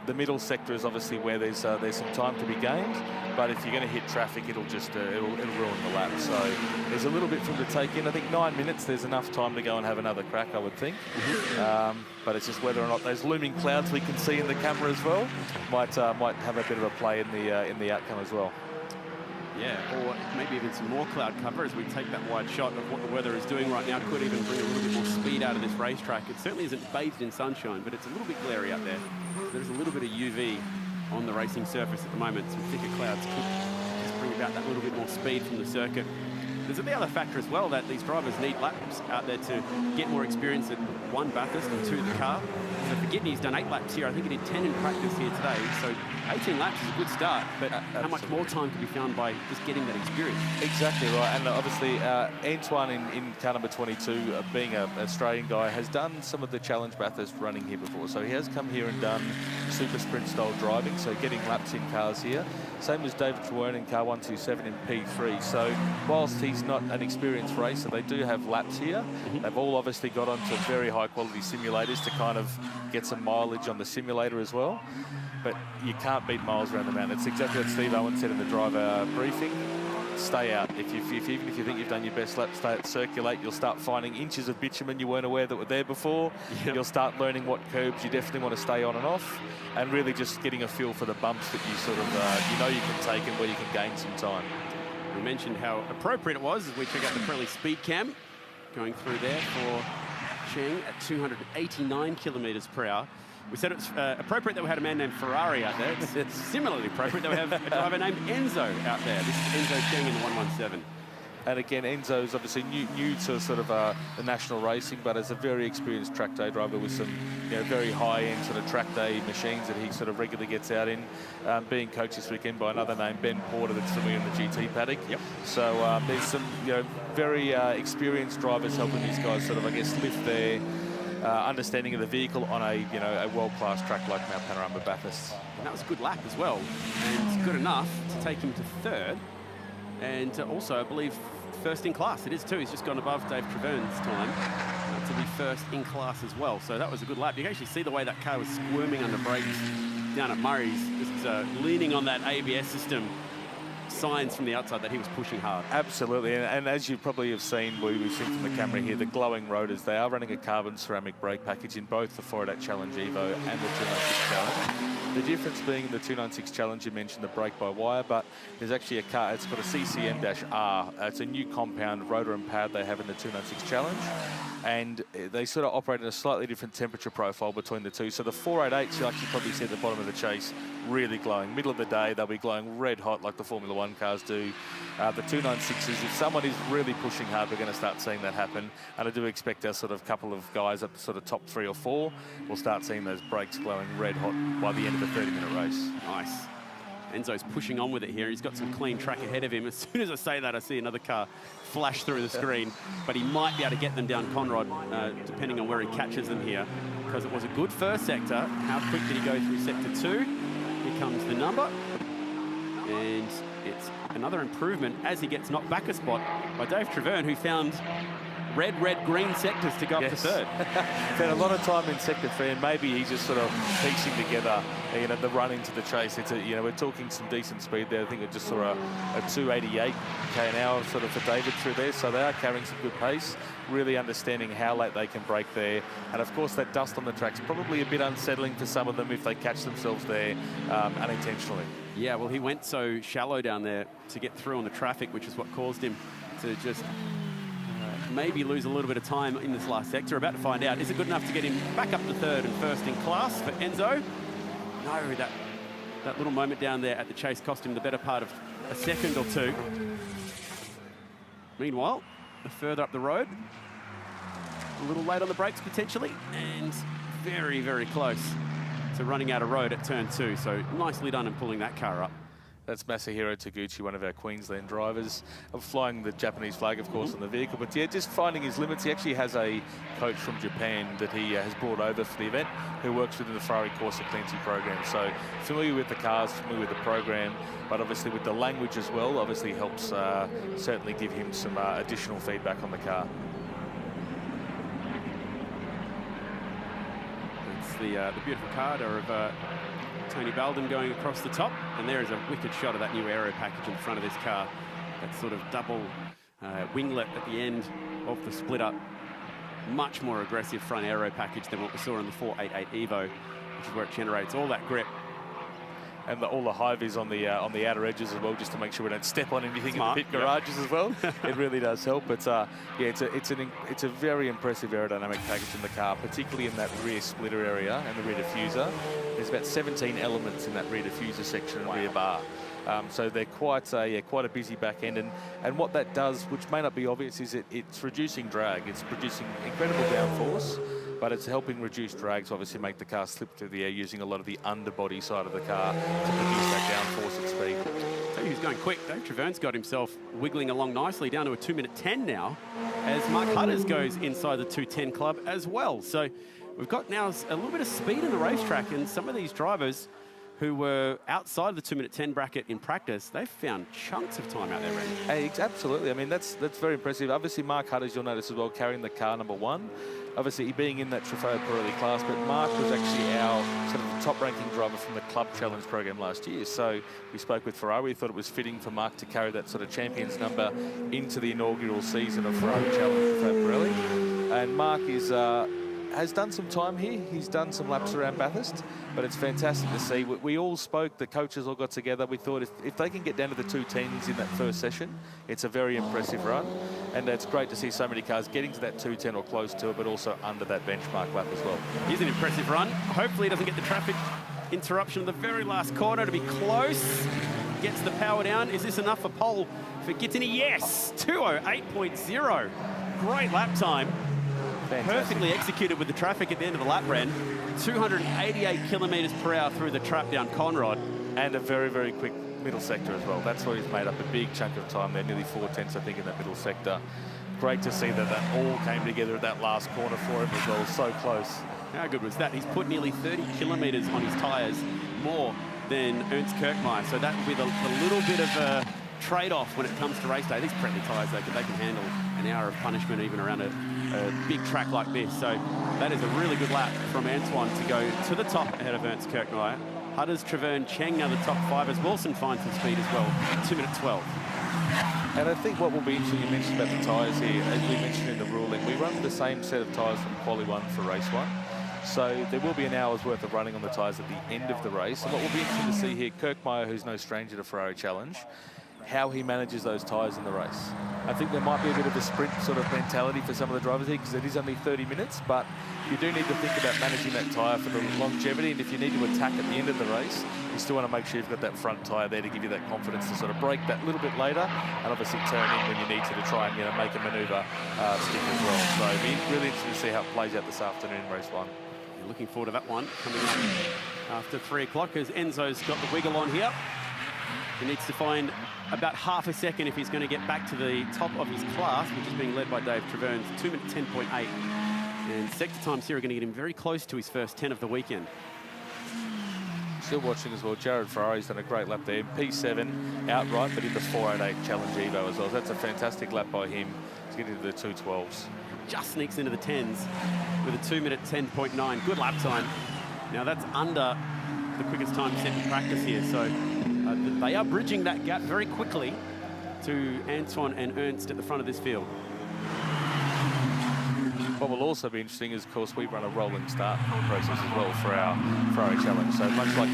The middle sector is obviously where there's some time to be gained, but if you're going to hit traffic, it'll just it'll ruin the lap. So there's a little bit for them to take in. I think 9 minutes, there's enough time to go and have another crack, I would think. But it's just whether or not those looming clouds we can see in the camera as well might have a bit of a play in the outcome as well. Yeah, or maybe even some more cloud cover as we take that wide shot of what the weather is doing right now. Could even bring a little bit more speed out of this racetrack. It certainly isn't bathed in sunshine, but it's a little bit glary out there. There's a little bit of UV on the racing surface at the moment. Some thicker clouds could just bring about that little bit more speed from the circuit. There's the other factor as well that these drivers need laps out there to get more experience at 1, Bathurst, and 2, the car. So for Gidney's done 8 laps here. I think he did 10 in practice here today. So 18 laps is a good start, but how much more time can be found by just getting that experience? Exactly right, and obviously Antoine in car number 22, being an Australian guy, has done some of the Challenge Bathurst running here before. So he has come here and done super sprint style driving, so getting laps in cars here. Same as David Trewern in car 127 in P3. So whilst he's not an experienced racer, they do have laps here. They've all obviously got onto very high quality simulators to kind of get some mileage on the simulator as well. But you can't beat miles around the mountain. It's exactly what Steve Owen said in the driver briefing. Stay out. Even if you think you've done your best lap, stay out, circulate. You'll start finding inches of bitumen you weren't aware that were there before. Yep. You'll start learning what curbs you definitely want to stay on and off, and really just getting a feel for the bumps that you sort of you know you can take and where you can gain some time. We mentioned how appropriate it was as we check out the Pirelli speed cam going through there for Cheng at 289 kilometres per hour. We said it's appropriate that we had a man named Ferrari out there. It's similarly appropriate that we have a driver named Enzo out there. This is Enzo Cheng in the 117. And again, Enzo is obviously new to sort of the national racing, but as a very experienced track day driver with some very high-end sort of track day machines that he sort of regularly gets out in, being coached this weekend by another name, Ben Porter, that's familiar in the GT paddock. Yep. So there's some very experienced drivers helping these guys sort of, I guess, lift their understanding of the vehicle on a world-class track like Mount Panorama Bathurst. And that was a good lap as well, and it's good enough to take him to 3rd, and also I believe first in class. It is too. He's just gone above Dave Trevern's time to be first in class as well. So that was a good lap. You can actually see the way that car was squirming under brakes down at Murray's, just leaning on that ABS system. Signs from the outside that he was pushing hard. Absolutely, and as you probably have seen, we've seen from the camera here, the glowing rotors, they are running a carbon ceramic brake package in both the 488 Challenge Evo and the 296 Challenge. The difference being in the 296 Challenge, you mentioned the brake-by-wire, but there's actually a car, it's got a CCM-R. It's a new compound rotor and pad they have in the 296 Challenge, and they sort of operate in a slightly different temperature profile between the two. So the 488s, you actually probably see at the bottom of the chase, really glowing. Middle of the day, they'll be glowing red hot like the Formula One cars do. The 296s, if someone is really pushing hard, we're going to start seeing that happen. And I do expect our sort of couple of guys up to sort of top 3 or 4, we'll start seeing those brakes glowing red hot by the end of the 30-minute race. Nice. Enzo's pushing on with it here. He's got some clean track ahead of him. As soon as I say that, I see another car flash through the screen, but he might be able to get them down Conrod, depending on where he catches them here, because it was a good first sector. How quick did he go through sector 2? Here comes the number, and it's another improvement as he gets knocked back a spot by Dave Trevern, who found red, green sectors to go up to 3rd. Spent a lot of time in sector 3, and maybe he's just sort of piecing together, the run into the chase. It's we're talking some decent speed there. I think it just saw a 288 k an hour sort of for David through there. So they are carrying some good pace, really understanding how late they can brake there. And of course, that dust on the track's probably a bit unsettling for some of them if they catch themselves there unintentionally. Yeah, well, he went so shallow down there to get through on the traffic, which is what caused him to just maybe lose a little bit of time in this last sector. About to find out. Is it good enough to get him back up to 3rd and first in class for Enzo? No, that little moment down there at the chase cost him the better part of a second or 2. Meanwhile, further up the road, a little late on the brakes potentially, and very, very close to running out of road at turn 2. So nicely done in pulling that car up. That's Masahiro Taguchi, one of our Queensland drivers, flying the Japanese flag, of course, on the vehicle. But yeah, just finding his limits. He actually has a coach from Japan that he has brought over for the event, who works within the Ferrari Corsa Cleansing program. So familiar with the cars, familiar with the program, but obviously with the language as well, obviously helps certainly give him some additional feedback on the car. It's the beautiful card of Tony Belden going across the top. And there is a wicked shot of that new aero package in front of this car. That sort of double winglet at the end of the split up. Much more aggressive front aero package than what we saw in the 488 Evo, which is where it generates all that grip. And all the high-vis on the outer edges as well, just to make sure we don't step on anything Smart. in the pit garages as well. It really does help. But yeah, it's a very impressive aerodynamic package in the car, particularly in that rear splitter area and the rear diffuser. There's about 17 elements in that rear diffuser section and rear bar. So they're quite a busy back end, and what that does, which may not be obvious, is it's reducing drag. It's producing incredible downforce, but it's helping reduce drag to obviously make the car slip through the air using a lot of the underbody side of the car to produce that downforce at speed. So he's going quick. Dave Treverne's got himself wiggling along nicely down to a 2:10 now, as Mark Hutters goes inside the 2:10 club as well. So we've got now a little bit of speed in the racetrack, and some of these drivers who were outside of the 2:10 bracket in practice, they've found chunks of time out there, Randy. Hey, absolutely. I mean, that's very impressive. Obviously, Mark Hutters, you'll notice as well, carrying the car number 1. Obviously, being in that Trofeo Pirelli class, but Mark was actually our sort of top-ranking driver from the Club Challenge program last year. So we spoke with Ferrari. We thought it was fitting for Mark to carry that sort of champions number into the inaugural season of Ferrari Challenge Trofeo Pirelli. And Mark has done some time here. He's done some laps around Bathurst, but it's fantastic to see. We all spoke, the coaches all got together. We thought if they can get down to the 2:10s in that first session, it's a very impressive run. And it's great to see so many cars getting to that 2:10 or close to it, but also under that benchmark lap as well. Here's an impressive run. Hopefully he doesn't get the traffic interruption in the very last corner to be close. Gets the power down. Is this enough for pole for Gittini? Yes, 2:08.0. Great lap time. Fantastic. Perfectly executed with the traffic at the end of the lap, Ren. 288 kilometres per hour through the trap down Conrod. And a very, very quick middle sector as well. That's where he's made up a big chunk of time there, nearly 4/10, I think, in that middle sector. Great to see that all came together at that last corner for him as well, so close. How good was that? He's put nearly 30 kilometres on his tyres, more than Ernst Kirkmeyer. So that with a little bit of a trade-off when it comes to race day. These Pirelli tyres, they can handle an hour of punishment even around a big track like this. So that is a really good lap from Antoine to go to the top ahead of Ernst Kirkmeyer. Hutters, Treverne, Cheng now the top 5 as Wilson finds some speed as well. 2:12. And I think what will be interesting, you mentioned about the tyres here, as we mentioned in the ruling, we run the same set of tyres from Quali 1 for Race 1. So there will be an hour's worth of running on the tyres at the end of the race. And what will be interesting to see here, Kirkmeyer, who's no stranger to Ferrari Challenge, how he manages those tyres in the race. I think there might be a bit of a sprint sort of mentality for some of the drivers here because it is only 30 minutes, but you do need to think about managing that tyre for the longevity, and if you need to attack at the end of the race, you still want to make sure you've got that front tyre there to give you that confidence to sort of brake that little bit later and obviously turn in when you need to try and make a manoeuvre stick as well. So it'll be really interesting to see how it plays out this afternoon in race 1. You're looking forward to that one coming up after 3 o'clock as Enzo's got the wiggle on here. He needs to find about half a second if he's going to get back to the top of his class, which is being led by Dave Treverne's 2:10.8. And sector times here are going to get him very close to his first 10 of the weekend. Still watching as well, Jared Ferrari's done a great lap there. P7 outright, but in the 488 Challenge Evo as well. So that's a fantastic lap by him. He's getting to the 2:12s. Just sneaks into the 10s with a 2:10.9. Good lap time. Now that's under the quickest time set in practice here. So they are bridging that gap very quickly to Antoine and Ernst at the front of this field. What will also be interesting is, of course, we run a rolling start process as well for our Ferrari Challenge. So much like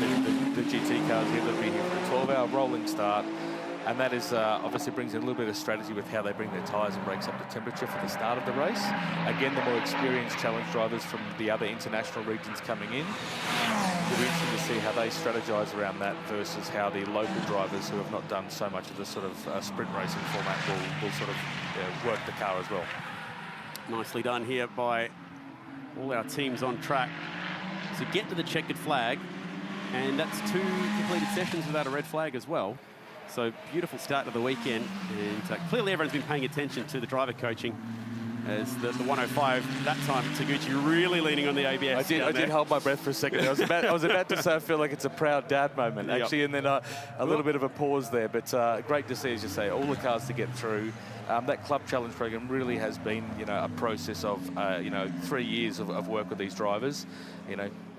the GT cars here, they'll be here for a 12-hour rolling start. And that is obviously brings in a little bit of strategy with how they bring their tyres and brakes up to temperature for the start of the race. Again, the more experienced challenge drivers from the other international regions coming in. It'll be interesting to see how they strategize around that versus how the local drivers who have not done so much of the sort of sprint racing format will sort of work the car as well. Nicely done here by all our teams on track to get to the checkered flag. And that's 2 completed sessions without a red flag as well. So beautiful start to the weekend, and clearly everyone's been paying attention to the driver coaching as the 105 that time. Taguchi really leaning on the ABS. I did hold my breath for a second. I was about to say I feel like it's a proud dad moment actually, and then a little bit of a pause there. But great to see, as you say, all the cars to get through. That Club Challenge program really has been, a process of, 3 years of work with these drivers.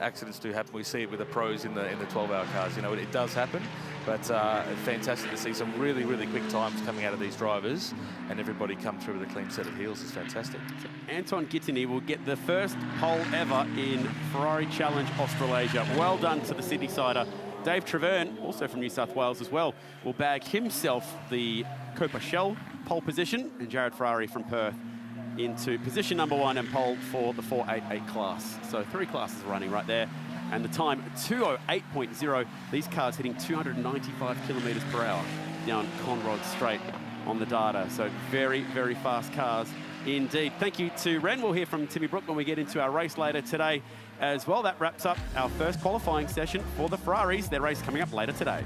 accidents do happen. We see it with the pros in the 12-hour cars. You know, it does happen. But fantastic to see some really, really quick times coming out of these drivers, and everybody come through with a clean set of heels. Is fantastic. So Anton Gittany will get the first pole ever in Ferrari Challenge Australasia. Well done to the Sydney-sider. Dave Treverne, also from New South Wales as well, will bag himself the Copa Shell pole position, and Jared Ferrari from Perth into position number 1 and pole for the 488 class. So 3 classes running right there. And the time, 2:08.0. These cars hitting 295 kilometres per hour down Conrod Straight on the data. So very, very fast cars indeed. Thank you to Ren. We'll hear from Timmy Brook when we get into our race later today as well. That wraps up our first qualifying session for the Ferraris. Their race coming up later today.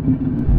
you.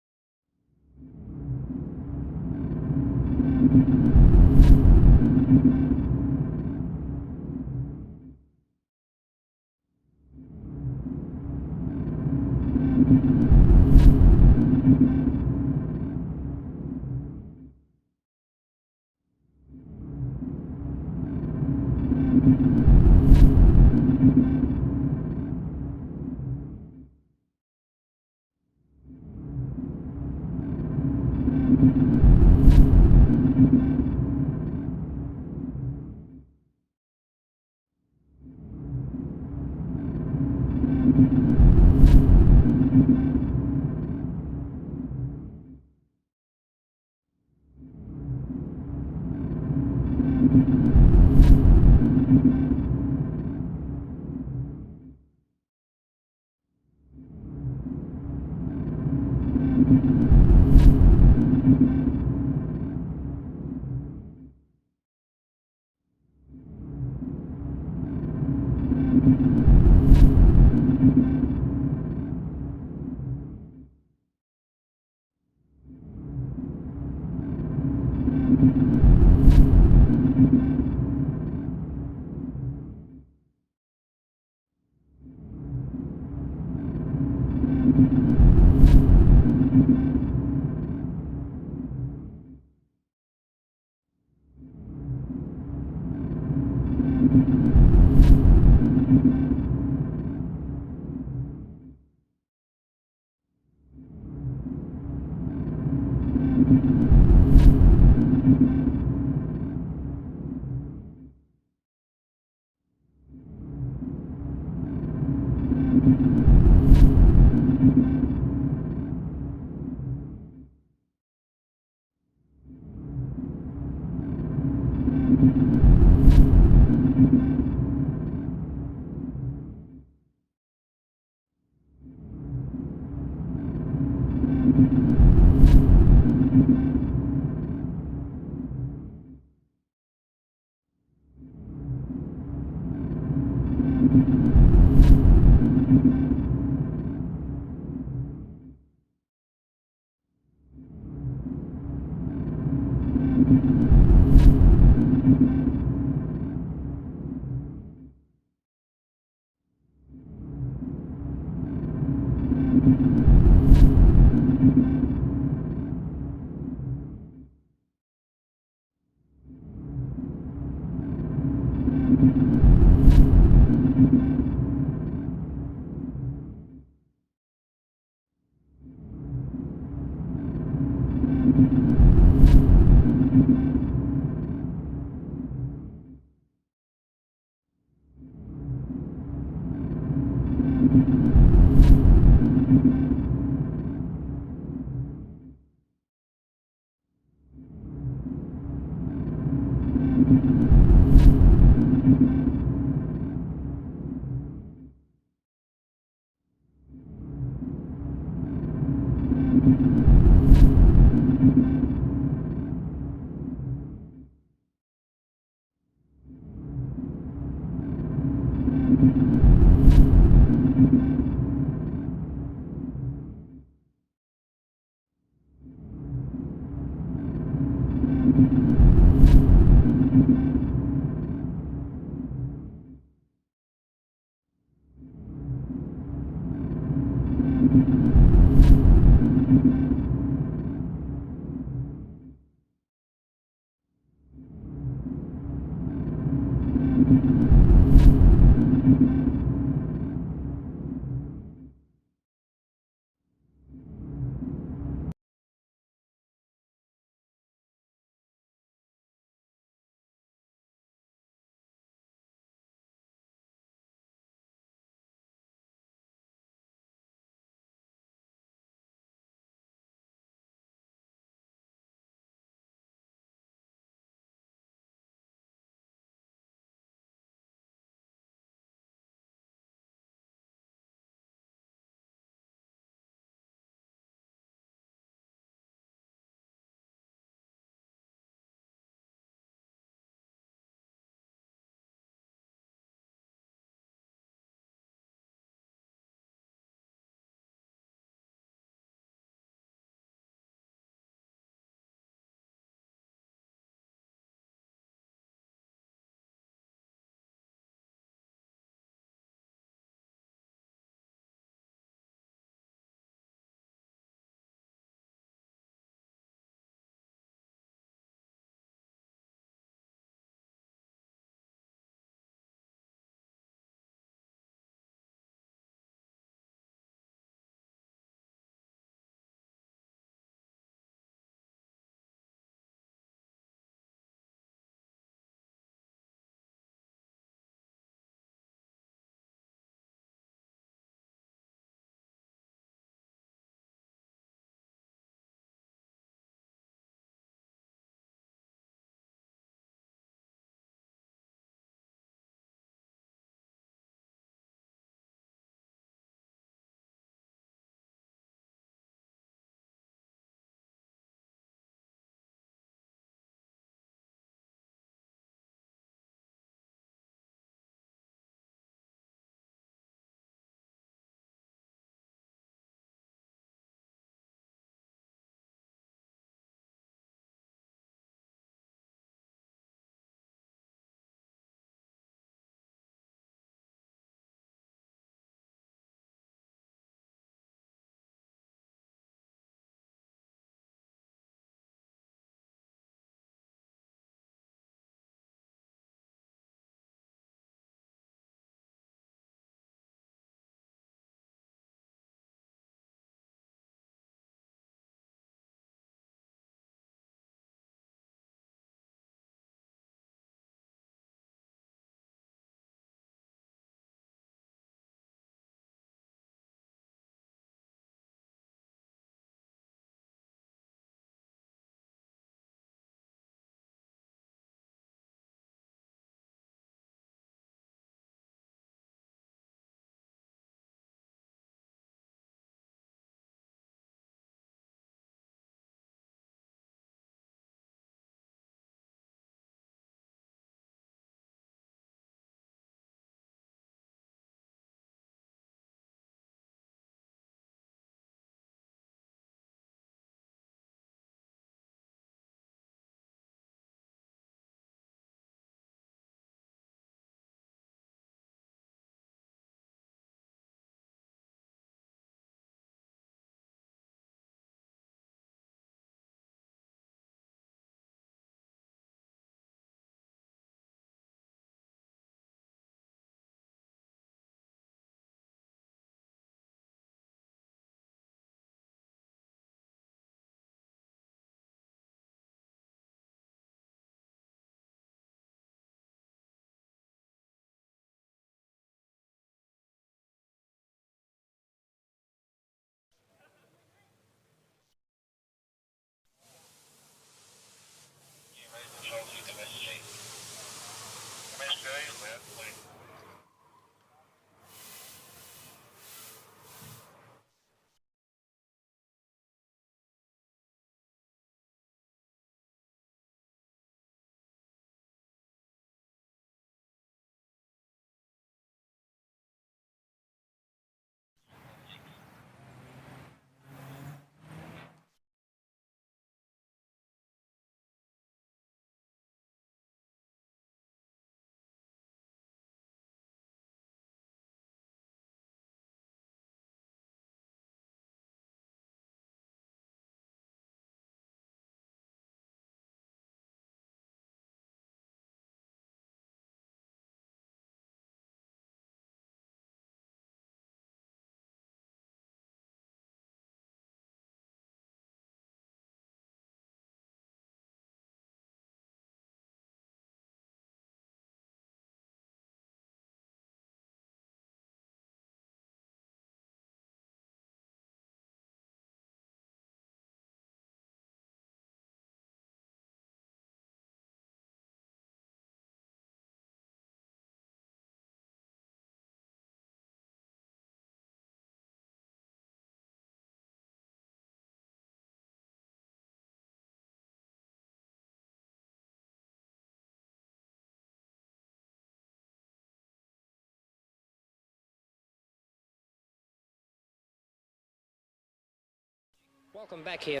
Welcome back here.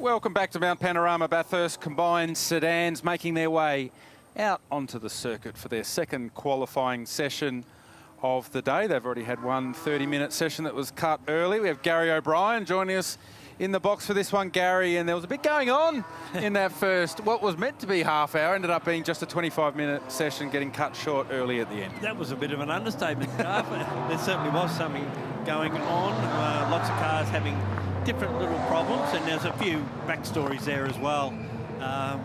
Welcome back to Mount Panorama Bathurst. Combined sedans making their way out onto the circuit for their second qualifying session of the day. They've already had one 30-minute session that was cut early. We have Gary O'Brien joining us in the box for this one, Gary, and there was a bit going on in that first, what was meant to be half hour, ended up being just a 25-minute session getting cut short early at the end. That was a bit of an understatement, Garth. There certainly was something going on. Lots of cars having different little problems, and there's a few backstories there as well.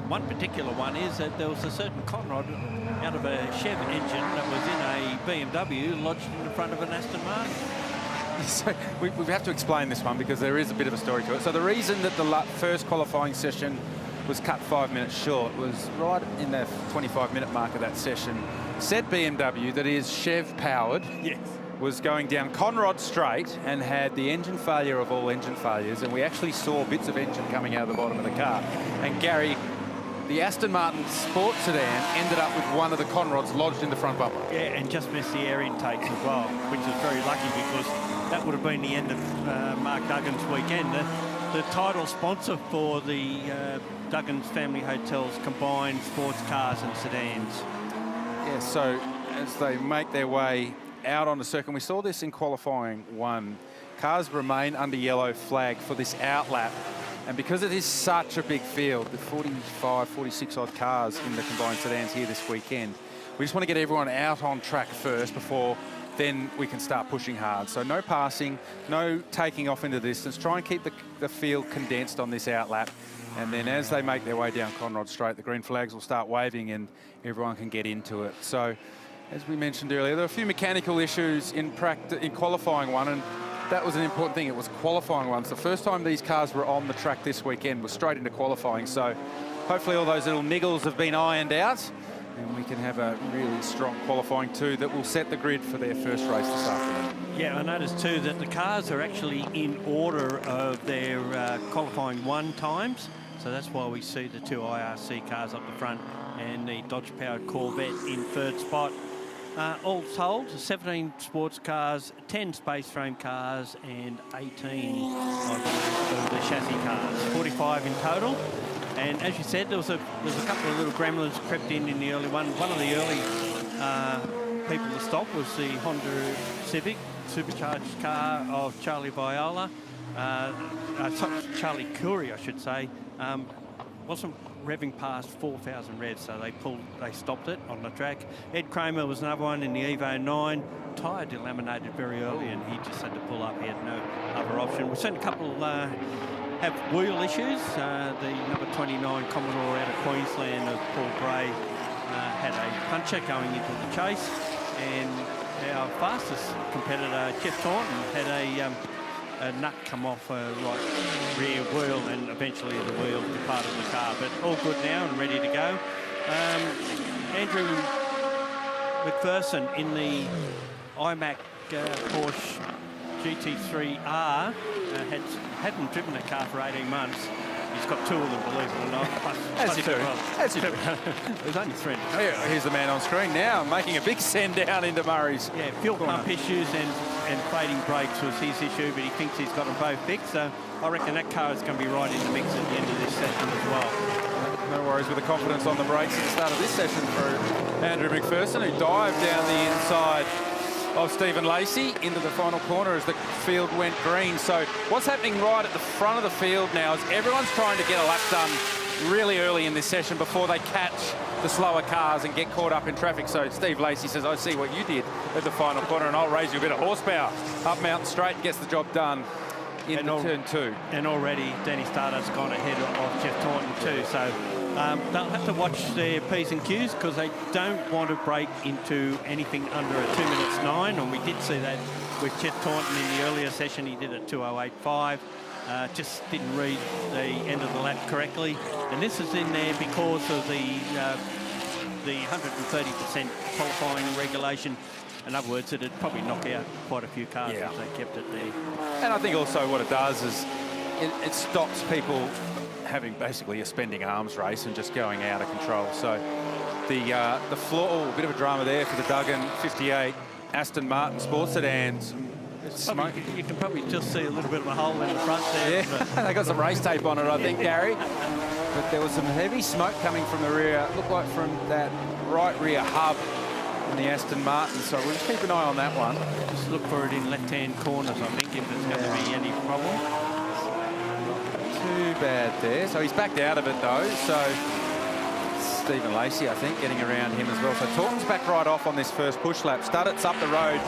One particular one is that there was a certain conrod out of a Chev engine that was in a BMW lodged in the front of an Aston Martin. So we have to explain this one because there is a bit of a story to it. So the reason that the first qualifying session was cut 5 minutes short was right in the 25-minute mark of that session. Said BMW that is Chev powered. Yes. Was going down Conrod Straight and had the engine failure of all engine failures, and we actually saw bits of engine coming out of the bottom of the car. And Gary, the Aston Martin sports sedan ended up with one of the Conrods lodged in the front bumper. Yeah, and just missed the air intakes as well, which is very lucky because that would have been the end of Mark Duggan's weekend. The title sponsor for the Duggan's Family Hotels combined sports cars and sedans. Yeah, so as they make their way out on the circuit, we saw this in qualifying one. Cars remain under yellow flag for this outlap, and because it is such a big field, the 45, 46 odd cars in the combined sedans here this weekend, we just want to get everyone out on track first before then we can start pushing hard. So no passing, no taking off into the distance, try and keep the field condensed on this outlap, and then as they make their way down Conrod Straight, the green flags will start waving and everyone can get into it. So as we mentioned earlier, there were a few mechanical issues in qualifying one, and that was an important thing. It was qualifying one. So the first time these cars were on the track this weekend was straight into qualifying. So hopefully all those little niggles have been ironed out, and we can have a really strong qualifying two that will set the grid for their first race this afternoon. Yeah, I noticed too that the cars are actually in order of their qualifying one times. So that's why we see the two IRC cars up the front and the Dodge-powered Corvette in third spot. All told, 17 sports cars, 10 space frame cars, and 18 of the chassis cars. 45 in total. And as you said, there's a couple of little gremlins crept in the early one. One of the early people to stop was the Honda Civic supercharged car of Charlie Viola. Charlie Curry, I should say. Wasn't revving past 4,000 revs, so they stopped it on the track. Ed Kramer was another one in the Evo 9. Tyre delaminated very early, and he just had to pull up. He had no other option. We've seen a couple have wheel issues. The number 29 Commodore out of Queensland of Paul Gray had a puncher going into the chase, and our fastest competitor, Jeff Taunton, had a nut come off a right rear wheel, and eventually the wheel departed the car. But all good now and ready to go. Andrew McPherson in the iMac Porsche GT3R hadn't driven a car for 18 months. He's got two of them, believe it or not. As you do. As you do. There's only three. Here's the man on screen now, making a big send down into Murray's. Yeah, fuel pump issues and fading brakes was his issue, but he thinks he's got them both fixed. So I reckon that car is going to be right in the mix at the end of this session as well. No worries with the confidence on the brakes at the start of this session for Andrew McPherson, who dived down the inside of Stephen Lacey into the final corner as the field went green. So what's happening right at the front of the field now is everyone's trying to get a lap done really early in this session before they catch the slower cars and get caught up in traffic. So Steve Lacey says, I see what you did at the final corner, and I'll raise you a bit of horsepower. Up Mountain Straight, gets the job done in turn two. And already Danny Starter's gone ahead of Jeff Taunton too. So they'll have to watch their P's and Q's because they don't want to break into anything under a 2:09. And we did see that with Jeff Taunton in the earlier session. He did a 2:08.5. Just didn't read the end of the lap correctly. And this is in there because of the 130% qualifying regulation. In other words, it'd probably knock out quite a few cars if they kept it there. And I think also what it does is it stops people having basically a spending arms race and just going out of control. So the floor, a bit of a drama there for the Duggan 58 Aston Martin sports sedans. Smoke. You can probably just see a little bit of a hole in the front there. Yeah, they got some race tape on it, I think, Gary. But there was some heavy smoke coming from the rear. It looked like from that right rear hub in the Aston Martin. So we'll just keep an eye on that one. Just look for it in left-hand corners, I think, if there's going to be any problem. Too bad there. So he's backed out of it, though. So Stephen Lacey, I think, getting around him as well. So Taunton's back right off on this first push lap. Studdett's up the road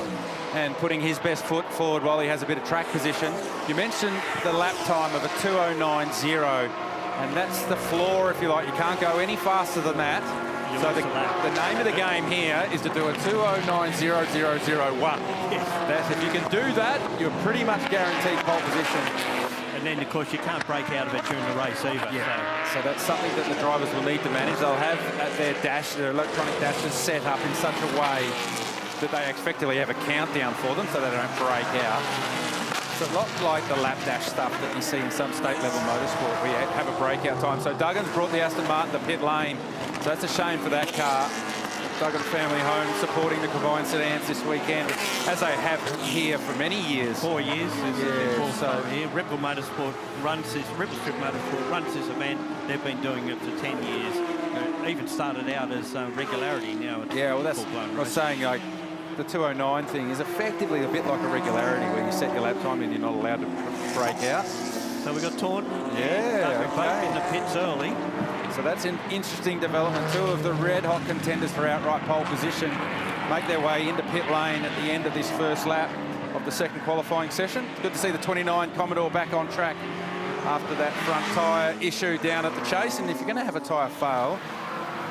and putting his best foot forward while he has a bit of track position. You mentioned the lap time of a 2:09.0, and that's the floor, if you like. You can't go any faster than that. So the name of the game here is to do a 2:09.0001. That's, if you can do that, you're pretty much guaranteed pole position. And then, of course, you can't break out of it during the race either. Yeah. So that's something that the drivers will need to manage. They'll have at their dash, their electronic dashes set up in such a way that they effectively have a countdown for them so they don't break out. It's a lot like the lap dash stuff that you see in some state-level motorsport where you have a breakout time. So Duggan's brought the Aston Martin to pit lane. So that's a shame for that car. Duggan family home supporting the combined sedans this weekend, as they have here for many years. 4 years. Yeah, so here, Ripple Motorsport runs this, Ripple Strip Motorsport runs this event. They've been doing it for 10 years. It even started out as regularity. Now it's well, that's what I was saying. Like the 2:09 thing is effectively a bit like a regularity where you set your lap time and you're not allowed to break out. So we've got Taunton. Yeah, both in the pits early. So that's an interesting development. Two of the red-hot contenders for outright pole position make their way into pit lane at the end of this first lap of the second qualifying session. It's good to see the 29 Commodore back on track after that front tyre issue down at the chase. And if you're going to have a tyre fail,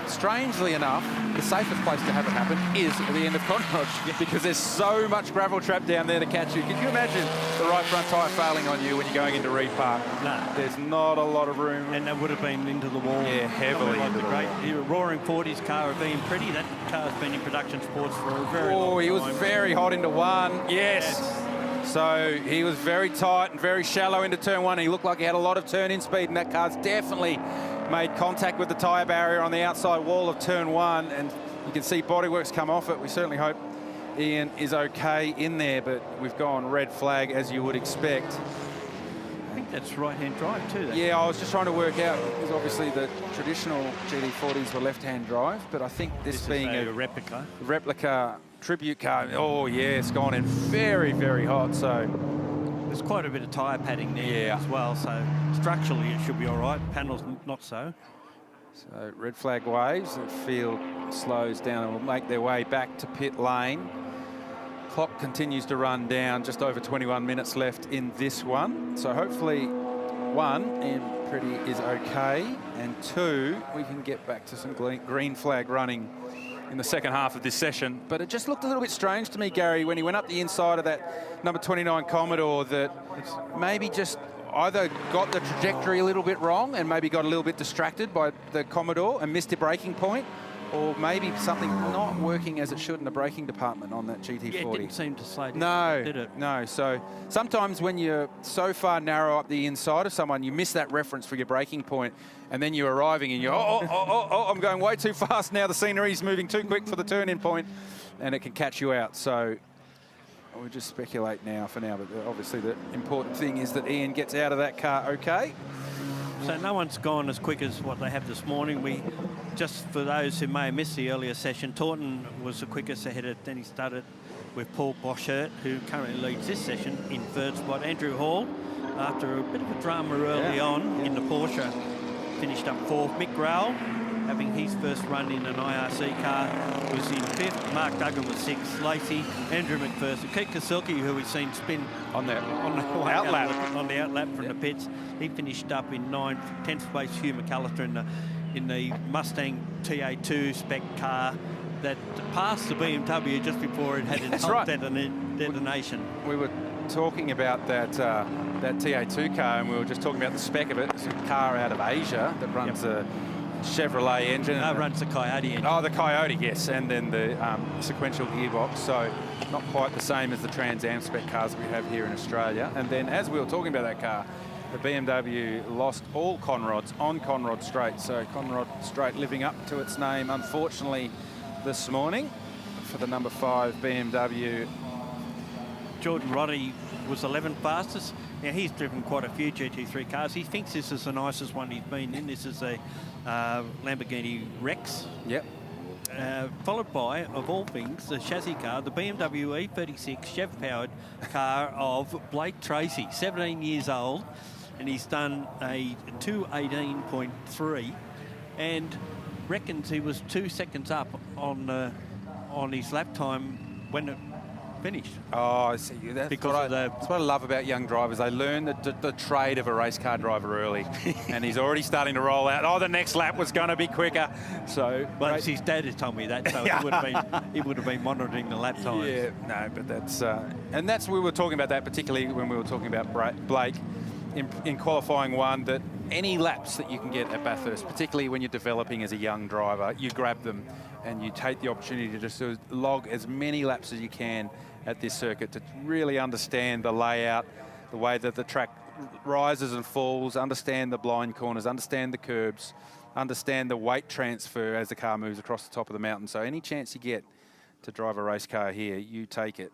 strangely enough, the safest place to have it happen is at the end of Conrod, because there's so much gravel trap down there to catch you. Can you imagine the right front tyre failing on you when you're going into Reed Park? No. There's not a lot of room. And that would have been into the wall. Yeah, heavily into the great Roaring 40s car have been pretty. That car's been in production sports for a very long time. Oh, he was very hot into one. Yes. So he was very tight and very shallow into turn one. He looked like he had a lot of turn-in speed, and that car's definitely made contact with the tyre barrier on the outside wall of turn one, and you can see bodyworks come off it. We certainly hope Ian is okay in there, but we've gone red flag, as you would expect. I think that's right-hand drive too. Yeah, I was just trying to work out, because obviously the traditional GT40s were left-hand drive, but I think this being a replica tribute car, oh yeah, it's gone in very, very hot. So there's quite a bit of tyre padding there as well, so structurally it should be all right. Panels not so. So red flag waves, the field slows down and will make their way back to pit lane. Clock continues to run down, just over 21 minutes left in this one. So hopefully, one, Ian Pretty is okay, and two, we can get back to some green flag running in the second half of this session. But it just looked a little bit strange to me, Gary, when he went up the inside of that number 29 Commodore, that maybe just either got the trajectory a little bit wrong and maybe got a little bit distracted by the Commodore and missed a braking point, or maybe something not working as it should in the braking department on that GT40. Yeah, it didn't seem to slow down, no, did it? No, so sometimes when you're so far narrow up the inside of someone, you miss that reference for your braking point, and then you're arriving and you're, I'm going way too fast now, the scenery's moving too quick for the turn-in point, and it can catch you out. So we'll just speculate now for now, but obviously the important thing is that Ian gets out of that car okay. So no one's gone as quick as what they have this morning. We, just for those who may have missed the earlier session, Taunton was the quickest ahead of Denny Studdert with Paul Boschert, who currently leads this session in third spot. Andrew Hall, after a bit of a drama early on in the Porsche, finished up fourth. Mick Growell, having his first run in an IRC car, was in fifth. Mark Duggan was sixth. Lacey, Andrew McPherson, Keith Kasilke, who we've seen spin on the outlap from the pits, he finished up in ninth. 10th place, Hugh McAllister in the Mustang TA2 spec car that passed the BMW just before it had its detonation. We were talking about that TA2 car, and we were just talking about the spec of it. It's a car out of Asia that runs a Chevrolet engine. No, runs the Coyote engine. Oh, the Coyote, yes, and then the sequential gearbox. So not quite the same as the Trans Am spec cars we have here in Australia. And then as we were talking about that car, the BMW lost all Conrods on Conrod Straight. So Conrod Straight living up to its name, unfortunately, this morning for the number 5 BMW Jordan Roddy was 11th fastest. Now, he's driven quite a few GT3 cars. He thinks this is the nicest one he's been in. This is a Lamborghini Rex. Yep. Followed by, of all things, the chassis car, the BMW E36 Chev-powered car of Blake Tracy, 17 years old, and he's done a 2:18.3, and reckons he was 2 seconds up on his lap time when it finished. Oh, I see. That's what I love about young drivers. They learn the trade of a race car driver early, and he's already starting to roll out. Oh, the next lap was going to be quicker. So, well, his dad has told me that, so he would have been monitoring the lap times. Yeah, no, but that's we were talking about that particularly when we were talking about Blake in qualifying one, that any laps that you can get at Bathurst, particularly when you're developing as a young driver, you grab them and you take the opportunity to just log as many laps as you can at this circuit to really understand the layout, the way that the track rises and falls, understand the blind corners, understand the curbs, understand the weight transfer as the car moves across the top of the mountain. So any chance you get to drive a race car here, you take it.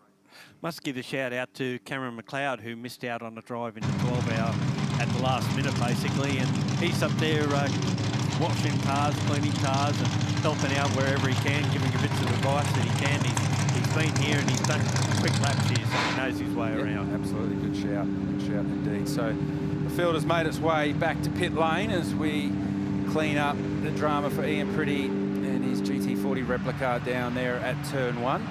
Must give a shout out to Cameron McLeod, who missed out on the drive in the 12-hour at the last minute, basically, and he's up there washing cars, cleaning cars, and helping out wherever he can, giving a bits of advice that he can. He's been here and he's done quick laps here, so he knows his way around. Absolutely, good shout indeed. So the field has made its way back to pit lane as we clean up the drama for Ian Pretty and his GT40 replica down there at turn 1.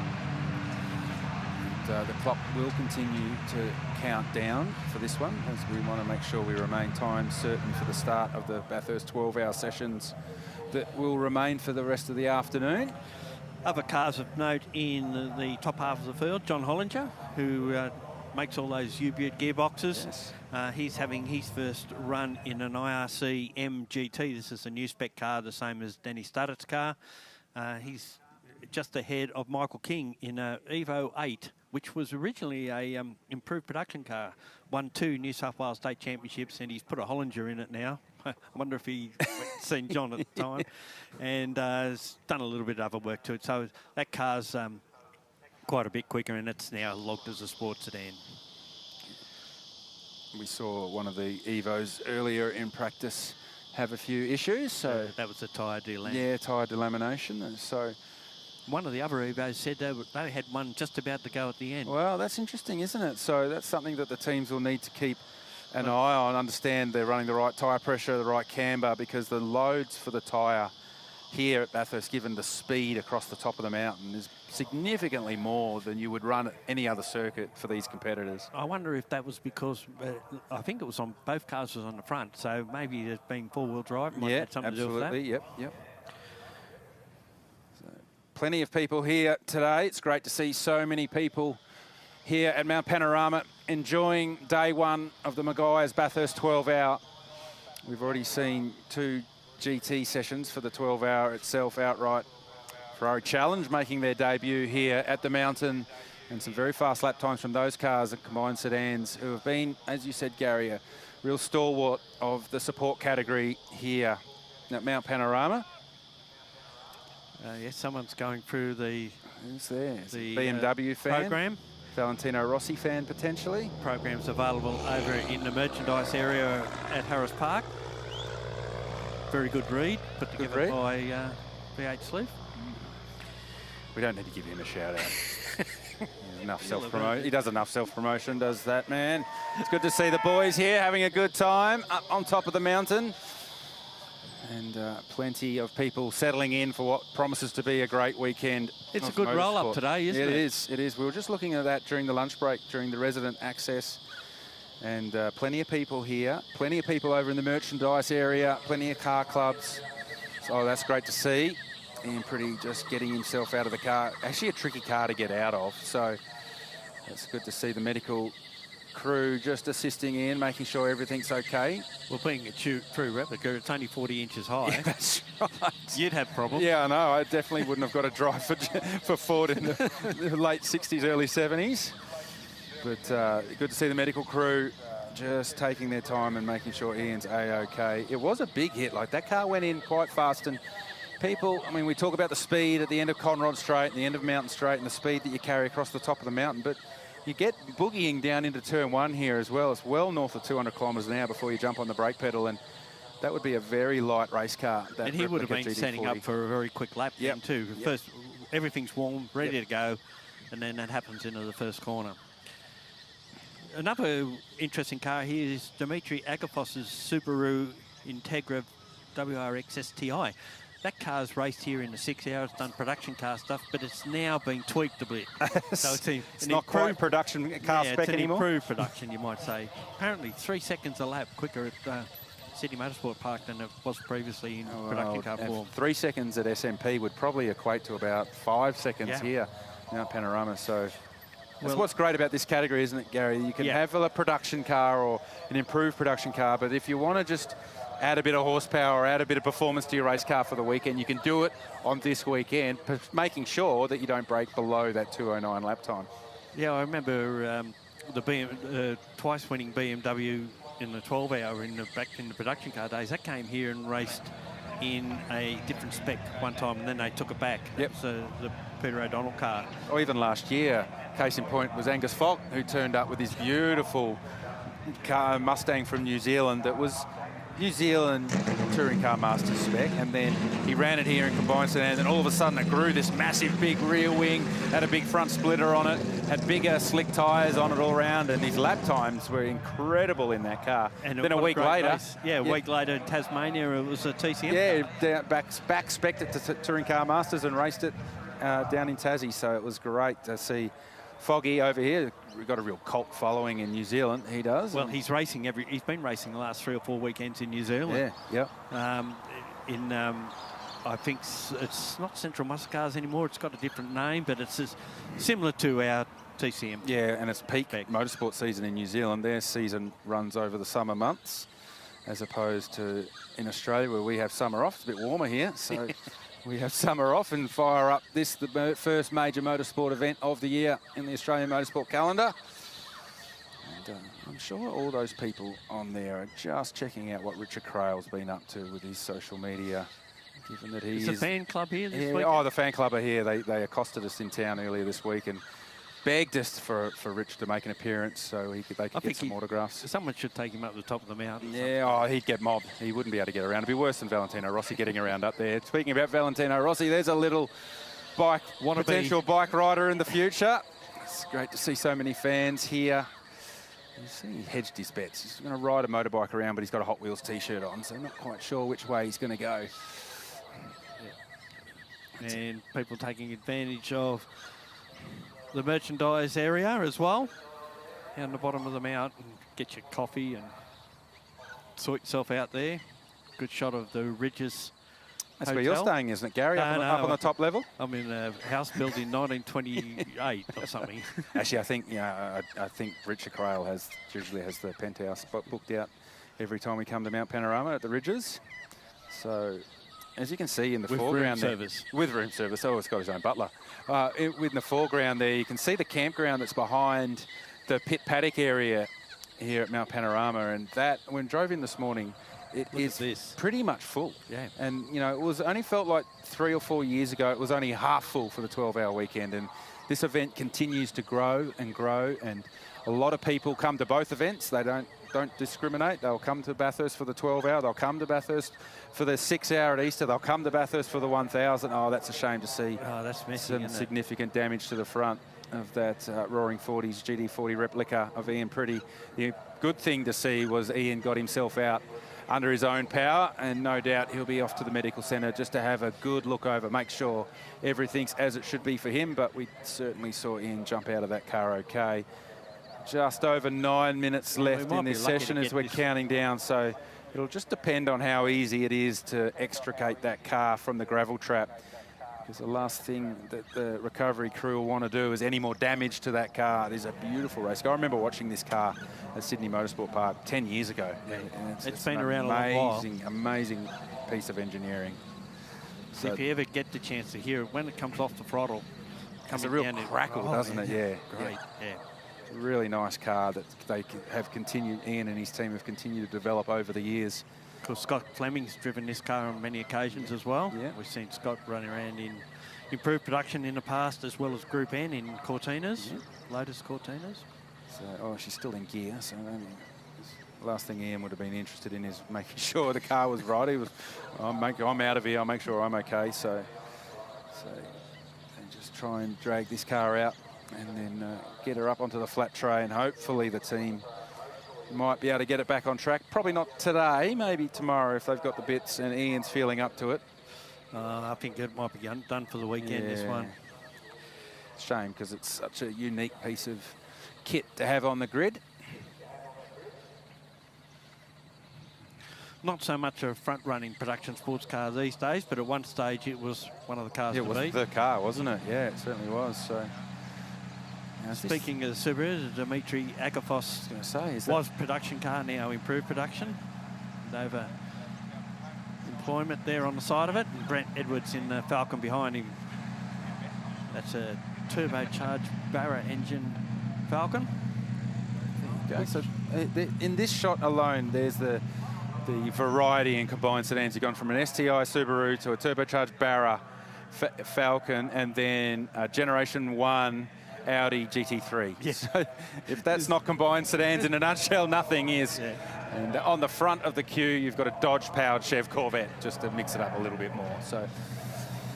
The clock will continue to count down for this one as we want to make sure we remain time certain for the start of the Bathurst 12-hour sessions that will remain for the rest of the afternoon. Other cars of note in the top half of the field, John Hollinger, who makes all those U-Butte gearboxes. Yes. He's having his first run in an IRC MGT. This is a new spec car, the same as Danny Studdett's car. He's just ahead of Michael King in a Evo 8, which was originally a improved production car. Won 2 New South Wales State Championships, and he's put a Hollinger in it now. I wonder if he seen John at the time. And has done a little bit of other work to it. So that car's quite a bit quicker, and it's now logged as a sports sedan. We saw one of the Evos earlier in practice have a few issues. So that was a tyre delamination. Yeah, tyre delamination. And so one of the other Evos said they had one just about to go at the end. Well, that's interesting, isn't it? So that's something that the teams will need to keep an eye on, understand they're running the right tyre pressure, the right camber, because the loads for the tyre here at Bathurst, given the speed across the top of the mountain, is significantly more than you would run at any other circuit for these competitors. I wonder if that was because, I think it was on, both cars was on the front, so maybe it's being four-wheel drive. Might have something to do with that. Yep. So, plenty of people here today. It's great to see so many people here at Mount Panorama enjoying day one of the Meguiar's Bathurst 12-hour. We've already seen 2 GT sessions for the 12-hour itself outright. Ferrari Challenge making their debut here at the mountain, and some very fast lap times from those cars and combined sedans who have been, as you said, Gary, a real stalwart of the support category here at Mount Panorama. Yes, someone's going through the... Who's there? The BMW fan. Program. Valentino Rossi fan, potentially. Program's available over in the merchandise area at Harris Park. Very good read, put together by V8 Sleeve. We don't need to give him a shout out. Enough self-promotion. He does enough self-promotion, does that man. It's good to see the boys here having a good time up on top of the mountain. And plenty of people settling in for what promises to be a great weekend. It's a good roll-up today, isn't it? It is. We were just looking at that during the lunch break, during the resident access. And plenty of people here, plenty of people over in the merchandise area, plenty of car clubs. So that's great to see. Ian Pretty just getting himself out of the car. Actually a tricky car to get out of. So it's good to see the medical crew just assisting in, making sure everything's okay. Well, being a true replica, it's only 40 inches high. Yeah, that's right. You'd have problems. Yeah, I know. I definitely wouldn't have got a drive for Ford in the late 60s, early 70s. But good to see the medical crew just taking their time and making sure Ian's A-OK. It was a big hit. Like, that car went in quite fast, and people, I mean, we talk about the speed at the end of Conrod Straight and the end of Mountain Straight and the speed that you carry across the top of the mountain, but You get boogieing down into turn 1 here as well. It's well north of 200 kilometres an hour before you jump on the brake pedal, and that would be a very light race car. That and he would have been GT40. setting up for a very quick lap then too. First, everything's warm, ready to go, and then that happens into the first corner. Another interesting car here is Dimitri Agafos's Subaru Integra WRX STI. That car's raced here in the 6 hours, done production car stuff, but it's now been tweaked a bit. So it's not quite production car spec anymore. Improved production, you might say. Apparently 3 seconds a lap quicker at Sydney Motorsport Park than it was previously in production car form. 3 seconds at SMP would probably equate to about 5 seconds here, Mount Panorama. So that's what's great about this category, isn't it, Gary? You can have a production car or an improved production car, but if you want to just add a bit of horsepower, add a bit of performance to your race car for the weekend, you can do it on this weekend, making sure that you don't break below that 2:09 lap time. Yeah, I remember the twice winning BMW in the 12-hour back in the production car days. That came here and raced in a different spec one time, and then they took it back. Yep. So the Peter O'Donnell car. Or even last year, case in point was Angus Fogg, who turned up with his beautiful car Mustang from New Zealand that was New Zealand Touring Car Masters spec, and then he ran it here in combined sedan, and all of a sudden it grew this massive big rear wing, had a big front splitter on it, had bigger slick tyres on it all around, and his lap times were incredible in that car. And then a week later, a week later in Tasmania, it was a TCM. Yeah, back spec'd it to Touring Car Masters and raced it down in Tassie, so it was great to see Foggy over here. We've got a real cult following in New Zealand. He does. Well, he's racing he's been racing the last 3 or 4 weekends in New Zealand. Yeah, I think it's not Central Muscle Cars anymore. It's got a different name, but it's similar to our TCM. Yeah, and it's peak motorsport season in New Zealand. Their season runs over the summer months, as opposed to in Australia where we have summer off. It's a bit warmer here, so we have summer off and fire up the first major motorsport event of the year in the Australian motorsport calendar. And I'm sure all those people on there are just checking out what Richard Crail's been up to with his social media, given that he is... Is the fan club here this week? Oh, the fan club are here. They accosted us in town earlier this week and begged us for Rich to make an appearance so they could get some autographs. Someone should take him up to the top of the mountain. Yeah, he'd get mobbed. He wouldn't be able to get around. It'd be worse than Valentino Rossi getting around up there. Speaking about Valentino Rossi, there's a little potential bike rider in the future. It's great to see so many fans here. You see he hedged his bets. He's going to ride a motorbike around, but he's got a Hot Wheels T-shirt on, so I'm not quite sure which way he's going to go. And people taking advantage of the merchandise area as well. Down the bottom of the mountain, get your coffee and sort yourself out there. Good shot of the Ridges That's Hotel. where you're staying, isn't it, Gary? Up on the top level? I'm in a house built in 1928 or something. Actually, I think Richard Crail usually has the penthouse booked out every time we come to Mount Panorama at the Ridges. So, as you can see in the foreground there, with room service. Oh, it's got his own butler. In the foreground there, you can see the campground that's behind the pit paddock area here at Mount Panorama, and that, when I drove in this morning, it is pretty much full. Yeah. And, you know, it was only felt like 3 or 4 years ago, it was only half full for the 12-hour weekend. And this event continues to grow and grow. And a lot of people come to both events. They don't discriminate. They'll come to Bathurst for the 12-hour. They'll come to Bathurst for the 6-hour at Easter. They'll come to Bathurst for the 1,000. Oh, that's a shame to see. Oh, that's messy, some significant damage to the front of that Roaring 40s GT40 replica of Ian Pretty. The good thing to see was Ian got himself out under his own power, and no doubt he'll be off to the medical centre just to have a good look over, make sure everything's as it should be for him. But we certainly saw Ian jump out of that car okay. Just over 9 minutes left in this session as we're counting down, so it'll just depend on how easy it is to extricate that car from the gravel trap. Because the last thing that the recovery crew will want to do is any more damage to that car. It is a beautiful race car. I remember watching this car at Sydney Motorsport Park 10 years ago. Yeah. And it's been around a long while. Amazing piece of engineering. So if you ever get the chance to hear it, when it comes off the throttle, it's a real crackle, doesn't it? Yeah. Great, yeah. It's a really nice car that they have continued, Ian and his team have continued to develop over the years. Of course, Scott Fleming's driven this car on many occasions as well. Yeah. We've seen Scott run around in improved production in the past, as well as Group N in Cortinas, Lotus Cortinas. So, oh, she's still in gear, so maybe the last thing Ian would have been interested in is making sure the car was right. He was, I'm out of here, I'll make sure I'm okay. So and just try and drag this car out and then get her up onto the flat tray, and hopefully the team might be able to get it back on track. Probably not today, maybe tomorrow if they've got the bits and Ian's feeling up to it. I think it might be done for the weekend, this one. Shame, because it's such a unique piece of kit to have on the grid. Not so much a front-running production sports car these days, but at one stage it was one of the cars to beat. It was the car, wasn't it? Yeah, it certainly was. So, speaking of Subaru, Dimitri Akafos was production car, now improved production. And over employment there on the side of it. And Brent Edwards in the Falcon behind him. That's a turbocharged Barra engine Falcon. Okay, so in this shot alone, there's the variety in combined sedans. You've gone from an STI Subaru to a turbocharged Barra Falcon, and then Generation 1 Audi GT3. Yes. So if that's not combined sedans in a nutshell, nothing is. Yeah. And on the front of the queue, you've got a Dodge-powered Chev Corvette, just to mix it up a little bit more. So.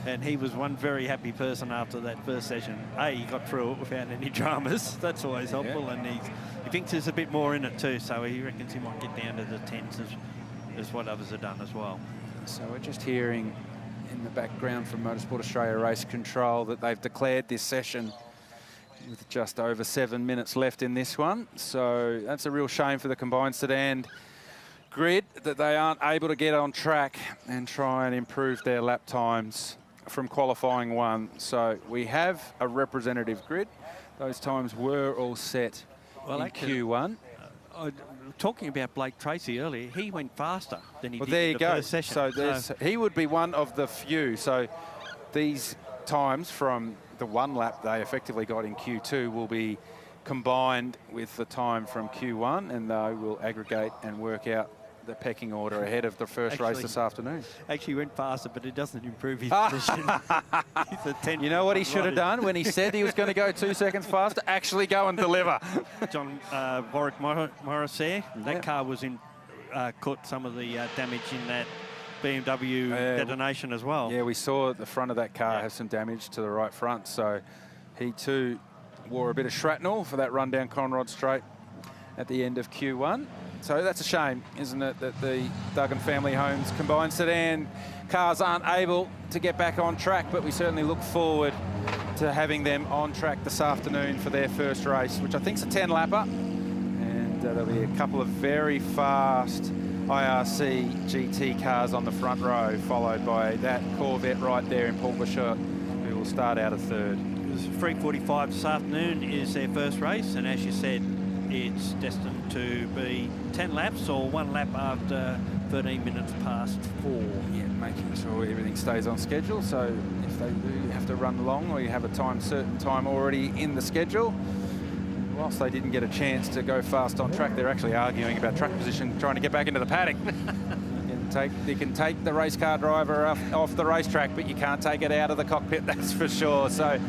And he was one very happy person after that first session. He got through it without any dramas. That's always helpful. And he thinks there's a bit more in it too, so he reckons he might get down to the 10s as what others have done as well. So we're just hearing in the background from Motorsport Australia Race Control that they've declared this session with just over 7 minutes left in this one. So that's a real shame for the combined sedan grid that they aren't able to get on track and try and improve their lap times from qualifying one. So we have a representative grid. Those times were all set in Q1. Talking about Blake Tracy earlier, he went faster than he did there in you the go. first session. So he would be one of the few. So these times from the one lap they effectively got in Q2 will be combined with the time from Q1, and they will aggregate and work out the pecking order ahead of the first race this afternoon. Actually went faster, but it doesn't improve his position. You know what he should have done when he said he was going to go 2 seconds faster? Actually go and deliver. John Warwick Morris there. That car was in, caught some of the damage in that BMW detonation as well. Yeah, we saw the front of that car have some damage to the right front, so he too wore a bit of shrapnel for that run down Conrod Straight at the end of Q1. So that's a shame, isn't it, that the Duggan Family Homes combined sedan cars aren't able to get back on track, but we certainly look forward to having them on track this afternoon for their first race, which I think is a 10-lapper. And there'll be a couple of very fast IRC GT cars on the front row, followed by that Corvette right there in Paul Bouchard, who will start out of third. 3:45 this afternoon is their first race, and as you said, it's destined to be 10 laps or 1 lap after 13 minutes past 4. Yeah, making sure everything stays on schedule. So if they do have to run long, or you have a certain time already in the schedule, whilst they didn't get a chance to go fast on track, they're actually arguing about track position, trying to get back into the paddock. You can take the race car driver off the racetrack, but you can't take it out of the cockpit, that's for sure. So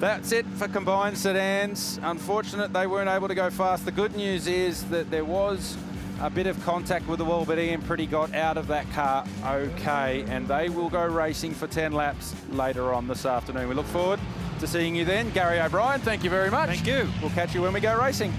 that's it for combined sedans. Unfortunate they weren't able to go fast. The good news is that there was a bit of contact with the wall, but Ian Pretty got out of that car okay, and they will go racing for 10 laps later on this afternoon. We look forward to seeing you then. Gary O'Brien, thank you very much. Thank you. We'll catch you when we go racing.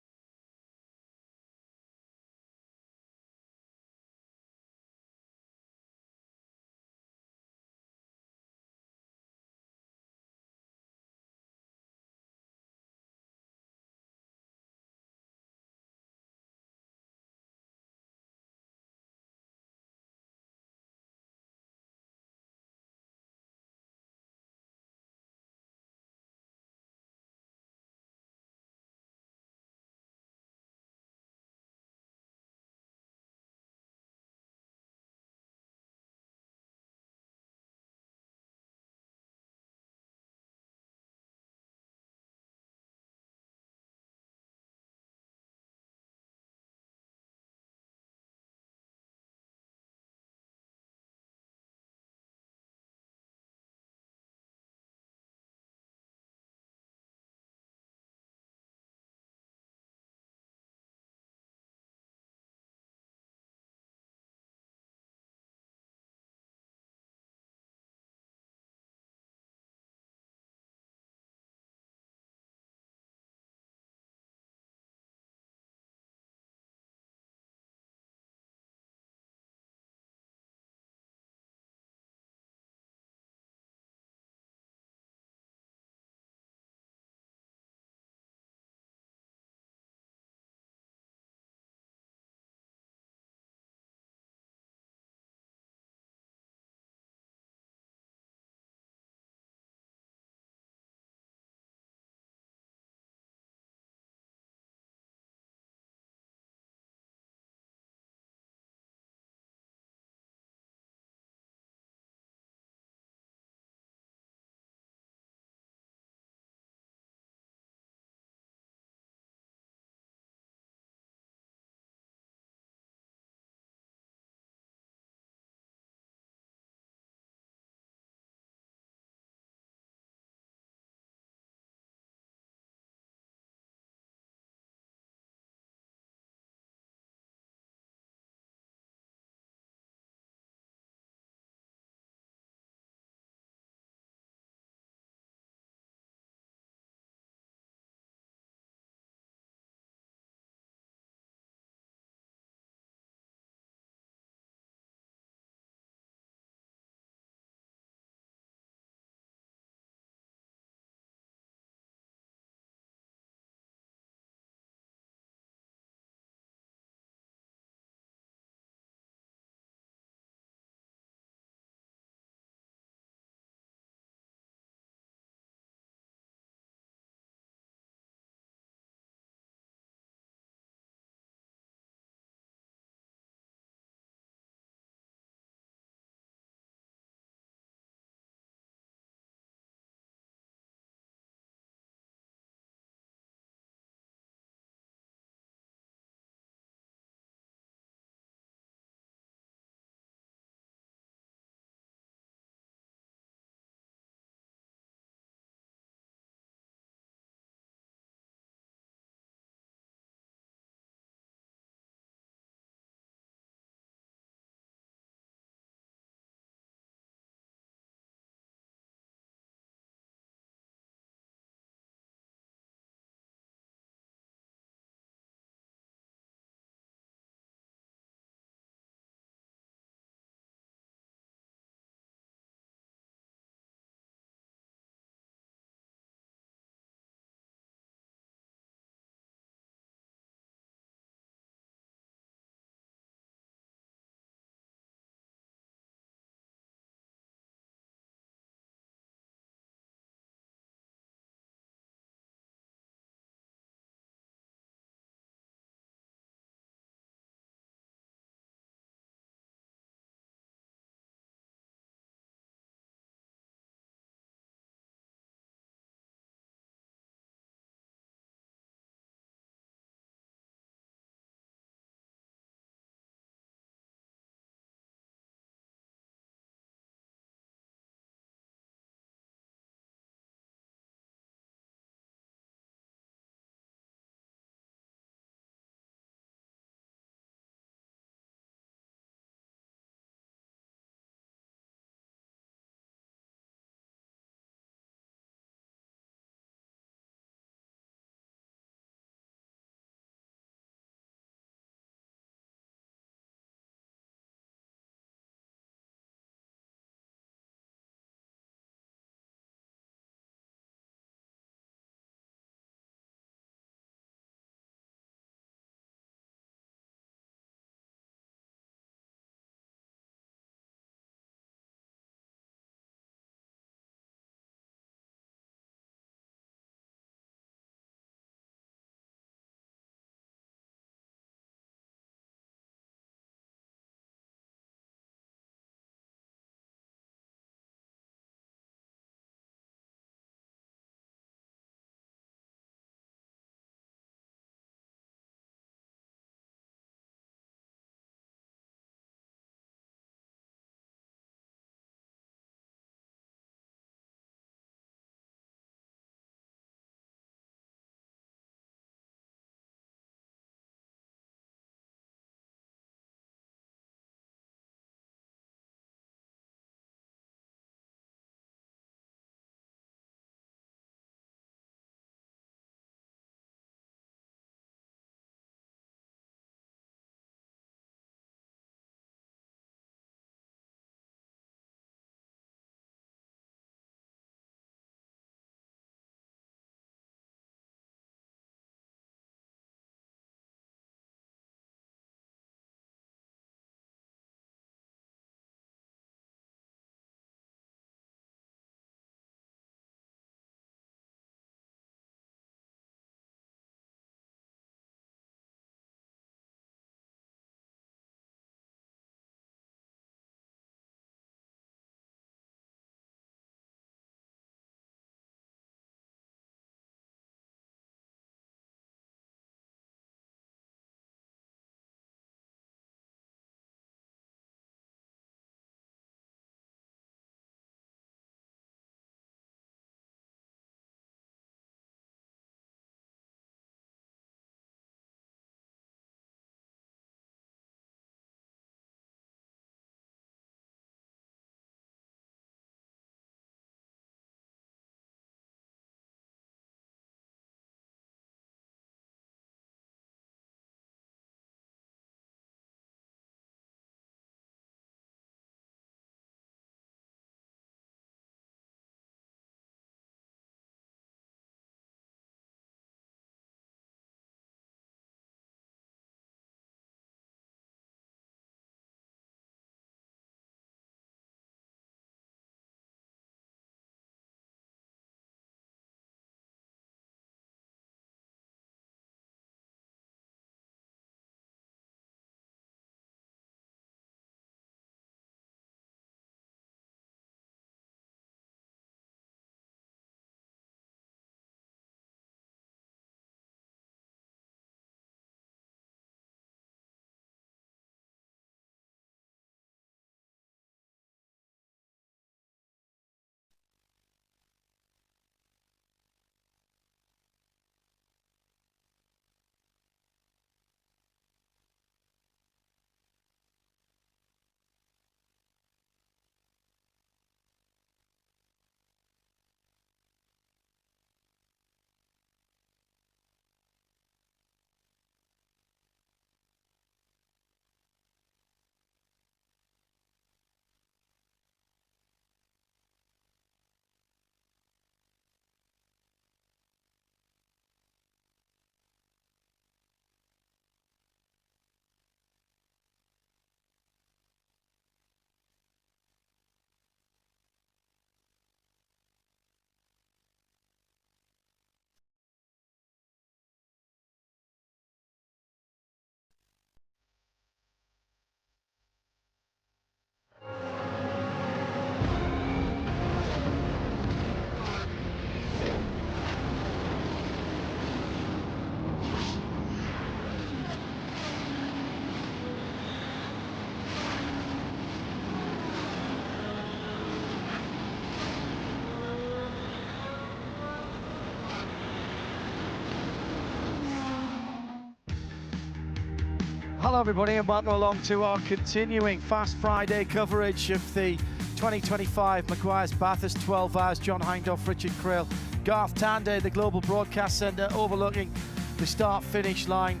Hello everybody and welcome along to our continuing Fast Friday coverage of the 2025 Meguiar's Bathurst 12 Hours. John Hindhaugh, Richard Krill, Garth Tanday, the Global Broadcast Centre overlooking the start-finish line.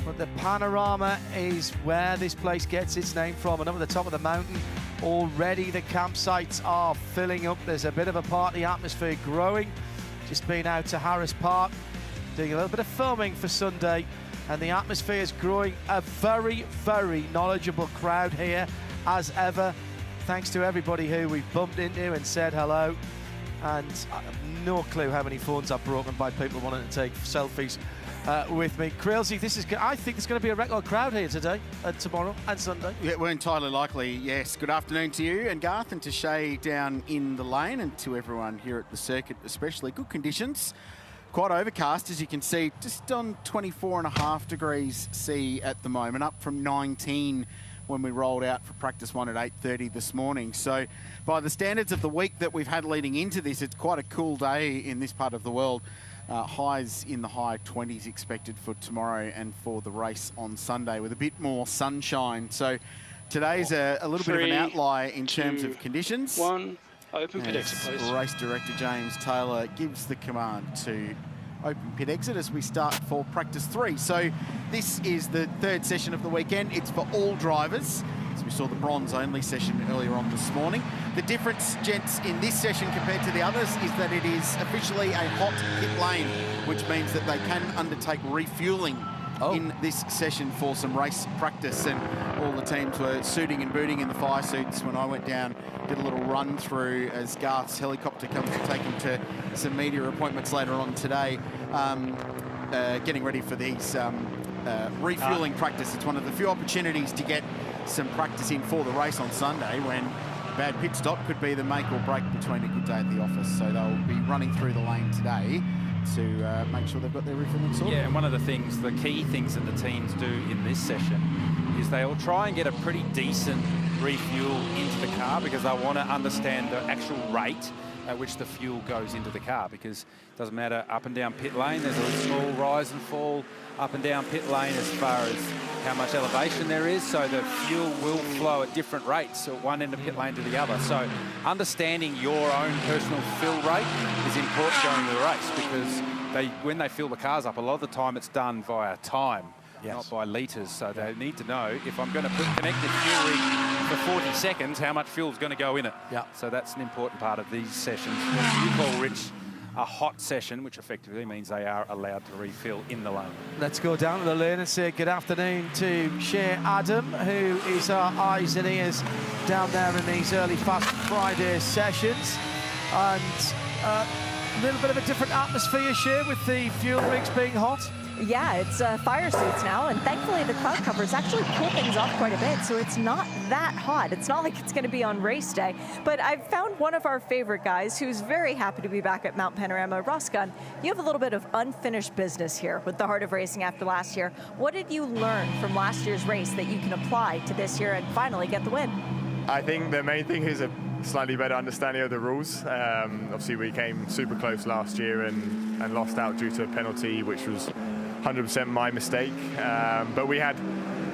But the panorama is where this place gets its name from, and up at the top of the mountain already the campsites are filling up. There's a bit of a party atmosphere growing. Just been out to Harris Park doing a little bit of filming for Sunday, and the atmosphere is growing. A very, very knowledgeable crowd here as ever. Thanks to everybody who we've bumped into and said hello. And I have no clue how many phones I've broken by people wanting to take selfies with me. Krailsy, I think there's going to be a record crowd here today, tomorrow and Sunday. Yeah, we're entirely likely, yes. Good afternoon to you and Garth and to Shay down in the lane, and to everyone here at the circuit especially. Good conditions. Quite overcast, as you can see, just on 24.5 degrees C at the moment, up from 19 when we rolled out for practice 1 at 8:30 this morning. So by the standards of the week that we've had leading into this, it's quite a cool day in this part of the world. Highs in the high 20s expected for tomorrow and for the race on Sunday with a bit more sunshine. So today's a little bit of an outlier in terms of conditions. 1, open pit exit, please. Race director James Taylor gives the command to open pit exit as we start for practice 3. So this is the third session of the weekend. It's for all drivers. As we saw the bronze only session earlier on this morning. The difference, gents, in this session compared to the others is that it is officially a hot pit lane, which means that they can undertake refueling in this session for some race practice, and all the teams were suiting and booting in the fire suits when I went down, did a little run through as Garth's helicopter comes to take him to some media appointments later on today, getting ready for these refueling practice. It's one of the few opportunities to get some practice in for the race on Sunday, when a bad pit stop could be the make or break between a good day at the office. So they'll be running through the lane today to make sure they've got their refueling sorted. Yeah, and one of the key things that the teams do in this session is they'll try and get a pretty decent refuel into the car, because they want to understand the actual rate at which the fuel goes into the car, because it doesn't matter up and down pit lane, there's a small rise and fall up and down pit lane as far as how much elevation there is, so the fuel will flow at different rates at one end of pit lane to the other. So understanding your own personal fill rate is important going into the race, because when they fill the cars up, a lot of the time it's done via time, not by litres. So they need to know, if I'm going to connect the fuel rig for 40 seconds, how much fuel is going to go in it. So that's an important part of these sessions. What you call, Rich, a hot session, which effectively means they are allowed to refill in the lane. Let's go down to the lane and say good afternoon to Shay Adam, who is our eyes and ears down there in these early Fast Friday sessions. And a little bit of a different atmosphere, Shay, with the fuel rigs being hot. Yeah, it's fire suits now, and thankfully the cloud covers actually cool things off quite a bit, so it's not that hot. It's not like it's going to be on race day. But I've found one of our favorite guys who's very happy to be back at Mount Panorama. Ross Gunn, you have a little bit of unfinished business here with the heart of racing after last year. What did you learn from last year's race that you can apply to this year and finally get the win? I think the main thing is a slightly better understanding of the rules. Obviously, we came super close last year and lost out due to a penalty, which was 100% my mistake, but we had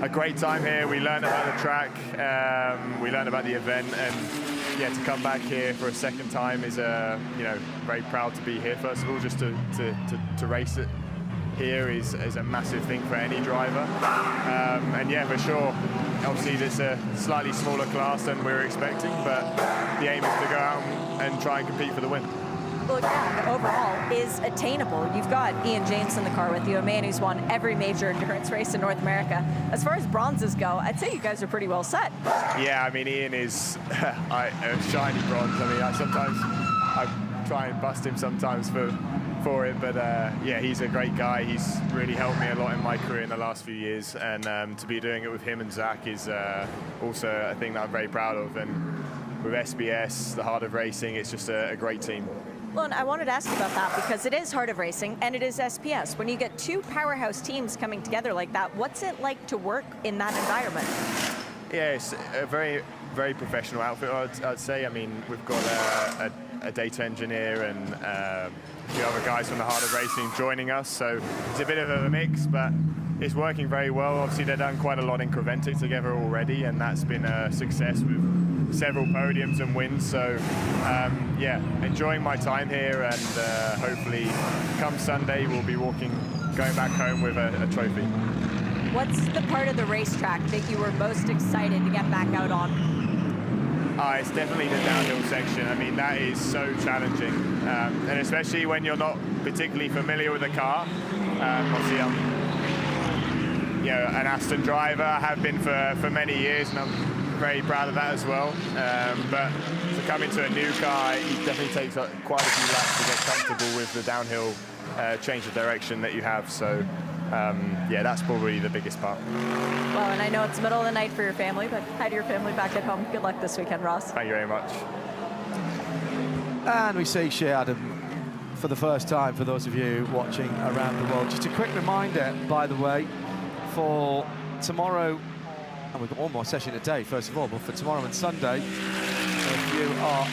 a great time here. We learned about the track, we learned about the event, and yeah, to come back here for a second time is very proud to be here. First of all, just to race it here is a massive thing for any driver, and yeah, for sure. Obviously, it's a slightly smaller class than we were expecting, but the aim is to go out and try and compete for the win. Well, yeah, overall is attainable. You've got Ian James in the car with you, a man who's won every major endurance race in North America. As far as bronzes go, I'd say you guys are pretty well set. Yeah, I mean, Ian is a shiny bronze. I mean, I try and bust him sometimes for it, but yeah, he's a great guy. He's really helped me a lot in my career in the last few years, and to be doing it with him and Zach is also a thing that I'm very proud of. And with SBS, the heart of racing, it's just a great team. Well, and I wanted to ask you about that because it is Heart of Racing and it is SPS. When you get two powerhouse teams coming together like that, what's it like to work in that environment? Yeah, it's a very, very professional outfit, I'd say. I mean, we've got a data engineer and a few other guys from the Heart of Racing joining us, so it's a bit of a mix, but it's working very well. Obviously, they've done quite a lot in Creventic together already, and that's been a success with several podiums and wins. So, yeah, enjoying my time here, and hopefully, come Sunday, we'll be going back home with a trophy. What's the part of the racetrack that you were most excited to get back out on? It's definitely the downhill section. I mean, that is so challenging, and especially when you're not particularly familiar with the car. Obviously, I'm an Aston driver. I have been for many years, and I'm very proud of that as well. But to come into a new car, it definitely takes quite a few laps to get comfortable with the downhill change of direction that you have. So, yeah, that's probably the biggest part. Well, and I know it's the middle of the night for your family, but hi to your family back at home. Good luck this weekend, Ross. Thank you very much. And we see Shea Adam for the first time for those of you watching around the world. Just a quick reminder, by the way, for tomorrow, and we've got one more session a day, first of all, but for tomorrow and Sunday, if you are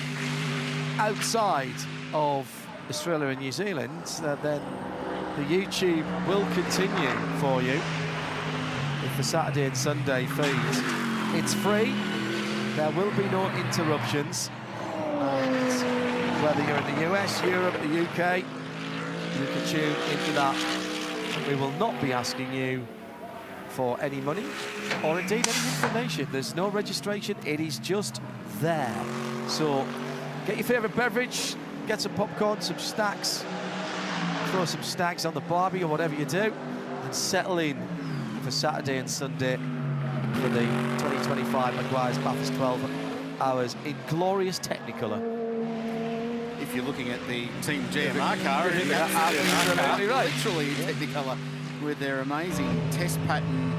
outside of Australia and New Zealand, then the YouTube will continue for you with the Saturday and Sunday feeds. It's free, there will be no interruptions, and whether you're in the US, Europe, the UK, you can tune into that. We will not be asking you for any money or indeed any information. There's no registration, it is just there. So get your favourite beverage, get some popcorn, some snacks, throw some snacks on the barbie or whatever you do, and settle in for Saturday and Sunday for the 2025 Meguiar's Bathurst 12 Hours in glorious Technicolor. If you're looking at the Team GMR car, it is absolutely right. Literally Technicolor with their amazing test pattern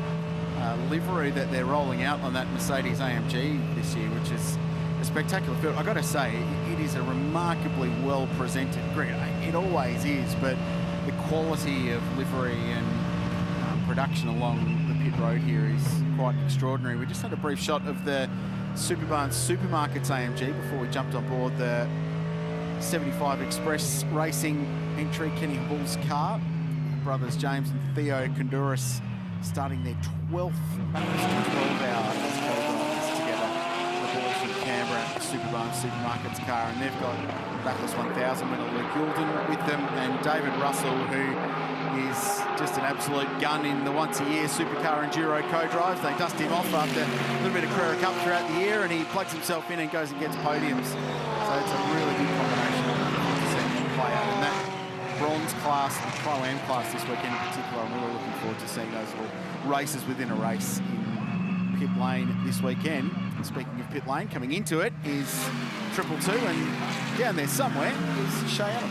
livery that they're rolling out on that Mercedes AMG this year, which is a spectacular field. I've got to say, it is a remarkably well presented grid. It always is, but the quality of livery and production along the pit road here is quite extraordinary. We just had a brief shot of the Superbarn Supermarkets AMG before we jumped on board the 75 Express Racing entry, Kenny Bull's car. Brothers James and Theo Konduras starting their 12th Bathurst 12-hour together. The boys from Canberra, Superbarn Supermarkets car, and they've got Bathurst 1000 winner Luke Youlden with them, and David Russell, who is just an absolute gun in the once-a-year Supercar Enduro co-drives. They dust him off after a little bit of Carrera Cup throughout the year, and he plugs himself in and goes and gets podiums. So it's a really good combination to see him play out. And that bronze class, the Pro-Am class this weekend in particular, I'm really looking forward to seeing those little races within a race in pit lane this weekend. And speaking of pit lane, coming into it is 222, and down there somewhere is Shea Adam.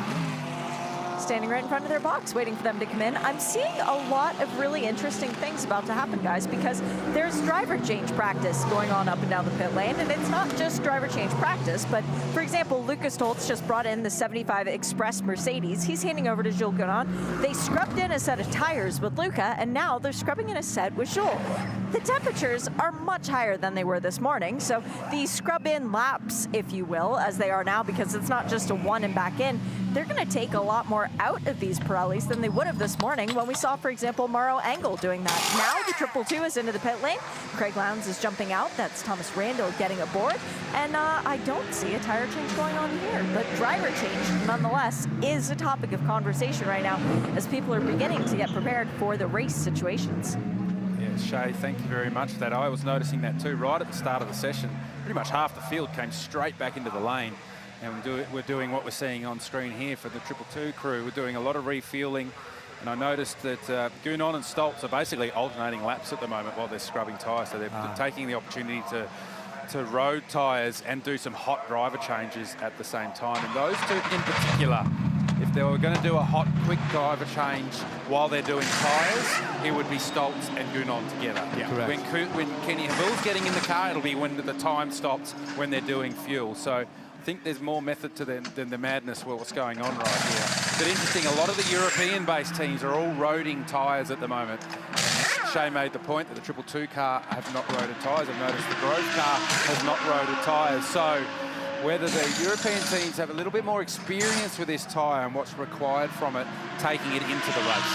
Standing right in front of their box, waiting for them to come in. I'm seeing a lot of really interesting things about to happen, guys, because there's driver change practice going on up and down the pit lane, and it's not just driver change practice, but, for example, Lucas Toltz just brought in the 75 Express Mercedes. He's handing over to Jules Gounon. They scrubbed in a set of tires with Luca, and now they're scrubbing in a set with Jules. The temperatures are much higher than they were this morning, so the scrub-in laps, if you will, as they are now, because it's not just a one and back in, they're going to take a lot more out of these Pirellis than they would have this morning when we saw, for example, Mauro Engel doing that. Now the 222 is into the pit lane. Craig Lowndes is jumping out. That's Thomas Randall getting aboard. And I don't see a tire change going on here, but driver change, nonetheless, is a topic of conversation right now as people are beginning to get prepared for the race situations. Yeah, Shea, thank you very much for that. I was noticing that too. Right at the start of the session, pretty much half the field came straight back into the lane. And we're doing what we're seeing on screen here for the 222 crew. We're doing a lot of refueling. And I noticed that Gounon and Stoltz are basically alternating laps at the moment while they're scrubbing tyres. So they're taking the opportunity to road tyres and do some hot driver changes at the same time. And those two in particular, if they were going to do a hot, quick driver change while they're doing tyres, it would be Stoltz and Gounon together. Yeah, when Kenny Bull's getting in the car, it'll be when the time stops when they're doing fuel. So I think there's more method to than the madness what's going on right here. But interesting, a lot of the European-based teams are all roading tyres at the moment. And Shea made the point that the 222 car have not roaded tyres. I've noticed the Grove car has not roaded tyres. So whether the European teams have a little bit more experience with this tyre and what's required from it, taking it into the race.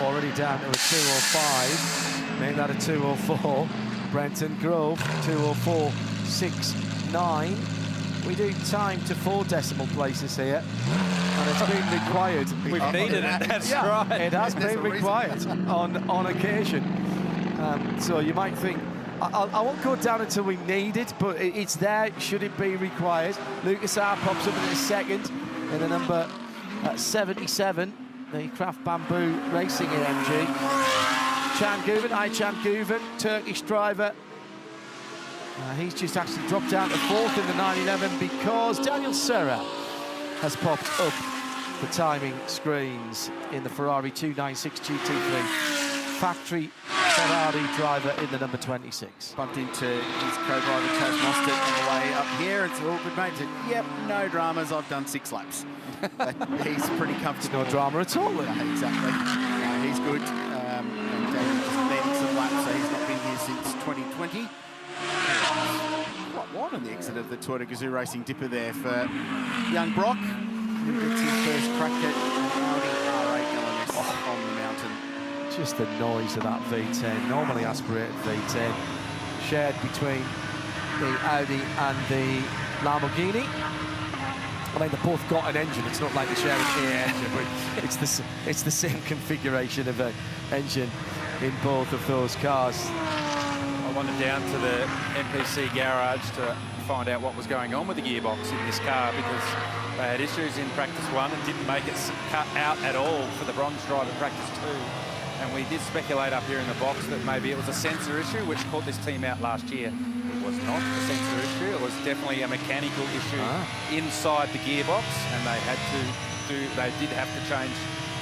already down to a 2:05. Make that a 2:04. Brenton Grove, 2:04.69. We do time to 4 decimal places here, and it's been required. We've needed it, that's right. It has been required on occasion. So you might think, I won't go down until we need it, but it's there, should it be required. Lucas R pops up in a second in the number 77, the Craft Bamboo Racing AMG. Chan Guven, Turkish driver. He's just actually dropped down to 4th in the 911 because Daniel Serra has popped up the timing screens in the Ferrari 296 GT3. Factory Ferrari driver in the number 26. Bumped into his co-driver Chaz Mostert on the way up here, and so good mate said, "Yep, no dramas. I've done 6 laps." But he's pretty comfortable. No drama at all. Exactly. He's good. And just leading some laps, so he's not been here since 2020. Quite wide on the exit of the Tour de Gazoo Racing dipper there for young Brock, who gets his first crack at Audi R8 LMS on the mountain. Just the noise of that V10, normally aspirated V10, shared between the Audi and the Lamborghini. I mean, they both got an engine. It's not like they're sharing an engine, but it's the same configuration of an engine in both of those cars. I wandered down to the NPC garage to find out what was going on with the gearbox in this car, because they had issues in practice 1 and didn't make it cut out at all for the bronze drive in practice 2. And we did speculate up here in the box that maybe it was a sensor issue, which caught this team out last year. It was not a sensor issue. It was definitely a mechanical issue inside the gearbox, and they did have to change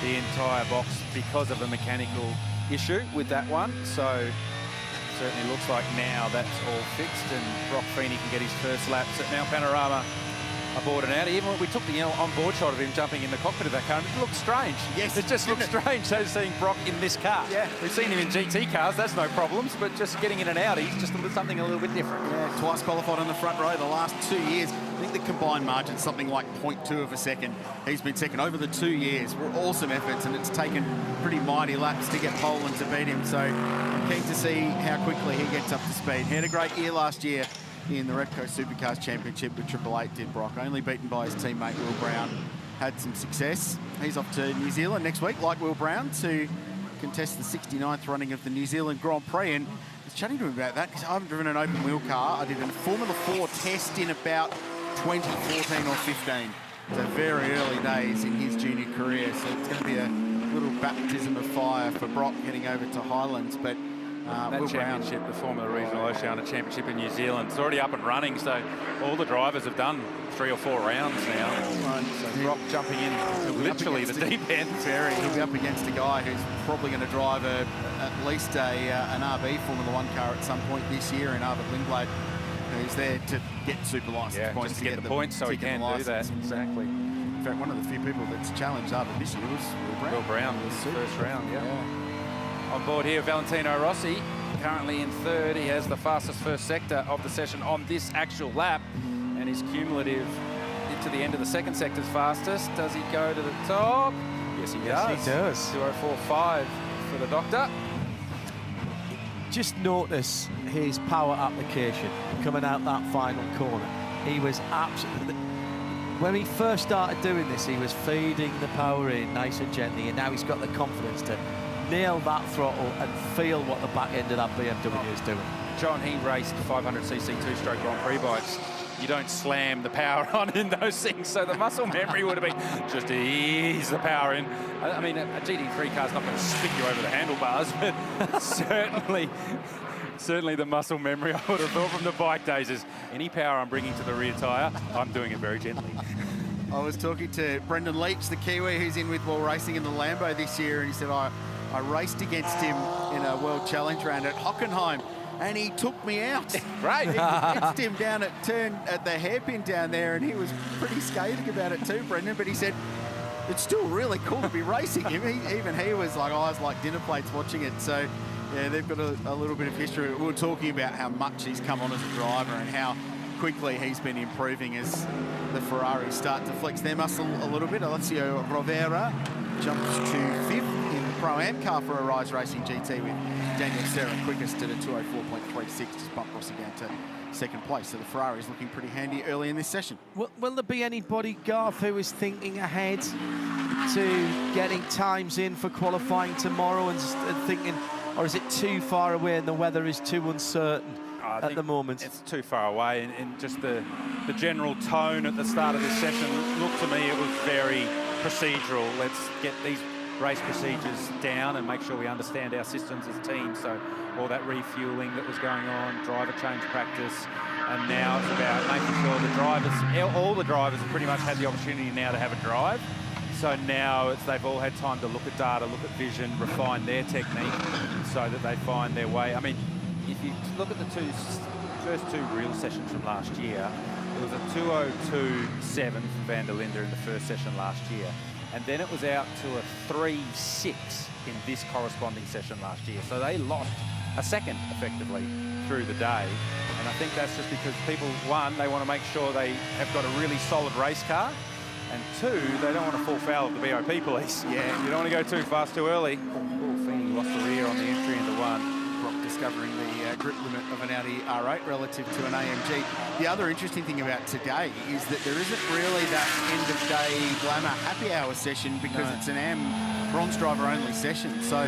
the entire box because of a mechanical issue with that one. So certainly looks like now that's all fixed, and Brock Feeney can get his first laps at Mount Panorama aboard and out. Even when we took the on-board shot of him jumping in the cockpit of that car, it looked strange. Yes, it just looked strange, so seeing Brock in this car. Yeah. We've seen him in GT cars, that's no problems, but just getting in an Audi is just something a little bit different. Yeah, twice qualified on the front row the last 2 years. I think the combined margin's something like 0.2 of a second. He's been second over the 2 years. We're awesome efforts, and it's taken pretty mighty laps to get Poland to beat him. So I'm keen to see how quickly he gets up to speed. He had a great year last year in the Repco Supercars Championship with Triple Eight, did Brock, only beaten by his teammate Will Brown. Had some success. He's off to New Zealand next week, like Will Brown, to contest the 69th running of the New Zealand Grand Prix. And I was chatting to him about that because I haven't driven an open wheel car. I did a Formula 4 test in about 2014 or 15. So very early days in his junior career. So it's going to be a little baptism of fire for Brock heading over to Highlands. But that Will championship, the Formula Regional Oceania Championship in New Zealand, it's already up and running, so all the drivers have done 3 or 4 rounds now. So Brock jumping in literally the deep end. He'll be up against a guy who's probably going to drive at least an RB Formula 1 car at some point this year in Arvid Lindblad, who's there to get super license points, just to get the points so he can do that. Exactly. In fact, one of the few people that's challenged Arvid this year was Will Brown. Will Brown was first round, On board here, Valentino Rossi, currently in 3rd. He has the fastest first sector of the session on this actual lap, and his cumulative into the end of the second sector's fastest. Does he go to the top? Yes, he does. Yes, he does. 2:04.5 for the doctor. Just notice his power application coming out that final corner. He was absolutely... When he first started doing this, he was feeding the power in nice and gently, and now he's got the confidence to nail that throttle and feel what the back end of that BMW is doing. John, he raced 500cc 2-stroke Grand Prix bikes. You don't slam the power on in those things, so the muscle memory would have been just ease the power in. I mean, a GT3 car's not going to stick you over the handlebars, but certainly the muscle memory I would have thought from the bike days is any power I'm bringing to the rear tyre, I'm doing it very gently. I was talking to Brendan Leach, the Kiwi who's in with Wall Racing in the Lambo this year, and he said, I raced against him in a World Challenge round at Hockenheim, and he took me out. Right. He hit him down at the hairpin down there, and he was pretty scathing about it too, Brendan, but he said, it's still really cool to be racing him. Even he was like eyes like dinner plates watching it. So, yeah, they've got a little bit of history. We were talking about how much he's come on as a driver and how quickly he's been improving as the Ferraris start to flex their muscle a little bit. Alessio Rovera jumps to 5th in the Pro-Am car for a Rise Racing GT with Daniel Serra quickest at a 204.36, just bumped Rossi down to second place. So the Ferrari's looking pretty handy early in this session. Will there be anybody, Garth, who is thinking ahead to getting times in for qualifying tomorrow and thinking, or is it too far away and the weather is too uncertain at the moment? It's too far away, and just the general tone at the start of this session looked to me it was very procedural. Let's get these race procedures down and make sure we understand our systems as teams. So all that refueling that was going on, driver change practice, and now it's about making sure the drivers, all the drivers have pretty much had the opportunity now to have a drive. So now they've all had time to look at data, look at vision, refine their technique so that they find their way. I mean, if you look at the first two real sessions from last year, it was a 2:02.7 for Van der Linde in the first session last year. And then it was out to a 3:06 in this corresponding session last year. So they lost a second, effectively, through the day. And I think that's just because people, one, they want to make sure they have got a really solid race car. And two, they don't want to fall foul of the BOP police. Yeah. You don't want to go too fast too early. Oh, Feeney lost the rear on the entry into one. Brock discovering the grip limit of an Audi R8 relative to an AMG. The other interesting thing about today is that there isn't really that end-of-day glamour happy hour session because it's an AM bronze driver only session. So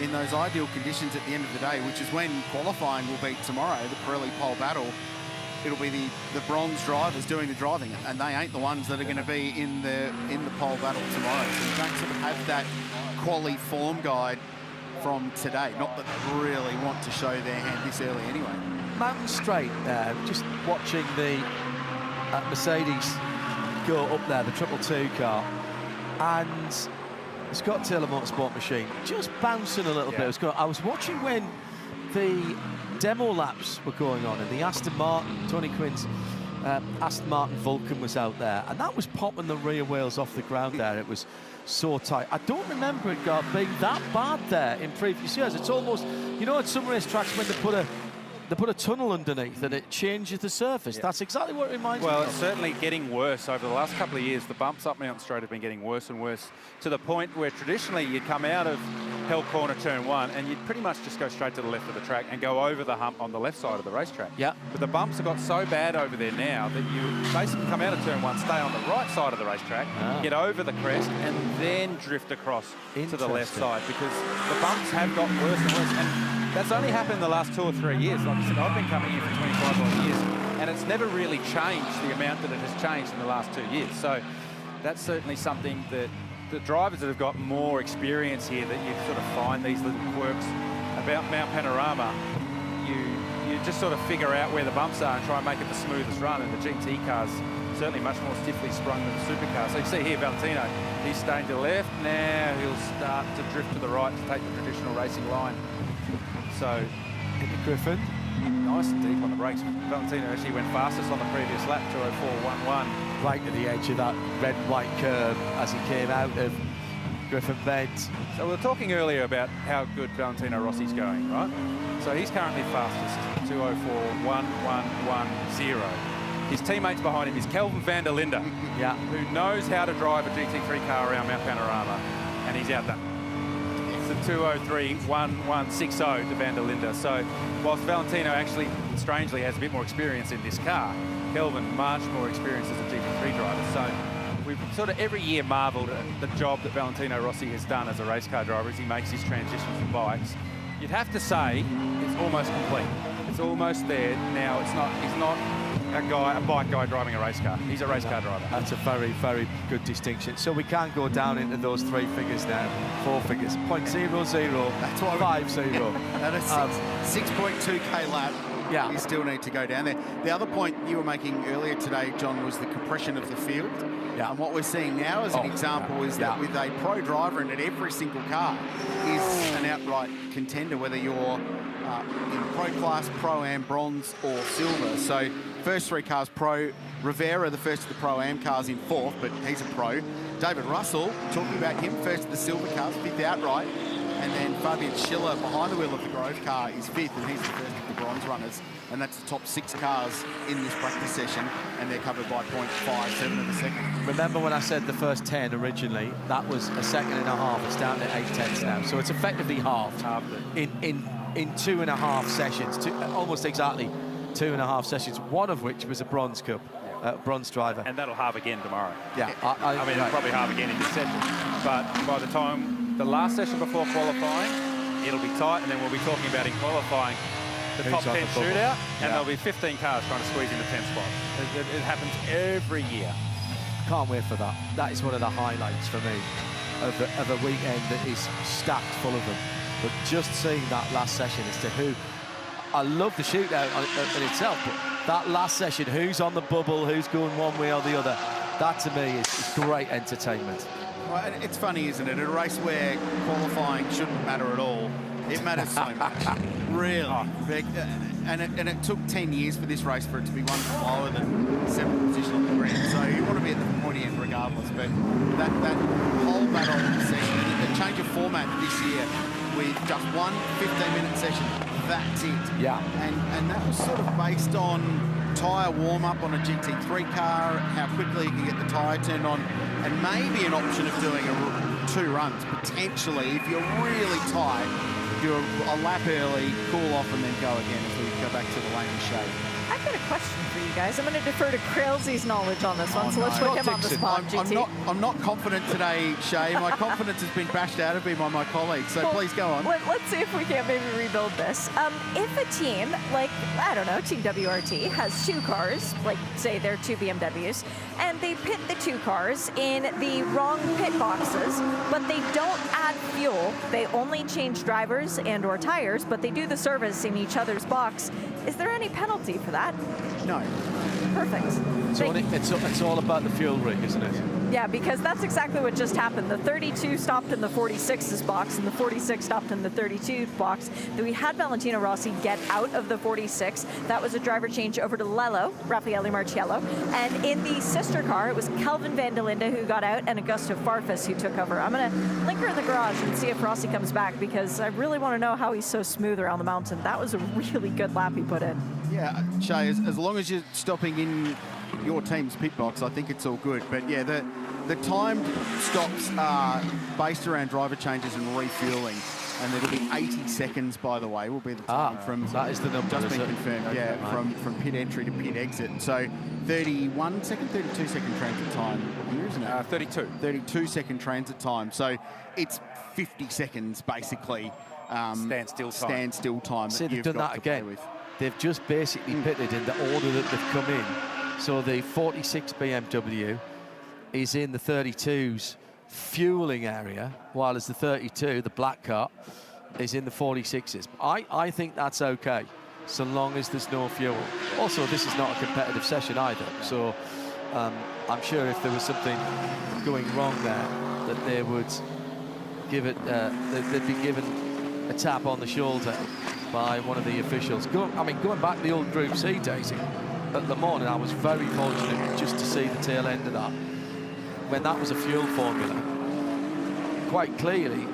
in those ideal conditions at the end of the day, which is when qualifying will be tomorrow, the Pirelli pole battle, it'll be the bronze drivers doing the driving, and they ain't the ones that are going to be in the pole battle tomorrow. So you don't sort of have that quali form guide from today. Not that they really want to show their hand this early anyway. Mountain Straight, just watching the Mercedes go up there, the 222 car, and Scott Taylor Motorsport machine just bouncing a little bit. I was watching when the demo laps were going on, and the Aston Martin, Tony Quinn's Aston Martin Vulcan was out there, and that was popping the rear wheels off the ground there. It was so tight. I don't remember it, Garth, being that bad there in previous years. It's almost, you know, at some race tracks when they put a tunnel underneath and it changes the surface. That's exactly what it reminds me of. Well, it's certainly getting worse over the last couple of years. The bumps up Mountain Straight have been getting worse and worse, to the point where traditionally you'd come out of Hell Corner Turn 1 and you'd pretty much just go straight to the left of the track and go over the hump on the left side of the racetrack. Yeah. But the bumps have got so bad over there now that you basically come out of Turn 1, stay on the right side of the racetrack, get over the crest, and then drift across to the left side, because the bumps have got worse and worse. And that's only happened in the last 2 or 3 years. Like I said, I've been coming here for 25 odd years, and it's never really changed the amount that it has changed in the last 2 years. So that's certainly something that the drivers that have got more experience here, that you sort of find these little quirks about Mount Panorama. You just sort of figure out where the bumps are and try and make it the smoothest run, and the GT cars certainly much more stiffly sprung than the supercar. So you see here Valentino, he's staying to the left. Now he'll start to drift to the right to take the traditional racing line. So, Griffin, nice and deep on the brakes. Valentino actually went fastest on the previous lap, 2:04.11. Right to the edge of that red and white curve as he came out of Griffin Bend. So we were talking earlier about how good Valentino Rossi's going, right? So he's currently fastest, 2:04.1110. His teammates behind him is Kelvin van der Linde, who knows how to drive a GT3 car around Mount Panorama, and he's outdone. It's a 2:03.1160 to van der Linde. So whilst Valentino actually, strangely, has a bit more experience in this car, Kelvin much more experience as a GT3 driver. So we've sort of every year marvelled at the job that Valentino Rossi has done as a race car driver as he makes his transition from bikes. You'd have to say it's almost complete. It's almost there. Now he's not a bike guy driving a race car. He's a race car driver. That's a very, very good distinction. So we can't go down into those 3 figures now, 4 figures. 0.0050. That's why at a 6.2k lap. Yeah, you still need to go down there. The other point you were making earlier today, John, was the compression of the field. Yeah. And what we're seeing now as an example is that with a pro driver in it, every single car is an outright contender, whether you're in pro class, pro-am, bronze or silver. So first 3 cars pro. Rivera, the first of the pro-am cars, in 4th, but he's a pro. David Russell, talking about him, first of the silver cars, 5th outright. And then Fabian Schiller behind the wheel of the Grove car is 5th, and he's the first of the bronze runners. And that's the top 6 cars in this practice session, and they're covered by 0.57 of a second. Remember when I said the first 10 originally, that was a second and a half. It's down to 8/10 now. So it's effectively halved in 2.5 sessions, almost exactly 2.5 sessions, one of which was a bronze cup. Bronze driver. And that'll halve again tomorrow. Yeah. I mean, it'll probably halve again in this session. But by the time the last session before qualifying, it'll be tight, and then we'll be talking about in qualifying the top 10 shootout, and there'll be 15 cars trying to squeeze into 10 spots. It happens every year. Can't wait for that. That is one of the highlights for me of a weekend that is stacked full of them. But just seeing that last session as to who, I love the shootout in itself, but that last session, who's on the bubble, who's going one way or the other, that to me is great entertainment. Well, and it's funny, isn't it? At a race where qualifying shouldn't matter at all, it matters so much. Really. And it took 10 years for this race for it to be one lower than 7th position on the grid. So you want to be at the pointy end regardless. But that whole battle session, the change of format this year with just one 15-minute session, that's it. Yeah. And that was sort of based on tyre warm-up on a GT3 car, how quickly you can get the tyre turned on, and maybe an option of doing 2 runs, potentially, if you're really tight, do a lap early, cool off, and then go again if we go back to the lane and shade. I've got a question for you guys. I'm going to defer to Crailsy's knowledge on this one, so let's put him on the spot, GT. I'm not confident today, Shay. My confidence has been bashed out of me by my colleagues, so please go on. Let's see if we can't maybe rebuild this. If a team, like, I don't know, Team WRT, has 2 cars, like, say they're 2 BMWs, and they pit the 2 cars in the wrong pit boxes, but they don't add fuel, they only change drivers and or tires, but they do the service in each other's box, is there any penalty for that? No. Perfect. It's all about the fuel rig, isn't it? Yeah, because that's exactly what just happened. The 32 stopped in the 46's box, and the 46 stopped in the 32 box. Then we had Valentino Rossi get out of the 46. That was a driver change over to Lello, Raffaele Marciello. And in the sister car, it was Kelvin van der Linde who got out, and Augusto Farfus who took over. I'm going to linger in the garage and see if Rossi comes back, because I really want to know how he's so smooth around the mountain. That was a really good lap he put in. Yeah, Shay, as long as you're stopping in your team's pit box, I think it's all good. But yeah, the timed stops are based around driver changes and refueling, and it'll be 80 seconds, by the way, will be the time from... That is the number, just been confirmed, okay, yeah, from pit entry to pit exit. So 31 second, 32 second transit time here, isn't it? 32. 32 second transit time. So it's 50 seconds, basically. Standstill time. See, they've done that again. They've just basically pitted in the order that they've come in. So the 46 BMW is in the 32's fueling area, while as the 32, the black car, is in the 46's. I think that's okay, so long as there's no fuel. Also, this is not a competitive session either, so I'm sure if there was something going wrong there, that they would give it, they'd be given a tap on the shoulder by one of the officials. Going back to the old Group C days at Le Mans, and I was very fortunate just to see the tail end of that. When that was a fuel formula, quite clearly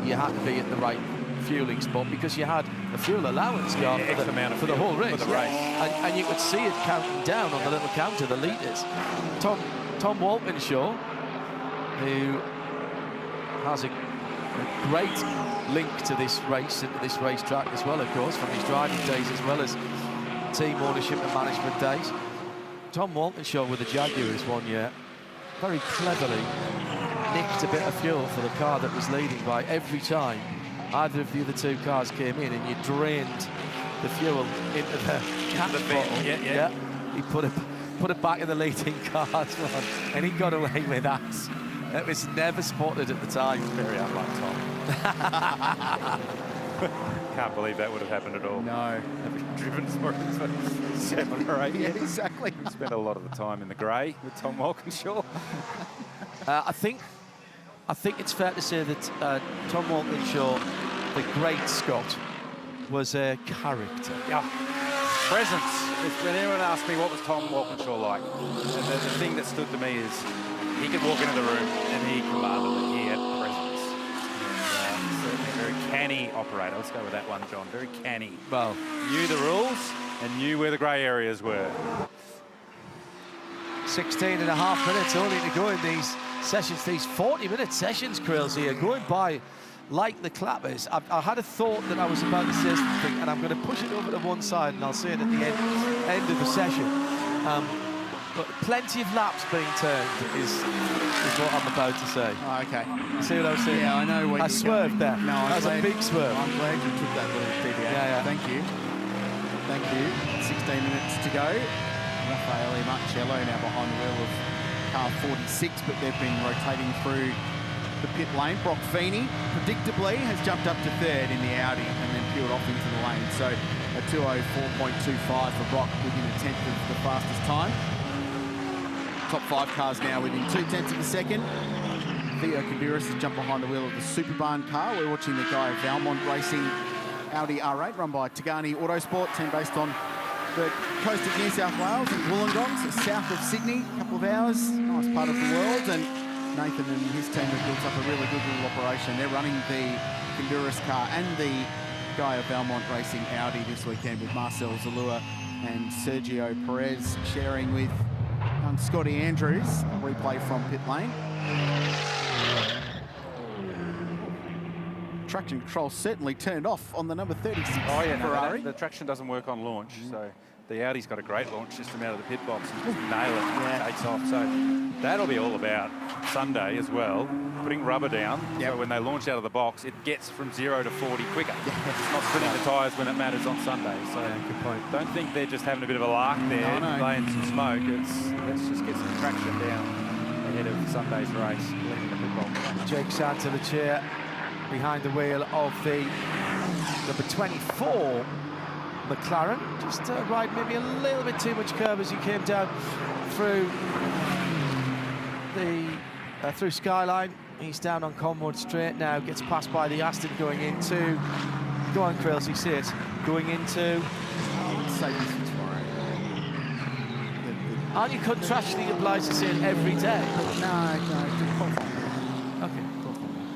you had to be at the right fueling spot because you had a fuel allowance card for the whole race. And you could see it counting down on the little counter, the litres. Tom Walkinshaw, who has a great link to this race and to this racetrack as well, of course, from his driving days as well as team ownership and management days. Tom Walkinshaw with the Jaguars one year very cleverly nicked a bit of fuel for the car that was leading by every time either of the other 2 cars came in, and you drained the fuel into the catch bottle. Yeah. He put it back in the leading car as well, and he got away with that. It was never spotted at the time. Very unlike Tom. Can't believe that would have happened at all. No. Having driven for 7 or 8 years. Yeah, exactly. We spent a lot of the time in the grey with Tom Walkinshaw. I think it's fair to say that Tom Walkinshaw, the great Scot, was a character. Yeah. Presence. When anyone asked me what was Tom Walkinshaw like, the thing that stood to me is he could walk into the room and he commanded it. He had presence. And certainly a very canny operator. Let's go with that one, John. Very canny. Well, knew the rules and knew where the grey areas were. 16.5 minutes only to go in these sessions, these 40-minute sessions, Krills, here, going by like the clappers. I had a thought that I was about to say something, and I'm going to push it over to one side, and I'll say it at the end of the session. But plenty of laps being turned is what I'm about to say. Oh, okay. See what I was saying? Yeah, I know where I swerved there. No, that was a big swerve. I'm glad you took that little deviation. Yeah. Thank you. Thank you. 16 minutes to go. Raffaele Marcello now behind the wheel of car 46, but they've been rotating through the pit lane. Brock Feeney, predictably, has jumped up to third in the Audi and then peeled off into the lane. So a 2:04.25 for Brock within a tenth of the fastest time. Top 5 cars now within 2/10 of a second. Theo Kabiris has jumped behind the wheel of the Superbarn car. We're watching the guy of Valmont Racing Audi R8 run by Tagani Autosport, team based on the coast of New South Wales and Wollongong, so south of Sydney, a couple of hours, nice part of the world. And Nathan and his team have built up a really good little operation. They're running the Honduras car and the guy of Valmont Racing Audi this weekend with Marcel Zalua and Sergio Perez sharing with Scotty Andrews. A replay from pit lane. Traction control certainly turned off on the number 36 Ferrari. No, the traction doesn't work on launch, so the Audi's got a great launch system out of the pit box and just nail it and it takes off. So that'll be all about Sunday as well, putting rubber down. So when they launch out of the box, it gets from 0 to 40 quicker. It's not spinning the tyres when it matters on Sunday. So good point. Don't think they're just having a bit of a lark there, laying some smoke. Let's just get some traction down ahead of Sunday's race, leading the pit box. Jake Santolicia behind the wheel of the number 24 McLaren. Just right, maybe a little bit too much curve as he came down through the through Skyline. He's down on Conwood Straight now, gets passed by the Aston going into. Go on, Krills, you see it. Going into. I would say this is tomorrow. Aren't you contractually obliged to see it every day? No. Okay.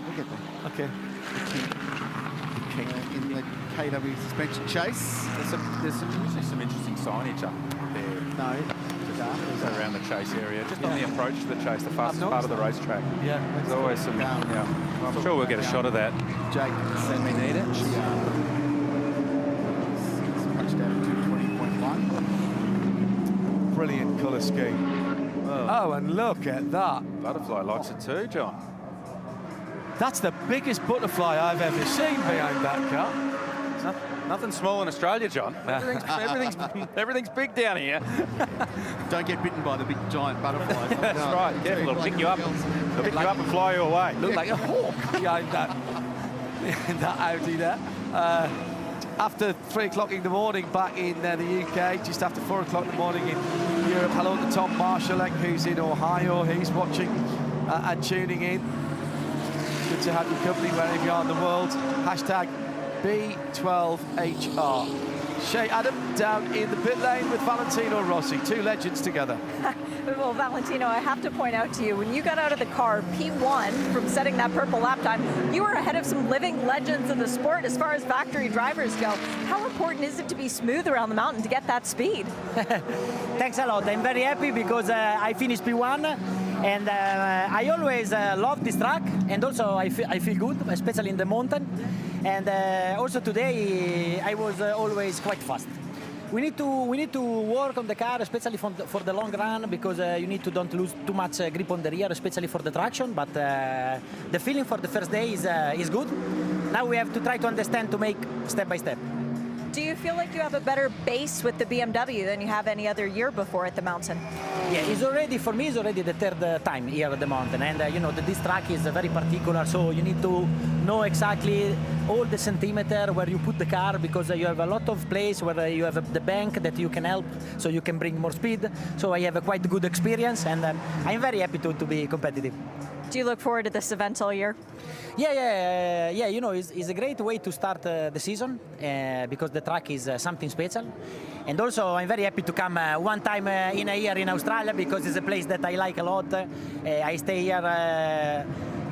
We'll get there. Okay. In the KW suspension chase. There's some interesting signage up there. No. Around the chase area, just on the approach to the chase, the fastest part of the racetrack. Yeah. There's always some. Well, I'm sure we'll get a shot of that. Jake, send me need it. Punched out at 220.1. Brilliant colour scheme. Oh, and look at that. Butterfly likes it too, John. That's the biggest butterfly I've ever seen behind that car. Nothing small in Australia, John. Everything's big down here. Don't get bitten by the big giant butterflies. That's right. Careful, it'll pick you up. It'll pick you up and fly you away. Look like a hawk behind that Audi there. After 3 o'clock in the morning back in the UK, just after 4 o'clock in the morning in Europe. Hello to Tom Marshallek, who's in Ohio. He's watching and tuning in. Good to have your company wherever you are in the world. Hashtag B12HR. Shea Adam down in the pit lane with Valentino Rossi, 2 legends together. Well, Valentino, I have to point out to you, when you got out of the car, P1, from setting that purple lap time, you were ahead of some living legends of the sport as far as factory drivers go. How important is it to be smooth around the mountain to get that speed? Thanks a lot. I'm very happy because I finished P1. And I always love this track, and also I feel good, especially in the mountain. And also today I was always quite fast. We need to work on the car, especially for the long run, because you need to don't lose too much grip on the rear, especially for the traction. But the feeling for the first day is good. Now we have to try to understand to make step by step. Do you feel like you have a better base with the BMW than you have any other year before at the mountain? Yeah, for me, it's already the 3rd time here at the mountain. And, this track is very particular, so you need to know exactly all the centimeter where you put the car, because you have a lot of place where you have the bank that you can help, so you can bring more speed. So I have a quite good experience, and I'm very happy to be competitive. Do you look forward to this event all year? Yeah. It's a great way to start the season because the track is something special. And also, I'm very happy to come one time in a year in Australia because it's a place that I like a lot. I stay here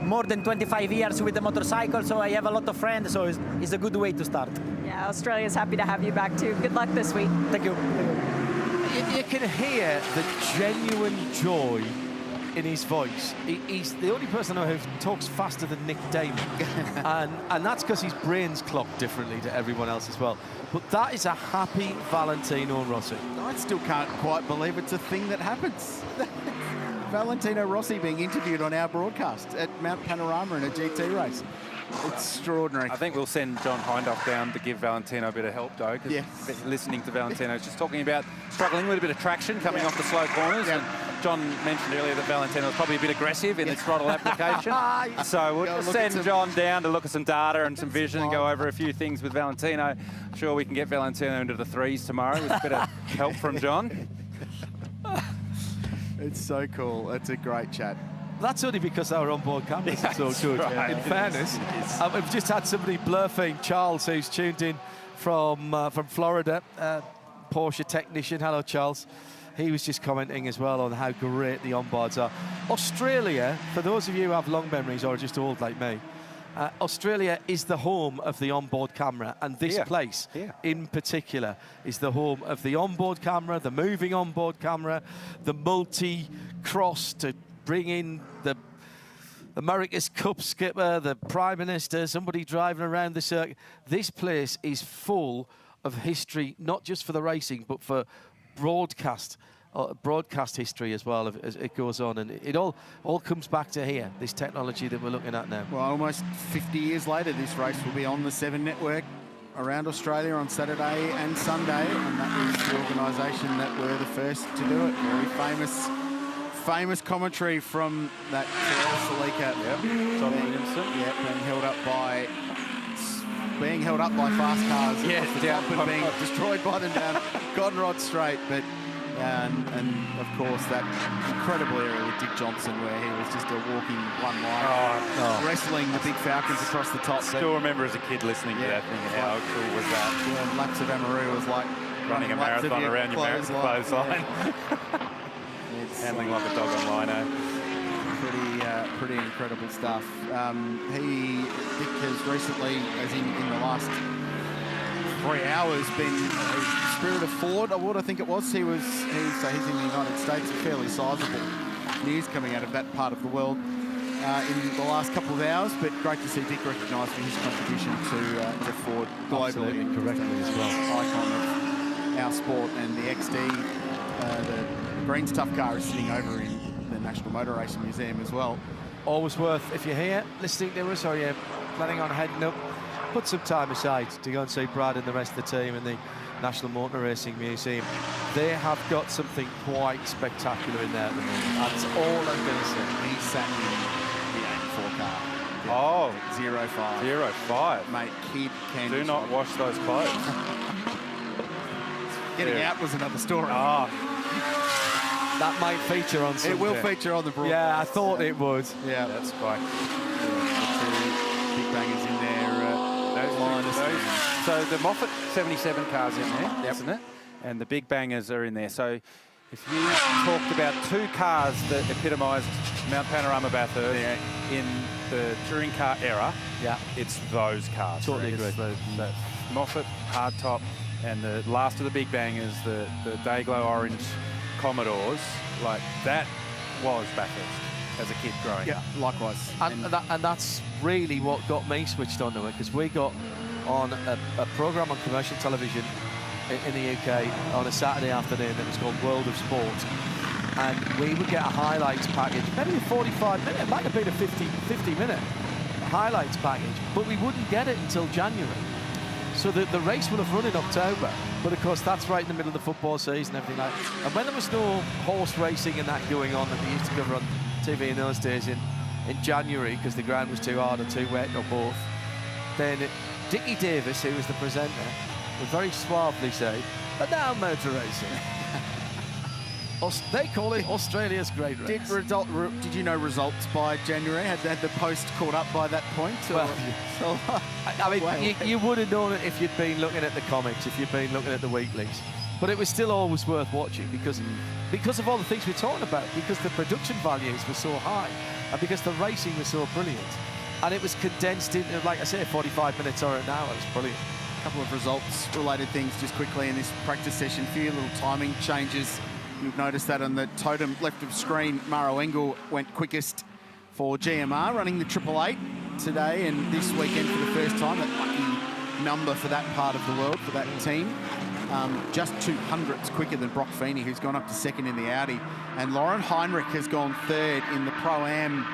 more than 25 years with the motorcycle, so I have a lot of friends, so it's a good way to start. Yeah, Australia's happy to have you back too. Good luck this week. Thank you. You can hear the genuine joy in his voice. He's the only person I know who talks faster than Nick Damon. and that's because his brain's clocked differently to everyone else as well. But that is a happy Valentino Rossi. I still can't quite believe it's a thing that happens. Valentino Rossi being interviewed on our broadcast at Mount Panorama in a GT race. Extraordinary. I think we'll send John Hindhoff down to give Valentino a bit of help, though, because listening to Valentino, just talking about struggling with a bit of traction coming off the slow corners. And John mentioned earlier that Valentino was probably a bit aggressive in his throttle application. So we'll just send John down to look at some data and some vision and go over a few things with Valentino. I'm sure we can get Valentino into the threes tomorrow with a bit of help from John. It's so cool. It's a great chat. That's only because our onboard cameras are so good. Right. In fairness, we've just had somebody bluffing, Charles, who's tuned in from Florida, Porsche technician. Hello, Charles. He was just commenting as well on how great the onboards are. Australia, for those of you who have long memories or are just old like me, Australia is the home of the onboard camera, and this place in particular is the home of the onboard camera, the moving onboard camera, the multi-cross to bring in the America's Cup skipper, the Prime Minister, somebody driving around the circuit. This place is full of history, not just for the racing, but for broadcast history as well as it goes on, and it all comes back to here, this technology that we're looking at now. Well, almost 50 years later, this race will be on the 7 network around Australia on Saturday and Sunday, and that was the organisation that were the first to do it. Very famous commentary from that Salika. John Williamson. Being held up by fast cars. Yeah, down and being destroyed by them down Godrod Straight, but. And of course that incredible area with Dick Johnson where he was just a walking one line, wrestling the big Falcons across the top. Still remember as a kid listening to that thing, how cool was that? Yeah, laps of Amaru was like running a marathon around your clothesline. Handling like a dog on lino. Pretty incredible stuff. Dick has recently, as in the last 3 hours, been Spirit of Ford Award, I think it was. He's in the United States, fairly sizable news coming out of that part of the world in the last couple of hours, but great to see Dick recognised for his contribution to Ford globally. Absolutely, correctly as well. Icon of our sport, and the XD, the green stuff car is sitting over in the National Motor Racing Museum as well. Always worth, if you're here listening to us or you're planning on heading up, put some time aside to go and see Brad and the rest of the team in the National Motor Racing Museum. They have got something quite spectacular in there at the moment. That's all I'm going to say. He sat in the 84 car. Oh, 05. 05. Mate, kid can... Do not wash those clothes. Getting out was another story. That might feature on Sunday. It will feature on the broadcast. Yeah, I thought it would. Yeah, that's quite... The two big bangers in there. So the Moffat 77 car's in there, isn't it? And the big bangers are in there. So if you talked about two cars that epitomised Mount Panorama Bathurst in the touring car era, it's those cars. Totally agree. The Moffat hardtop and the last of the big bangers, the Dayglow orange Commodores, like that was Bathurst as a kid growing up. Likewise. And that's really what got me switched on to it, because we got on a programme on commercial television in the UK on a Saturday afternoon that was called World of Sport, and we would get a highlights package, maybe a 45-minute, it might have been a 50-minute highlights package, but we wouldn't get it until January. So the race would have run in October, but of course that's right in the middle of the football season, everything like that. And when there was no horse racing and that going on that we used to cover on TV in those days in January, because the ground was too hard or too wet or both, then Dickie Davis, who was the presenter, would very suavely say, "And now motor racing." They call it Australia's great race. Did you know results by January? Had the Post caught up by that point? Or? Well, I mean, you would have known it if you'd been looking at the comics, if you'd been looking at the weeklies. But it was still always worth watching because of all the things we're talking about, because the production values were so high. and because the racing was so brilliant. And it was condensed into, like I say, 45 minutes or an hour. It was brilliant. A couple of results-related things just quickly in this practice session. A few little timing changes. You've noticed that on the totem left of screen, Maro Engel went quickest for GMR, running the 888 today and this weekend for the first time. That lucky number for that part of the world, for that team. Just 200ths quicker than Brock Feeney, who's gone up to second in the Audi. And Lauren Heinrich has gone third in the Pro-Am,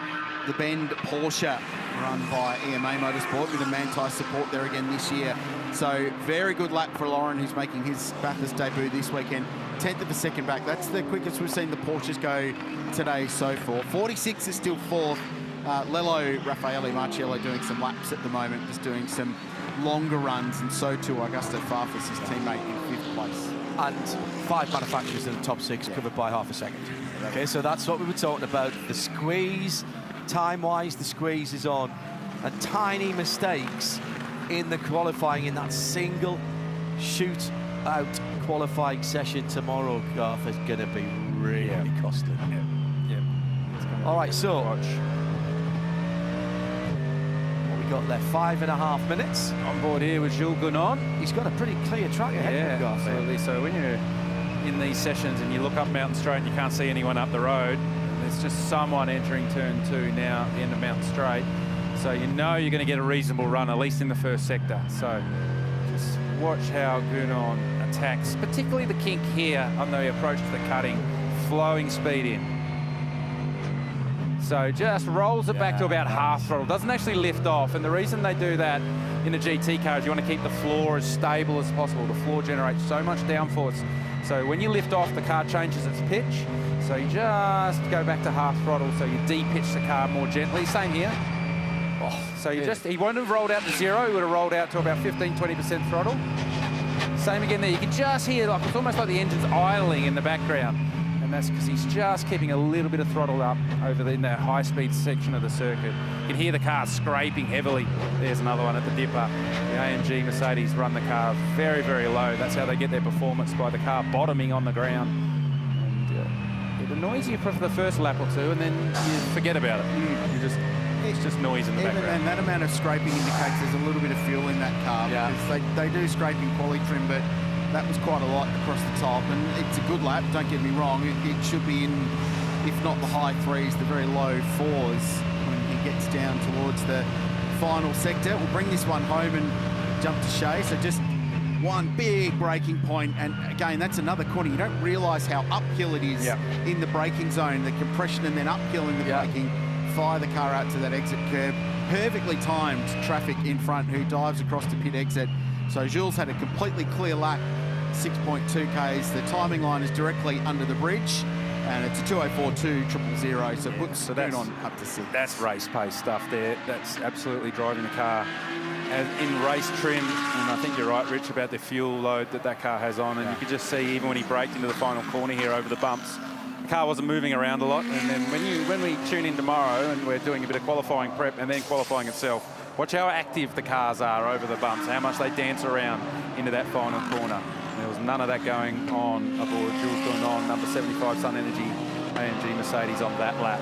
the Bend Porsche, run by EMA Motorsport, with a Manti support there again this year. So very good lap for Lauren, who's making his Bathurst debut this weekend. 10th of a second back. That's the quickest we've seen the Porsches go today so far. 46 is still fourth. Lello Raffaele Marciello doing some laps at the moment, just doing some longer runs, and so too Augusto Farfus, his teammate, in 5th place. And 5 manufacturers in the top 6, covered by half a second. Okay, so that's what we were talking about. The squeeze, time-wise, the squeeze is on. And tiny mistakes in the qualifying in that single shoot-out qualifying session tomorrow, Garth, is going to be really costly. All right, so what we got left, 5.5 minutes. On board here with Jules Gounon. He's got a pretty clear track ahead of him, Garth. Absolutely. So when you're in these sessions and you look up Mountain Straight and you can't see anyone up the road, there's just someone entering turn 2 now at the end of Mountain Straight. So you know you're going to get a reasonable run, at least in the first sector. So just watch how Gounon attacks, particularly the kink here on the approach to the cutting, flowing speed in. So just rolls it back to about half throttle, doesn't actually lift off. And the reason they do that in a GT car is you want to keep the floor as stable as possible. The floor generates so much downforce. So when you lift off, the car changes its pitch. So you just go back to half throttle, so you de-pitch the car more gently. Same here. So you he wouldn't have rolled out to 0, he would have rolled out to about 15–20% throttle. Same again there, you can just hear, like, it's almost like the engine's idling in the background. And that's because he's just keeping a little bit of throttle up in that high-speed section of the circuit. You can hear the car scraping heavily. There's another one at the dipper. The AMG Mercedes run the car very, very low. That's how they get their performance, by the car bottoming on the ground. And it annoys you for the first lap or two, and then you forget about it. It's just noise in the background. And that amount of scraping indicates there's a little bit of fuel in that car. Because they do scraping quali trim, but that was quite a lot across the top. And it's a good lap, don't get me wrong. It should be in, if not the high 3s, the very low 4s when he gets down towards the final sector. We'll bring this one home and jump to Shea. So just one big braking point. And again, that's another corner. You don't realise how uphill it is in the braking zone, the compression and then uphill in the braking. Fire the car out to that exit curb. Perfectly timed traffic in front who dives across to pit exit. So Jules had a completely clear lap, 6.2 Ks. The timing line is directly under the bridge, and it's a 2:04.2 so it puts on up to 6. That's race pace stuff there. That's absolutely driving the car in race trim. And I think you're right, Rich, about the fuel load that car has on. And you can just see, even when he braked into the final corner here over the bumps, car wasn't moving around a lot. And then when we tune in tomorrow and we're doing a bit of qualifying prep and then qualifying itself, watch how active the cars are over the bumps, how much they dance around into that final corner. There was none of that going on aboard Jules Gounon, number 75 Sun Energy AMG Mercedes on that lap.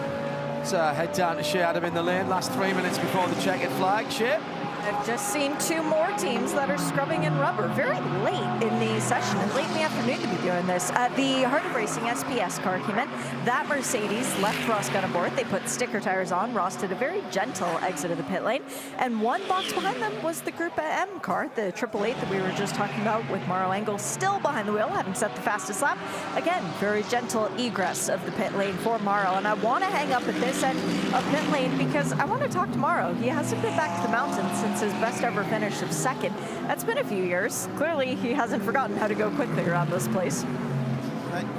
Let's head down to Shea Adam in the lane. Last 3 minutes before the checkered flag. Shea? I've just seen 2 more teams that are scrubbing in rubber very late in the session and late in the afternoon to be doing this. The Heart of Racing SPS car came in. That Mercedes left Ross got aboard. They put sticker tires on. Ross did a very gentle exit of the pit lane. And 1 box behind them was the Group M car, the 888 that we were just talking about, with Maro Engel still behind the wheel, having set the fastest lap. Again, very gentle egress of the pit lane for Maro. And I want to hang up at this end of pit lane because I want to talk to Maro. He hasn't been back to the mountains since his best ever finish of 2nd. That's been a few years. Clearly, he hasn't forgotten how to go quickly around this place.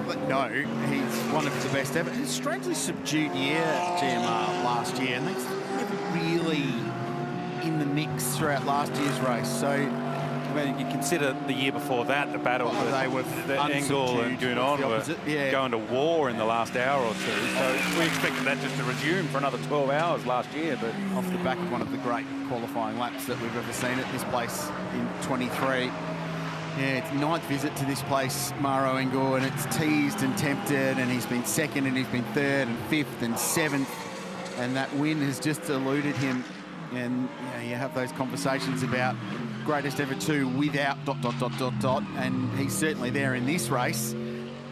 But no, he's one of the best ever. It's a strangely subdued year, GMR, last year, and that's never really in the mix throughout last year's race. So, I mean, you consider the year before that, the battle with Engel and Gounon were going to war in the last hour or two. So we expected that just to resume for another 12 hours last year. But off the back of one of the great qualifying laps that we've ever seen at this place in 23. Yeah, it's 9th visit to this place, Maro Engel, and it's teased and tempted, and he's been 2nd and he's been 3rd and 5th and 7th. and that win has just eluded him. And you have those conversations about greatest ever 2 without ... and he's certainly there in this race.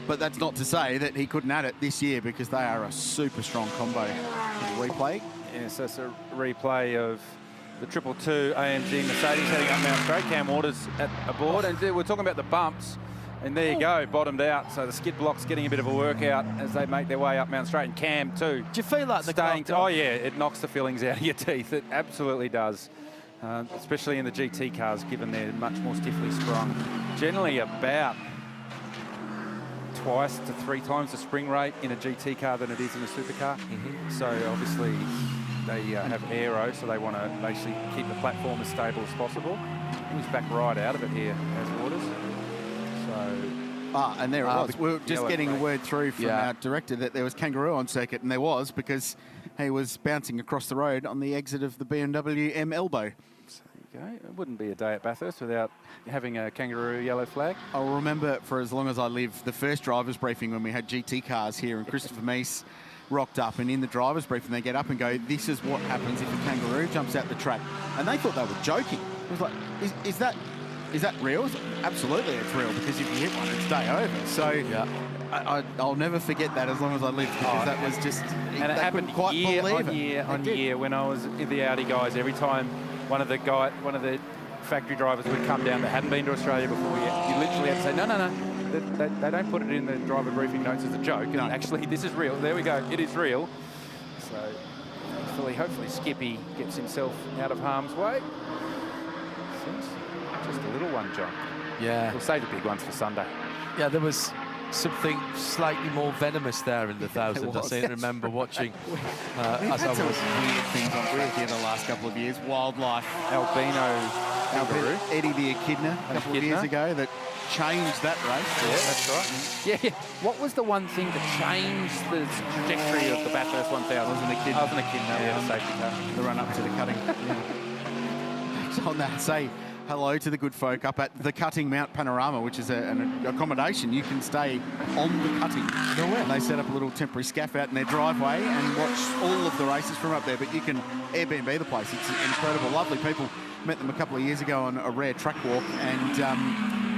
But that's not to say that he couldn't add it this year, because they are a super strong combo. Replay. Yes, that's a replay of the 222 AMG Mercedes heading up Mount Straight. Cam Waters aboard, and we're talking about the bumps. And there you go, bottomed out. So the skid block's getting a bit of a workout as they make their way up Mount Straight. And Cam too. Do you feel like oh yeah, it knocks the fillings out of your teeth. It absolutely does. Especially in the GT cars, given they're much more stiffly sprung. Generally about twice to 3 times the spring rate in a GT car than it is in a supercar. So obviously they have aero, so they want to basically keep the platform as stable as possible. He's back right out of it here as Waters. And there it was. We were just getting a word through from our director that there was kangaroo on circuit, and there was, because he was bouncing across the road on the exit of the BMW M elbow. So there you go. It wouldn't be a day at Bathurst without having a kangaroo yellow flag. I'll remember for as long as I live, the first drivers briefing when we had GT cars here, and Christopher Meese rocked up, and in the drivers briefing they get up and go, "This is what happens if a kangaroo jumps out the track." And they thought they were joking. It was like, is that real? Absolutely, it's real, because if you hit one, it's day over. So I'll never forget that as long as I live, because that was just... And it happened year on year when I was in the Audi guys. Every time one of the factory drivers would come down that hadn't been to Australia before yet, you literally had to say, no. They don't put it in the driver briefing notes as a joke. No. And actually, this is real. There we go. It is real. So hopefully Skippy gets himself out of harm's way. Just a little one, John. Yeah. We'll save the big ones for Sunday. Yeah, there was something slightly more venomous there in the 1000. I seem to remember watching as I was. Weird things on track here the last couple of years. Wildlife. Albino Eddie the Echidna a couple of years ago that changed that race. Yeah, that's right. Yeah. What was the one thing that changed the trajectory of the Bathurst 1000? I was an Echidna. I was an Echidna, the safety car. The run up to the cutting. On that, say hello to the good folk up at the Cutting Mount Panorama, which is an accommodation. You can stay on the cutting. And they set up a little temporary scaff out in their driveway and watch all of the races from up there. But you can Airbnb the place. It's incredible. Lovely people. Met them a couple of years ago on a rare track walk, and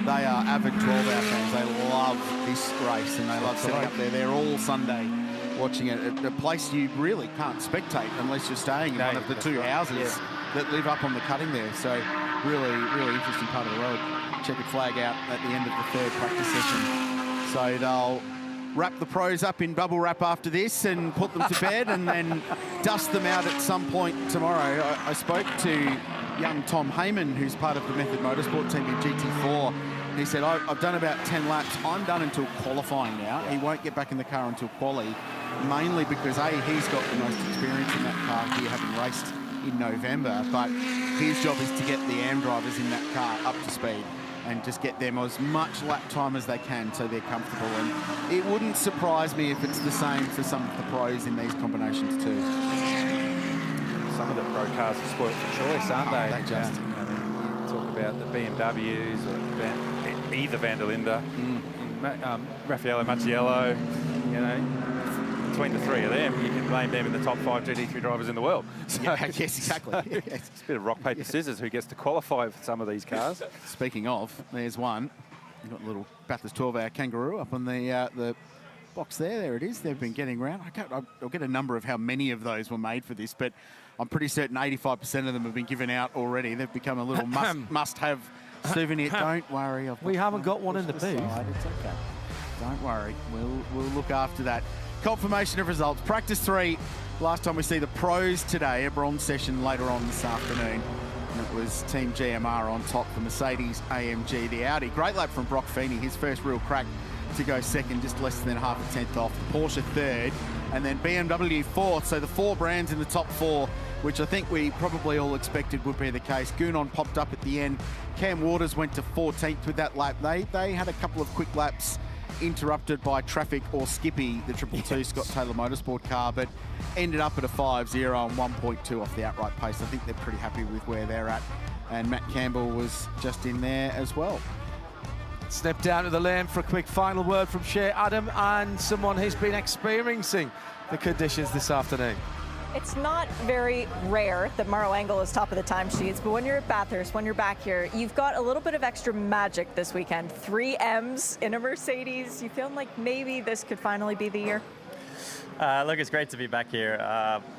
they are avid 12-hour fans. They love this race, and they love sitting up there. They're all Sunday watching it. A place you really can't spectate unless you're staying in one of the 2 houses that live up on the cutting there. So really, really interesting part of the road. Checkered flag out at the end of the 3rd practice session. So they'll wrap the pros up in bubble wrap after this and put them to bed and then dust them out at some point tomorrow. I spoke to young Tom Heyman, who's part of the Method Motorsport team in GT4. He said, I've done about 10 laps. I'm done until qualifying now. He won't get back in the car until quali, mainly because, he's got the most experience in that car here, having raced in November, but his job is to get the AM drivers in that car up to speed and just get them as much lap time as they can so they're comfortable. And it wouldn't surprise me if it's the same for some of the pros in these combinations too. Some of the pro cars are spoilt for choice, aren't they? They just talk about the BMWs or either Van der Linde, Raffaello Macchiello, between the 3 of them, you can blame them in the top 5 GT3 drivers in the world. So, yes, exactly. It's a bit of rock, paper, scissors who gets to qualify for some of these cars. Speaking of, there's one. You've got a little Bathurst 12-hour kangaroo up on the box there. There it is. They've been getting around. I'll get a number of how many of those were made for this, but I'm pretty certain 85% of them have been given out already. They've become a little must-have souvenir. Don't worry. We haven't got one in the booth. It's okay. Don't worry. We'll look after that. Confirmation of results. Practice 3. Last time we see the pros today, a bronze session later on this afternoon. And it was Team GMR on top, the Mercedes, AMG, the Audi. Great lap from Brock Feeney, his first real crack to go second, just less than half a tenth off. Porsche 3rd, and then BMW 4th. So the 4 brands in the top 4, which I think we probably all expected would be the case. Gounon popped up at the end. Cam Waters went to 14th with that lap. They had a couple of quick laps interrupted by traffic or Skippy, the 222 Scott Taylor Motorsport car, but ended up at a 5.0 and 1.2 off the outright pace. I think they're pretty happy with where they're at. And Matt Campbell was just in there as well. Step down to the lane for a quick final word from Shea Adam and someone who's been experiencing the conditions this afternoon. It's not very rare that Mauro Engel is top of the timesheets, but when you're at Bathurst, when you're back here, you've got a little bit of extra magic this weekend. 3 M's in a Mercedes. You feel like maybe this could finally be the year? Look, it's great to be back here.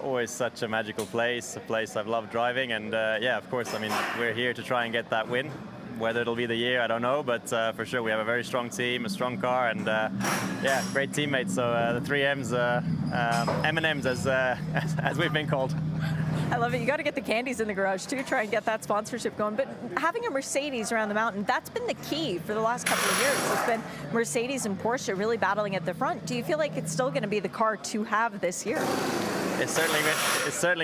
Always such a magical place, a place I've loved driving, and yeah, of course, I mean, we're here to try and get that win. Whether it'll be the year, I don't know, but for sure we have a very strong team, a strong car, and yeah, great teammates. So the 3 M's, M&M's as we've been called. I love it. You got to get the candies in the garage too, try and get that sponsorship going. But having a Mercedes around the mountain, that's been the key for the last couple of years. It's been Mercedes and Porsche really battling at the front. Do you feel like it's still going to be the car to have this year? It's certainly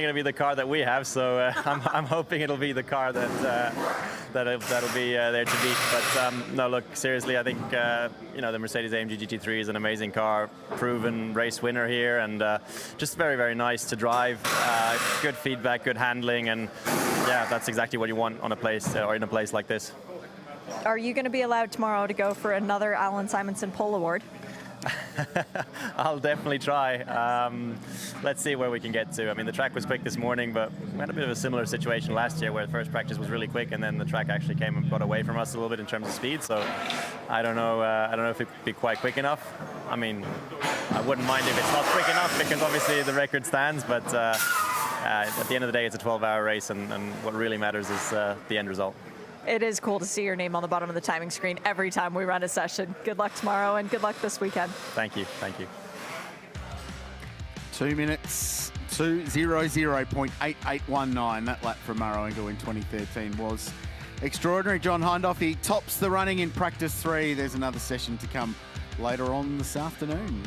going to be the car that we have. So I'm hoping it'll be the car that'll be there to beat. But no, look, seriously, I think you know, the Mercedes-AMG GT3 is an amazing car, proven race winner here, and just very, very nice to drive. Good feedback, good handling, and yeah, that's exactly what you want on a place or in a place like this. Are you going to be allowed tomorrow to go for another Alan Simonson Pole Award? I'll definitely try. Let's see where we can get to. I mean, the track was quick this morning, but we had a bit of a similar situation last year where the first practice was really quick, and then the track actually came and got away from us a little bit in terms of speed. So I don't know. I don't know if it'd be quite quick enough. I mean, I wouldn't mind if it's not quick enough because obviously the record stands. But at the end of the day, it's a 12-hour race, and what really matters is the end result. It is cool to see your name on the bottom of the timing screen every time we run a session. Good luck tomorrow and good luck this weekend. Thank you. Thank you. 2 minutes, 2:00.8819. That lap from Mauro Engel in 2013 was extraordinary. John Hindhaugh, he tops the running in practice 3. There's another session to come later on this afternoon.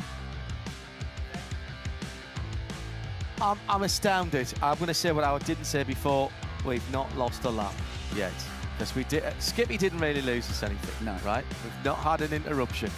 I'm astounded. I'm going to say what I didn't say before. We've not lost a lap yet. Because Skippy didn't really lose us anything. No. Right? We've not had an interruption.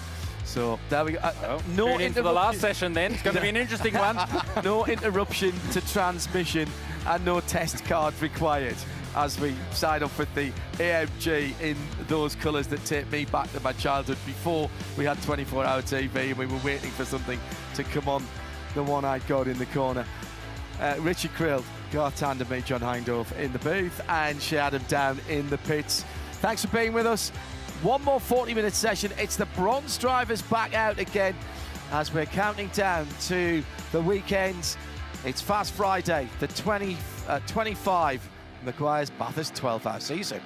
So there we go. No Tune in for the last session then. It's going to be an interesting one. No interruption to transmission and no test cards required as we sign up with the AMG in those colours that take me back to my childhood before we had 24-hour TV and we were waiting for something to come on the one I got in the corner. Richard Krill, Garth Tander, me, John Hindhaugh in the booth, and she had him down in the pits. Thanks for being with us. One more 40-minute session. It's the bronze drivers back out again as we're counting down to the weekend. It's Fast Friday, the 25 Meguiar's Bathurst 12-hour. See you soon.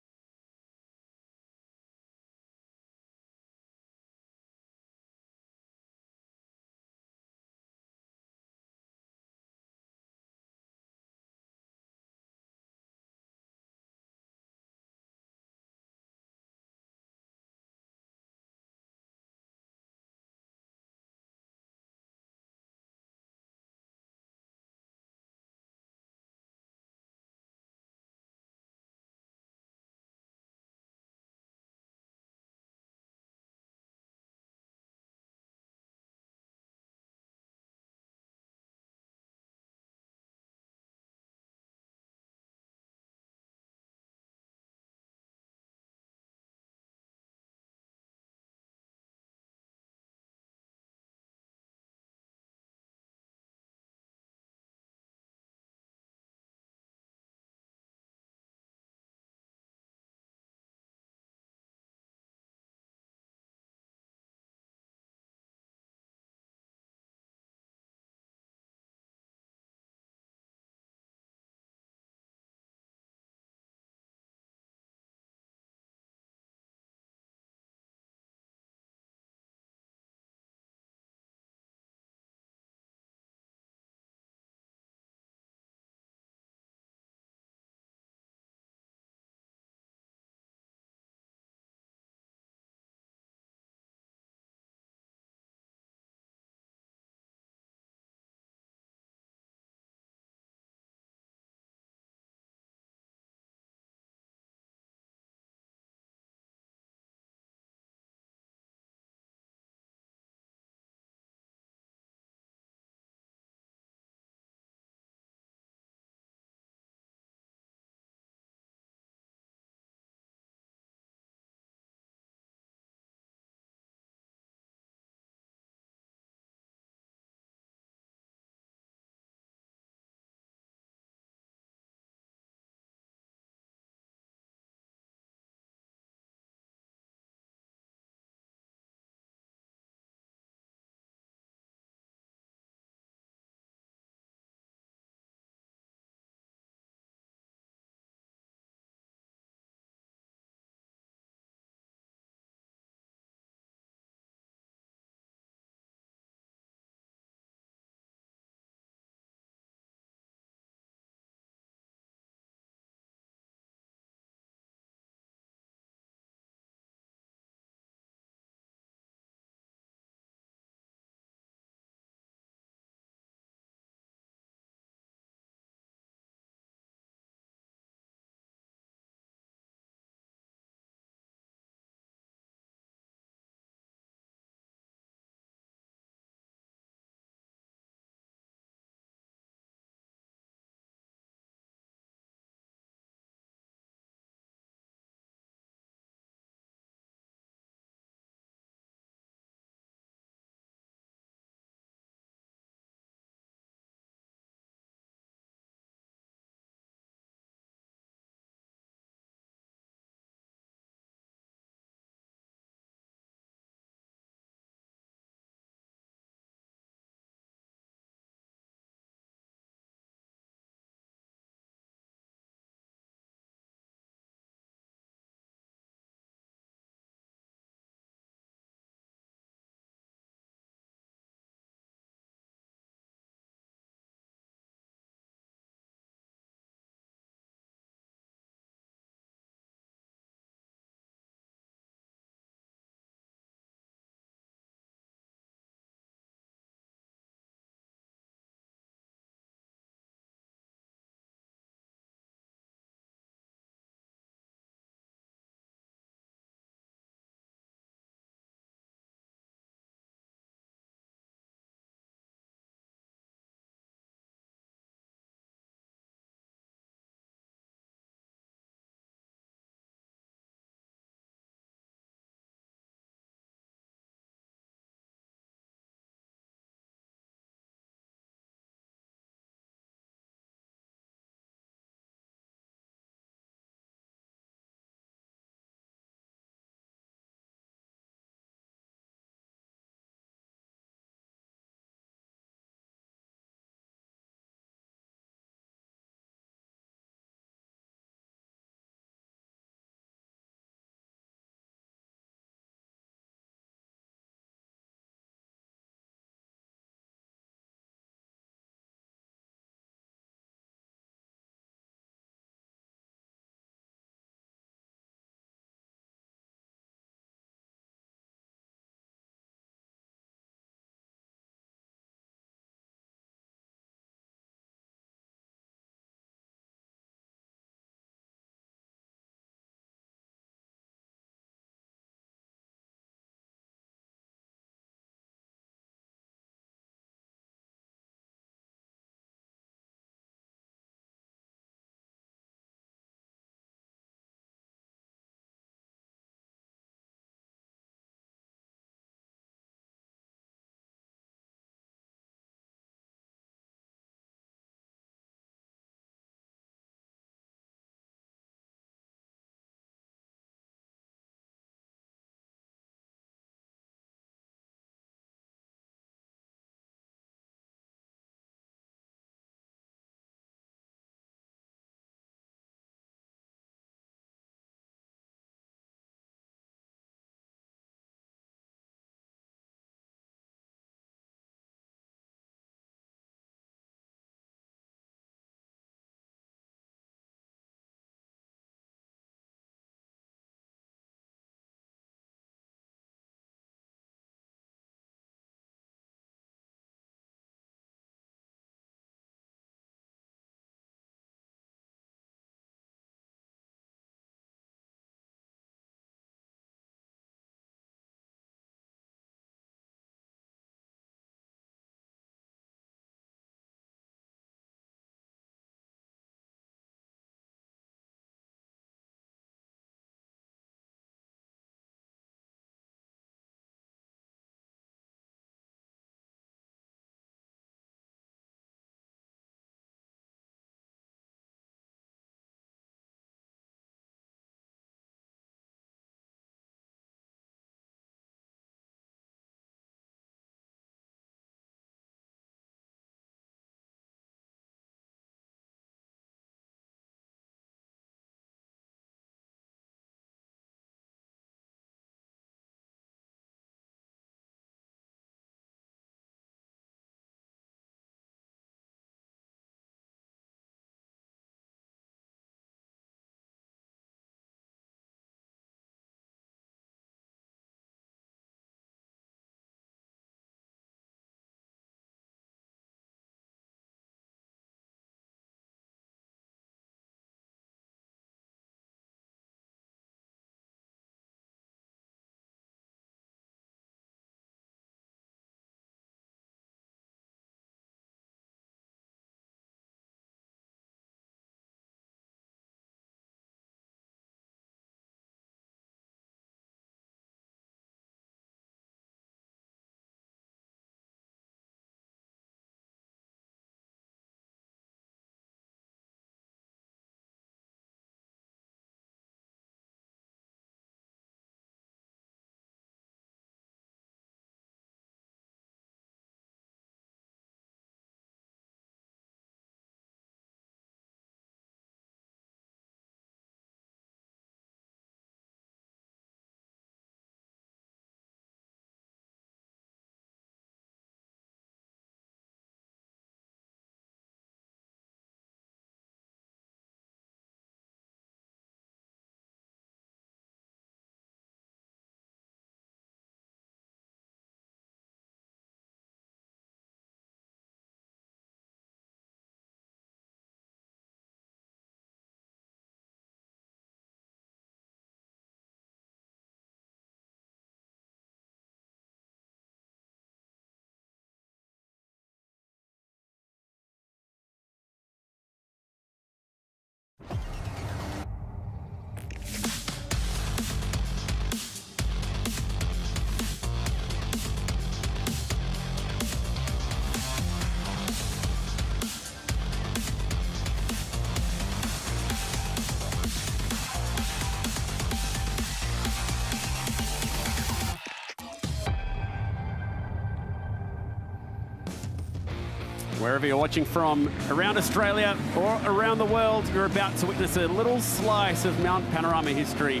Wherever you're watching from, around Australia or around the world, you're about to witness a little slice of Mount Panorama history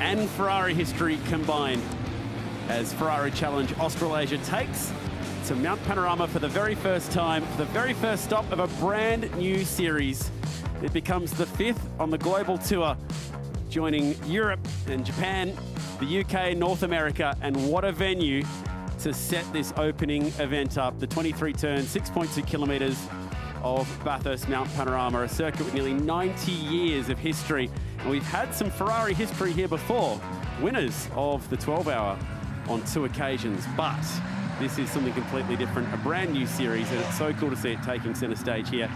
and Ferrari history combined as Ferrari Challenge Australasia takes to Mount Panorama for the very first time, for the very first stop of a brand new series. It becomes the 5th on the global tour, joining Europe and Japan, the UK, North America, and what a venue to set this opening event up. The 23-turn, 6.2 kilometres of Bathurst Mount Panorama, a circuit with nearly 90 years of history. And we've had some Ferrari history here before, winners of the 12-hour on 2 occasions, but this is something completely different, a brand new series, and it's so cool to see it taking centre stage here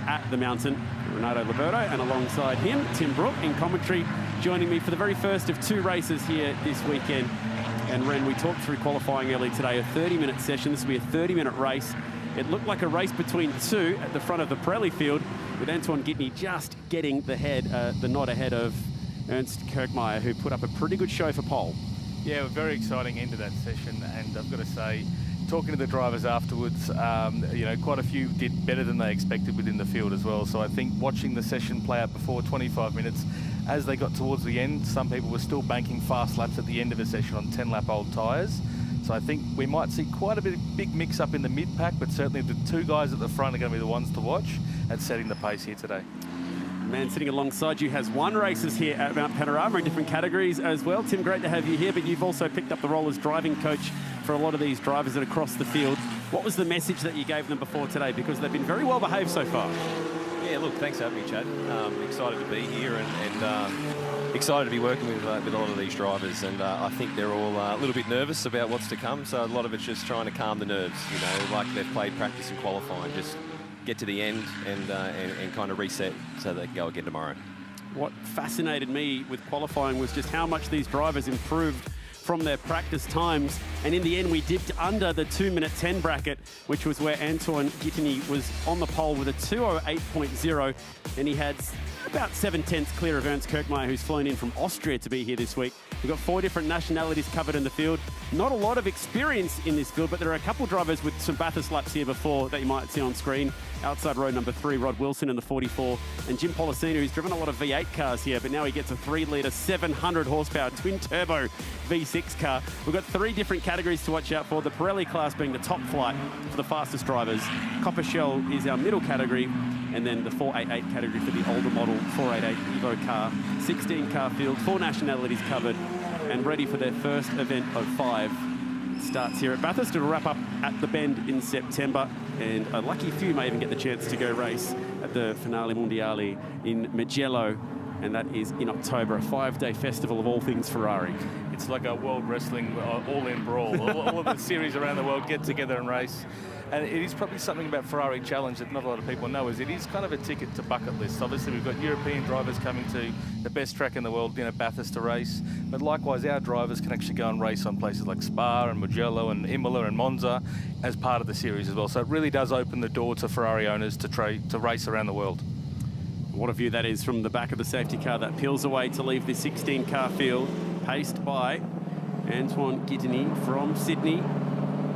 at the mountain. Renato Liberto, and alongside him, Tim Brook in commentary, joining me for the very first of 2 races here this weekend. And Ren, we talked through qualifying early today, a 30-minute session. This will be a 30-minute race. It looked like a race between 2 at the front of the Pirelli field, with Antoine Gitney just getting the nod ahead of Ernst Kirchmeier, who put up a pretty good show for pole. Yeah, a very exciting end to that session, and I've got to say, talking to the drivers afterwards, you know, quite a few did better than they expected within the field as well. So I think watching the session play out before 25 minutes, as they got towards the end, some people were still banking fast laps at the end of the session on 10-lap old tyres. So I think we might see quite a big mix-up in the mid-pack, but certainly the 2 guys at the front are going to be the ones to watch at setting the pace here today. Man sitting alongside you has won races here at Mount Panorama in different categories as well. Tim, great to have you here, but you've also picked up the role as driving coach for a lot of these drivers that are across the field. What was the message that you gave them before today? Because they've been very well behaved so far. Yeah, look, thanks for having me, Chad. Excited to be here and excited to be working with a lot of these drivers. And I think they're all a little bit nervous about what's to come. So a lot of it's just trying to calm the nerves, you know, like they've played practice and qualifying. Just get to the end and kind of reset so they can go again tomorrow. What fascinated me with qualifying was just how much these drivers improved from their practice times, and in the end we dipped under the 2-minute 10 bracket, which was where Antoine Gitney was on the pole with a 2:08.0, and he had about 7/10 clear of Ernst Kirchmeier, who's flown in from Austria to be here this week. We've got 4 different nationalities covered in the field. Not a lot of experience in this field, but there are a couple drivers with some Bathurst laps here before that you might see on screen. Outside row number 3, Rod Wilson in the 44, and Jim Policino, who's driven a lot of V8 cars here, but now he gets a 3-litre, 700 horsepower twin-turbo V6 car. We've got 3 different categories to watch out for, the Pirelli class being the top flight for the fastest drivers. Copper Shell is our middle category, and then the 488 category for the older model 488 Evo car. 16 car field, 4 nationalities covered, and ready for their first event of 5. Starts here at Bathurst. It'll wrap up at the Bend in September, and a lucky few may even get the chance to go race at the Finale Mondiale in Mugello, and that is in October, a 5-day festival of all things Ferrari. It's like a world wrestling all-in brawl. all of the series around the world get together and race. And it is probably something about Ferrari Challenge that not a lot of people know, is it is kind of a ticket to bucket list. Obviously, we've got European drivers coming to the best track in the world, you know, Bathurst to race. But likewise, our drivers can actually go and race on places like Spa and Mugello and Imola and Monza as part of the series as well. So it really does open the door to Ferrari owners to race around the world. What a view that is from the back of the safety car that peels away to leave the 16-car field, paced by Antoine Gitney from Sydney.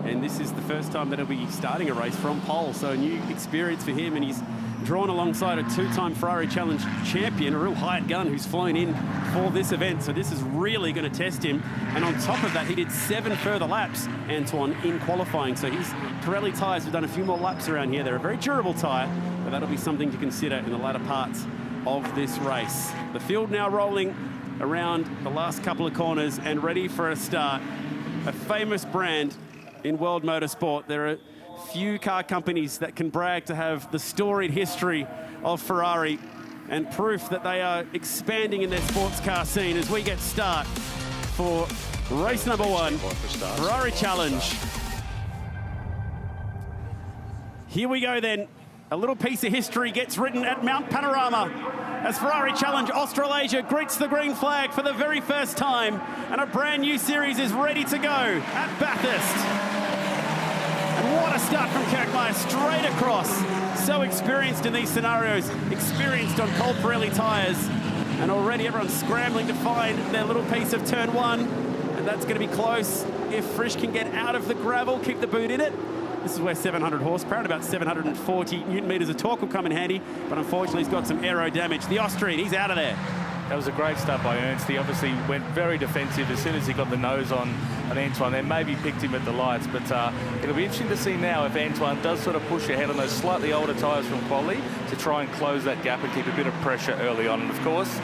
And this is the first time that he'll be starting a race from pole, so a new experience for him, and he's drawn alongside a 2-time Ferrari Challenge champion, a real hired gun who's flown in for this event, so this is really going to test him. And on top of that, he did 7 further laps, Antoine, in qualifying, so his Pirelli tyres have done a few more laps around here. They're a very durable tyre, but that'll be something to consider in the latter parts of this race. The field now rolling around the last couple of corners and ready for a start. A famous brand in world motorsport. There are few car companies that can brag to have the storied history of Ferrari, and proof that they are expanding in their sports car scene as we get start for race number 1, Ferrari Challenge. Here we go then. A little piece of history gets written at Mount Panorama as Ferrari Challenge Australasia greets the green flag for the very first time, and a brand new series is ready to go at Bathurst. And what a start from Kirchmeier, straight across. So experienced in these scenarios, experienced on cold Pirelli tyres, and already everyone's scrambling to find their little piece of turn 1, and that's going to be close if Frisch can get out of the gravel, keep the boot in it. This is where 700 horsepower and about 740 newton meters of torque will come in handy, but unfortunately he's got some aero damage. The Austrian, he's out of there. That was a great start by Ernst. He obviously went very defensive as soon as he got the nose on Antoine. They maybe picked him at the lights, but it'll be interesting to see now if Antoine does sort of push ahead on those slightly older tyres from quality to try and close that gap and keep a bit of pressure early on. And of course,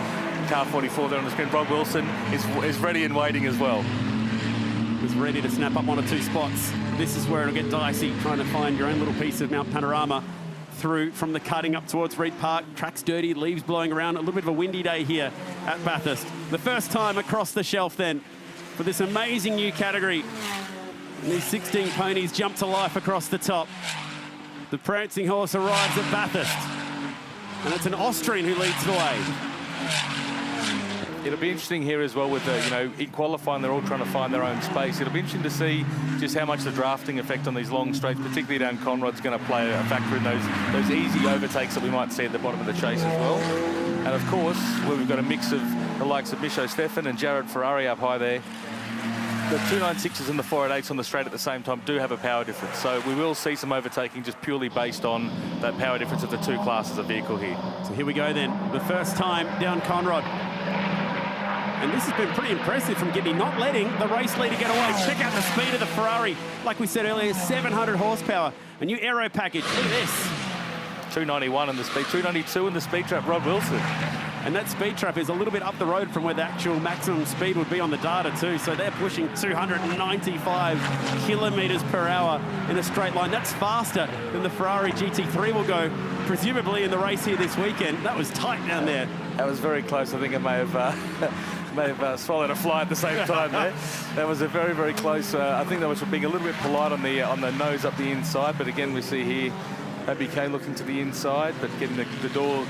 car 44 there on the screen, Rob Wilson is ready and waiting as well. He's ready to snap up 1 or 2 spots. This is where it'll get dicey, trying to find your own little piece of Mount Panorama through from the cutting up towards Reed Park. Track's dirty, leaves blowing around. A little bit of a windy day here at Bathurst. The first time across the shelf then for this amazing new category. And these 16 ponies jump to life across the top. The prancing horse arrives at Bathurst. And it's an Austrian who leads the way. It'll be interesting here as well with the, in qualifying, they're all trying to find their own space. It'll be interesting to see just how much the drafting effect on these long straights, particularly down Conrod's, going to play a factor in those easy overtakes that we might see at the bottom of the chase as well. And of course, where we've got a mix of the likes of Micho Stefan and Jared Ferrari up high there, the 296s and the 488s on the straight at the same time do have a power difference. So we will see some overtaking just purely based on that power difference of the 2 classes of vehicle here. So here we go then, the first time down Conrod. And this has been pretty impressive from Gibby, not letting the race leader get away. Check out the speed of the Ferrari. Like we said earlier, 700 horsepower. A new aero package. Look at this. 291 in the speed, 292 in the speed trap, Rod Wilson. And that speed trap is a little bit up the road from where the actual maximum speed would be on the data too. So they're pushing 295 kilometers per hour in a straight line. That's faster than the Ferrari GT3 will go, presumably in the race here this weekend. That was tight down there. That was very close. I think I may have swallowed a fly at the same time there. That was a very, very close. I think that was being a little bit polite on the nose up the inside. But again, we see here ABK looking to the inside, but getting the door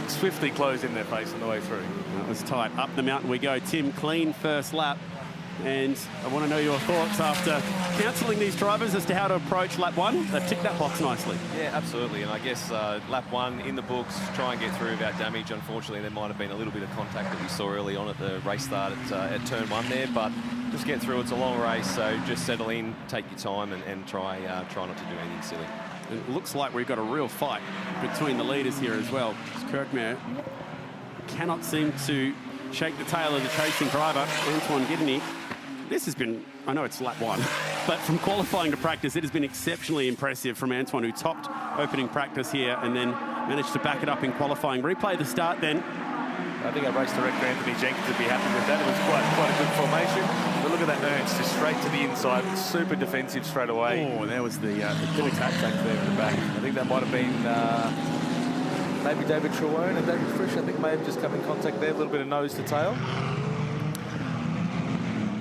swiftly closed in their face on the way through. That was tight. Up the mountain we go. Tim, clean first lap. And I want to know your thoughts after counselling these drivers as to how to approach lap 1. They've ticked that box nicely. Yeah, absolutely. And I guess lap 1 in the books, try and get through without damage. Unfortunately, there might have been a little bit of contact that we saw early on at the race start at turn 1 there, but just get through. It's a long race, so just settle in, take your time, and try not to do anything silly. And it looks like we've got a real fight between the leaders here as well. Kirkmare cannot seem to shake the tail of the chasing driver, Antoine Gidney. This has been, I know it's lap 1, but from qualifying to practice, it has been exceptionally impressive from Antoine, who topped opening practice here and then managed to back it up in qualifying. Replay the start then. I think our race director, Anthony Jenkins, would be happy with that. It was quite a good formation. But look at that Ernst, just straight to the inside, super defensive straight away. Oh, there was the good attack back there in the back. I think that might have been maybe David Trewone and David Frisch, I think, may have just come in contact there, a little bit of nose to tail.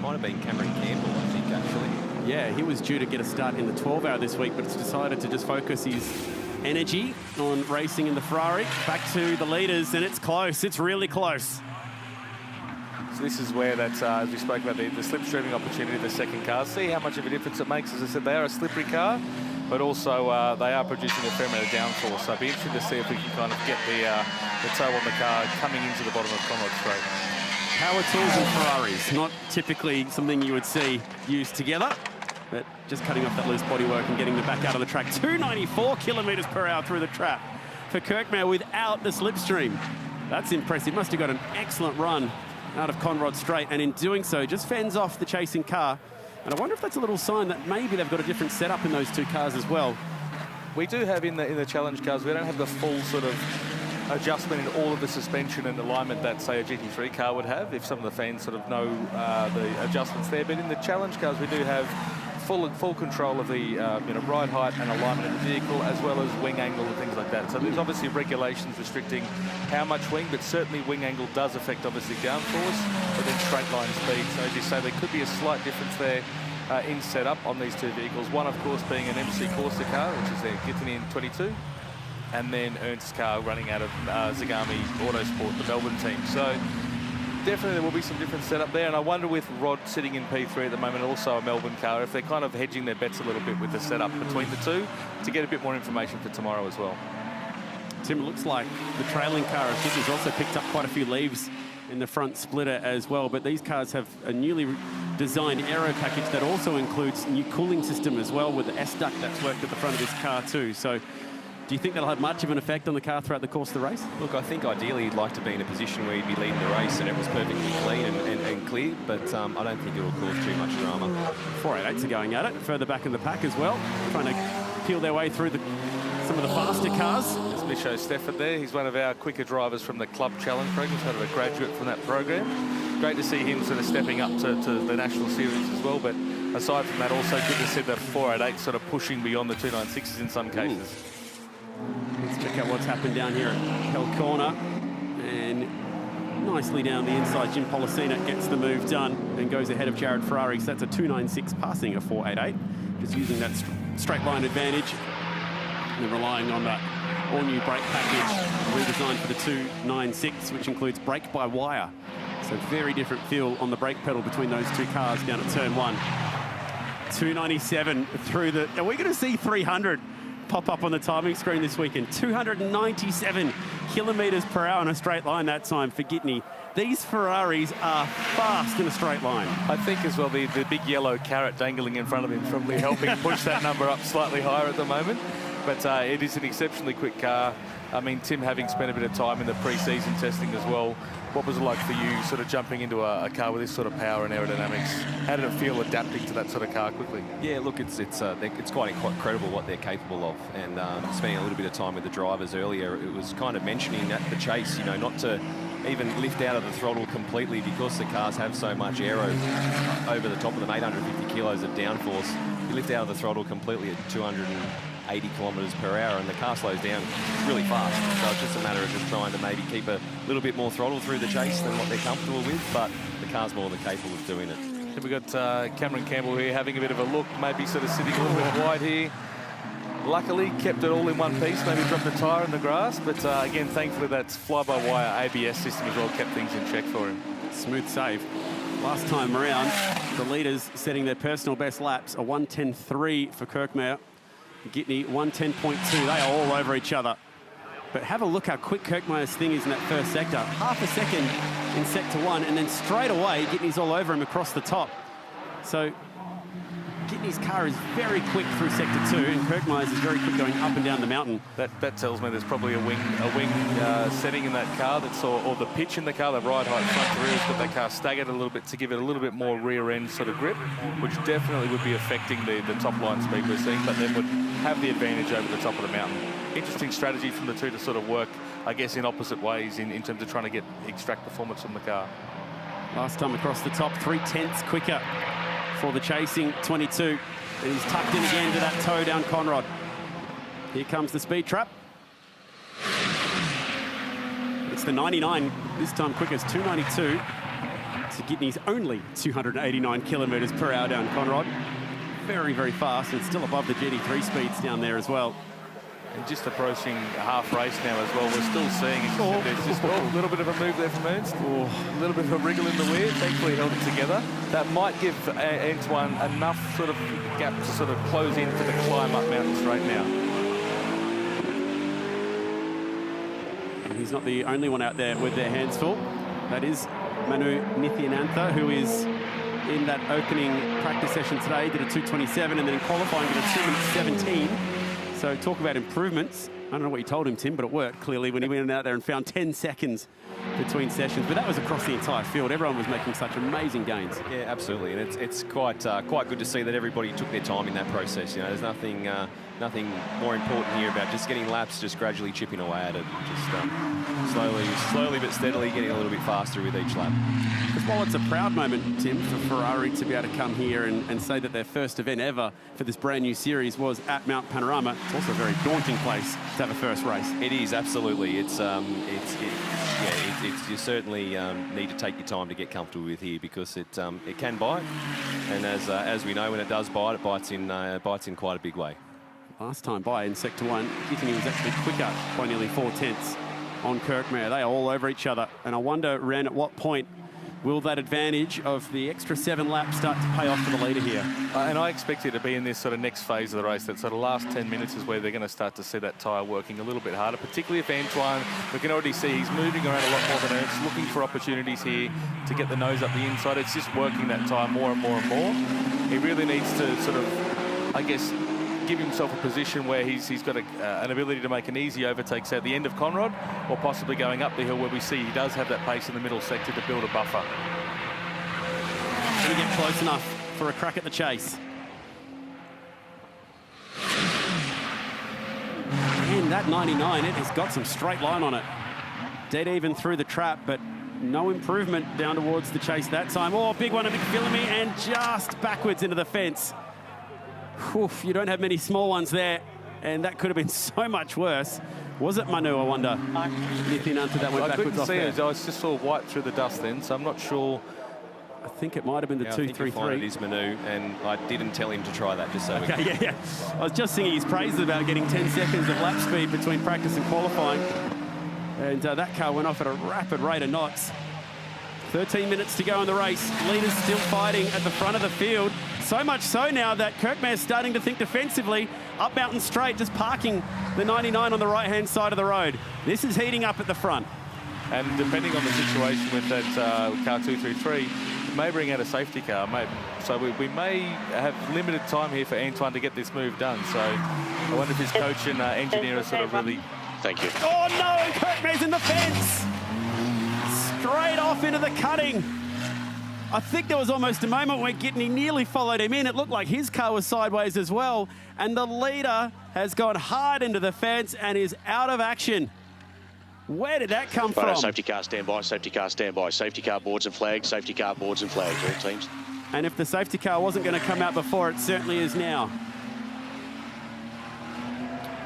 Might have been Cameron Campbell, I think, actually. Yeah, he was due to get a start in the 12-hour this week, but it's decided to just focus his energy on racing in the Ferrari. Back to the leaders, and it's close. It's really close. So this is where that, as we spoke about, the slipstreaming opportunity of the second car. See how much of a difference it makes. As I said, they are a slippery car, but also they are producing a fair amount of downforce. So it'll be interesting to see if we can kind of get the toe on the car coming into the bottom of Conrod Straight. Power tools and Ferraris, not typically something you would see used together, but just cutting off that loose bodywork and getting them back out of the track. 294 kilometers per hour through the trap for Kirkmare without the slipstream. That's impressive. Must have got an excellent run out of Conrod Straight, and in doing so, just fends off the chasing car. And I wonder if that's a little sign that maybe they've got a different setup in those 2 cars as well. We do have in the challenge cars, we don't have the full sort of adjustment in all of the suspension and alignment that, say, a GT3 car would have, if some of the fans sort of know the adjustments there. But in the challenge cars, we do have full control of the ride height and alignment of the vehicle, as well as wing angle and things like that. So there's obviously regulations restricting how much wing, but certainly wing angle does affect obviously downforce, but then straight line speed. So as you say, there could be a slight difference there in setup on these 2 vehicles. One, of course, being an MC Corsa car, which is their Gittin 22. And then Ernst's car running out of Zagami Autosport, the Melbourne team. So definitely there will be some different setup there. And I wonder with Rod sitting in P3 at the moment, also a Melbourne car, if they're kind of hedging their bets a little bit with the setup between the 2 to get a bit more information for tomorrow as well. Tim, it looks like the trailing car of Gibby's also picked up quite a few leaves in the front splitter as well. But these cars have a newly designed aero package that also includes new cooling system as well, with the S-duct that's worked at the front of this car too. So do you think that'll have much of an effect on the car throughout the course of the race? Look, I think ideally you'd like to be in a position where you'd be leading the race and it was perfectly clean and clear, but I don't think it will cause too much drama. 488s are going at it, further back in the pack as well, trying to peel their way through some of the faster cars. There's Micho Stefford there. He's one of our quicker drivers from the Club Challenge program. He's kind of a graduate from that program. Great to see him sort of stepping up to the National Series as well, but aside from that, also good to see the 488 sort of pushing beyond the 296s in some cases. Let's check out what's happened down here at Hell Corner. And nicely down the inside, Jim Policina gets the move done and goes ahead of Jared Ferrari. So that's a 296 passing a 488. Just using that straight line advantage and relying on that all-new brake package redesigned for the 296, which includes brake-by-wire. So very different feel on the brake pedal between those two cars down at turn 1. 297 through the... Are we going to see 300 pop up on the timing screen this weekend? 297 kilometres per hour in a straight line that time for Gitney. These Ferraris are fast in a straight line. I think as well the big yellow carrot dangling in front of him probably helping push that number up slightly higher at the moment. But it is an exceptionally quick car. I mean, Tim, having spent a bit of time in the pre-season testing as well, what was it like for you sort of jumping into a car with this sort of power and aerodynamics? How did it feel adapting to that sort of car quickly? Yeah, look, it's quite incredible what they're capable of. And spending a little bit of time with the drivers earlier, it was kind of mentioning at the chase, you know, not to even lift out of the throttle completely because the cars have so much aero over the top of them, 850 kilos of downforce. You lift out of the throttle completely at 280 kilometres per hour and the car slows down really fast. So it's just a matter of just trying to maybe keep a little bit more throttle through the chase than what they're comfortable with, but the car's more than capable of doing it. Then we've got Cameron Campbell here having a bit of a look, maybe sort of sitting a little bit wide here. Luckily, kept it all in one piece, maybe dropped a tyre in the grass, but again, thankfully that fly-by-wire ABS system as well kept things in check for him. Smooth save. Last time around, the leaders setting their personal best laps, a 1:10.3 for Kirkmeyer. Gitney, 1:10.2. They are all over each other. But have a look how quick Kirkmeyer's thing is in that first sector. Half a second in sector 1, and then straight away, Gitney's all over him across the top. So Gitney's car is very quick through sector 2, and Kirkmeyer's is very quick going up and down the mountain. That tells me there's probably a wing setting in that car or the pitch in the car, the ride height front to rear, has got that car staggered a little bit to give it a little bit more rear end sort of grip, which definitely would be affecting the top line speed we're seeing, but then would have the advantage over the top of the mountain. Interesting strategy from the two to sort of work, I guess, in opposite ways in terms of trying to extract performance from the car. Last time across the top, 3/10 quicker for the chasing 22. And he's tucked in again to that toe down Conrod. Here comes the speed trap. It's the 99, this time quickest, 292. So Gitney's only 289 kilometres per hour down Conrod. Very, very fast, and still above the GT3 speeds down there as well. And just approaching a half race now as well, we're still seeing there's just a little bit of a move there from Ernst. A little bit of a wriggle in the rear. Thankfully, held it together. That might give Antoine enough sort of gap to sort of close in for the climb up Mountain Straight now. And he's not the only one out there with their hands full. That is Manu Nithyanantha, who is in that opening practice session today, did a 2:27, and then in qualifying did a 2:17. So talk about improvements. I don't know what you told him, Tim, but it worked clearly when he went out there and found 10 seconds between sessions. But that was across the entire field. Everyone was making such amazing gains. Yeah, absolutely, and it's quite good to see that everybody took their time in that process. You know, there's nothing more important here about just getting laps, just gradually chipping away at it, just slowly but steadily getting a little bit faster with each lap. Because while it's a proud moment, Tim, for Ferrari to be able to come here and say that their first event ever for this brand new series was at Mount Panorama, it's also a very daunting place to have a first race. It is, absolutely. You certainly need to take your time to get comfortable with here because it can bite, and as we know, when it does bite, it bites in quite a big way. Last time by in sector 1, Gitney was actually quicker by nearly 4/10 on Kirkmeyer. They are all over each other, and I wonder, Ren, at what point will that advantage of the extra 7 laps start to pay off for the leader here? And I expect it to be in this sort of next phase of the race. That sort of last 10 minutes is where they're going to start to see that tyre working a little bit harder, particularly if Antoine, we can already see he's moving around a lot more than Ernst, looking for opportunities here to get the nose up the inside. It's just working that tyre more and more and more. He really needs to sort of, I guess, give himself a position where he's got an ability to make an easy overtake, say at the end of Conrod, or possibly going up the hill where we see he does have that pace in the middle sector to build a buffer. Can he get close enough for a crack at the chase? And that 99, it has got some straight line on it. Dead even through the trap, but no improvement down towards the chase that time. Oh, big one at McPhillamy and just backwards into the fence. Oof, you don't have many small ones there, and that could have been so much worse. Was it Manu, I wonder? Nipping onto that went I backwards couldn't off see there. it. I just saw white through the dust then, so I'm not sure. I think it might have been the 2-3-3. It is Manu, and I didn't tell him to try that, just so we Okay, yeah. I was just singing his praises about getting 10 seconds of lap speed between practice and qualifying. And that car went off at a rapid rate of knots. 13 minutes to go in the race. Leaders still fighting at the front of the field. So much so now that Kirkmare's starting to think defensively. Up Mountain Straight, just parking the 99 on the right-hand side of the road. This is heating up at the front. And depending on the situation with that car 233, may bring out a safety car. So we may have limited time here for Antoine to get this move done. So I wonder if his coach and engineer are sort of really... Thank you. Oh no, Kirkmare's in the fence! Straight off into the cutting. I think there was almost a moment where Gitney nearly followed him in. It looked like his car was sideways as well. And the leader has gone hard into the fence and is out of action. Where did that come from? Safety car standby, safety car standby, safety car boards and flags, safety car boards and flags, all teams. And if the safety car wasn't going to come out before, it certainly is now.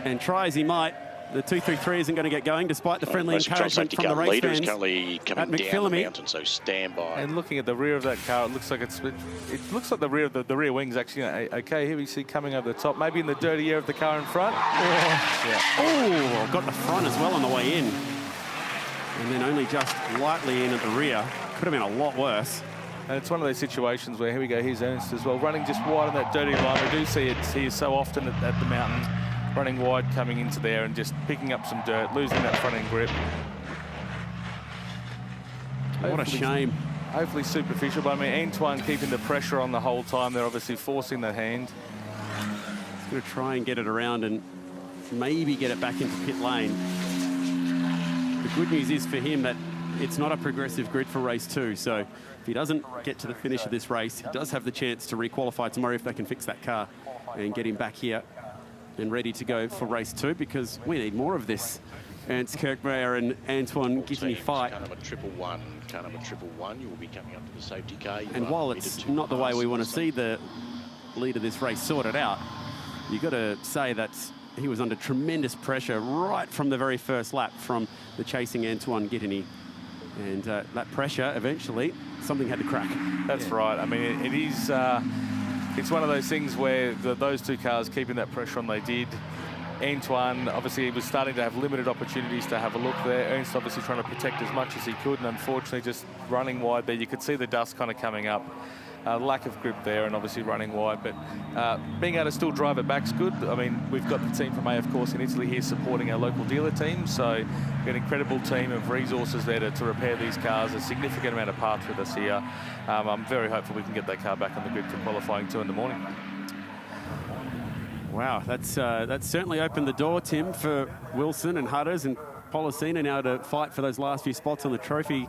And try as he might, the 233 isn't going to get going, despite the friendly encouragement from the race fans. Currently coming down the mountain, so stand by. And looking at the rear of that car, it looks like it looks like the rear wing's actually okay. Here we see coming over the top, maybe in the dirty air of the car in front. Oh, got the front as well on the way in. And then only just lightly in at the rear. Could have been a lot worse. And it's one of those situations where, here we go, here's Ernst as well, running just wide on that dirty line. We do see it here so often at the mountain, running wide, coming into there and just picking up some dirt, losing that front end grip. What a shame. Hopefully superficial, but I mean, Antoine keeping the pressure on the whole time. They're obviously forcing that hand. He's going to try and get it around and maybe get it back into pit lane. The good news is for him that it's not a progressive grid for race 2, so if he doesn't get to the finish of this race, he does have the chance to requalify tomorrow if they can fix that car and get him back here and ready to go for race 2, because we need more of this Ernst Kirkmare and Antoine Gitney fight. Car number 111, car number 111, you will be coming up to the safety car. And while it's not the way we want to see the lead of this race sorted out, you've got to say that he was under tremendous pressure right from the very first lap from the chasing Antoine Gitney. And that pressure, eventually, something had to crack. That's right. I mean, it is... it's one of those things where those two cars keeping that pressure on, they did. Antoine, obviously, he was starting to have limited opportunities to have a look there. Ernst obviously trying to protect as much as he could, and unfortunately just running wide there. You could see the dust kind of coming up. Lack of grip there and obviously running wide, but being able to still drive it back's good. I mean, we've got the team from AF Course in Italy here supporting our local dealer team, so we've got an incredible team of resources there to repair these cars, a significant amount of parts with us here. I'm very hopeful we can get that car back on the grid for qualifying 2 in the morning. Wow, that's certainly opened the door, Tim, for Wilson and Hutters and Policina now to fight for those last few spots on the trophy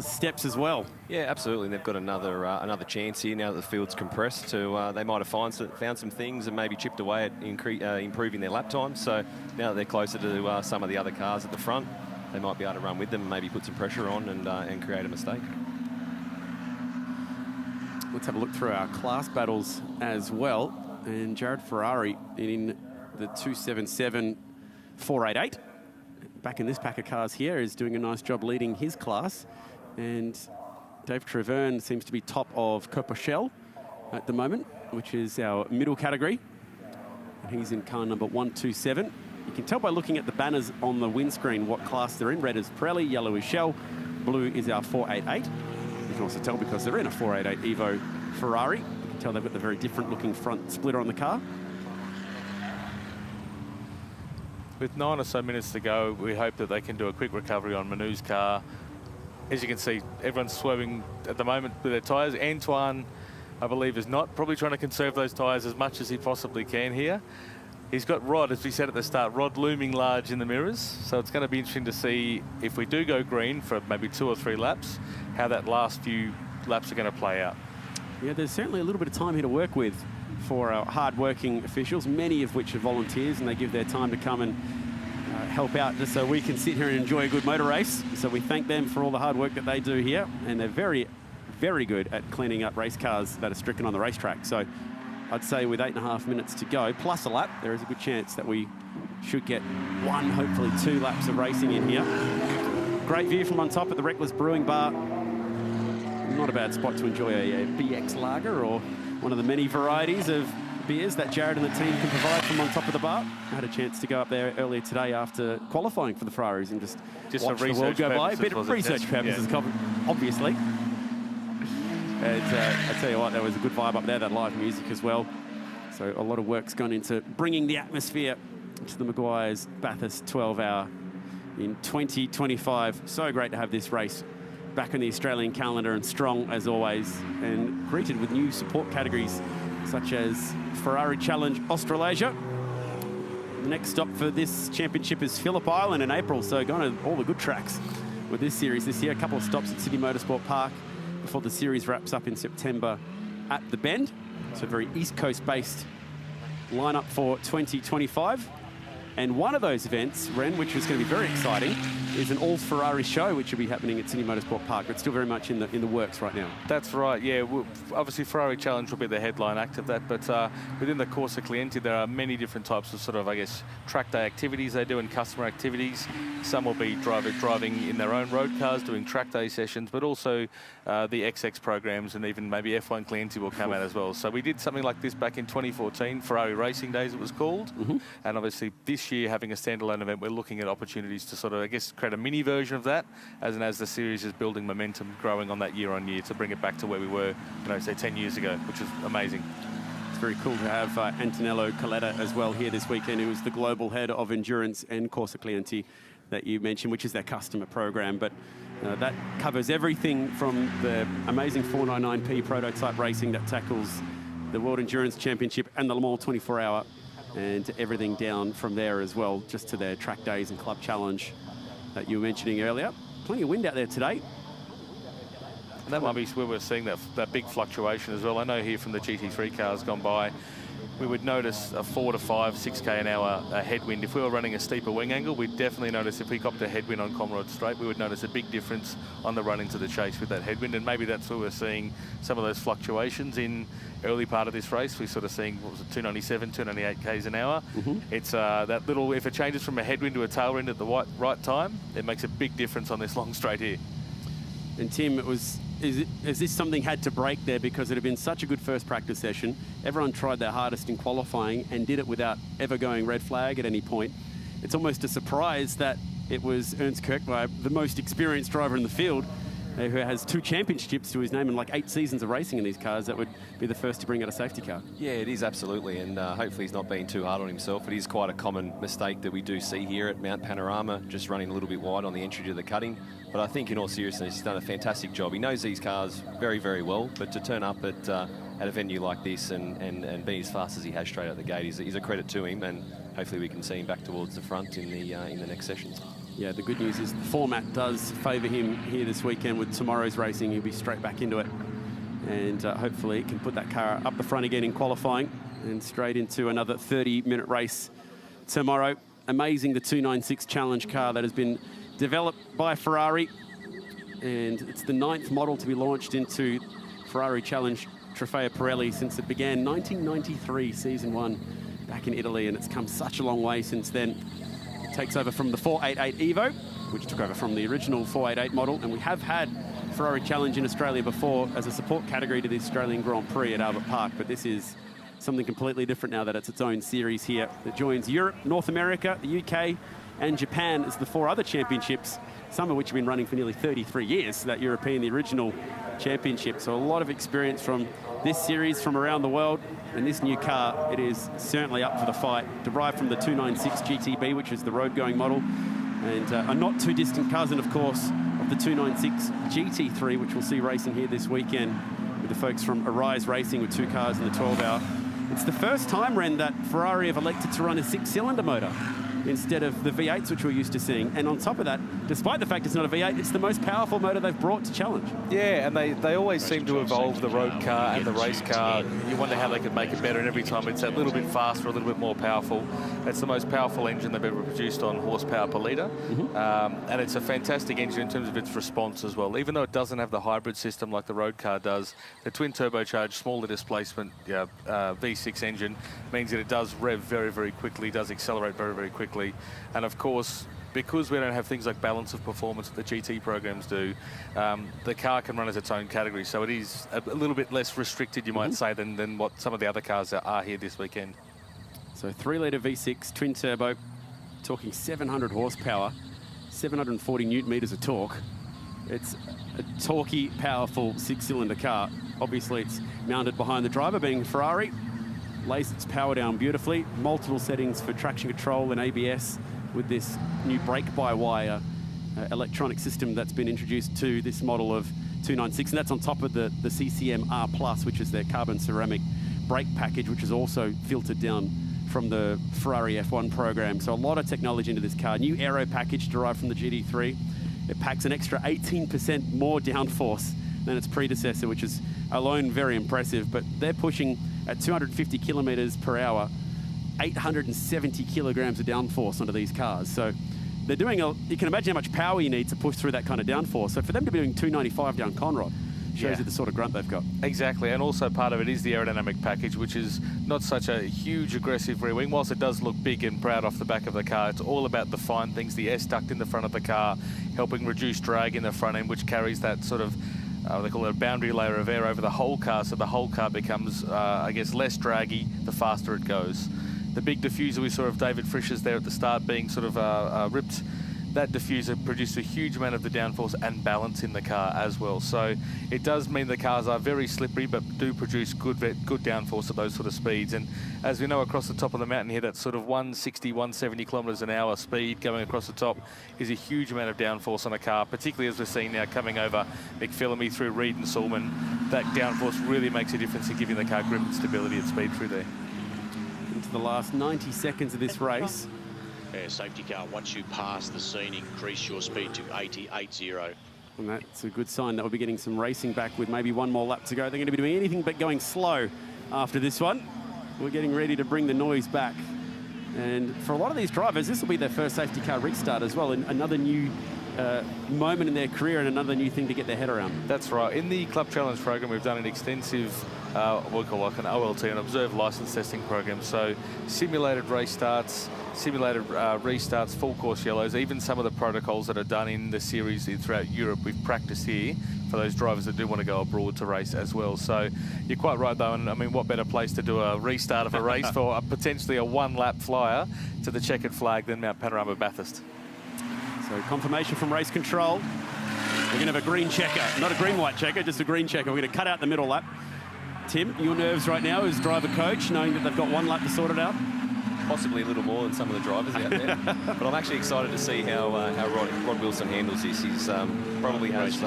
steps as well. Yeah, absolutely. They've got another chance here now that the field's compressed to they might have found some things and maybe chipped away at improving their lap time. So now that they're closer to some of the other cars at the front, they might be able to run with them and maybe put some pressure on and create a mistake. Let's have a look through our class battles as well. And Jared Ferrari in the 277 488. Back in this pack of cars here is doing a nice job leading his class. And Dave Treverne seems to be top of Copochel at the moment, which is our middle category. And he's in car number 127. You can tell by looking at the banners on the windscreen what class they're in. Red is Pirelli, yellow is Shell, blue is our 488. You can also tell because they're in a 488 Evo Ferrari. You can tell they've got the very different looking front splitter on the car. With 9 or so minutes to go, we hope that they can do a quick recovery on Manu's car. As you can see, everyone's swerving at the moment with their tyres. Antoine, I believe, is not, probably trying to conserve those tyres as much as he possibly can here. He's got Rod, as we said at the start, Rod looming large in the mirrors. So it's going to be interesting to see if we do go green for maybe 2 or 3 laps, how that last few laps are going to play out. Yeah, there's certainly a little bit of time here to work with for our hard-working officials, many of which are volunteers, and they give their time to come and help out just so we can sit here and enjoy a good motor race. So we thank them for all the hard work that they do here, and they're very, very good at cleaning up race cars that are stricken on the racetrack. So I'd say with 8.5 minutes to go, plus a lap, there is a good chance that we should get 1, hopefully 2 laps of racing in here. Great view from on top at the Reckless Brewing Bar. Not a bad spot to enjoy a BX lager or one of the many varieties of beers that Jared and the team can provide from on top of the bar. I had a chance to go up there earlier today after qualifying for the Ferraris and just watch the world go by. A bit of research purposes, obviously. And I tell you what, there was a good vibe up there, that live music as well. So a lot of work's gone into bringing the atmosphere to the Meguiar's Bathurst 12-hour in 2025. So great to have this race back on the Australian calendar and strong as always, and greeted with new support categories such as Ferrari Challenge Australasia. The next stop for this championship is Phillip Island in April, so going to all the good tracks with this series this year. A couple of stops at Sydney Motorsport Park before the series wraps up in September at the Bend. So a very East Coast based lineup for 2025. And one of those events, Ren, which is going to be very exciting, is an all-Ferrari show, which will be happening at Sydney Motorsport Park, but still very much in the works right now. That's right, yeah. Obviously, Ferrari Challenge will be the headline act of that, but within the Corsa Clienti, there are many different types of sort of, I guess, track day activities they do and customer activities. Some will be driving in their own road cars, doing track day sessions, but also the XX programs and even maybe F1 Clienti will come out as well. So we did something like this back in 2014, Ferrari Racing Days it was called, and obviously this year having a standalone event, we're looking at opportunities to sort of, I guess, create a mini version of that as the series is building momentum, growing on that year on year to bring it back to where we were, say 10 years ago, which is amazing. It's very cool to have Antonello Coletta as well here this weekend, who is the global head of endurance and Corsa Clienti that you mentioned, which is their customer program. But that covers everything from the amazing 499P prototype racing that tackles the World Endurance Championship and the Le Mans 24-hour, and everything down from there as well, just to their track days and club challenge that you were mentioning earlier. Plenty of wind out there today. And that might be where we're seeing that big fluctuation as well. I know here from the GT3 cars gone by, we would notice a 4 to 5, 6k an hour headwind. If we were running a steeper wing angle, we'd definitely notice if we copped a headwind on Comrade Straight, we would notice a big difference on the run into the chase with that headwind. And maybe that's where we're seeing some of those fluctuations in early part of this race. We're sort of seeing, what was it, 297, 298 k's an hour. It's that little, if it changes from a headwind to a tailwind at the right time, it makes a big difference on this long straight here. And Tim, is this something had to break there because it had been such a good first practice session? Everyone tried their hardest in qualifying and did it without ever going red flag at any point. It's almost a surprise that it was Ernst Kirchmeier, the most experienced driver in the field, who has 2 championships to his name and like 8 seasons of racing in these cars, that would be the first to bring out a safety car. Yeah, it is absolutely, and hopefully he's not being too hard on himself. It is quite a common mistake that we do see here at Mount Panorama, just running a little bit wide on the entry to the cutting. But I think in all seriousness, he's done a fantastic job. He knows these cars very, very well, but to turn up at a venue like this and be as fast as he has straight out the gate is a credit to him, and hopefully we can see him back towards the front in the next sessions. Yeah, the good news is the format does favour him here this weekend. With tomorrow's racing, he'll be straight back into it. And hopefully he can put that car up the front again in qualifying and straight into another 30-minute race tomorrow. Amazing, the 296 Challenge car that has been developed by Ferrari. And it's the 9th model to be launched into Ferrari Challenge Trofeo Pirelli since it began 1993, Season 1, back in Italy. And it's come such a long way since then. Takes over from the 488 Evo, which took over from the original 488 model. And we have had Ferrari Challenge in Australia before as a support category to the Australian Grand Prix at Albert Park. But this is something completely different now that it's its own series here that joins Europe, North America, the UK, and Japan as the 4 other championships, some of which have been running for nearly 33 years, that European, the original championship. So a lot of experience from this series from around the world. And this new car, it is certainly up for the fight. Derived from the 296 GTB, which is the road-going model. And a not too distant cousin, of course, of the 296 GT3, which we'll see racing here this weekend with the folks from Arise Racing with 2 cars in the 12-hour. It's the first time, Ren, that Ferrari have elected to run a 6-cylinder motor instead of the V8s, which we're used to seeing. And on top of that, despite the fact it's not a V8, it's the most powerful motor they've brought to challenge. Yeah, and they always seem to evolve the road car and the race car. You wonder how they could make it better, and every time it's a little bit faster, a little bit more powerful. It's the most powerful engine they've ever produced on horsepower per litre. And it's a fantastic engine in terms of its response as well. Even though it doesn't have the hybrid system like the road car does, the twin turbocharged, smaller displacement V6 engine means that it does rev very, very quickly, does accelerate very, very quickly. And of course, because we don't have things like balance of performance that the GT programs do, the car can run as its own category. So it is a little bit less restricted, you might say, than what some of the other cars are here this weekend. So 3-litre V6, twin turbo, talking 700 horsepower, 740 newton meters of torque. It's a torquey, powerful 6-cylinder car. Obviously, it's mounted behind the driver, being Ferrari. Lays its power down beautifully. Multiple settings for traction control and ABS with this new brake-by-wire electronic system that's been introduced to this model of 296, and that's on top of the CCM R+, which is their carbon ceramic brake package, which is also filtered down from the Ferrari F1 program. So a lot of technology into this car. New aero package derived from the GT3. It packs an extra 18% more downforce than its predecessor, which is alone very impressive, but they're pushing at 250 kilometers per hour, 870 kilograms of downforce onto these cars. So they're doing you can imagine how much power you need to push through that kind of downforce. So for them to be doing 295 down Conrod shows you the sort of grunt they've got. Exactly, and also part of it is the aerodynamic package, which is not such a huge aggressive rear wing. Whilst it does look big and proud off the back of the car, it's all about the fine things, the S duct in the front of the car, helping reduce drag in the front end, which carries that sort of they call it a boundary layer of air over the whole car, so the whole car becomes, I guess, less draggy the faster it goes. The big diffuser we saw of David Frisch's there at the start being sort of ripped, that diffuser produced a huge amount of the downforce and balance in the car as well. So it does mean the cars are very slippery, but do produce good downforce at those sort of speeds. And as we know, across the top of the mountain here, that sort of 160, 170 kilometres an hour speed going across the top is a huge amount of downforce on a car, particularly as we're seeing now coming over McPhillamy through Reed and Sulman. That downforce really makes a difference in giving the car grip and stability at speed through there. Into the last 90 seconds of this race. Safety car, once you pass the scene, increase your speed to 80. And that's a good sign that we'll be getting some racing back with maybe one more lap to go. They're going to be doing anything but going slow after this one. We're getting ready to bring the noise back. And for a lot of these drivers, this will be their first safety car restart as well, and another new moment in their career and another new thing to get their head around. That's right. In the Club Challenge program, we've done an extensive, what we call like an OLT, an observed license testing program. So simulated race starts, simulated restarts, full course yellows, even some of the protocols that are done in the series throughout Europe, we've practiced here for those drivers that do want to go abroad to race as well. So you're quite right though, and I mean, what better place to do a restart of a race for potentially a one-lap flyer to the checkered flag than Mount Panorama Bathurst. So confirmation from race control. We're going to have a green checker, not a green-white checker, just a green checker. We're going to cut out the middle lap. Tim, your nerves right now as driver coach, knowing that they've got one lap to sort it out? Possibly a little more than some of the drivers out there. But I'm actually excited to see how Rod Wilson handles this. He's probably has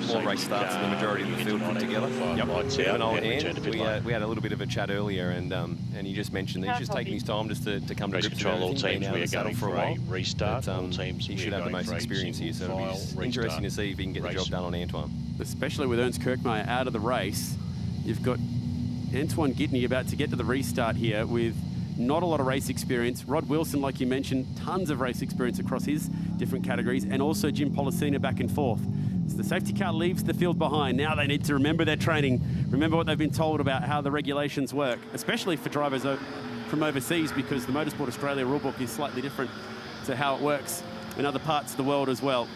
more race starts than the majority of the field put together. Yep. We have an old hand. We had a little bit of a chat earlier, and he just mentioned that he's just taking his time just to come to grips with everything, being out of the saddle for a while. Restart. He should have the most experience here, so it'll be interesting to see if he can get the job done on Antoine. Especially with Ernst Kirkmeyer out of the race, you've got Antoine Gidney about to get to the restart here with not a lot of race experience. Rod Wilson, like you mentioned, tons of race experience across his different categories, and also Jim Policina back and forth. So the safety car leaves the field behind. Now they need to remember their training, remember what they've been told about how the regulations work, especially for drivers from overseas, because the Motorsport Australia rulebook is slightly different to how it works in other parts of the world as well.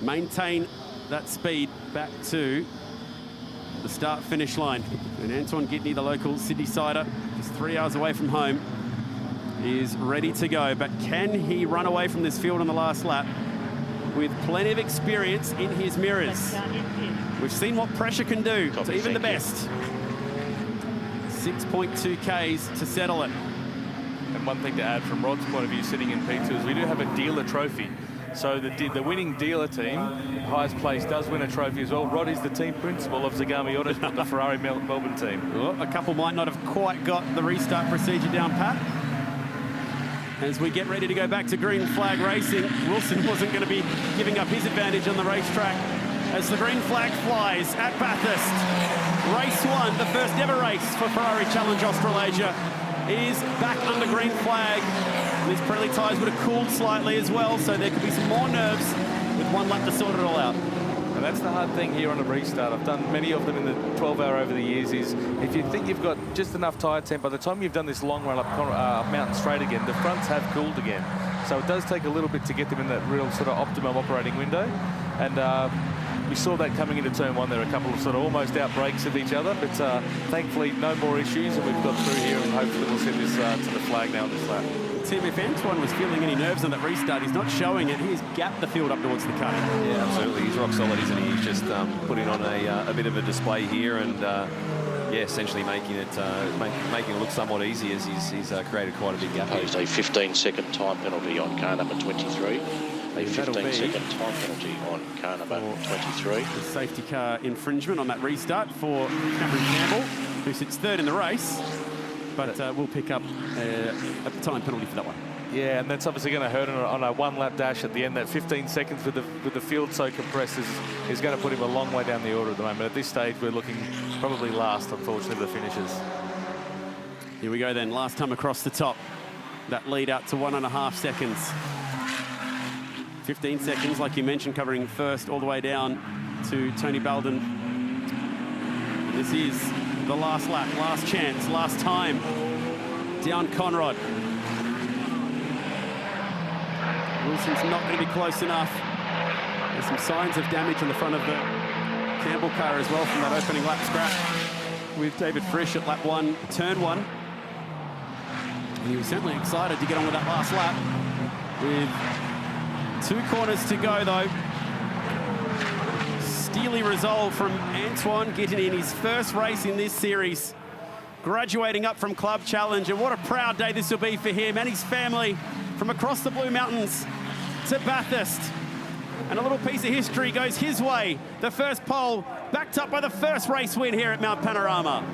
Maintain that speed back to the start-finish line. And Antoine Gidney, the local Sydney sider, just 3 hours away from home. is ready to go, but can he run away from this field on the last lap with plenty of experience in his mirrors? We've seen what pressure can do to even the best. 6.2 Ks to settle it. And one thing to add from Rod's point of view, sitting in P2, is we do have a dealer trophy. So the winning dealer team, highest place, does win a trophy as well. Rod is the team principal of Zagami Auto, the Ferrari Melbourne team. Well, a couple might not have quite got the restart procedure down pat. As we get ready to go back to green flag racing, Wilson wasn't going to be giving up his advantage on the racetrack as the green flag flies at Bathurst. Race 1, the first ever race for Ferrari Challenge Australasia, is back under green flag. These Pirelli tyres would have cooled slightly as well, so there could be some more nerves with one lap to sort it all out. And that's the hard thing here on a restart. I've done many of them in the 12-hour over the years, is if you think you've got just enough tyre temp, by the time you've done this long run up Mountain Straight again, the fronts have cooled again. So it does take a little bit to get them in that real sort of optimum operating window. And we saw that coming into turn 1. There were a couple of sort of almost out breaks of each other, but thankfully no more issues, and we've got through here, and hopefully we'll send this to the flag now on this lap. Tim, if Antoine was feeling any nerves on that restart, he's not showing it. He's gapped the field up towards the cutting. Yeah, absolutely. He's rock solid, isn't he? He's just putting on a bit of a display here, and yeah, essentially making it look somewhat easy, as he's created quite a big gap. Imposed a 15-second time penalty on car number 23. A 15-second time penalty on car number 23. The safety car infringement on that restart for Cameron Campbell, who sits third in the race, but will pick up a time penalty for that one. Yeah, and that's obviously going to hurt on a one-lap dash at the end. That 15 seconds with the field so compressed is going to put him a long way down the order at the moment. At this stage, we're looking probably last, unfortunately, the finishes. Here we go then, last time across the top. That lead out to 1.5 seconds. 15 seconds, like you mentioned, covering first all the way down to Tony Baldwin. This is the last lap, last chance, last time. Down Conrod. Wilson's not going to be close enough. There's some signs of damage on the front of the Campbell car as well from that opening lap scrap with David Frisch at lap 1, turn 1. And he was certainly excited to get on with that last lap. With 2 corners to go, though. Steely resolve from Antoine, getting in his first race in this series. Graduating up from Club Challenge, and what a proud day this will be for him and his family from across the Blue Mountains to Bathurst. And a little piece of history goes his way. The first pole, backed up by the first race win here at Mount Panorama.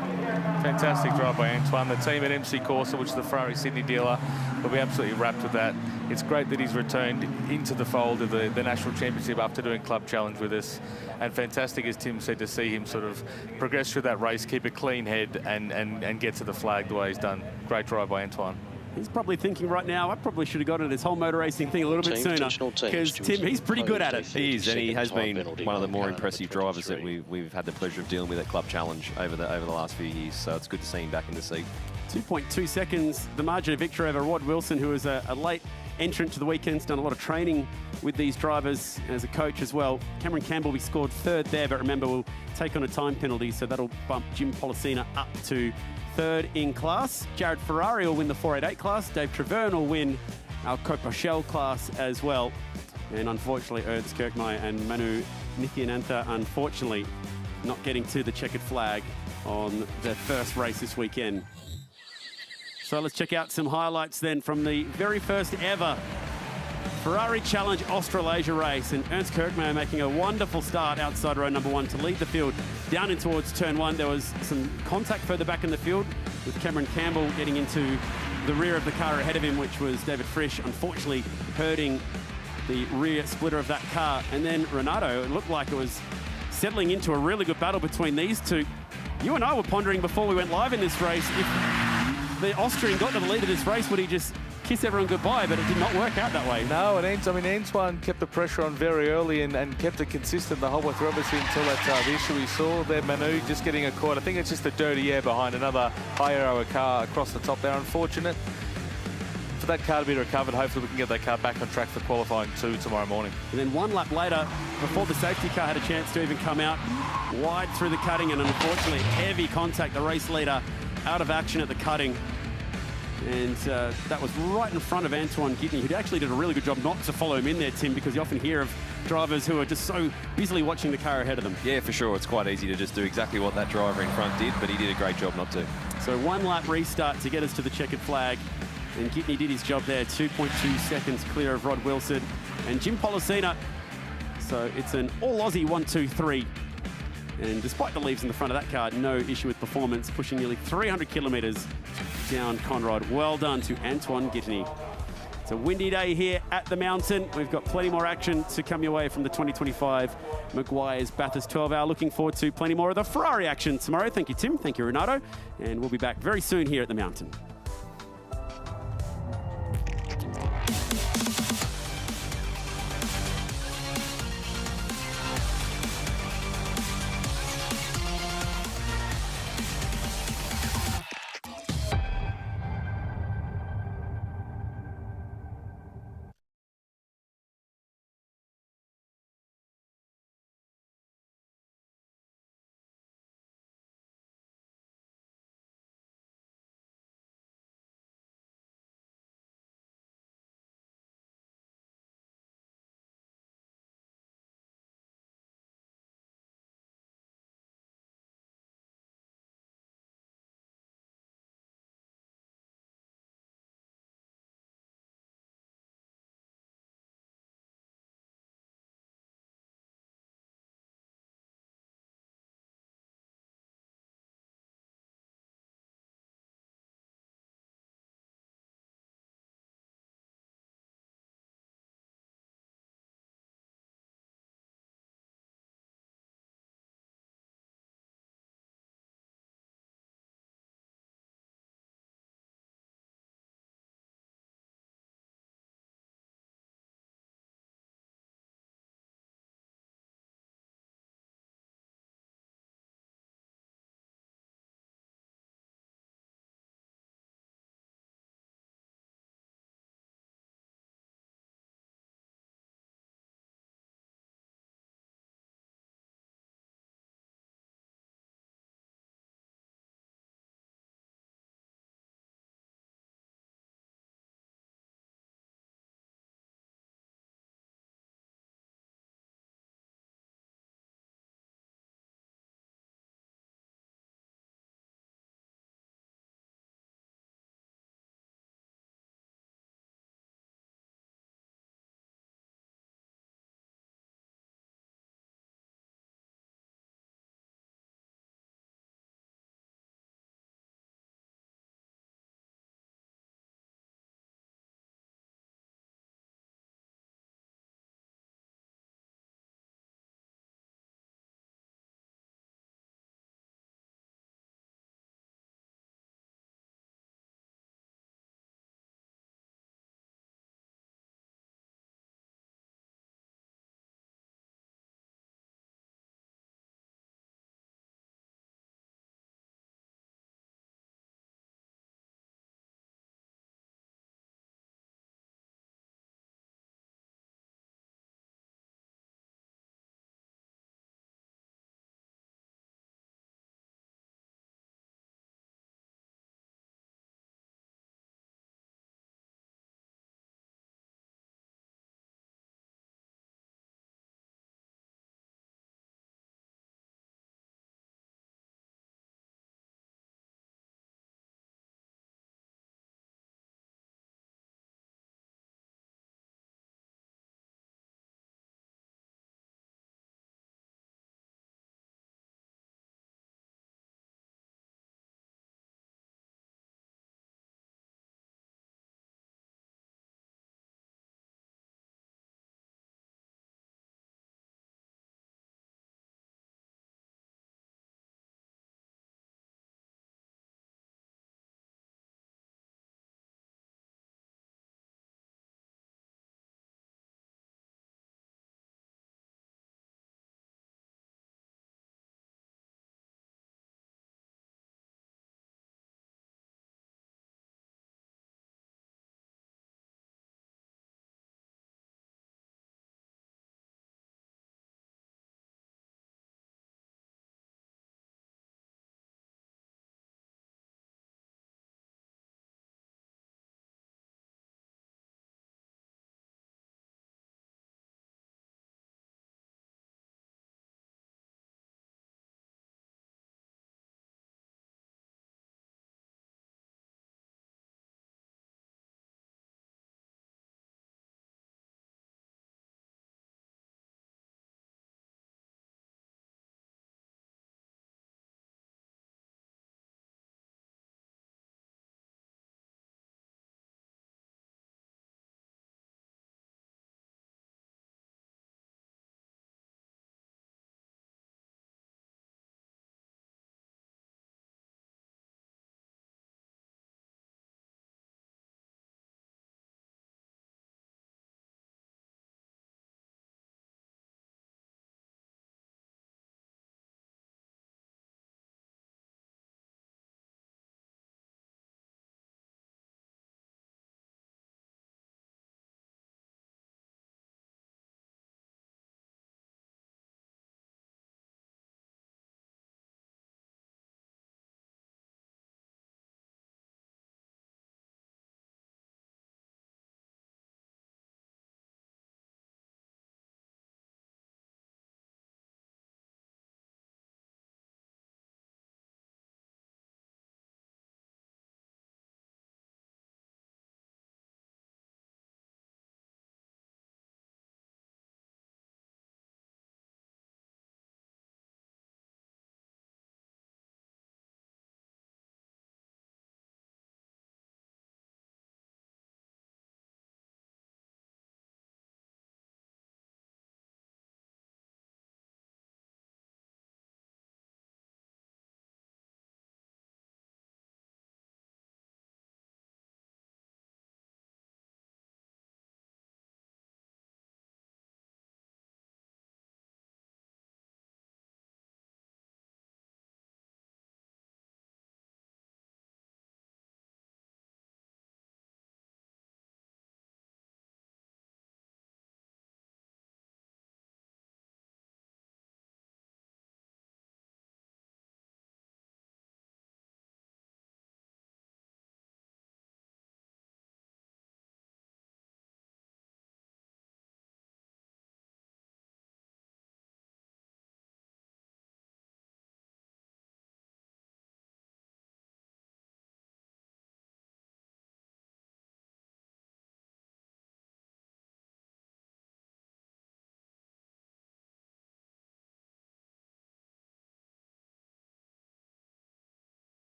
Fantastic drive by Antoine. The team at MC Corsa, which is the Ferrari Sydney dealer, will be absolutely wrapped with that. It's great that he's returned into the fold of the National Championship after doing Club Challenge with us. And fantastic, as Tim said, to see him sort of progress through that race, keep a clean head and get to the flag the way he's done. Great drive by Antoine. He's probably thinking right now, I probably should have got into this whole motor racing thing a little bit sooner, because Tim, he's pretty good at it. He is, and he has been one of the more impressive drivers that we've had the pleasure of dealing with at Club Challenge over the last few years. So it's good to see him back in the seat. 2.2 seconds, the margin of victory over Rod Wilson, who was a late entrant to the weekend's done a lot of training with these drivers as a coach as well. Cameron Campbell, we scored third there, but remember, we'll take on a time penalty, so that'll bump Jim Policina up to third in class. Jared Ferrari will win the 488 class. Dave Treverne will win our Copa Shell class as well. And unfortunately, Ernst Kirkmaier and Manu Nithyanantha, unfortunately, not getting to the checkered flag on their first race this weekend. So let's check out some highlights then from the very first ever Ferrari Challenge Australasia race. And Ernst Kirkmaier making a wonderful start outside row number 1 to lead the field down in towards turn 1. There was some contact further back in the field with Cameron Campbell getting into the rear of the car ahead of him, which was David Frisch, unfortunately hurting the rear splitter of that car. And then Renato, it looked like it was settling into a really good battle between these two. You and I were pondering before we went live in this race, if the Austrian got to the lead of this race, would he just kiss everyone goodbye? But it did not work out that way. No, and Antoine kept the pressure on very early and kept it consistent the whole way through, obviously, until that the issue we saw there, Manu just getting a caught. I think it's just the dirty air behind another high-aero car across the top there. Unfortunate for that car to be recovered. Hopefully we can get that car back on track for qualifying 2 tomorrow morning. And then 1 lap later, before the safety car had a chance to even come out, wide through the cutting, and unfortunately heavy contact, the race leader out of action at the cutting. And that was right in front of Antoine Gidney, who actually did a really good job not to follow him in there, Tim, because you often hear of drivers who are just so busily watching the car ahead of them. Yeah, for sure. It's quite easy to just do exactly what that driver in front did, but he did a great job not to. So 1 lap restart to get us to the checkered flag. And Gidney did his job there, 2.2 seconds clear of Rod Wilson and Jim Policina. So it's an all-Aussie 1-2-3. And despite the leaves in the front of that car, no issue with performance, pushing nearly 300 kilometres down Conrod. Well done to Antoine Gidney. It's a windy day here at the mountain. We've got plenty more action to come your way from the 2025 Meguiar's Bathurst 12 Hour. Looking forward to plenty more of the Ferrari action tomorrow. Thank you, Tim. Thank you, Renato. And we'll be back very soon here at the mountain.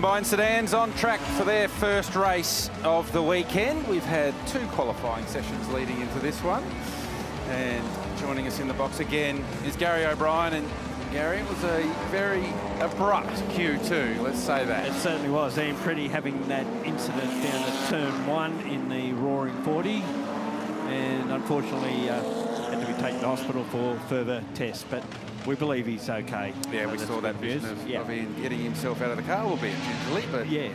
Combined sedans on track for their first race of the weekend. We've had 2 qualifying sessions leading into this one. And joining us in the box again is Gary O'Brien. And Gary, it was a very abrupt Q2, let's say that. It certainly was. Ian Pretty having that incident down at turn 1 in the Roaring 40. And unfortunately had to be taken to hospital for further tests. But we believe he's okay. Yeah, we saw that vision of Ian getting himself out of the car, albeit gingerly, but yeah,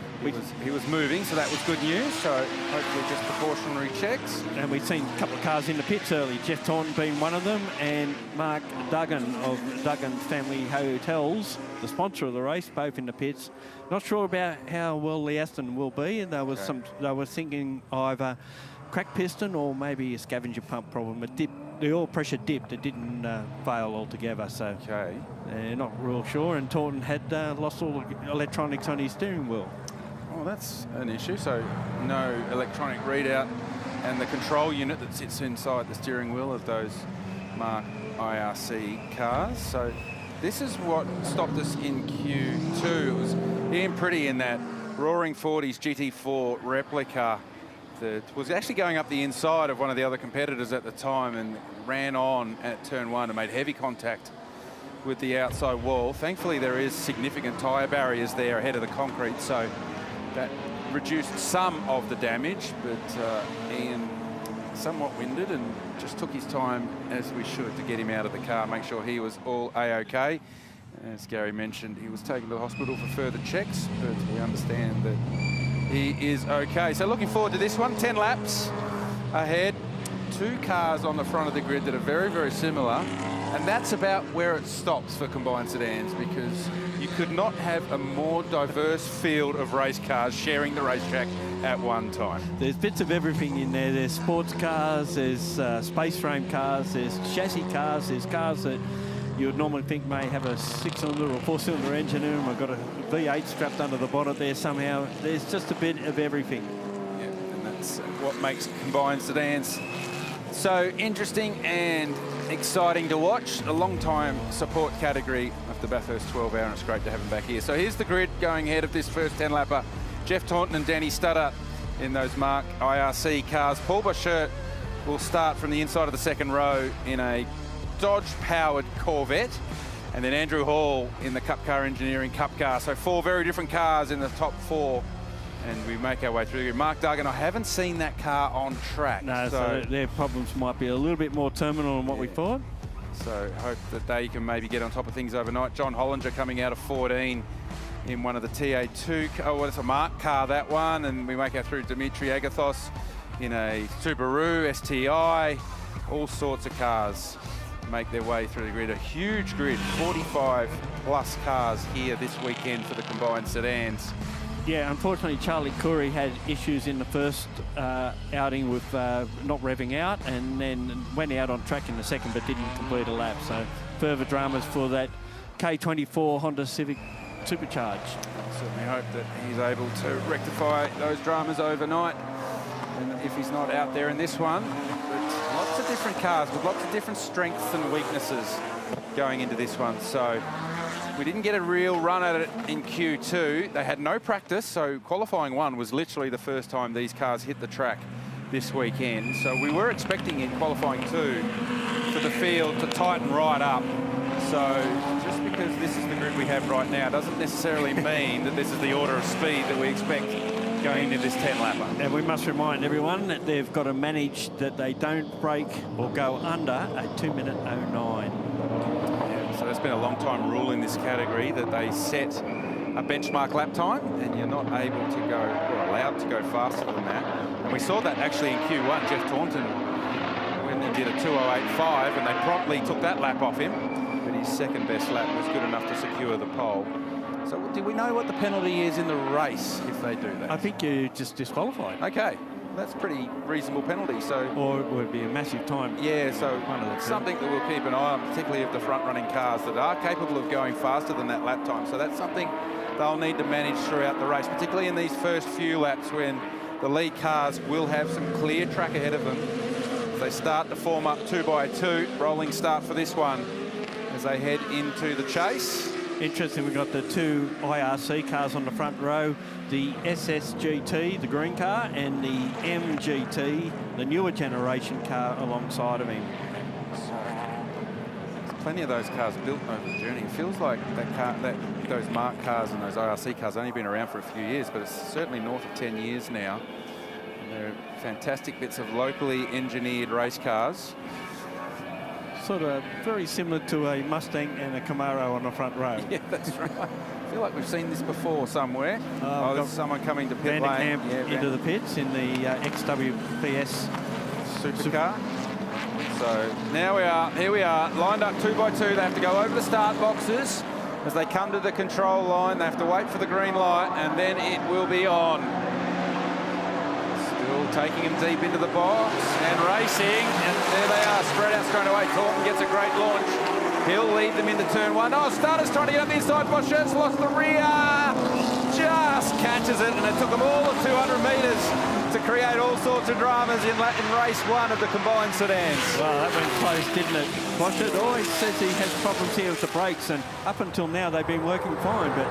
he was moving, so that was good news. So hopefully just precautionary checks. And we've seen a couple of cars in the pits early, Jeff Taunton being one of them, and Mark Duggan of Duggan Family Hotels, the sponsor of the race, both in the pits. Not sure about how well the Aston will be, and they were thinking either cracked piston or maybe a scavenger pump problem. The oil pressure dipped. It didn't fail altogether, so not real sure. And Taunton had lost all the electronics on his steering wheel. Oh, that's an issue. So no electronic readout, and the control unit that sits inside the steering wheel of those Mark IRC cars. So this is what stopped us in Q2. It was Ian Pretty in that Roaring 40s GT4 replica that was actually going up the inside of one of the other competitors at the time and ran on at turn 1 and made heavy contact with the outside wall. Thankfully, there is significant tyre barriers there ahead of the concrete, so that reduced some of the damage, but Ian somewhat winded and just took his time, as we should, to get him out of the car, make sure he was all A-OK. As Gary mentioned, he was taken to the hospital for further checks, but we understand that he is okay. So looking forward to this one. 10 laps ahead. 2 cars on the front of the grid that are very, very similar. And that's about where it stops for combined sedans, because you could not have a more diverse field of race cars sharing the racetrack at one time. There's bits of everything in there. There's sports cars, there's space frame cars, there's chassis cars, there's cars that you would normally think may have a 6-cylinder or 4-cylinder engine in them. I've got a V8 strapped under the bonnet there somehow. There's just a bit of everything. Yeah, and that's what makes combined sedans so interesting and exciting to watch. A long-time support category of the Bathurst 12 Hour, and it's great to have him back here. So here's the grid going ahead of this first 10-lapper. Jeff Taunton and Danny Stutter in those Mark IRC cars. Paul Bouchert will start from the inside of the second row in a Dodge-powered Corvette, and then Andrew Hall in the Cup Car Engineering Cup car. So 4 very different cars in the top 4, and we make our way through. Mark Duggan, I haven't seen that car on track. No, so their problems might be a little bit more terminal than what we thought. So hope that they can maybe get on top of things overnight. John Hollinger coming out of 14 in one of the TA2, oh, it's a Mark car, that one, and we make our through Dimitri Agathos in a Subaru STI, all sorts of cars make their way through the grid. A huge grid, 45 plus cars here this weekend for the combined sedans. Yeah, unfortunately Charlie Curry had issues in the first outing with not revving out, and then went out on track in the second but didn't complete a lap. So further dramas for that K24 Honda Civic Supercharged. Certainly hope that he's able to rectify those dramas overnight, and if he's not out there in this one. Lots of different cars with lots of different strengths and weaknesses going into this one. So we didn't get a real run at it in Q2. They had no practice, so qualifying 1 was literally the first time these cars hit the track this weekend. So we were expecting in qualifying 2 for the field to tighten right up. So just because this is the grid we have right now doesn't necessarily mean that this is the order of speed that we expect going into this 10-lapper. And we must remind everyone that they've got to manage that they don't break or go under a 2-minute 09. Yeah, so that's been a long-time rule in this category, that they set a benchmark lap time and you're not able to go, or allowed to go faster than that. And we saw that actually in Q1. Jeff Taunton, when he did a 2:08.5, and they promptly took that lap off him, but his second best lap was good enough to secure the pole. So do we know what the penalty is in the race if they do that? I think you're just disqualified. Okay, that's a pretty reasonable penalty. So, or it would be a massive time. Yeah, so something that we'll keep an eye on, particularly of the front-running cars that are capable of going faster than that lap time. So that's something they'll need to manage throughout the race, particularly in these first few laps when the lead cars will have some clear track ahead of them. As they start to form up 2 by 2, rolling start for this one as they head into the chase. Interesting, we've got the two IRC cars on the front row, the SSGT, the green car, and the MGT, the newer generation car alongside of him. There's plenty of those cars built over the journey. It feels like those marked cars and those IRC cars have only been around for a few years, but it's certainly north of 10 years now. And they're fantastic bits of locally engineered race cars. Sort of very similar to a Mustang and a Camaro on the front row. Yeah, that's right. I feel like we've seen this before somewhere. There's someone coming to pit lane. Into the pits in the XWPS supercar. So now here we are, lined up 2 by 2. They have to go over the start boxes. As they come to the control line, they have to wait for the green light, and then it will be on. Still taking him deep into the box and racing, and there they are, spread out straight away. Thornton gets a great launch. He'll lead them into turn 1. Oh, Starter's trying to get up the inside. Boschet's lost the rear. Just catches it, and it took them all of 200 metres to create all sorts of dramas in race 1 of the combined sedans. Well, that went close, didn't it? Boschet always says he has problems here with the brakes, and up until now they've been working fine, but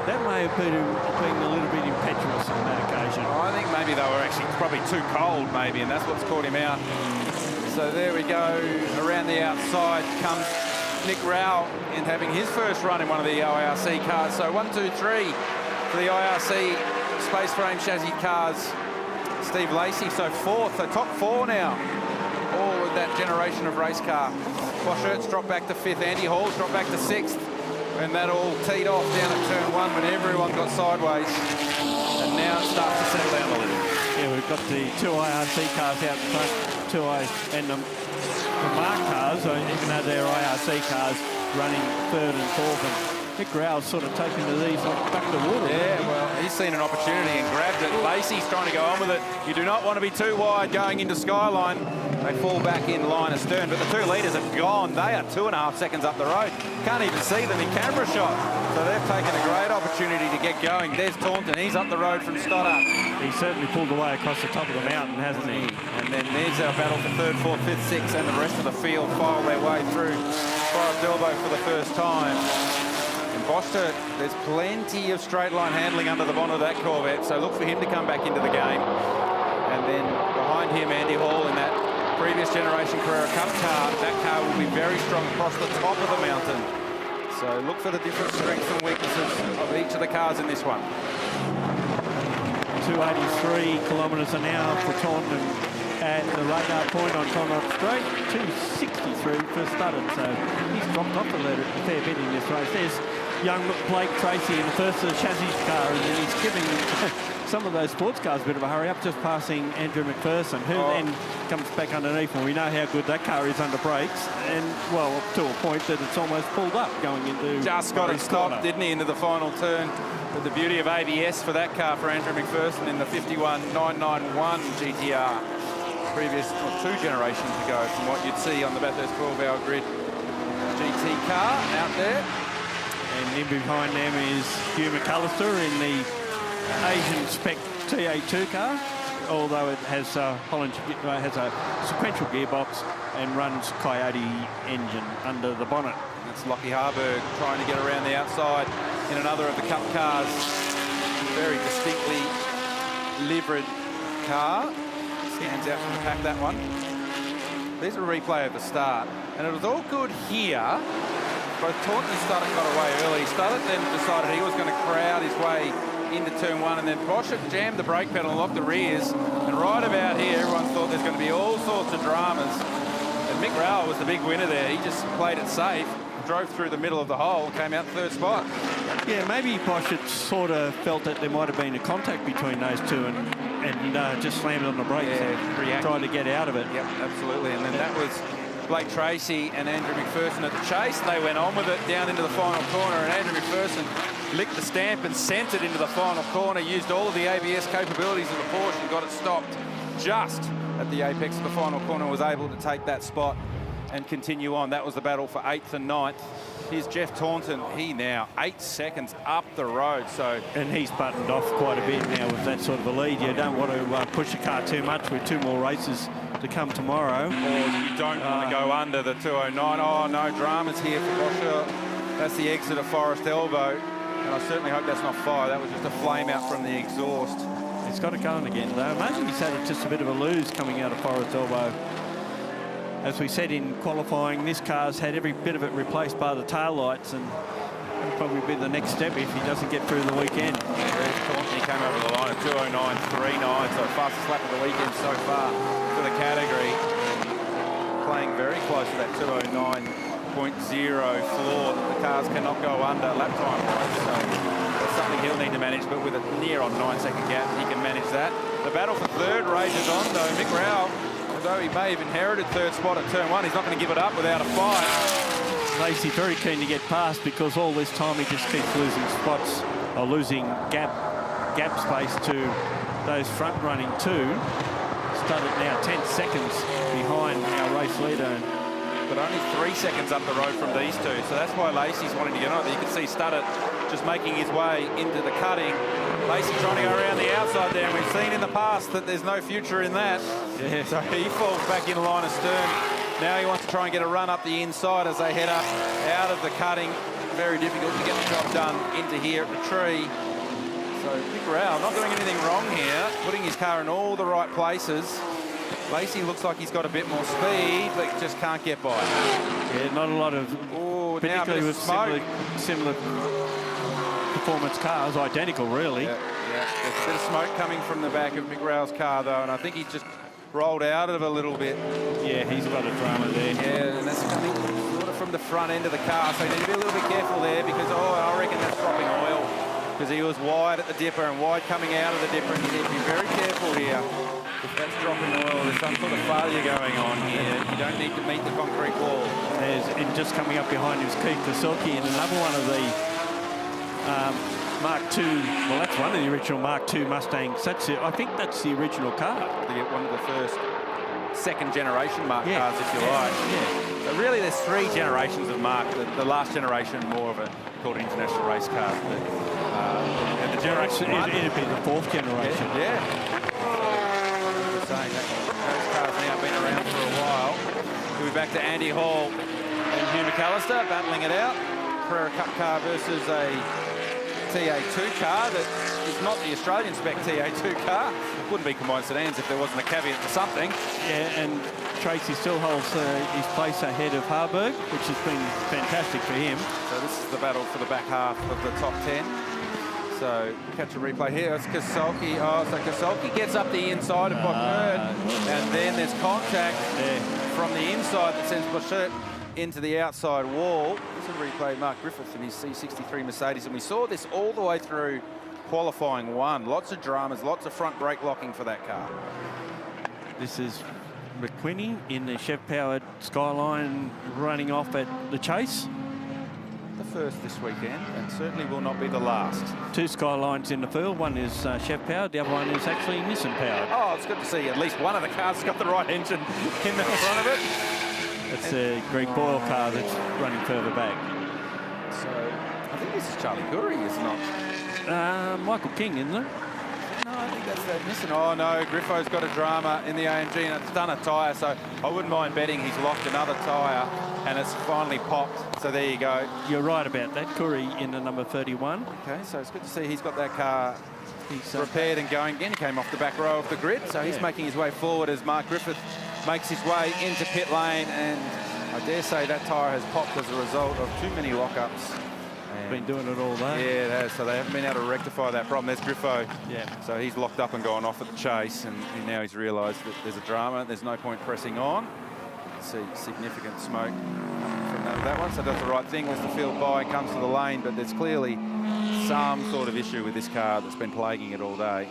that may have been a little bit impetuous on that occasion. I think maybe they were actually probably too cold, maybe, and that's what's caught him out. So there we go. Around the outside comes Nick Rao in having his first run in one of the IRC cars. So 1, 2, 3 for the IRC space frame chassis cars. Steve Lacey, so fourth, so top 4 now. All with that generation of race car. Boschet's dropped back to 5th. Andy Hall's dropped back to 6th. And that all teed off down at turn 1 when everyone got sideways. And now it starts to settle down a little. Yeah, we've got the two IRC cars out in front, and the marked cars, even though they're IRC cars, running 3rd and 4th. And Nick Rowell's sort of taking the lead back to water. Yeah, well, he's seen an opportunity and grabbed it. Lacey's trying to go on with it. You do not want to be too wide going into Skyline. They fall back in line astern, but the 2 leaders have gone. They are 2.5 seconds up the road. Can't even see them in camera shot. So they've taken a great opportunity to get going. There's Taunton. He's up the road from Stoddart. He certainly pulled away across the top of the mountain, hasn't he? And then there's our battle for 3rd, 4th, 5th, 6th, and the rest of the field file their way through Forest Elbow for the first time. Boschet, there's plenty of straight line handling under the bonnet of that Corvette, so look for him to come back into the game. And then behind him, Andy Hall in that previous generation Carrera Cup car. That car will be very strong across the top of the mountain. So look for the different strengths and weaknesses of each of the cars in this one. 283 kilometres an hour for Taunton at the radar point on Conrad Straight. 263 for Studdard, so he's dropped off a fair bit in this race. There's young Blake Tracy in the first of the chassis car, and then he's giving some of those sports cars a bit of a hurry up, just passing Andrew McPherson, who then comes back underneath, and we know how good that car is under brakes, and, well, to a point that it's almost pulled up going into... Just got it stopped, didn't he, into the final turn. But the beauty of ABS for that car for Andrew McPherson in the 51991 GTR. Previous, 2 generations ago from what you'd see on the Bathurst 12-hour grid GT car out there. And in behind them is Hugh McAllister in the Asian spec TA2 car, although it has has a sequential gearbox and runs Coyote engine under the bonnet. That's Lockie Harburg trying to get around the outside in another of the Cup cars. Very distinctly liveried car. Stands out from the pack, that one. There's a replay of the start, and it was all good here. Both Taunton and Studdart got away early. Studdart then decided he was going to crowd his way into turn 1, and then Boschet jammed the brake pedal and locked the rears. And right about here, everyone thought there's going to be all sorts of dramas. And Mick Rowell was the big winner there. He just played it safe, drove through the middle of the hole, and came out 3rd spot. Yeah, maybe Boschet sort of felt that there might have been a contact between those two and just slammed on the brakes and tried to get out of it. Yep, absolutely. And then that was Blake Tracy and Andrew McPherson at the chase. They went on with it down into the final corner, and Andrew McPherson licked the stamp and sent it into the final corner, used all of the ABS capabilities of the Porsche and got it stopped just at the apex of the final corner, was able to take that spot and continue on. That was the battle for 8th and 9th. Here's Jeff Taunton. He now 8 seconds up the road. And he's buttoned off quite a bit now with that sort of a lead. You don't want to push the car too much with 2 more races to come tomorrow. Or you don't want to go under the 209. Oh, no dramas here for Boschet. That's the exit of Forest Elbow, and I certainly hope that's not fire. That was just a flame out from the exhaust. It's got it going again, though. Imagine he's had just a bit of a lose coming out of Forest Elbow. As we said in qualifying, this car's had every bit of it replaced by the tail lights, and that'll probably be the next step if he doesn't get through the weekend. He came over the line at 2:09.39, so fastest lap of the weekend so far for the category. Playing very close to that 2:09.0 floor that the cars cannot go under lap time wise. So that's something he'll need to manage, but with a near on 9-second gap, he can manage that. The battle for third rages on though. Meguiar, although he may have inherited third spot at turn 1, he's not going to give it up without a fight. Lacey very keen to get past because all this time he just keeps losing spots or losing gap space to those front running two. Started now 10 seconds behind our race leader. But only 3 seconds up the road from these two, so that's why Lacey's wanting to get on it. You can see Studdert just making his way into the cutting. Lacey trying to go around the outside there, and we've seen in the past that there's no future in that. Yeah. So he falls back in line of stern. Now he wants to try and get a run up the inside as they head up out of the cutting. Very difficult to get the job done into here at the tree. So Meguiar not doing anything wrong here, putting his car in all the right places. Lacey looks like he's got a bit more speed, but just can't get by. Yeah, not a lot of, particularly with similar performance cars, identical really. Yeah. There's a bit of smoke coming from the back of Meguiar's car though, and I think he's just rolled out of it a little bit. Yeah, he's got a drama there. Yeah, and that's coming sort of from the front end of the car, so you need to be a little bit careful there because, I reckon that's dropping oil because he was wide at the dipper and wide coming out of the dipper, and you need to be very careful here. If that's dropping oil, there's some sort of failure going on here. You don't need to meet the concrete wall. And just coming up behind him is Keith Kasulki and another one of the Mark II. Well, that's one of the original Mark II Mustangs. I think that's the original car. One of the first second generation Mark cars, if you like. Yeah. So really, there's 3 generations of Mark. The last generation more of a called international race car. And the generation it'd be the 4th generation. Yeah. Saying that those cars now been around for a while. We'll be back to Andy Hall and Hugh McAllister battling it out. Carrera Cup car versus a TA2 car that is not the Australian spec TA2 car. Wouldn't be combined sedans if there wasn't a caveat to something. Yeah, and Tracy still holds his place ahead of Harburg, which has been fantastic for him. So this is the battle for the back half of the top 10. So catch a replay here. It's Kasulki. So Kasulki gets up the inside of Bochert, and then there's contact from the inside that sends Bochert into the outside wall. This is a replay. Mark Griffith in his C63 Mercedes, and we saw this all the way through qualifying 1. Lots of dramas, lots of front brake locking for that car. This is McQuinney in the Chev-powered Skyline running off at the chase. The first this weekend, and certainly will not be the last. 2 Skylines in the field. One is Chev-powered, the other one is actually Nissan-poweed. Oh, it's good to see at least one of the cars got the right engine in the front of it. It's a Greg Boyle car that's running further back. So I think this is Charlie Curry, is not? Michael King, isn't it? No, I think that's that Nissan. Oh no, Griffo's got a drama in the AMG and it's done a tyre, so I wouldn't mind betting he's locked another tyre and it's finally popped. So there you go. You're right about that. Curry in the number 31. Okay, so it's good to see he's got that car repaired and going again. He came off the back row of the grid, so he's making his way forward as Mark Griffith makes his way into pit lane, and I dare say that tyre has popped as a result of too many lockups. Been doing it all day. Yeah, it has. So they haven't been able to rectify that problem. There's Griffo. Yeah. So he's locked up and gone off at the chase, and now he's realised that there's a drama. There's no point pressing on. See significant smoke from that one. So does the right thing as the field by comes to the lane, but there's clearly some sort of issue with this car that's been plaguing it all day.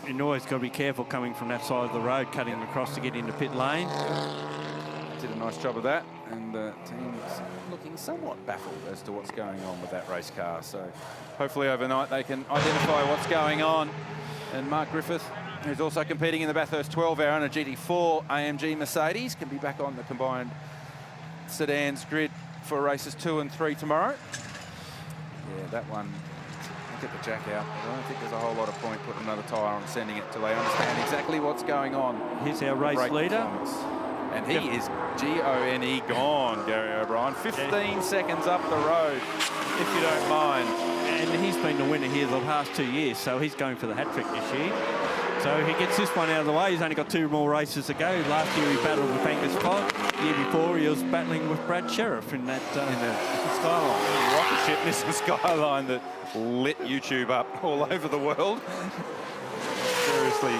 You always got to be careful coming from that side of the road, cutting across to get into pit lane. Did a nice job of that, and the team's looking somewhat baffled as to what's going on with that race car. So hopefully overnight they can identify what's going on. And Mark Griffith, who's also competing in the Bathurst 12-hour on a GT4 AMG Mercedes, can be back on the combined sedans grid for races 2 and 3 tomorrow. Yeah, that one, look at the jack out. I don't think there's a whole lot of point putting another tyre on, sending it till they understand exactly what's going on. Here's our race leader. And he is G-O-N-E gone, Gary O'Brien. 15 seconds up the road, if you don't mind. And he's been the winner here the past 2 years, so he's going for the hat-trick this year. So he gets this one out of the way. He's only got 2 more races to go. Last year he battled with Angus Fogg. The year before he was battling with Brad Sheriff in that in the Skyline. Rocket ship missed the Skyline that lit YouTube up all over the world. Seriously,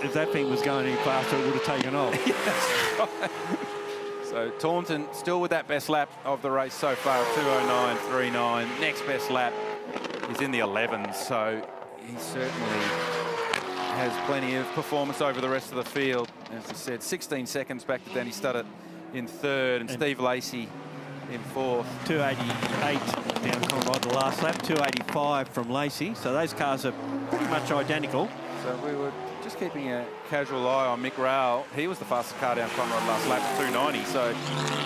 if that thing was going any faster, it would have taken off. Yes, right. So Taunton still with that best lap of the race so far, 2:09.39. Next best lap is in the 11s, so he certainly has plenty of performance over the rest of the field. As I said, 16 seconds back to Danny Studdert in third, and Steve Lacey in fourth. 288 down Conrod the last lap, 285 from Lacey. So those cars are pretty much identical. So we were just keeping a casual eye on Mick Rowell. He was the fastest car down Conrod last lap, 290. So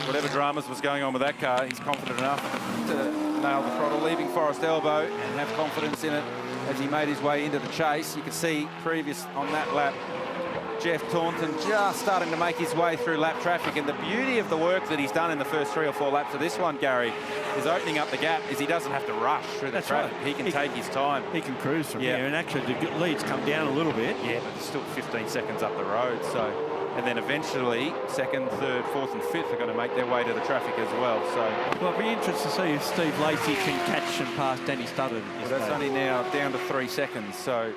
whatever dramas was going on with that car, he's confident enough to nail the throttle, leaving Forest Elbow and have confidence in it as he made his way into the chase. You could see previous on that lap, Jeff Taunton just starting to make his way through lap traffic, and the beauty of the work that he's done in the first 3 or 4 laps of this one, Gary, is opening up the gap is he doesn't have to rush through the traffic. Right. He can take his time. He can cruise from here, and actually the leads come down a little bit. Yeah, but it's still 15 seconds up the road, so... And then eventually, 2nd, 3rd, 4th and 5th are going to make their way to the traffic as well. So, well, it'll be interesting to see if Steve Lacey can catch and pass Danny Studdert. Well, that's only now down to 3 seconds. So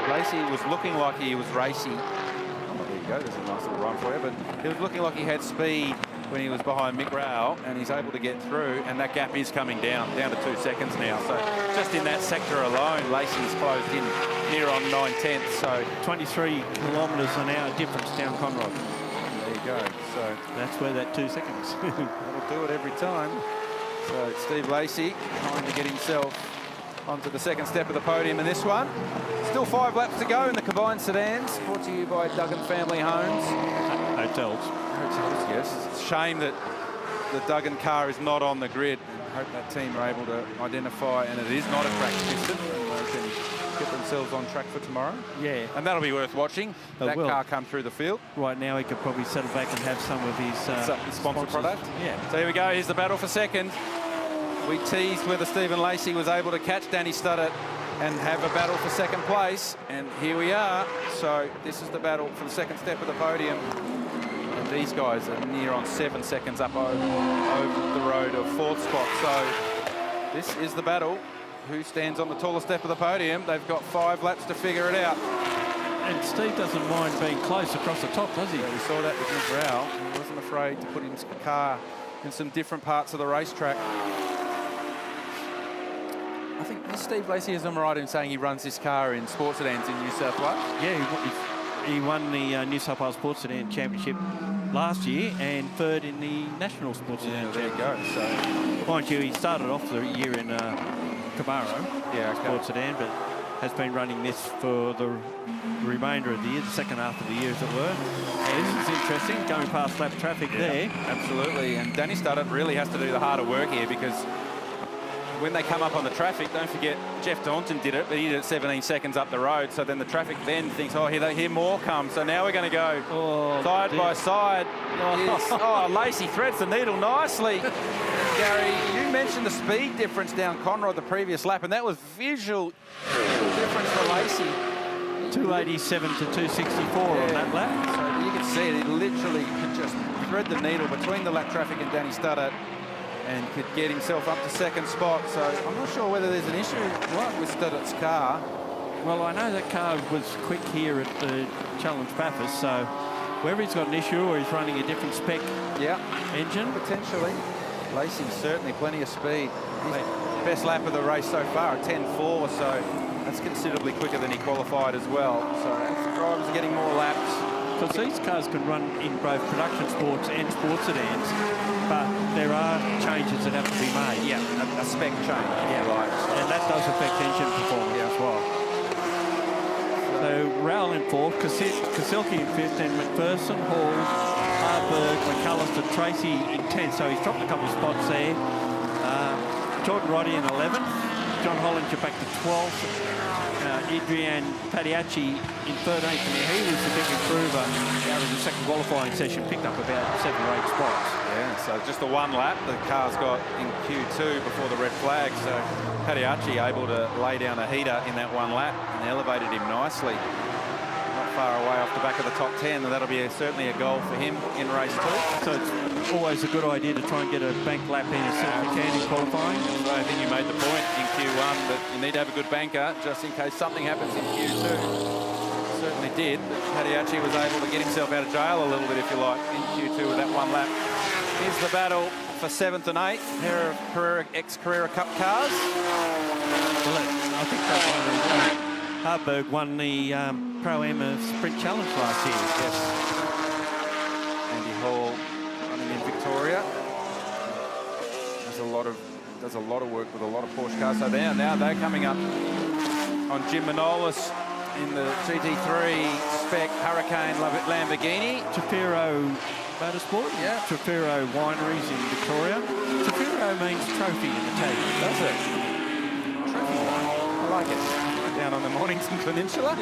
Lacey was looking like he was racy. Oh, there you go. There's a nice little run for you. But he was looking like he had speed when he was behind Mick Rowell, and he's able to get through. And that gap is coming down to 2 seconds now. So just in that sector alone, Lacey's closed in near on 9/10. So 23 kilometres an hour difference down Conrod. There you go. So that's where that 2 seconds. That'll do it every time. So Steve Lacey trying to get himself onto the 2nd step of the podium in this one. Still 5 laps to go in the combined sedans, brought to you by Duggan Family Homes. Hotels. Hotels, yes. It's a shame that the Duggan car is not on the grid. I hope that team are able to identify, and it is not a track piston, and they can get themselves on track for tomorrow. Yeah. And that'll be worth watching. That car come through the field. Right now he could probably settle back and have some of his sponsor product. Yeah. So here we go. Here's the battle for 2nd. We teased whether Stephen Lacey was able to catch Danny Studdert and have a battle for 2nd place, and here we are. So this is the battle for the 2nd step of the podium. And these guys are near on 7 seconds up over the road of 4th spot. So this is the battle. Who stands on the tallest step of the podium? They've got 5 laps to figure it out. And Steve doesn't mind being close across the top, does he? Yeah, we saw that with Mick Rowell. He wasn't afraid to put his car in some different parts of the racetrack. I think Steve Lacey, is I'm right in saying he runs this car in sports sedans in New South Wales? Yeah, he won the New South Wales Sports Sedan Championship last year and 3rd in the National Sports Sedan Championship. There you go. So, mind you, he started off the year in Camaro, Sports Sedan, but has been running this for the remainder of the year, the 2nd half of the year, as it were. And this is interesting, going past lap traffic there. Absolutely, and Danny Studdert really has to do the harder work here, because when they come up on the traffic, don't forget Jeff Taunton did it, but he did it 17 seconds up the road. So then the traffic then thinks, oh, here more come. So now we're going to go side by side. Oh, Lacey threads the needle nicely. Gary, you mentioned the speed difference down Conrod the previous lap, and that was visual difference for Lacey. 287 to 264 on that lap. So you can see it. He literally could just thread the needle between the lap traffic and Danny Studdert, and could get himself up to 2nd spot. So I'm not sure whether there's an issue with Studdert's car. Well, I know that car was quick here at the Challenge Bathurst, so whether he's got an issue or he's running a different spec engine. Potentially. Lacey certainly plenty of speed. Best lap of the race so far, a 10.4, so that's considerably quicker than he qualified as well. So the drivers are getting more laps. Because these cars can run in both production sports and sports sedans, but there are changes that have to be made. Yeah, a spec change. Yeah, right. And that does affect engine performance as well. So Rowell in 4th, Kasilke in 5th, and McPherson, Hall, Harburg, McAllister, Tracy in 10th. So he's dropped a couple of spots there. Jordan Roddy in 11th, John Hollinger back to 12th. Adrian Padiacci in 13th. And he was the big improver out of the second qualifying session, picked up about 7 or 8 spots. Yeah, so just the one lap the car's got in Q2 before the red flag. So Padiacci able to lay down a heater in that one lap and elevated him nicely. Not far away off the back of the top 10, and that'll be certainly a goal for him in race 2. So it's always a good idea to try and get a bank lap in as soon as you can in qualifying. So I think you made the point in Q1 that you need to have a good banker just in case something happens in Q2. Certainly did, but Padiacci was able to get himself out of jail a little bit, if you like, in Q2 with that one lap. Here's the battle for 7th and 8th. Here are ex-Carrera Cup cars. Well, I think that one, Harburg won the Pro-Am of Sprint Challenge last year. Yes. Andy Hall running in Victoria. Does a lot of work with a lot of Porsche cars. So now they're coming up on Jim Manolis in the GT3 spec Hurricane Lamborghini. Trofiro Motorsport, yeah. Trofiro Wineries in Victoria. Trofiro means trophy in Italian. Does it? Trophy wine. I like it. Down on the Mornington Peninsula.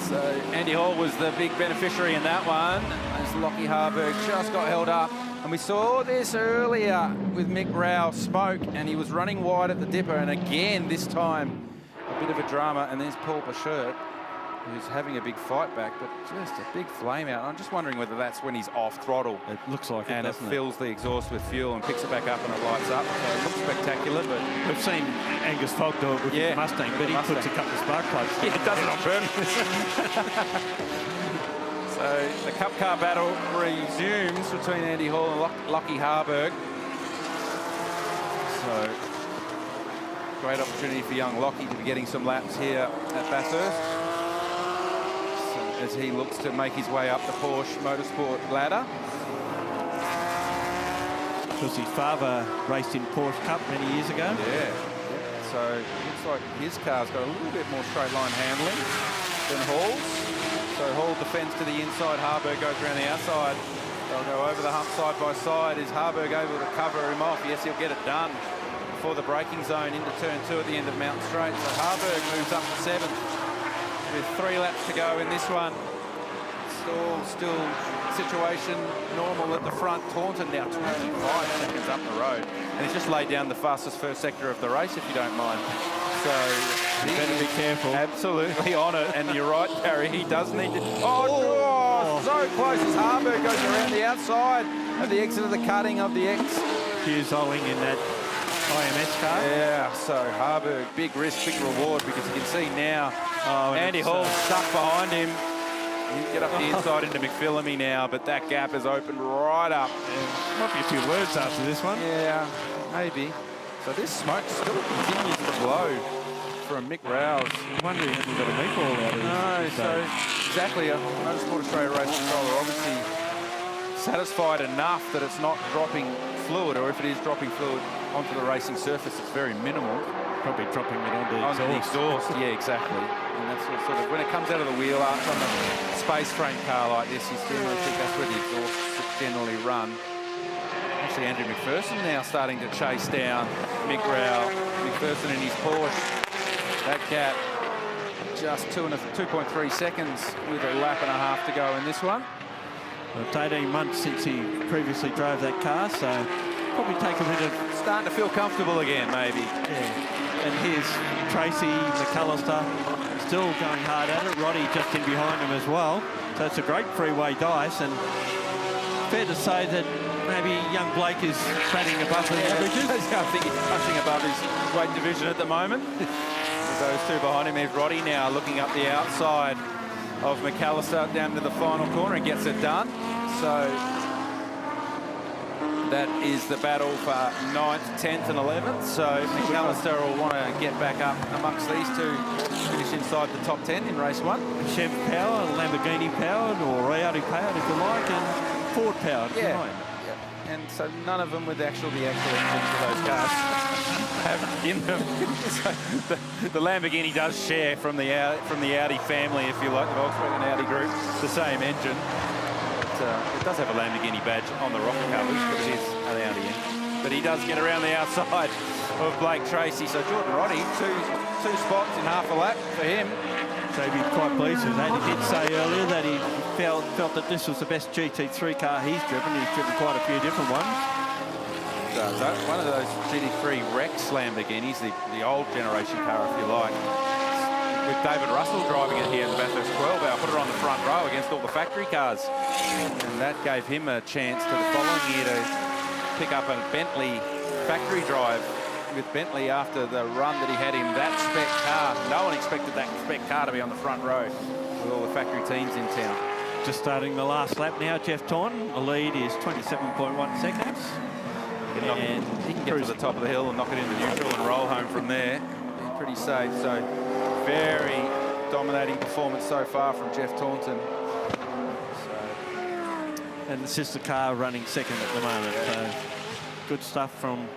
So Andy Hall was the big beneficiary in that one, as Lockie Harburg just got held up. And we saw this earlier with Mick Rao smoke, and he was running wide at the dipper, and again this time a bit of a drama. And there's Paul Pachert, who's having a big fight back, but just a big flame out. I'm just wondering whether that's when he's off throttle. It looks like it, and it fills the exhaust with fuel and picks it back up and it lights up. So it looks spectacular, but we've seen Angus Fogg do it with the Mustang, but he puts a couple of spark plugs. Yeah, it does it on purpose. So the Cup car battle resumes between Andy Hall and Lockie Harburg. So great opportunity for young Lockie to be getting some laps here at Bathurst, as he looks to make his way up the Porsche Motorsport ladder. Because his father raced in Porsche Cup many years ago. Yeah. So it looks like his car's got a little bit more straight line handling than Hall's. So Hall defends to the inside, Harburg goes around the outside. They'll go over the hump side by side. Is Harburg able to cover him off? Yes, he'll get it done before the braking zone into turn 2 at the end of Mountain Straight. So Harburg moves up to 7th with 3 laps to go in this one. Still situation normal at the front. Taunton now 25 seconds up the road. And he's just laid down the fastest first sector of the race, if you don't mind. So you better be careful. Absolutely on it. And you're right, Gary, he does need to... Oh, so close as Harburg goes around the outside of the exit of the cutting of the X. Hughes Olling in that IMS car. Yeah, so Harburg, big risk, big reward, because you can see now Andy Hall stuck behind him. You get up the inside into McPhillamy now, but that gap is opened right up. Yeah. Might be a few words after this one. Yeah, maybe. So this smoke still continues to blow from Mick Rouse. I'm wondering if we've got a meatball out of this. No, so exactly. A Motorsport Australia race controller obviously satisfied enough that it's not dropping fluid, or if it is dropping fluid onto the racing surface, it's very minimal. Probably dropping it onto the exhaust. Yeah, exactly. And that's what sort of, when it comes out of the wheel arch on a space frame car like this, you generally think that's where the exhausts generally run. Actually, Andrew McPherson now starting to chase down Mick Rao. McPherson in his Porsche. That gap just 2.3 seconds with a lap and a half to go in this one. Well, it's 18 months since he previously drove that car, so probably take a bit of... Starting to feel comfortable again, maybe. Yeah. And here's Tracy McAllister still going hard at it. Roddy just in behind him as well. So it's a great freeway dice, and fair to say that maybe young Blake is batting above the averages. I think he's punching above his weight division at the moment. With those two behind him, here's Roddy now looking up the outside of McAllister down to the final corner and gets it done. So that is the battle for 9th, 10th and 11th. So McAllister will want to get back up amongst these two, finish inside the top 10 in race 1. Chev powered, Lamborghini powered, or Audi powered if you like, and Ford powered if you like. And so none of them with the actual engines of those cars have in them. So the Lamborghini does share from the Audi family, if you like, the Volkswagen Audi group, the same engine. It does have a Lamborghini badge on the rocker covers, but it is an Audi engine. but he does get around the outside of Blake Tracy. So Jordan Roddy, two spots in half a lap for him. So he'd be quite pleased with that. He did say earlier that he felt that this was the best GT3 car he's driven. He's driven quite a few different ones. So one of those GT3 Rex Lamborghinis, the old generation car, if you like. With David Russell driving it here in the Bathurst 12 hour, put it on the front row against all the factory cars. And that gave him a chance to the following year to pick up a Bentley factory drive with Bentley after the run that he had in that spec car. No one expected that spec car to be on the front row with all the factory teams in town. Just starting the last lap now, Jeff Taunton. The lead is 27.1 seconds. And he can get to the top of the hill and knock it into neutral and roll home from there. He's pretty safe. So very dominating performance so far from Jeff Taunton. And the sister car running second at the moment. So good stuff from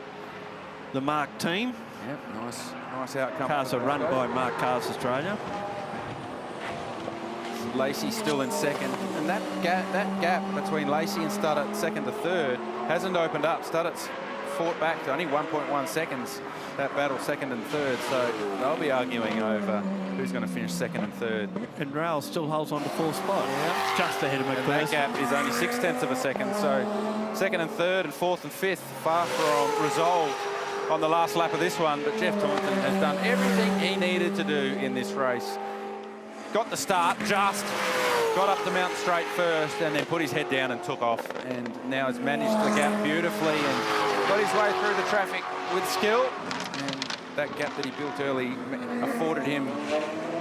the Mark team. Yep, nice outcome. Cars are run by Mark Cars Australia. Lacey still in second, and that gap between Lacey and Studdart, second to third, hasn't opened up. Studdart's fought back to only 1.1 seconds, that battle second and third, so they'll be arguing over who's going to finish second and third. And Rail still holds on to fourth spot. Yeah. Just ahead of McPherson. And that gap is only 0.6 of a second, so second and third and fourth and fifth far from resolved on the last lap of this one, but Jeff Taunton has done everything he needed to do in this race. Got the start, just got up the Mount Straight first and then put his head down and took off, and now has managed the gap beautifully and got his way through the traffic with skill, and that gap that he built early afforded him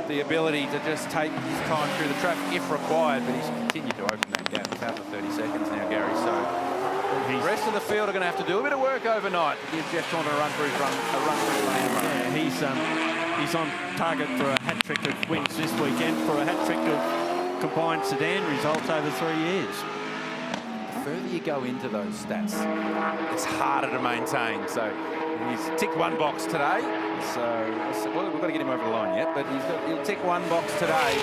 the ability to just take his time through the traffic if required, but he's continued to open that gap. It's out to 30 seconds now, Gary, so the rest of the field are going to have to do a bit of work overnight to give Jeff Taunton a run through his lane. Yeah, he's on target for a hat-trick of wins this weekend, for a hat-trick of combined sedan results over 3 years. The further you go into those stats, it's harder to maintain. So he's ticked one box today. So well, we've got to get him over the line yet, but he'll tick one box today.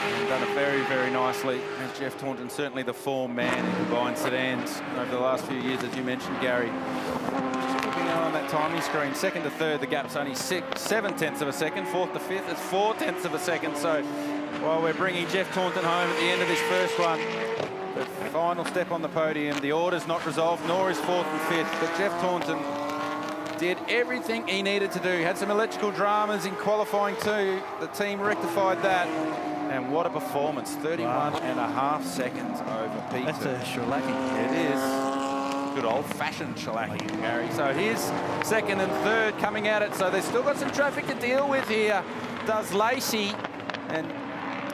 And done it very, very nicely. As Jeff Taunton, certainly the form man in combined sedans over the last few years, as you mentioned, Gary. On that timing screen, second to third, the gap's only 7/10 of a second. Fourth to fifth, it's 4/10 of a second. So while we're bringing Jeff Taunton home at the end of his first one, the final step on the podium, the order's not resolved, nor is fourth and fifth. But Jeff Taunton did everything he needed to do. Had some electrical dramas in qualifying too. The team rectified that. And what a performance, 31.5 seconds over P2. That's a shellacking. It is. Good old-fashioned shellacking, Gary. So here's second and third coming at it. So they've still got some traffic to deal with here. Does Lacey, and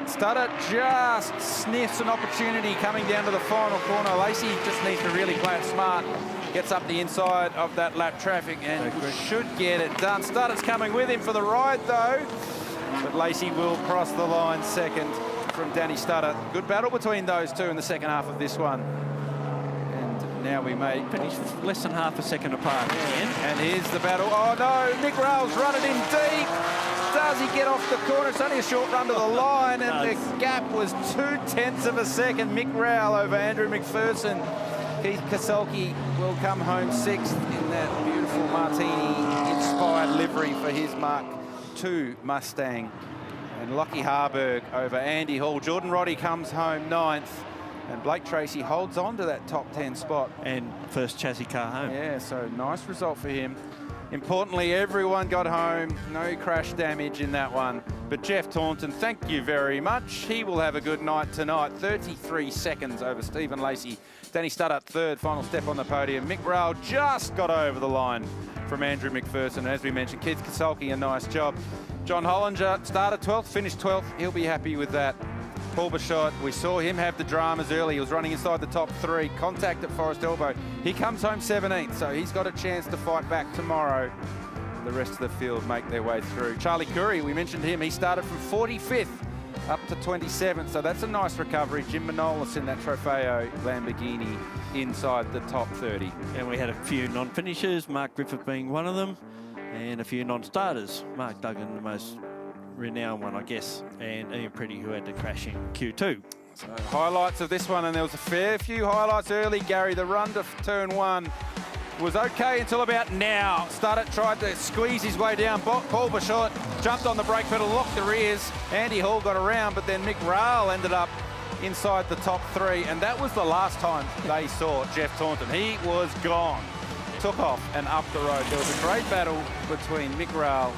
Studdart just sniffs an opportunity coming down to the final corner. Lacey just needs to really play it smart. Gets up the inside of that lap traffic and should get it done. Studdart's coming with him for the ride though. But Lacey will cross the line second from Danny Studdart. Good battle between those two in the second half of this one. Now we may finish less than half a second apart again. And here's the battle. Oh no, Nick Rail's running in deep. Does he get off the corner? It's only a short run to the line, and the gap was 0.2 of a second. Mick Rail over Andrew McPherson. Keith Kasulke will come home sixth in that beautiful Martini-inspired livery for his Mark II Mustang. And Lockie Harburg over Andy Hall. Jordan Roddy comes home ninth. And Blake Tracy holds on to that top 10 spot. And first chassis car home. Yeah, so nice result for him. Importantly, everyone got home. No crash damage in that one. But Jeff Taunton, thank you very much. He will have a good night tonight. 33 seconds over Stephen Lacey. Danny Studdart third, final step on the podium. Mick Rail just got over the line from Andrew McPherson. As we mentioned, Keith Kasulke, a nice job. John Hollinger started 12th, finished 12th. He'll be happy with that. Paul Bichot, we saw him have the dramas early. He was running inside the top three. Contact at Forest Elbow. He comes home 17th, so he's got a chance to fight back tomorrow. The rest of the field make their way through. Charlie Curry, we mentioned him. He started from 45th up to 27th, so that's a nice recovery. Jim Manolis in that Trofeo Lamborghini inside the top 30. And we had a few non-finishers, Mark Griffith being one of them, and a few non-starters. Mark Duggan, the most renowned one, I guess, and Ian Pretty, who had to crash in Q2. So highlights of this one, and there was a fair few highlights early, Gary. The run to turn one, was okay until about now. Started, tried to squeeze his way down. Paul Bachot jumped on the brake pedal, locked the rears. Andy Hall got around, but then Meguiar ended up inside the top 3, and that was the last time they saw Jeff Taunton. He was gone. Took off and up the road. There was a great battle between Meguiar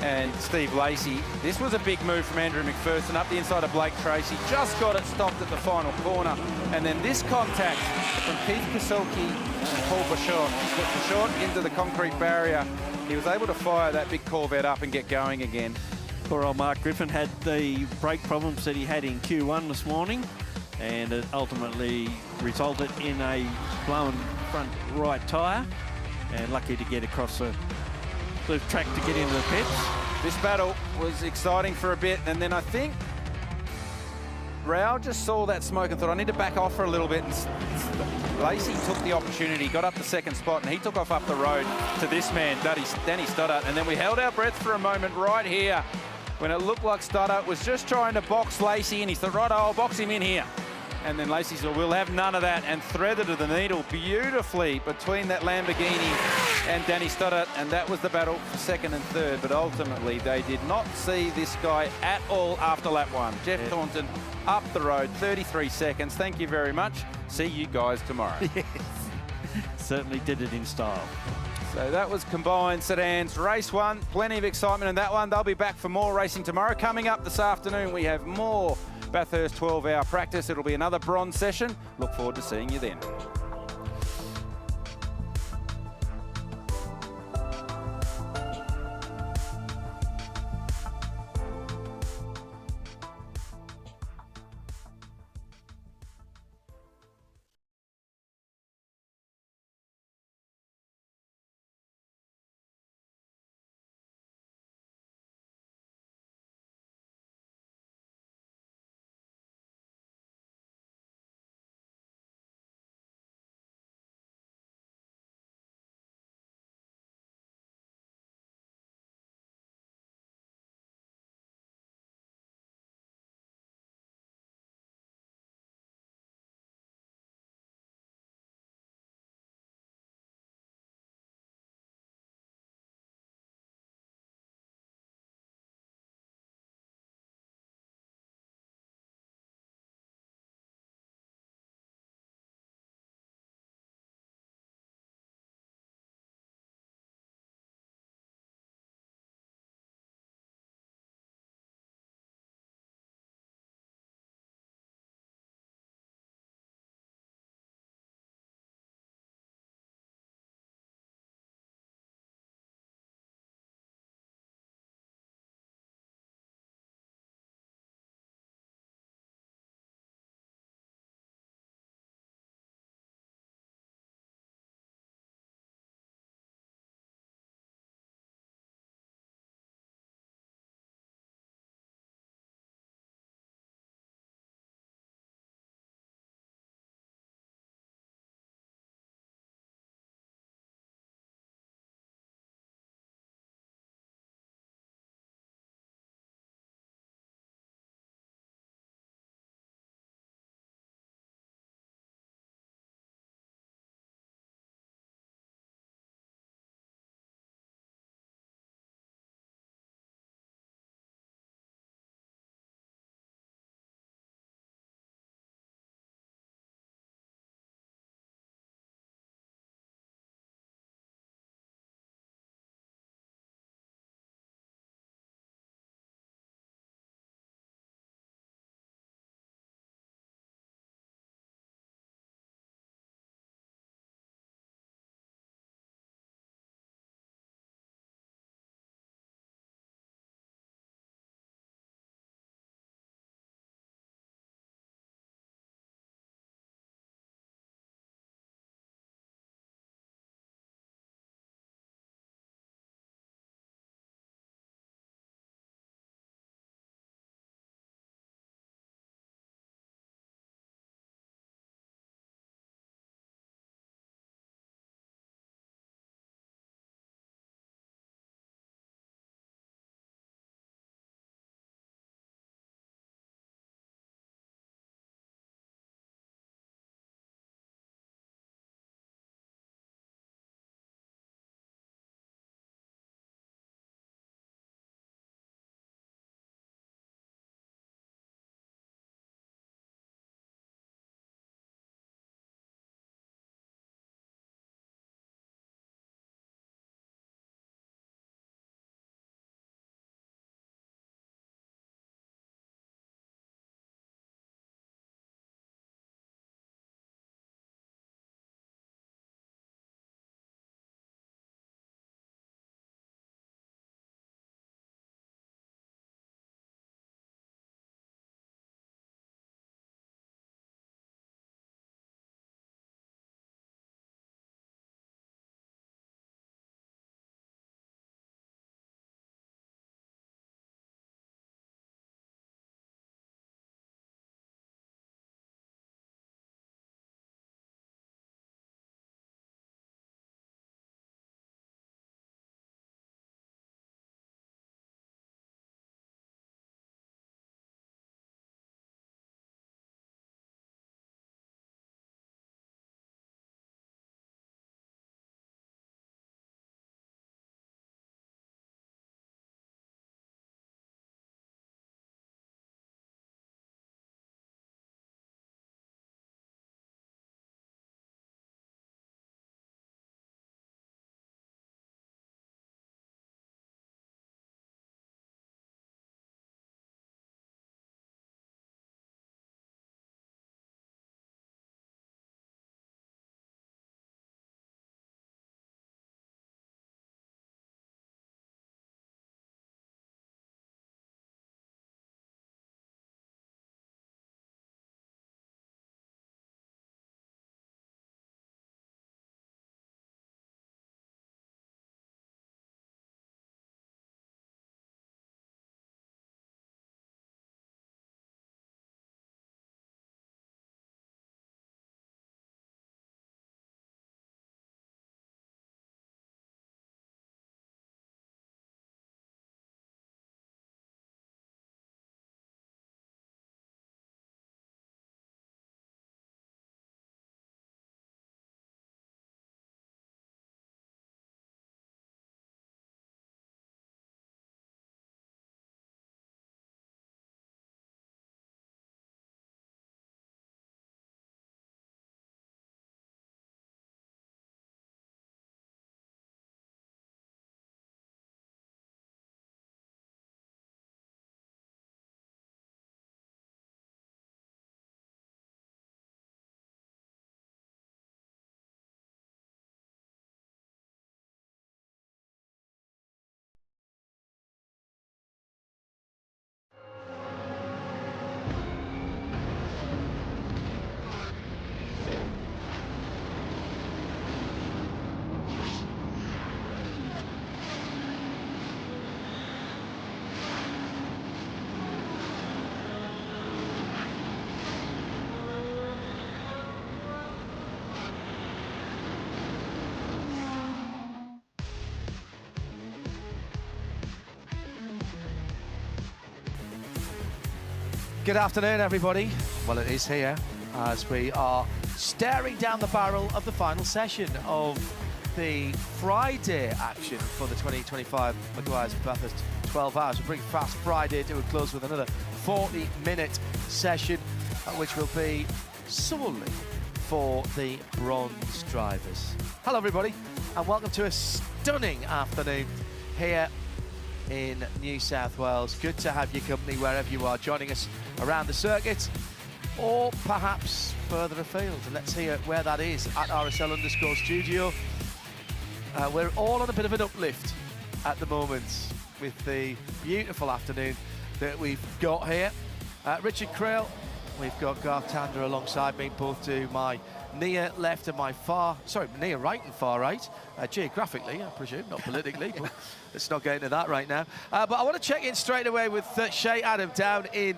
and Steve Lacey. This was a big move from Andrew McPherson up the inside of Blake Tracy. Just got it stopped at the final corner. And then this contact from Keith Kasulki and Paul Bachot put Bachot into the concrete barrier. He was able to fire that big Corvette up and get going again. Poor old Mark Griffin had the brake problems that he had in Q1 this morning, and it ultimately resulted in a blown front right tyre, and lucky to get across the track to get into the pits. This battle was exciting for a bit, and then I think Rao just saw that smoke and thought, I need to back off for a little bit. And Lacey took the opportunity, got up the second spot, and he took off up the road to this man, Danny Stoddart. And then we held our breath for a moment right here when it looked like Stoddart was just trying to box Lacey, and he thought, right, I'll box him in here. And then Lacey said, we'll have none of that, and threaded the needle beautifully between that Lamborghini and Danny Stoddart, and that was the battle for second and third. But ultimately, they did not see this guy at all after lap 1. Jeff Taunton up the road, 33 seconds. Thank you very much. See you guys tomorrow. Yes. Certainly did it in style. So that was combined sedans race 1. Plenty of excitement in that one. They'll be back for more racing tomorrow. Coming up this afternoon, we have more Bathurst 12-hour practice. It'll be another bronze session. Look forward to seeing you then. Good afternoon, everybody. Well, it is here as we are staring down the barrel of the final session of the Friday action for the 2025 Meguiar's Bathurst 12 hours. We'll bring Fast Friday to a close with another 40-minute session, which will be solely for the bronze drivers. Hello, everybody, and welcome to a stunning afternoon here in New South Wales. Good to have your company wherever you are, joining us around the circuit or perhaps further afield. And let's hear where that is at RSL_studio. We're all on a bit of an uplift at the moment with the beautiful afternoon that we've got here. Richard Craill, we've got Garth Tander alongside me, both to my near left and my near right and far right, geographically, I presume, not politically, but let's not get into that right now. But I want to check in straight away with Shea Adam down in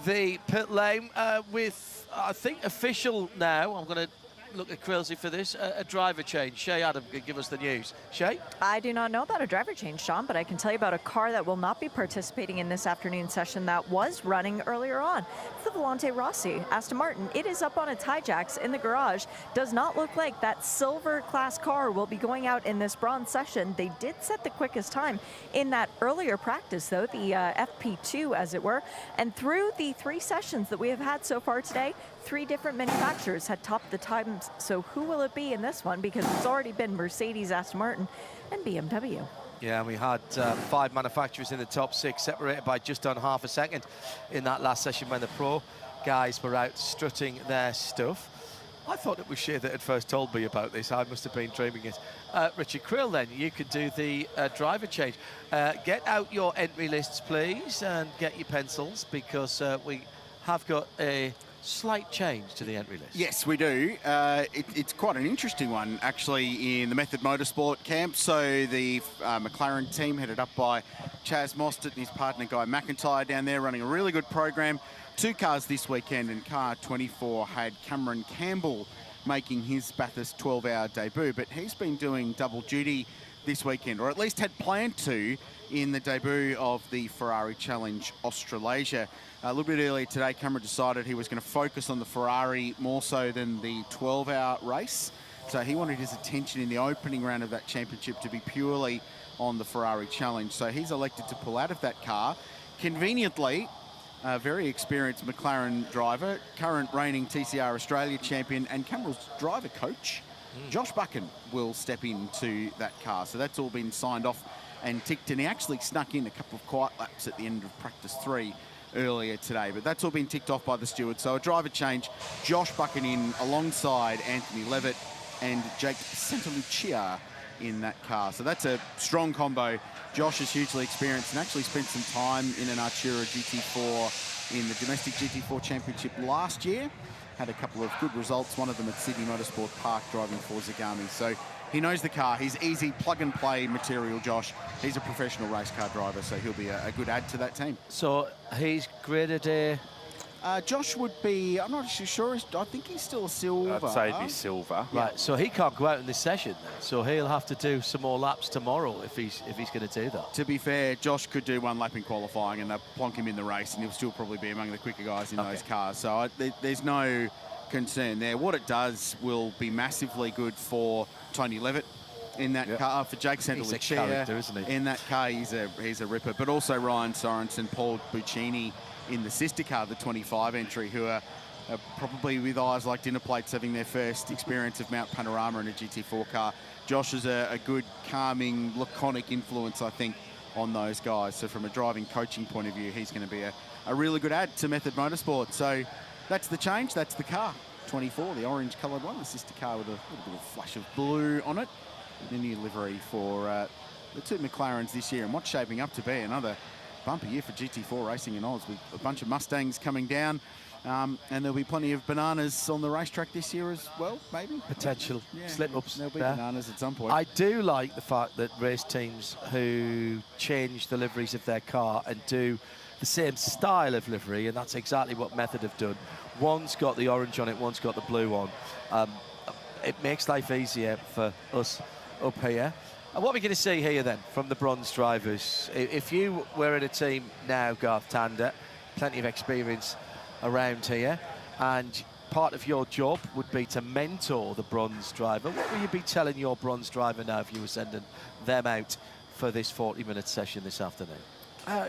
the pit lane with, I think, official now. I'm going to look at Krillsy for this, a driver change. Shea Adam can give us the news. Shea? I do not know about a driver change, Sean, but I can tell you about a car that will not be participating in this afternoon session that was running earlier on. It's the Volante Rossi Aston Martin. It is up on its hijacks in the garage. Does not look like that silver class car will be going out in this bronze session. They did set the quickest time in that earlier practice, though, the FP2, as it were. And through the 3 sessions that we have had so far today, 3 different manufacturers had topped the times. So who will it be in this one? Because it's already been Mercedes, Aston Martin, and BMW. Yeah, and we had 5 manufacturers in the top 6, separated by just on half a second in that last session when the pro guys were out strutting their stuff. I thought it was Shea that had first told me about this. I must have been dreaming it. Richard Craill, then, you could do the driver change. Get out your entry lists, please, and get your pencils, because we have got a slight change to the entry list. Yes, we do. It's quite an interesting one, actually, in the Method Motorsport camp. So the McLaren team, headed up by Chaz Mostert and his partner Guy McIntyre down there, running a really good program. 2 cars this weekend, and car 24 had Cameron Campbell making his Bathurst 12-hour debut, but he's been doing double duty this weekend, or at least had planned to, in the debut of the Ferrari Challenge Australasia. A little bit earlier today, Cameron decided he was going to focus on the Ferrari more so than the 12-hour race. So he wanted his attention in the opening round of that championship to be purely on the Ferrari Challenge. So he's elected to pull out of that car. Conveniently, a very experienced McLaren driver, current reigning TCR Australia champion, and Cameron's driver coach, Josh Buchan, will step into that car. So that's all been signed off and ticked, and he actually snuck in a couple of quiet laps at the end of practice 3 earlier today, but that's all been ticked off by the stewards. So a driver change, Josh Buchan in alongside Anthony Levitt and Jake Santalucia in that car. So that's a strong combo. Josh is hugely experienced and actually spent some time in an Artura GT4 in the domestic GT4 championship last year. Had a couple of good results, one of them at Sydney Motorsport Park driving for Zagami. So he knows the car. He's easy plug-and-play material, Josh. He's a professional race car driver, so he'll be a good add to that team. So he's graded a... Josh would be, I'm not actually sure, I think he's still a silver. I'd say he'd be silver. Yeah. Right, so he can't go out in this session then. So he'll have to do some more laps tomorrow if he's going to do that. To be fair, Josh could do 1 lap in qualifying and they'll plonk him in the race, and he'll still probably be among the quicker guys in those cars. So there's no concern there. What it does will be massively good for Tony Levitt in that car, for Jake Santalucia in that car. He's a ripper, but also Ryan Sorensen, Paul Buccini in the sister car, the 25 entry, who are probably with eyes like dinner plates, having their first experience of Mount Panorama in a GT4 car. Josh is a good, calming, laconic influence, I think, on those guys. So from a driving coaching point of view, he's going to be a really good add to Method Motorsport. So that's the change, that's the car. 24, the orange coloured one, the sister car with a little bit of flash of blue on it. The new livery for the 2 McLarens this year, and what's shaping up to be another bumper year for GT4 racing in Oz, with a bunch of Mustangs coming down, and there'll be plenty of bananas on the racetrack this year as well, maybe. Potential slip-ups. There'll be bananas at some point. I do like the fact that race teams who change the liveries of their car and do the same style of livery, and that's exactly what Method have done. One's got the orange on it, one's got the blue on. It makes life easier for us up here. And what are we going to see here then from the bronze drivers? If you were in a team now, Garth Tander, plenty of experience around here, and part of your job would be to mentor the bronze driver. What will you be telling your bronze driver now if you were sending them out for this 40-minute session this afternoon?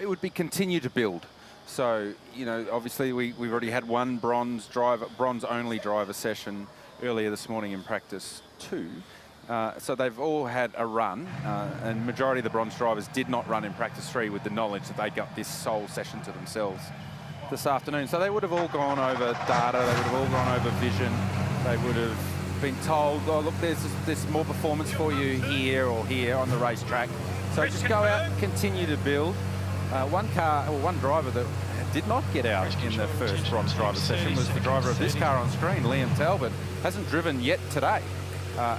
It would be continue to build. So, you know, obviously we've already had one bronze-only driver session earlier this morning in practice 2. So they've all had a run, and majority of the bronze drivers did not run in practice 3 with the knowledge that they got this sole session to themselves this afternoon. So they would have all gone over data, they would have all gone over vision, they would have been told, oh look, there's more performance for you here or here on the racetrack. So just go out, continue to build. One driver that did not get out in the first bronze driver session was the driver of this car on screen, Liam Talbot. Hasn't driven yet today.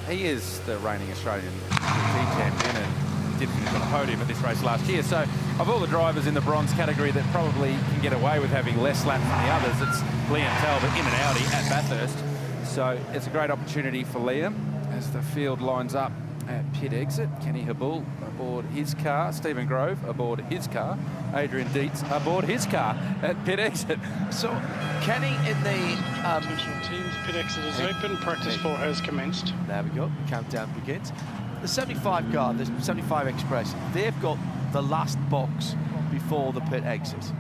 He is the reigning Australian GT champion and did finish on the podium at this race last year. So of all the drivers in the bronze category that probably can get away with having less laps than the others, it's Liam Talbot in an Audi at Bathurst. So it's a great opportunity for Liam as the field lines up at pit exit. Kenny Habul aboard his car, Stephen Grove aboard his car, Adrian Dietz aboard his car at pit exit. So Kenny in the teams, pit exit is open, practice 4 has commenced. There we go, countdown begins. The 75 car, the 75 Express, they've got the last box before the pit exit.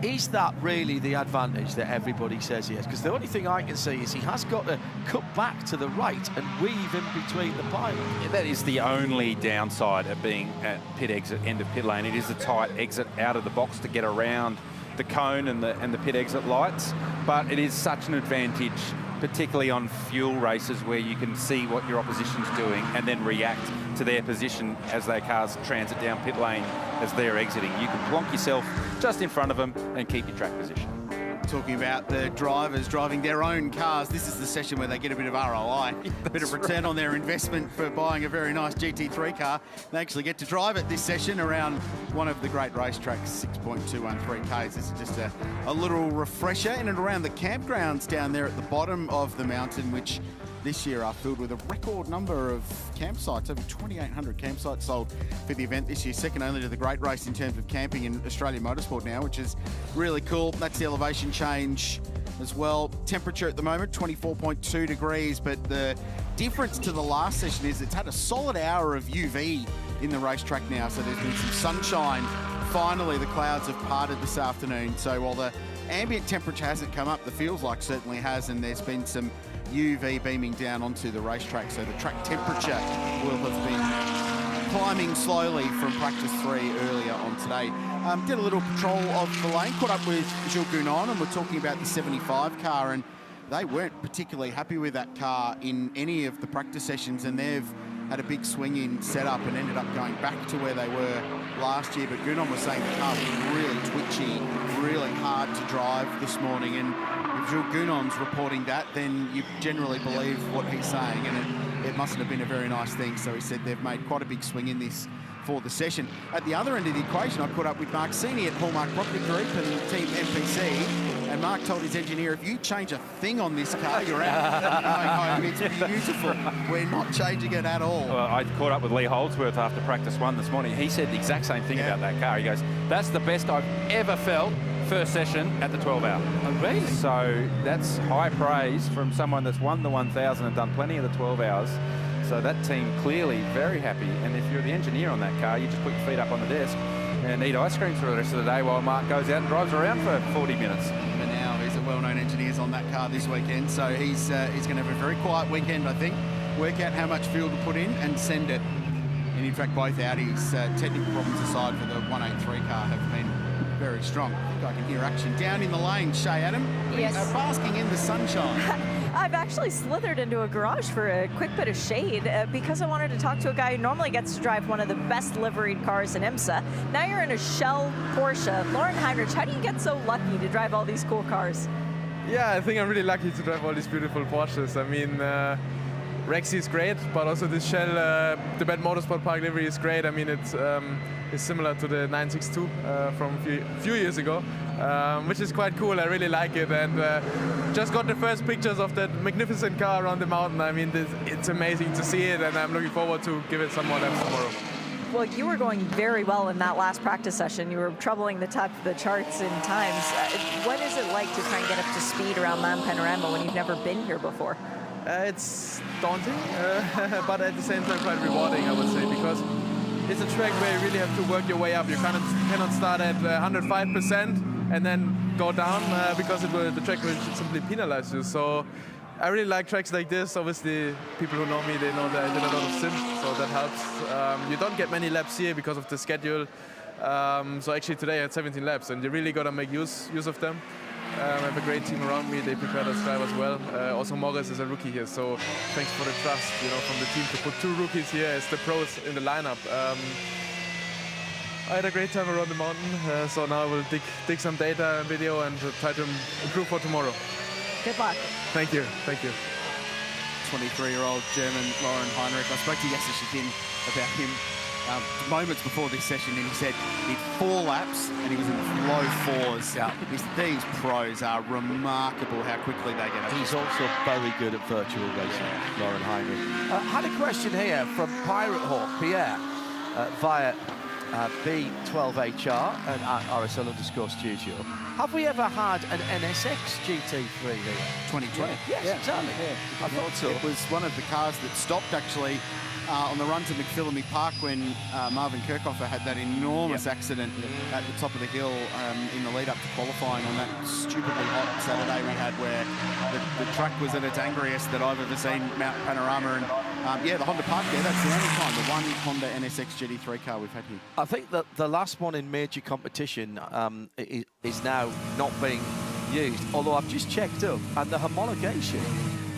Is that really the advantage that everybody says he has? Because the only thing I can see is he has got to cut back to the right and weave in between the pylons. Yeah, that is the only downside of being at pit exit, end of pit lane. It is a tight exit out of the box to get around the cone and the pit exit lights. But it is such an advantage, particularly on fuel races where you can see what your opposition's doing and then react to their position as their cars transit down pit lane as they're exiting. You can plonk yourself just in front of them and keep your track position. Talking about the drivers driving their own cars, this is the session where they get a bit of ROI, a bit of return on their investment for buying a very nice GT3 car. They actually get to drive it this session around one of the great racetracks, 6.213 Ks. This is just a little refresher in and around the campgrounds down there at the bottom of the mountain, which this year are filled with a record number of campsites, over 2,800 campsites sold for the event this year, second only to the great race in terms of camping in Australian motorsport now, which is really cool. That's the elevation change as well. Temperature at the moment, 24.2 degrees, but the difference to the last session is it's had a solid hour of UV in the racetrack now, so there's been some sunshine. Finally, the clouds have parted this afternoon, so while the ambient temperature hasn't come up, the feels like certainly has, and there's been some UV beaming down onto the racetrack, so the track temperature will have been climbing slowly from practice 3 earlier on today. Did a little patrol of the lane, caught up with Jules Gounon, and we're talking about the 75 car, and they weren't particularly happy with that car in any of the practice sessions, and they've had a big swing in setup and ended up going back to where they were last year. But Gounon was saying the car was really twitchy, really hard to drive this morning, and if Jules Gounon's reporting that, then you generally believe what he's saying, and it mustn't have been a very nice thing. So he said they've made quite a big swing in this for the session. At the other end of the equation, I caught up with Mark Sini at Hallmark Property Group and Team MPC, and Mark told his engineer, if you change a thing on this car, you're out. Going home. It's beautiful. We're not changing it at all. Well, I caught up with Lee Holdsworth after practice 1 this morning. He said the exact same thing about that car. He goes, that's the best I've ever felt first session at the 12-hour. Oh, really? So that's high praise from someone that's won the 1,000 and done plenty of the 12 hours. So that team clearly very happy. And if you're the engineer on that car, you just put your feet up on the desk and eat ice cream for the rest of the day while Mark goes out and drives around for 40 minutes. But now he's a well-known engineer on that car this weekend, so he's going to have a very quiet weekend, I think. Work out how much fuel to put in and send it. And in fact, both Audis, technical problems aside for the 183 car, have been very strong. I think I can hear action down in the lane. Shay Adam, yes. Basking in the sunshine. I've actually slithered into a garage for a quick bit of shade because I wanted to talk to a guy who normally gets to drive one of the best liveried cars in IMSA. Now you're in a Shell Porsche. Lauren Heinrich, how do you get so lucky to drive all these cool cars? Yeah, I think I'm really lucky to drive all these beautiful Porsches. I mean, Rexy is great, but also this Shell, the Bad Motorsport Park livery is great. I mean, it's similar to the 962 from a few years ago, which is quite cool. I really like it, and just got the first pictures of that magnificent car around the mountain. I mean, it's amazing to see it, and I'm looking forward to give it some more laps tomorrow. Well, you were going very well in that last practice session. You were troubling the charts in times. What is it like to try and get up to speed around Mount Panorama when you've never been here before? It's daunting, but at the same time quite rewarding, I would say, because it's a track where you really have to work your way up. You cannot start at 105% and then go down because the track will simply penalize you. So I really like tracks like this. Obviously, people who know me, they know that I did a lot of sim, so that helps. You don't get many laps here because of the schedule. So actually today I had 17 laps, and you really got to make use of them. I have a great team around me. They prepared us drive as well. Also, Morris is a rookie here, so thanks for the trust, from the team to put 2 rookies here as the pros in the lineup. I had a great time around the mountain, so now I will dig some data and video and try to improve for tomorrow. Good luck. Thank you. Thank you. 23-year-old German Lauren Heinrich. I spoke to Jesse Schikin about him moments before this session, and he said he had 4 laps and he was in the low 4s. These pros are remarkable how quickly they get up. He's also very good at virtual racing, Lauren Heinrich. Had a question here from Pirate Hawk Pierre via B12HR and RSL_studio. Have we ever had an NSX GT3 here? 2020. Yes, exactly. Yeah. I thought so. It was one of the cars that stopped actually on the run to McPhillamy Park when Marvin Kirchhoffer had that enormous accident at the top of the hill in the lead up to qualifying on that stupidly hot Saturday we had, where the track was at its angriest that I've ever seen Mount Panorama. And yeah, the Honda Park there, that's the only time, the one Honda NSX GT3 car we've had here. I think that the last one in major competition is now not being used, although I've just checked up, and the homologation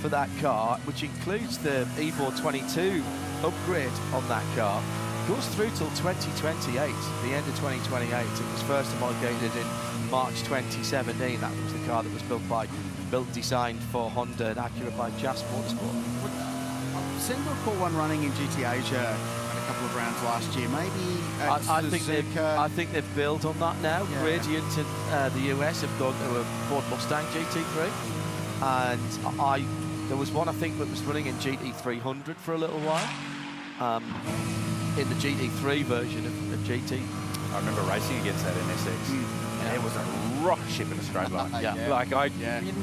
for that car, which includes the Evo 22 upgrade on that car, goes through till 2028, the end of 2028. It was first homologated in March 2017. That was the car that was built, designed for Honda and Acura by JAS Motorsport. I seem to recall one running in GT Asia at a couple of rounds last year. Maybe I think they've built on that now. Yeah. Gradient and the US have gone to a Ford Mustang GT3, and there was one I think that was running in GT300 for a little while, in the GT3 version of GT. I remember racing against that NSX, and it was a rocket ship in a straight line. Like I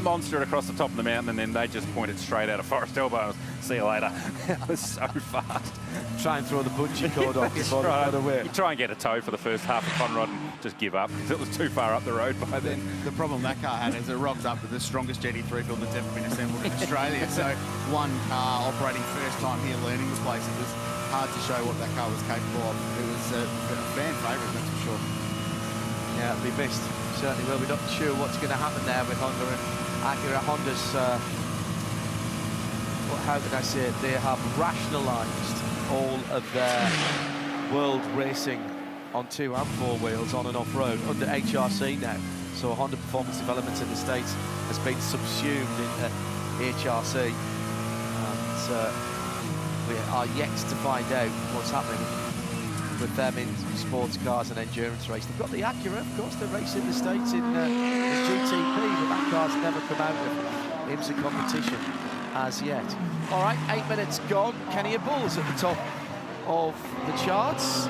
monstered across the top of the mountain, and then they just pointed straight out of Forest Elbow. See you later. It was so fast. Try and throw the bungee cord off before they got away. You try and get a tow for the first half of Conrod and just give up because it was too far up the road by then. The problem that car had is it rocks up with the strongest GT3 build that's ever been assembled in Australia. So one car operating first time here, learning this place, it was hard to show what that car was capable of. It was a fan favourite, that's for sure. Yeah, it'll be missed. Certainly will. We're not sure what's going to happen there with Honda and Acura. Honda's, how can I say it? They have rationalised all of their world racing on 2 and 4 wheels on and off road under HRC now. So Honda Performance Development in the States has been subsumed into HRC, and we are yet to find out what's happening with them in sports cars and endurance race. They've got the Acura, of course, they're racing the States in GTP, but that car's never come out of IMSA competition as yet. All right, 8 minutes gone. Kenny Bulls at the top of the charts.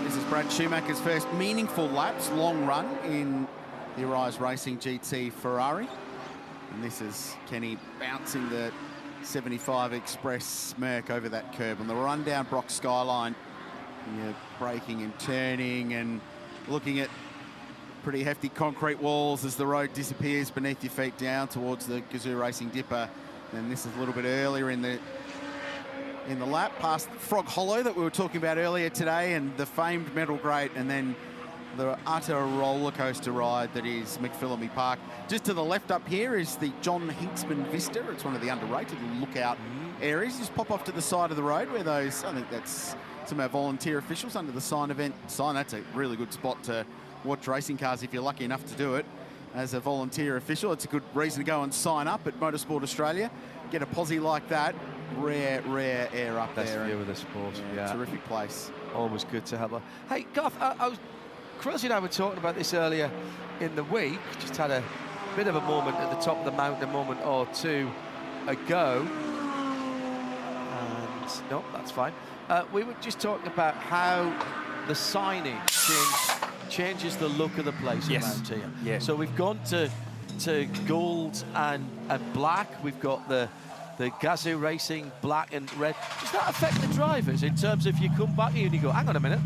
This is Brad Schumacher's first meaningful laps, long run in the Arise Racing GT Ferrari. And this is Kenny bouncing the 75 Express Smirk over that curb on the rundown Brock Skyline. You're braking and turning and looking at pretty hefty concrete walls as the road disappears beneath your feet down towards the Gazoo Racing Dipper. And this is a little bit earlier in the lap, past Frog Hollow that we were talking about earlier today, and the famed Metal Grate, and then the utter roller coaster ride that is McPhillamy Park. Just to the left up here is the John Hinksman Vista. It's one of the underrated lookout areas. Just pop off to the side of the road where those, I think that's some of our volunteer officials under the sign. That's a really good spot to watch racing cars if you're lucky enough to do it as a volunteer official. It's a good reason to go and sign up at Motorsport Australia. Get a posse like that. Rare air up there. Best view of the sport. Yeah. Terrific place. Always good to have a... Hey, Garth, Crosby and I were talking about this earlier in the week. Just had a bit of a moment at the top of the mountain a moment or two ago. And no, that's fine. we were just talking about how the signage changes the look of the place around here. Yeah. So we've gone to gold and black. We've got the Gazoo Racing black and red. Does that affect the drivers in terms of you come back here and you go, hang on a minute,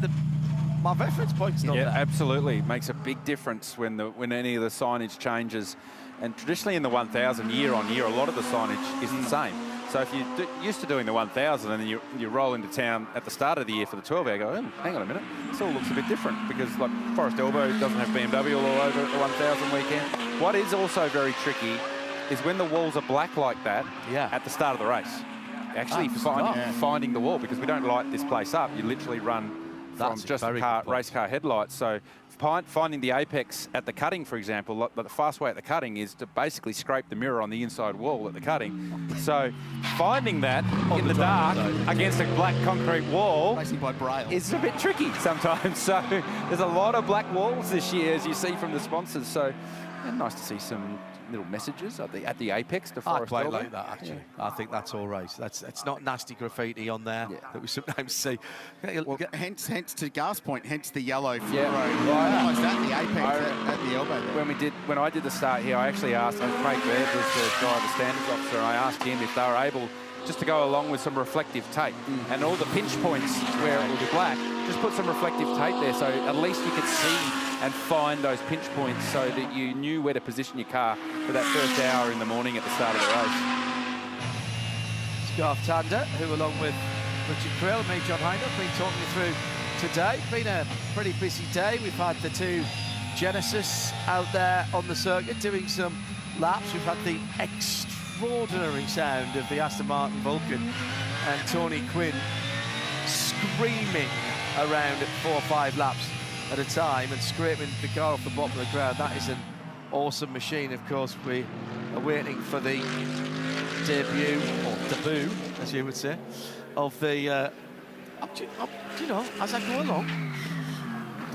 my reference point's not Yeah, there? absolutely. Makes a big difference when any of the signage changes. And traditionally in the 1000, year on year, a lot of the signage is the same. So if you're used to doing the 1000 and then you roll into town at the start of the year for the 12-hour, go, hang on a minute, this all looks a bit different because like Forest Elbow doesn't have BMW all over the 1000 weekend. What is also very tricky is when the walls are black like that at the start of the race. Actually finding the wall, because we don't light this place up. You literally run from just race car headlights. So finding the apex at the cutting, for example, the fast way at the cutting is to basically scrape the mirror on the inside wall at the cutting. So finding that in the dark against a black concrete wall is a bit tricky sometimes. So there's a lot of black walls this year, as you see from the sponsors. So nice to see some little messages at the apex to Forest I quite Elbow. like that, actually. Yeah. I think that's all right. It's not nasty graffiti on there that we sometimes see. Well, hence to Garth's point, hence the yellow fluoro. Yeah. Almost at the apex, at the elbow there. When I did the start here, I actually asked, Craig Baird was the driver standards officer, and I asked him if they were able just to go along with some reflective tape. And all the pinch points where it will be black, just put some reflective tape there so at least you could see and find those pinch points so that you knew where to position your car for that first hour in the morning at the start of the race. It's Garth Tander, who along with Richard Krill and me, John Hinder, have been talking you through today. Been a pretty busy day. We've had the two Genesis out there on the circuit doing some laps. We've had the extraordinary sound of the Aston Martin Vulcan and Tony Quinn screaming around at 4 or 5 laps at a time and scraping the car off the bottom of the ground. That is an awesome machine. Of course, we are waiting for the debut, or debut, as you would say, of the, you know, as I go along.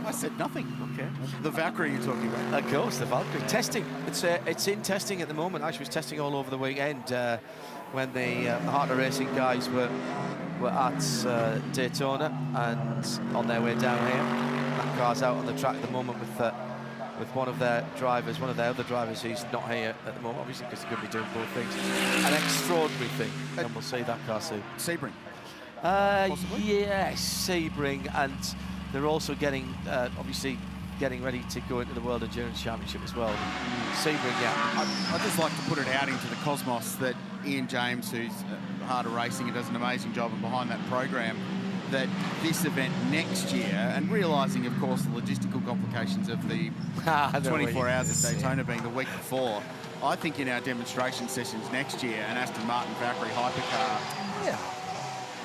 I said nothing. Okay. The Valkyrie you're talking about. Of course, the Valkyrie. Testing. It's in testing at the moment. Actually, it was testing all over the weekend when the Heart of Racing guys were at Daytona and on their way down here. That car's out on the track at the moment with one of their drivers, one of their other drivers who's not here at the moment, obviously because he could be doing both things. An extraordinary thing, and we'll see that car soon. Sebring. Yes, Sebring, and they're also getting, obviously, getting ready to go into the World Endurance Championship as well. Sebring, yeah. I'd just like to put it out into the cosmos that Ian James, who's Heart of Racing and does an amazing job and behind that program, that this event next year, and realising, of course, the logistical complications of the 24 hours at Daytona being the week before, I think in our demonstration sessions next year, an Aston Martin Valkyrie hypercar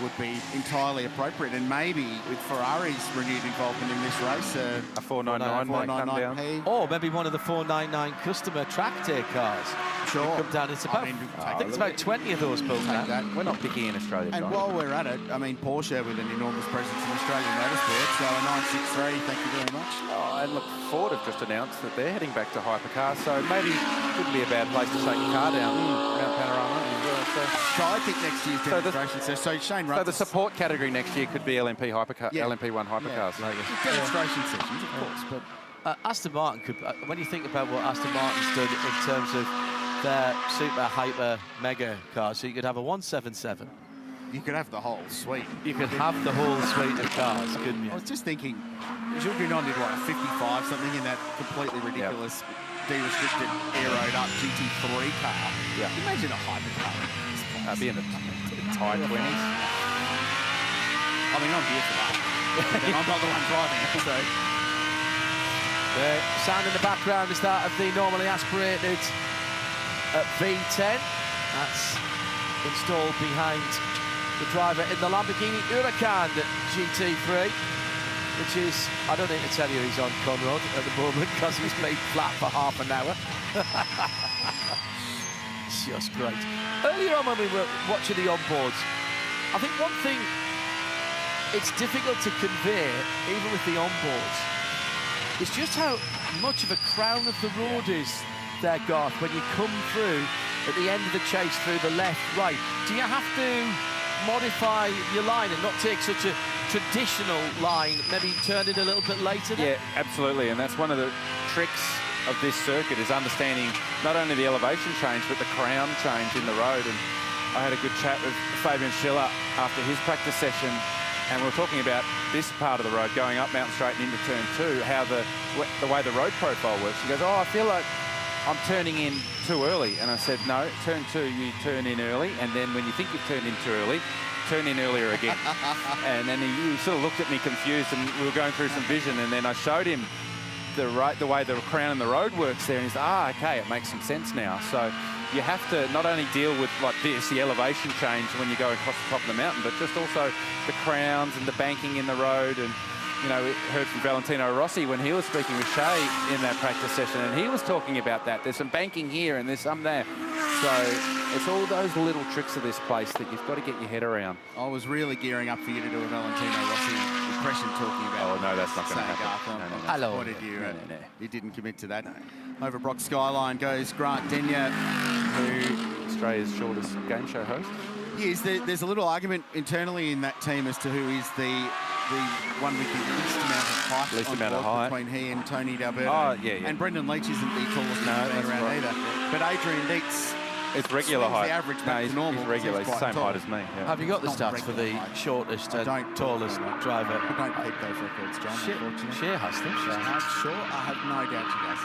would be entirely appropriate, and maybe with Ferrari's renewed involvement in this race, a 499 might come down. Or maybe one of the 499 customer track day cars. Sure. Come down. It's about, I think it's about 20 of those built now. We're not picky in Australia. And while we're at it, I mean, Porsche with an enormous presence in Australian motorsport, so a 963, thank you very much. Oh, and look, Ford have just announced that they're heading back to hypercars, so maybe it wouldn't be a bad place to take the car down Mount Panorama. So I think next year's demonstration, so Shane runs. So the support category next year could be LMP hypercar, LMP1 hypercars. Demonstration sessions, of course, but Aston Martin could. When you think about what Aston Martin's done in terms of their super hyper mega cars, so you could have a 177. You could have the whole suite. You could have the whole suite of cars, couldn't you? I was just thinking, Jules Gounon did what, a 55 something in that completely ridiculous, de-restricted, aeroed up GT3 car. Yeah. Imagine a hypercar. That'd be in the tight 20s. I mean, I'm here for that. And I'm not the one driving it, so. The sound in the background is that of the normally aspirated V10. That's installed behind the driver in the Lamborghini Huracan GT3, which is, I don't need to tell you he's on Conrod at the moment because he's been flat for half an hour. It's just great. Earlier on when we were watching the onboards, I think one thing it's difficult to convey, even with the onboards, is just how much of a crown of the road is there, Garth, when you come through at the end of the chase through the left, right. Do you have to modify your line and not take such a traditional line, maybe turn it a little bit later then? Yeah, absolutely, and that's one of the tricks of this circuit is understanding not only the elevation change but the crown change in the road. And I had a good chat with Fabian Schiller after his practice session, and we were talking about this part of the road going up Mountain Straight and into turn 2, how the way the road profile works. He goes, oh, I feel like I'm turning in too early. And I said, no, turn 2, you turn in early, and then when you think you've turned in too early, turn in earlier again. And then he sort of looked at me confused, and we were going through some vision, and then I showed him the way the crown and the road works there, and he's okay, it makes some sense now. So you have to not only deal with like this, the elevation change when you go across the top of the mountain, but just also the crowns and the banking in the road. And you know, we heard from Valentino Rossi when he was speaking with Shea in that practice session, and he was talking about that. There's some banking here and there's some there. So it's all those little tricks of this place that you've got to get your head around. I was really gearing up for you to do a Valentino Rossi impression talking about. Oh no, that's not going to happen. Hello. What did you? You didn't commit to that. Over Brock Skyline goes Grant Denyer, who Australia's shortest game show host. Yes, there's a little argument internally in that team as to who is the one with the least amount of height, between he and Tony D'Alberto. Oh, yeah. And Brendan Leach isn't the tallest man around either. But Adrian Dietz, it's regular height. The average back to normal. He's regular. He's the same height as me. Yeah. Have you got the stats for the shortest and tallest driver? I don't keep those records, John, unfortunately. Shea has them. I have no doubt she does.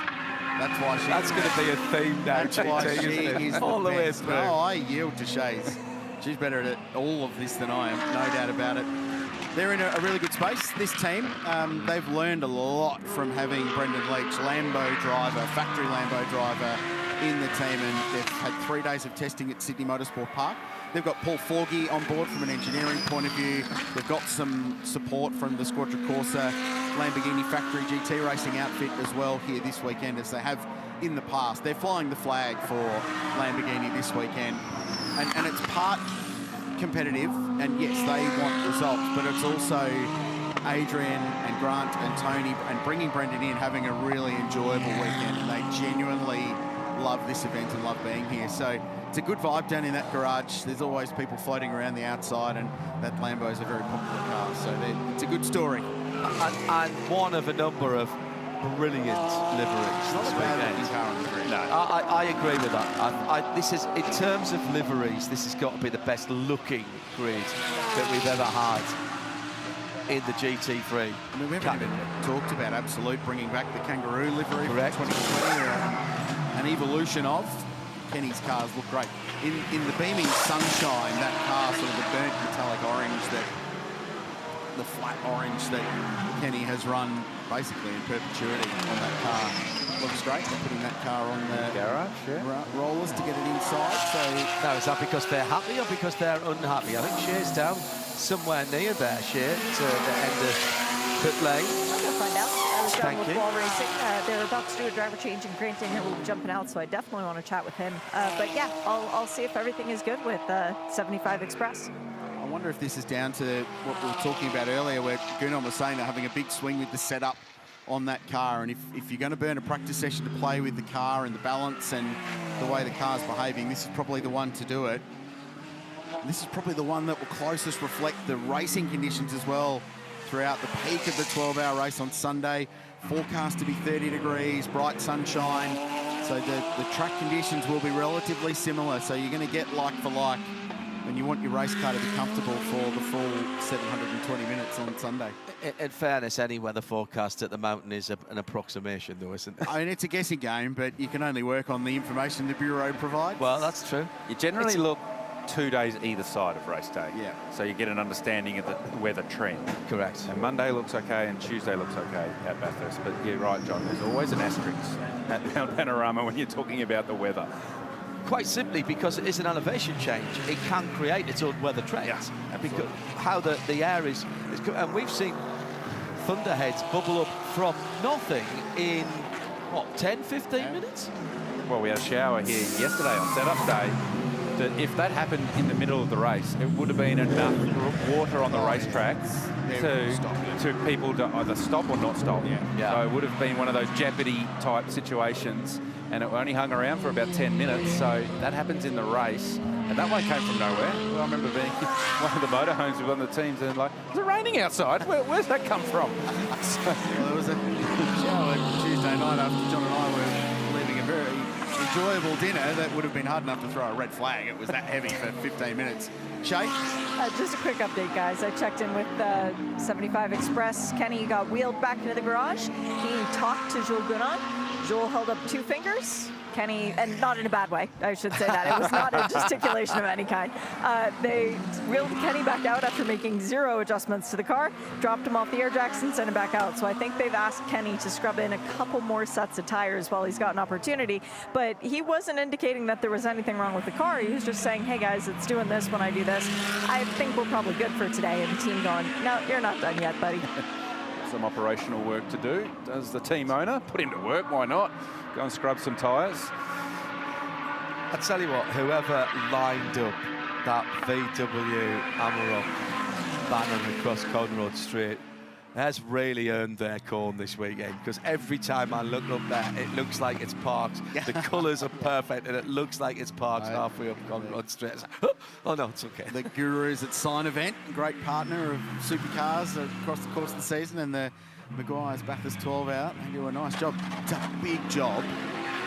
That's why she... That's going to be a theme now, That's why she is all the way best. through. Oh, I yield to Shea's. She's better at all of this than I am, no doubt about it. They're in a really good space, this team. They've learned a lot from having Brendan Leach, Lambo driver, factory Lambo driver, in the team, and they've had 3 days of testing at Sydney Motorsport Park. They've got Paul Forgy on board from an engineering point of view. They've got some support from the Squadra Corsa Lamborghini factory GT racing outfit as well here this weekend, as they have in the past. They're flying the flag for Lamborghini this weekend, and it's part competitive, and yes, they want results, but it's also Adrian and Grant and Tony and bringing Brendan in, having a really enjoyable weekend, and they genuinely love this event and love being here. So it's a good vibe down in that garage. There's always people floating around the outside, and that Lambo is a very popular car, so it's a good story. And one of a number of brilliant liveries this weekend. No. I agree with that. This is, in terms of liveries, this has got to be the best looking grid that we've ever had in the GT3. I mean, we haven't even talked about Absolute bringing back the Kangaroo livery from 2020, an evolution of. Kenny's cars look great. In the beaming sunshine, that car, sort of the burnt metallic orange, the flat orange that Kenny has run basically in perpetuity on that car. Looks great. They're putting that car on the garage rollers to get it inside. So now, is that because they're happy or because they're unhappy? I think Shea's down somewhere near there, Shea, to the end of pit lane. I'm going to find out. I was down Thank with you. Wall Racing. They're about to do a driver change, and Grant Daniel will be jumping out, so I definitely want to chat with him. But yeah, I'll see if everything is good with 75 Express. I wonder if this is down to what we were talking about earlier, where Gunan was saying they're having a big swing with the setup on that car, and if you're going to burn a practice session to play with the car and the balance and the way the car's behaving, this is probably the one to do it. And this is probably the one that will closest reflect the racing conditions as well throughout the peak of the 12-hour race on Sunday. Forecast to be 30 degrees, bright sunshine, so the track conditions will be relatively similar, so you're going to get like for like, and you want your race car to be comfortable for the full 720 minutes on Sunday. In fairness, any weather forecast at the mountain is an approximation, though, isn't it? I mean, it's a guessing game, but you can only work on the information the Bureau provides. Well, that's true. You generally look 2 days either side of race day. Yeah. So you get an understanding of the weather trend. Correct. And Monday looks okay and Tuesday looks okay at Bathurst. But you're right, John, there's always an asterisk at Mount Panorama when you're talking about the weather. Quite simply because it is an elevation change. It can create its own weather trends. Yeah, because how the air is, and we've seen thunderheads bubble up from nothing in, what, 10, 15 minutes? Well, we had a shower here yesterday on setup day. That if that happened in the middle of the race, it would have been enough water on the racetrack to people to either stop or not stop. Yeah. So it would have been one of those Jeopardy type situations and it only hung around for about 10 minutes. So that happens in the race, and that one came from nowhere. Well, I remember being one of the motorhomes with one of the teams, and like, is it raining outside? Where's that come from? Well, there was a shower Tuesday night after John and I were leaving a very enjoyable dinner that would have been hard enough to throw a red flag. It was that heavy for 15 minutes. Shay? Just a quick update, guys. I checked in with 75 Express. Kenny got wheeled back into the garage. He talked to Jules Gounon. Jules held up 2 fingers. Kenny, and not in a bad way, I should say that. It was not a gesticulation of any kind. They wheeled Kenny back out after making 0 adjustments to the car, dropped him off the air jacks and sent him back out. So I think they've asked Kenny to scrub in a couple more sets of tires while he's got an opportunity. But he wasn't indicating that there was anything wrong with the car. He was just saying, hey guys, it's doing this when I do this. I think we're probably good for today. And the team going, no, you're not done yet, buddy. Some operational work to do. Does the team owner put him to work? Why not? Go and scrub some tyres. I tell you what, whoever lined up that VW Amarok banner across Conrod Street has really earned their corn this weekend, because every time I look up there, it looks like it's parked. The colours are perfect, and it looks like it's parked halfway up Conrod Street. It's like, oh no, it's okay. The Gurus at Sign Event, great partner of supercars across the course of the season, and the Meguiar's Bathurst 12 out. They do a nice job. It's a big job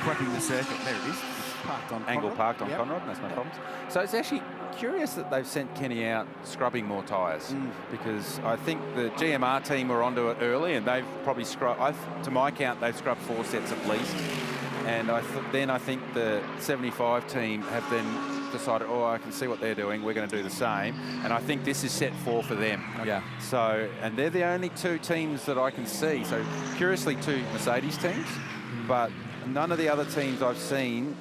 prepping the circuit. There it is. Parked on Angle Conrod. parked on Conrod, that's no problems. So it's actually curious that they've sent Kenny out scrubbing more tyres, because I think the GMR team were onto it early, and they've probably scrubbed, to my count, they've scrubbed 4 sets at least. And then I think the 75 team have then decided, oh, I can see what they're doing, we're going to do the same. And I think this is set 4 for them. Yeah. So, and they're the only 2 teams that I can see. So curiously, 2 Mercedes teams, but none of the other teams I've seen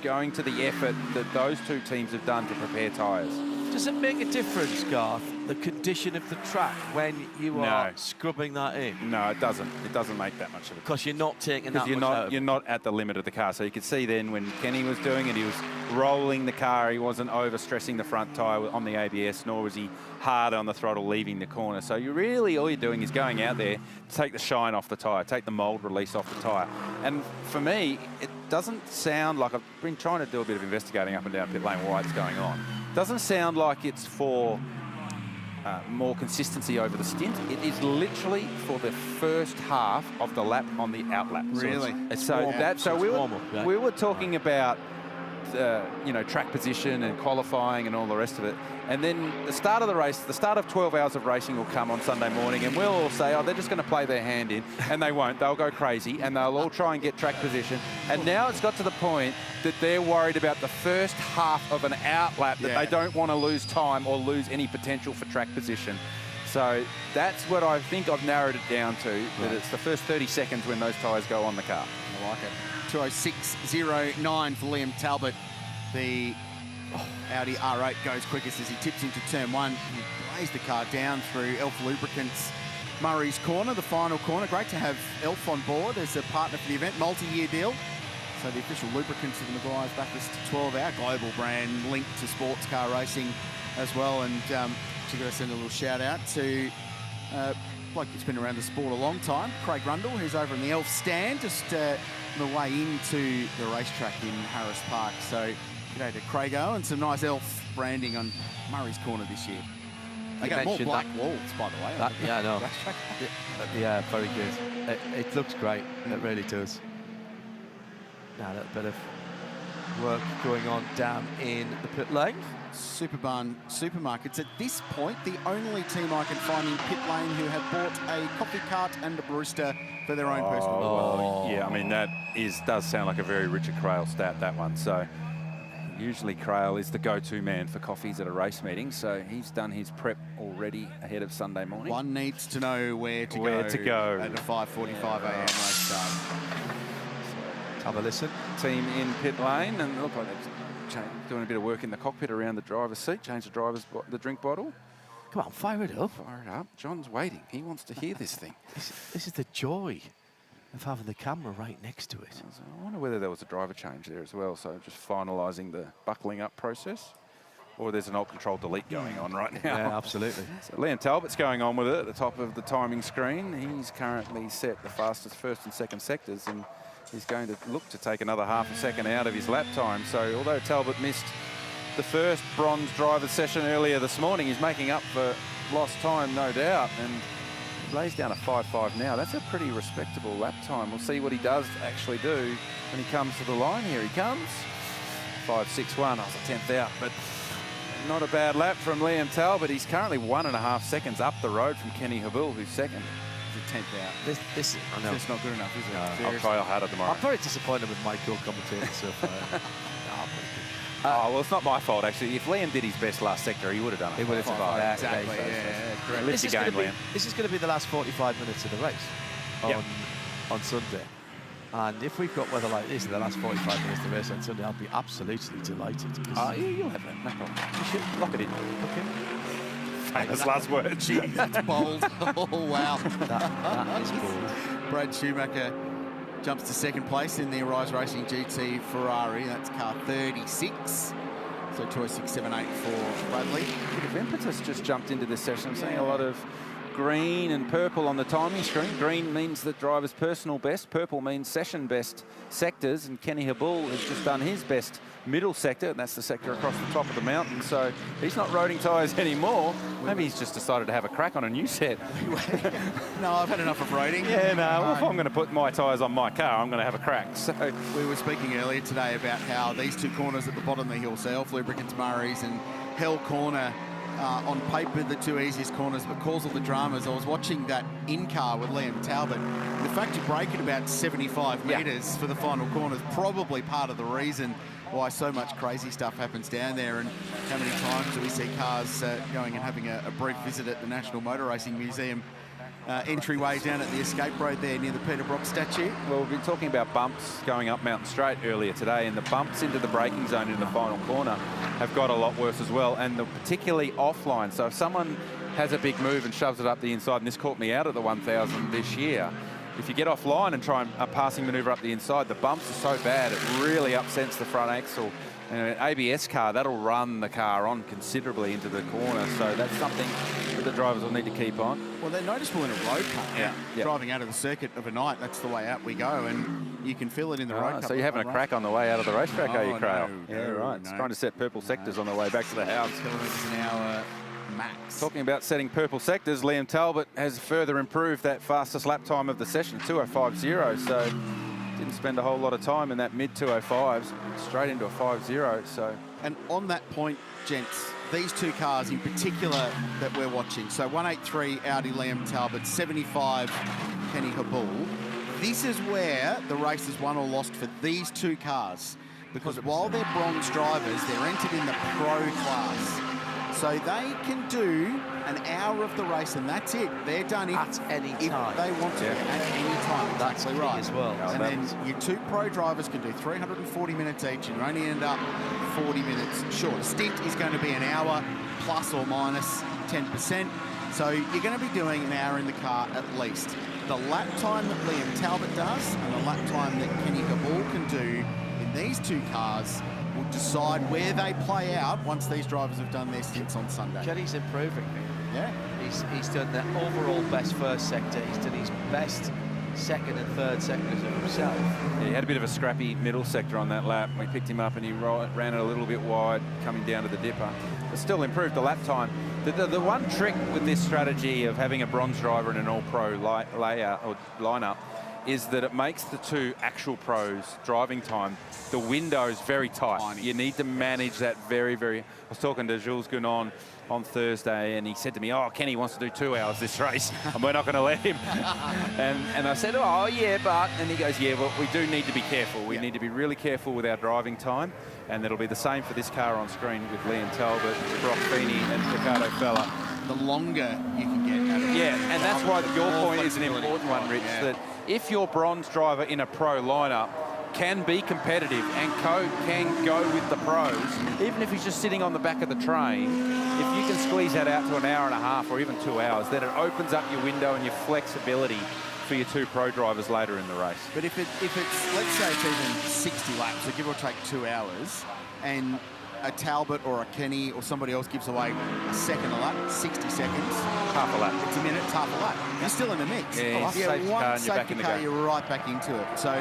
going to the effort that those 2 teams have done to prepare tyres. Does it make a difference, Garth, the condition of the track when you are scrubbing that in? No, it doesn't. It doesn't make that much of a difference. Because you're not taking that much out. You're not at the limit of the car. So you could see then when Kenny was doing it, he was rolling the car. He wasn't overstressing the front tyre on the ABS, nor was he hard on the throttle leaving the corner. So you really, all you're doing is going out there to take the shine off the tyre, take the mould release off the tyre. And for me, it doesn't sound like, I've been trying to do a bit of investigating up and down pit lane why it's going on. Doesn't sound like it's for more consistency over the stint. It is literally for the first half of the lap on the outlap. Really? We were talking about track position and qualifying and all the rest of it. And then the start of the race, the start of 12 hours of racing will come on Sunday morning, and we'll all say, oh, they're just going to play their hand in, and they won't. They'll go crazy, and they'll all try and get track position. And now it's got to the point that they're worried about the first half of an outlap, that they don't want to lose time or lose any potential for track position. So that's what I think I've narrowed it down to, that it's the first 30 seconds when those tyres go on the car. I like it. 2:06.09 for Liam Talbot. The Audi R8 goes quickest as he tips into turn 1. He plays the car down through Elf Lubricants Murray's Corner, the final corner. Great to have Elf on board as a partner for the event, multi-year deal. So the official lubricants of the Meguiar's Bathurst 12 hour global brand linked to sports car racing as well. And to go send a little shout out to bloke that's been around the sport a long time, Craig Rundle, who's over in the Elf stand, just on the way into the racetrack in Harris Park. So g'day to Craigo, and some nice Elf branding on Murray's Corner this year. They got more black walls, by the way. Yeah, I know. Yeah, very good. It looks great. It really does. Now a little bit of work going on down in the pit lane. Superbarn Supermarkets, at this point, the only team I can find in pit lane who have bought a coffee cart and a barista for their own personal. Yeah, I mean, that does sound like a very Richard Crail stat, that one. So usually Crail is the go-to man for coffees at a race meeting, so he's done his prep already ahead of Sunday morning. One needs to know where to go at a 5:45 a.m. race start. Have a listen. Team in pit lane, and look like they're doing a bit of work in the cockpit around the driver's seat, change the drink bottle. Come on, fire it up. Fire it up. John's waiting. He wants to hear this thing. This is the joy of having the camera right next to it. So I wonder whether there was a driver change there as well, so just finalising the buckling up process. Or there's an alt control delete going on right now. Yeah, absolutely. So Liam Talbot's going on with it at the top of the timing screen. He's currently set the fastest first and second sectors, and is going to look to take another half a second out of his lap time. So although Talbot missed the first bronze driver session earlier this morning, he's making up for lost time, no doubt, and lays down a 5.5 now. That's a pretty respectable lap time. We'll see what he does actually do when he comes to the line. Here he comes. 5.61, I was a 10th out, but not a bad lap from Liam Talbot. He's currently 1.5 seconds up the road from Kenny Habul, who's second. He's a 10th out. This I know. It's not good enough, is it? I'll try harder tomorrow. I'm very disappointed with my co-commentator so far. Oh, well, it's not my fault, actually. If Liam did his best last sector, he would have done it. He would have survived. Exactly, yeah. Lift your game, Liam. This is going to be the last 45 minutes of the race on Sunday. And if we've got weather like this in the last 45 minutes of the race on Sunday, I'll be absolutely delighted. You'll have it. No problem. You should lock it in. Okay. Famous last word. Gee, that's bold. Oh, wow. That is bold. Brad Schumacher jumps to second place in the Arise Racing GT Ferrari. That's car 36. So choice 6, 7, 8 for Bradley. Bit of impetus just jumped into this session. I'm seeing a lot of green and purple on the timing screen. Green means the driver's personal best. Purple means session best sectors. And Kenny Habul has just done his best middle sector, and that's the sector across the top of the mountain. So he's not roading tyres anymore. Maybe he's just decided to have a crack on a new set. No, I've had enough of roading. Yeah, no, well, if I'm going to put my tyres on my car, I'm going to have a crack. So we were speaking earlier today about how these two corners at the bottom of the hill, so Elf Lubricants Murray's and Hell Corner, on paper the two easiest corners, but cause all the dramas. I was watching that in-car with Liam Talbot. The fact you break at about 75 metres for the final corner is probably part of the reason why so much crazy stuff happens down there. And how many times do we see cars going and having a brief visit at the National Motor Racing Museum entryway down at the escape road there near the Peter Brock statue? Well, we've been talking about bumps going up Mountain Straight earlier today, and the bumps into the braking zone in the final corner have got a lot worse as well, and particularly offline. So if someone has a big move and shoves it up the inside, and this caught me out at the 1000 this year, if you get offline and try a passing manoeuvre up the inside, the bumps are so bad it really upsets the front axle. And an ABS car, that'll run the car on considerably into the corner. So that's something that the drivers will need to keep on. Well, they're noticeable in a road car. Driving out of the circuit of a night, that's the way out we go, and you can feel it in the road car. So you're having a crack on the way out of the racetrack, are you, Crail? No, yeah, right. It's trying to set purple sectors on the way back to the house. Kilometres an hour max. Talking about setting purple sectors, Liam Talbot has further improved that fastest lap time of the session, 2:05.0. So didn't spend a whole lot of time in that mid 2:05s, straight into a 5.0. So, and on that point, gents, these two cars in particular that we're watching, so 183 Audi Liam Talbot, 75 Kenny Habul, this is where the race is won or lost for these two cars, because while they're bronze drivers, they're entered in the pro class. So they can do an hour of the race, and that's it. They're done at any time. If they want to, at any time. That's exactly right. as well. And then your two pro drivers can do 340 minutes each, and you only end up 40 minutes short. A stint is going to be an hour plus or minus 10%. So you're going to be doing an hour in the car at least. The lap time that Liam Talbot does and the lap time that Kenny Habul can do in these two cars will decide where they play out once these drivers have done their stints on Sunday. Kenny's improving. Yeah. He's done the overall best first sector. He's done his best second and third sectors of himself. Yeah, he had a bit of a scrappy middle sector on that lap. We picked him up and he ran it a little bit wide coming down to the dipper. But still improved the lap time. The one trick with this strategy of having a bronze driver in an all-pro layout or lineup is that it makes the two actual pros driving time, the window is very tight. You need to manage that very, very... I was talking to Jules Gunon on Thursday, and he said to me, oh, Kenny wants to do 2 hours this race, and we're not going to let him. and I said, oh, yeah, but... And he goes, yeah, well, we do need to be careful. We need to be really careful with our driving time, and it'll be the same for this car on screen with Liam Talbot, Brock Feeney, and Ricardo Fella. The longer you can get out of it. Yeah, and that's why your point is an important one, Rich, that if your bronze driver in a pro lineup can be competitive and can go with the pros, even if he's just sitting on the back of the train, if you can squeeze that out to an hour and a half or even 2 hours, then it opens up your window and your flexibility for your two pro drivers later in the race. But if it's, let's say it's even 60 laps, so give or take 2 hours, and a Talbot or a Kenny or somebody else gives away a second a lap, 60 seconds. Half a lap. It's a minute, it's half a lap. You're still in the mix. Yeah, safety car one and you're back safety in the car, game. you're right back into it. So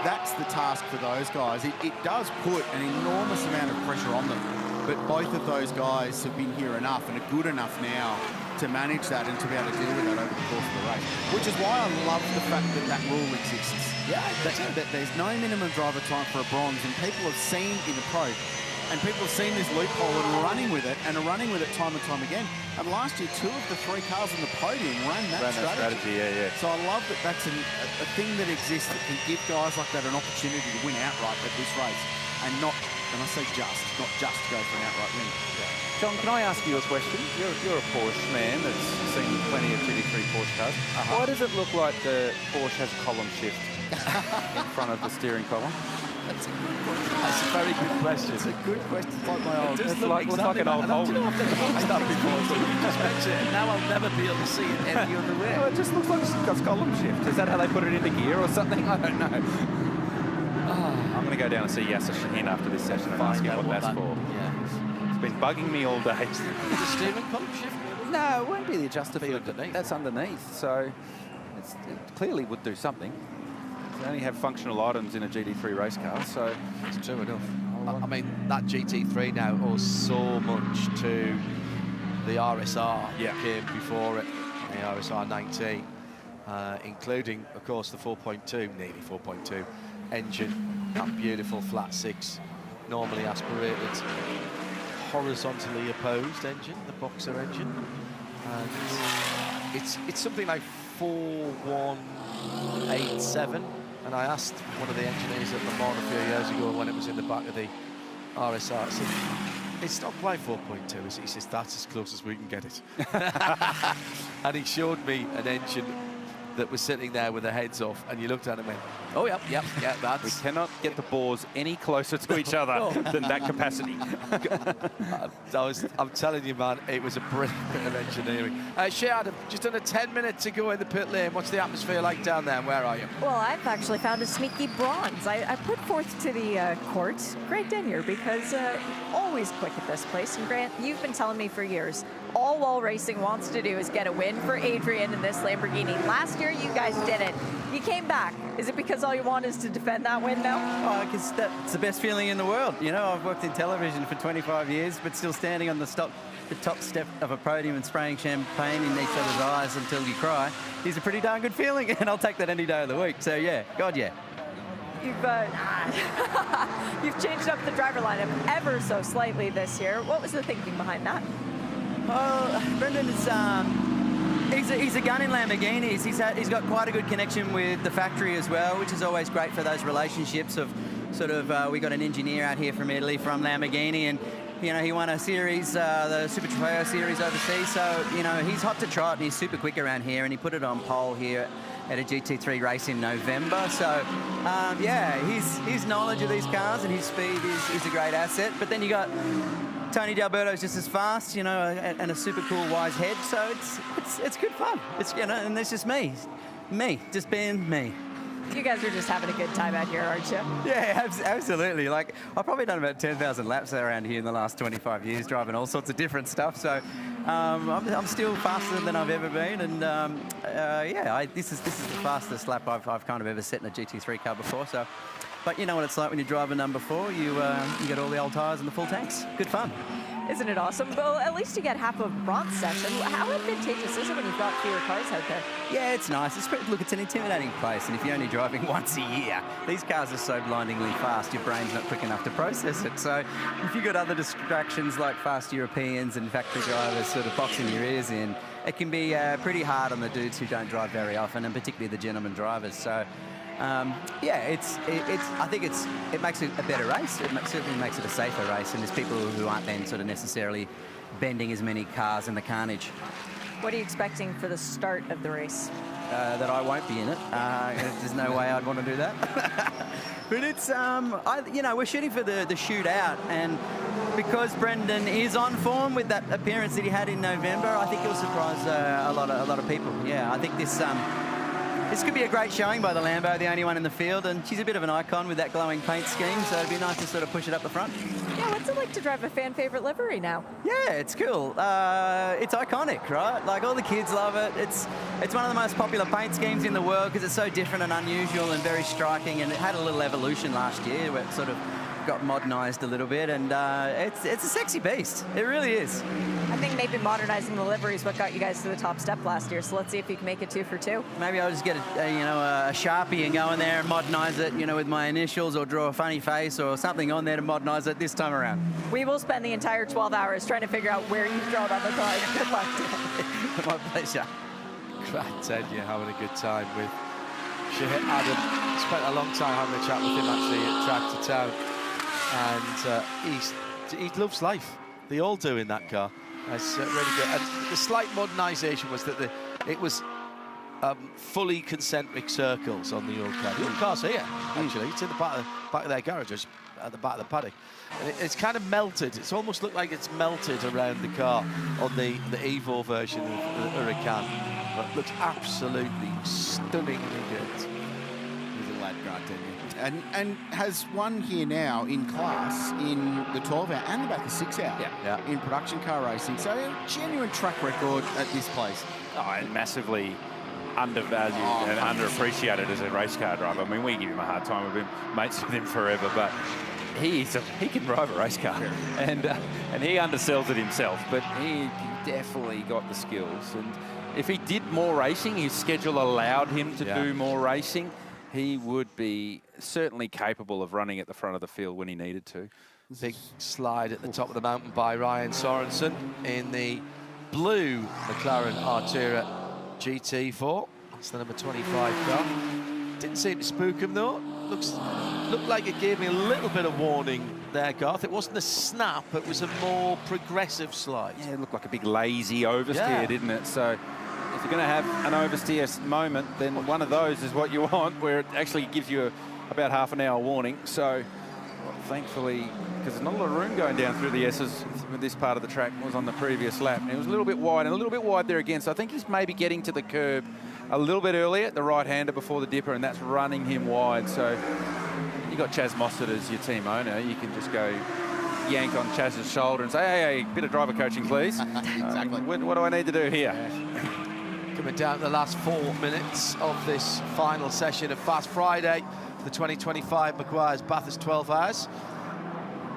that's the task for those guys. It does put an enormous amount of pressure on them. But both of those guys have been here enough and are good enough now to manage that and to be able to deal with that over the course of the race. Which is why I love the fact that that rule exists. Yeah, that there's no minimum driver time for a bronze, and people have seen in the pro, and people have seen this loophole and are running with it, and are running with it time and time again. And last year, 2 of the 3 cars on the podium ran that strategy. Yeah. So I love that that's a thing that exists that can give guys like that an opportunity to win outright at this race, and not, and I say not just go for an outright win. John, can I ask you a question? You're a Porsche man that's seen plenty of GT3 Porsche cars. Why does it look like the Porsche has a column shift in front of the steering column? That's a good question. That's a very good question. It's a good question. It's like my old. It's like an old hole. Do you know I've never watched that before? So you just mentioned it, and now I'll never be able to see it any other way. Well, it just looks like it's got column shift. Is that how they put it into gear or something? I don't know. I'm going to go down and see Yasser Shaheen after this session and ask him what that's for. Yeah. It's been bugging me all day. Is the steering column shift? No, it won't be the adjuster for underneath. That's underneath, so it clearly would do something. They only have functional items in a GT3 race car, so it's true enough. I mean, that GT3 now owes so much to the RSR that came before it, the RSR 19, including, of course, the 4.2, nearly 4.2 engine, that beautiful flat 6, normally aspirated, horizontally opposed engine, the Boxer engine. And it's something like 4187. And I asked one of the engineers at Le Mans a few years ago when it was in the back of the RSR, I said, it's not quite 4.2. He says, that's as close as we can get it. And he showed me an engine that was sitting there with the heads off, and you looked at it and went, oh, yeah, that's... We cannot get the bores any closer to each other than that capacity. I'm telling you, man, it was a brilliant bit of engineering. Shea, just under 10 minutes to go in the pit lane. What's the atmosphere like down there? Where are you? Well, I've actually found a sneaky bronze. I put 4th to the court, Grant Denyer, because always quick at this place. And Grant, you've been telling me for years, all Wall Racing wants to do is get a win for Adrian in this Lamborghini. Last year, you guys did it. You came back. Is it because all you want is to defend that win now? Oh, because that's the best feeling in the world. You know, I've worked in television for 25 years, but still standing on the top step of a podium and spraying champagne in each other's eyes until you cry is a pretty darn good feeling, and I'll take that any day of the week. So, yeah, God, yeah. You've changed up the driver lineup ever so slightly this year. What was the thinking behind that? Oh, Brendan is he's a gun in Lamborghinis. He's got quite a good connection with the factory as well, which is always great for those relationships of sort of we got an engineer out here from Italy from Lamborghini, and you know he won a series, the Super Trofeo series overseas. So you know he's hot to trot and he's super quick around here, and he put it on pole here at a GT3 race in November. So yeah, his knowledge of these cars and his speed is a great asset. But then you got Tony D'Alberto's just as fast, you know, and a super cool wise head. So it's good fun. It's, you know, and it's just me, just being me. You guys are just having a good time out here, aren't you? Yeah, absolutely. Like, I've probably done about 10,000 laps around here in the last 25 years, driving all sorts of different stuff. So I'm still faster than I've ever been. And yeah, this is the fastest lap I've kind of ever set in a GT3 car before. So, but you know what it's like when you drive a number 4. You get all the old tyres and the full tanks. Good fun. Isn't it awesome? Well, at least you get half a bronze session. How advantageous is it when you've got fewer cars out there? Yeah, it's nice. Look, it's an intimidating place, and if you're only driving once a year, these cars are so blindingly fast, your brain's not quick enough to process it. So if you've got other distractions like fast Europeans and factory drivers sort of boxing your ears in, it can be pretty hard on the dudes who don't drive very often, and particularly the gentleman drivers. So yeah, I think it makes it a better race. It certainly makes it a safer race, and there's people who aren't then sort of necessarily bending as many cars in the carnage. What are you expecting for the start of the race? That I won't be in it. There's no way I'd want to do that. But it's, you know, we're shooting for the shootout, and because Brendan is on form with that appearance that he had in November, I think he'll surprise a lot of people. Yeah, I think this. this could be a great showing by the Lambo, the only one in the field, and she's a bit of an icon with that glowing paint scheme, so it'd be nice to sort of push it up the front. Yeah, what's it like to drive a fan favorite livery now? Yeah, it's cool. It's iconic, right? Like, all the kids love it. It's one of the most popular paint schemes in the world because it's so different and unusual and very striking, and it had a little evolution last year where it sort of got modernised a little bit, and it's a sexy beast. It really is. I think maybe modernising the livery is what got you guys to the top step last year, so let's see if you can make it 2 for 2. Maybe I'll just get a Sharpie and go in there and modernise it, with my initials, or draw a funny face or something on there to modernise it this time around. We will spend the entire 12 hours trying to figure out where you've drawn on the card. Good luck. My pleasure. Glad Ted, you're having a good time with Adam. Spent a long time having a chat with him actually at Track to Town, and he loves life. They all do in that car. That's really good. And the slight modernisation was that it was fully concentric circles on the old car. The old car's here, actually. It's in the back of their garage, just at the back of the paddock. And it's kind of melted. It's almost looked like it's melted around the car on the Evo version of the Huracan. But it looks absolutely stunningly good. He's a lad, Grant, didn't you? And has won here now in class in the 12-hour and the back of 6-hour in production car racing. So a genuine track record at this place. Oh, and massively undervalued and underappreciated as a race car driver. I mean, we give him a hard time. We've been mates with him forever, but he can drive a race car, and he undersells it himself. But he definitely got the skills. And if he did more racing, his schedule allowed him to do more racing, he would be certainly capable of running at the front of the field when he needed to. Big slide at the top of the mountain by Ryan Sorensen in the blue McLaren Artura GT4. That's the number 25 car. Didn't seem to spook him though. Looked like it gave me a little bit of warning there, Garth. It wasn't a snap, it was a more progressive slide. Yeah, it looked like a big lazy oversteer, didn't it? So if you're going to have an oversteer moment, then one of those is what you want, where it actually gives you about half an hour warning. So thankfully, because there's not a lot of room going down through the S's, this part of the track was on the previous lap. And it was a little bit wide, and a little bit wide there again. So I think he's maybe getting to the curb a little bit earlier, the right-hander before the dipper, and that's running him wide. So you got Chaz Mostert as your team owner. You can just go yank on Chaz's shoulder and say, hey, bit of driver coaching, please. Exactly. What do I need to do here? Coming down to the last 4 minutes of this final session of Fast Friday, the 2025 Meguiar's Bathurst 12 Hours.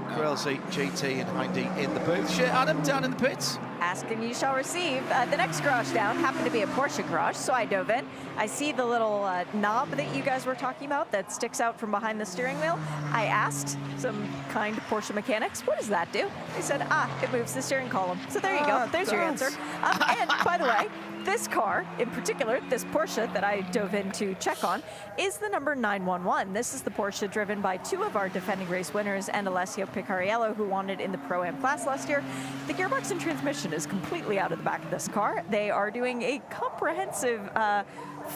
Corelsi, GT and Hindy in the booth. Adam down in the pits. Ask and you shall receive. The next garage down happened to be a Porsche garage, so I dove in. I see the little knob that you guys were talking about that sticks out from behind the steering wheel. I asked some kind Porsche mechanics, what does that do? They said, it moves the steering column. So there you go. There's your answer. And by the way, this car in particular, this Porsche that I dove in to check on, is the number 911. This is the Porsche driven by 2 of our defending race winners and Alessio Picariello, who won it in the Pro-Am class last year. The gearbox and transmission is completely out of the back of this car. They are doing a comprehensive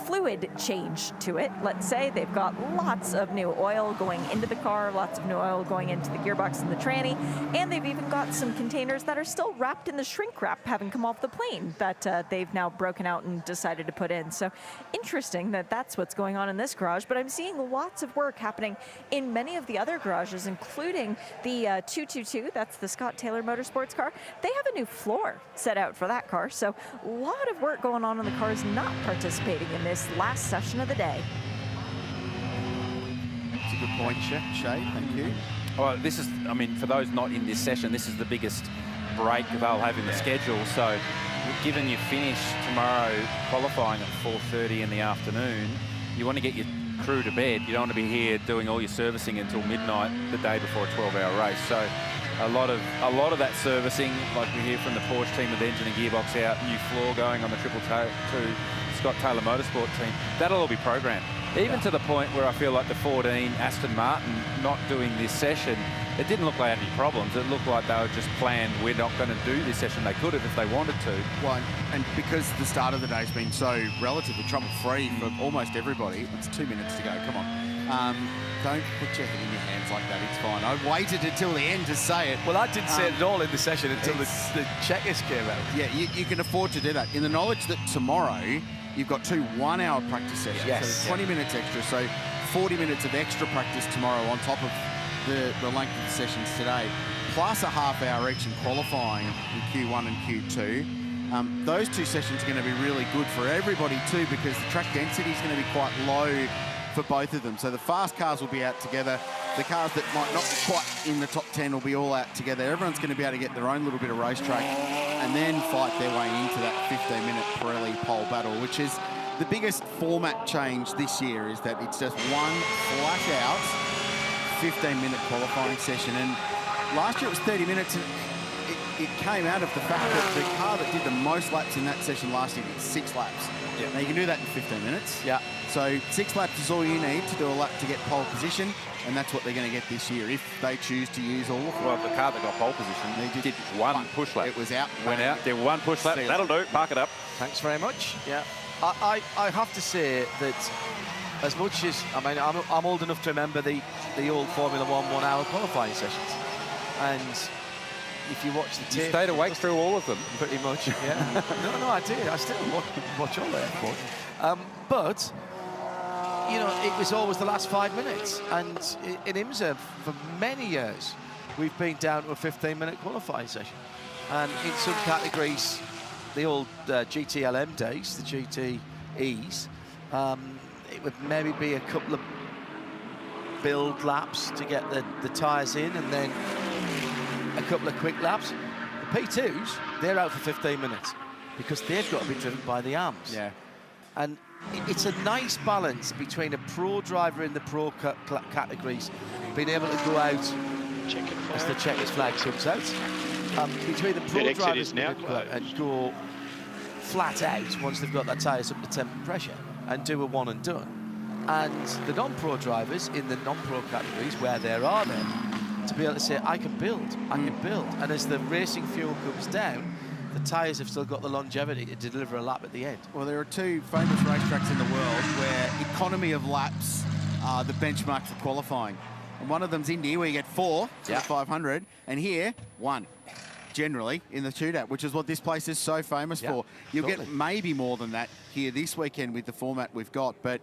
fluid change to it. Let's say they've got lots of new oil going into the car, lots of new oil going into the gearbox and the tranny, and they've even got some containers that are still wrapped in the shrink wrap having come off the plane that they've now broken out and decided to put in. So interesting that that's what's going on in this garage, but I'm seeing lots of work happening in many of the other garages, including the 222, that's the Scott Taylor Motorsports car. They have a new floor set out for that car, so a lot of work going on the cars not participating in this last session of the day. That's a good point, Shay. Thank you. Well, this is, I mean, for those not in this session, this is the biggest break they'll have in the schedule. So given you finish tomorrow qualifying at 4:30 in the afternoon, you want to get your crew to bed. You don't want to be here doing all your servicing until midnight the day before a 12-hour race. So a lot of that servicing, like we hear from the Porsche team with engine and gearbox out, new floor going on the 222 Scott Taylor Motorsport team, that'll all be programmed. Even to the point where I feel like the 14 Aston Martin not doing this session, it didn't look like any problems. It looked like they were just planned, we're not going to do this session. They could have if they wanted to. Well, and because the start of the day's been so relatively trouble-free for almost everybody, it's 2 minutes to go, come on. Don't put your head in your hands like that, it's fine. I waited until the end to say it. Well, I didn't say it at all in the session until the checkers came out. Yeah, you can afford to do that. In the knowledge that tomorrow, you've got 2 1-hour practice sessions. Yes. So 20 minutes extra, so 40 minutes of extra practice tomorrow on top of the length of the sessions today, plus a half-hour each in qualifying in Q1 and Q2. Those 2 sessions are going to be really good for everybody too, because the track density is going to be quite low for both of them. So the fast cars will be out together. The cars that might not be quite in the top 10 will be all out together. Everyone's going to be able to get their own little bit of racetrack and then fight their way into that 15-minute Pirelli pole battle, which is the biggest format change this year, is that it's just one flat-out 15-minute qualifying session. And last year it was 30 minutes, and it came out of the fact that the car that did the most laps in that session last year did 6 laps. Yeah. Now you can do that in 15 minutes. Yeah. So 6 laps is all you need to do a lap to get pole position, and that's what they're going to get this year if they choose to use all of them. Well, the car that got pole position, they did one push lap. It was out. Went out, did one push lap. That'll do. Park it up. Thanks very much. Yeah. I have to say that as much as, I mean, I'm old enough to remember the old Formula 1 1-hour qualifying sessions. And if you watch the tape... You stayed awake through all of them. Pretty much, yeah. no, I did. I still watch all that, of course. But, you know, it was always the last 5 minutes. And in IMSA, for many years, we've been down to a 15-minute qualifying session. And in some categories, the old GTLM days, the GTEs, it would maybe be a couple of build laps to get the tyres in, and then a couple of quick laps. The P2s, they're out for 15 minutes because they've got to be driven by the arms. Yeah. And it's a nice balance between a pro driver in the pro categories being able to go out as the checkers flag comes out, between the pro drivers and go flat out once they've got their tyres up to temp pressure and do a one and done. And the non-pro drivers in the non-pro categories where there are them, to be able to say, I can build. And as the racing fuel comes down, the tyres have still got the longevity to deliver a lap at the end. Well, there are 2 famous racetracks in the world where economy of laps are the benchmark for qualifying. And one of them's Indy, where you get 4 to the 500, and here, 1, generally, in the shootout, which is what this place is so famous for. You'll get maybe more than that here this weekend with the format we've got, but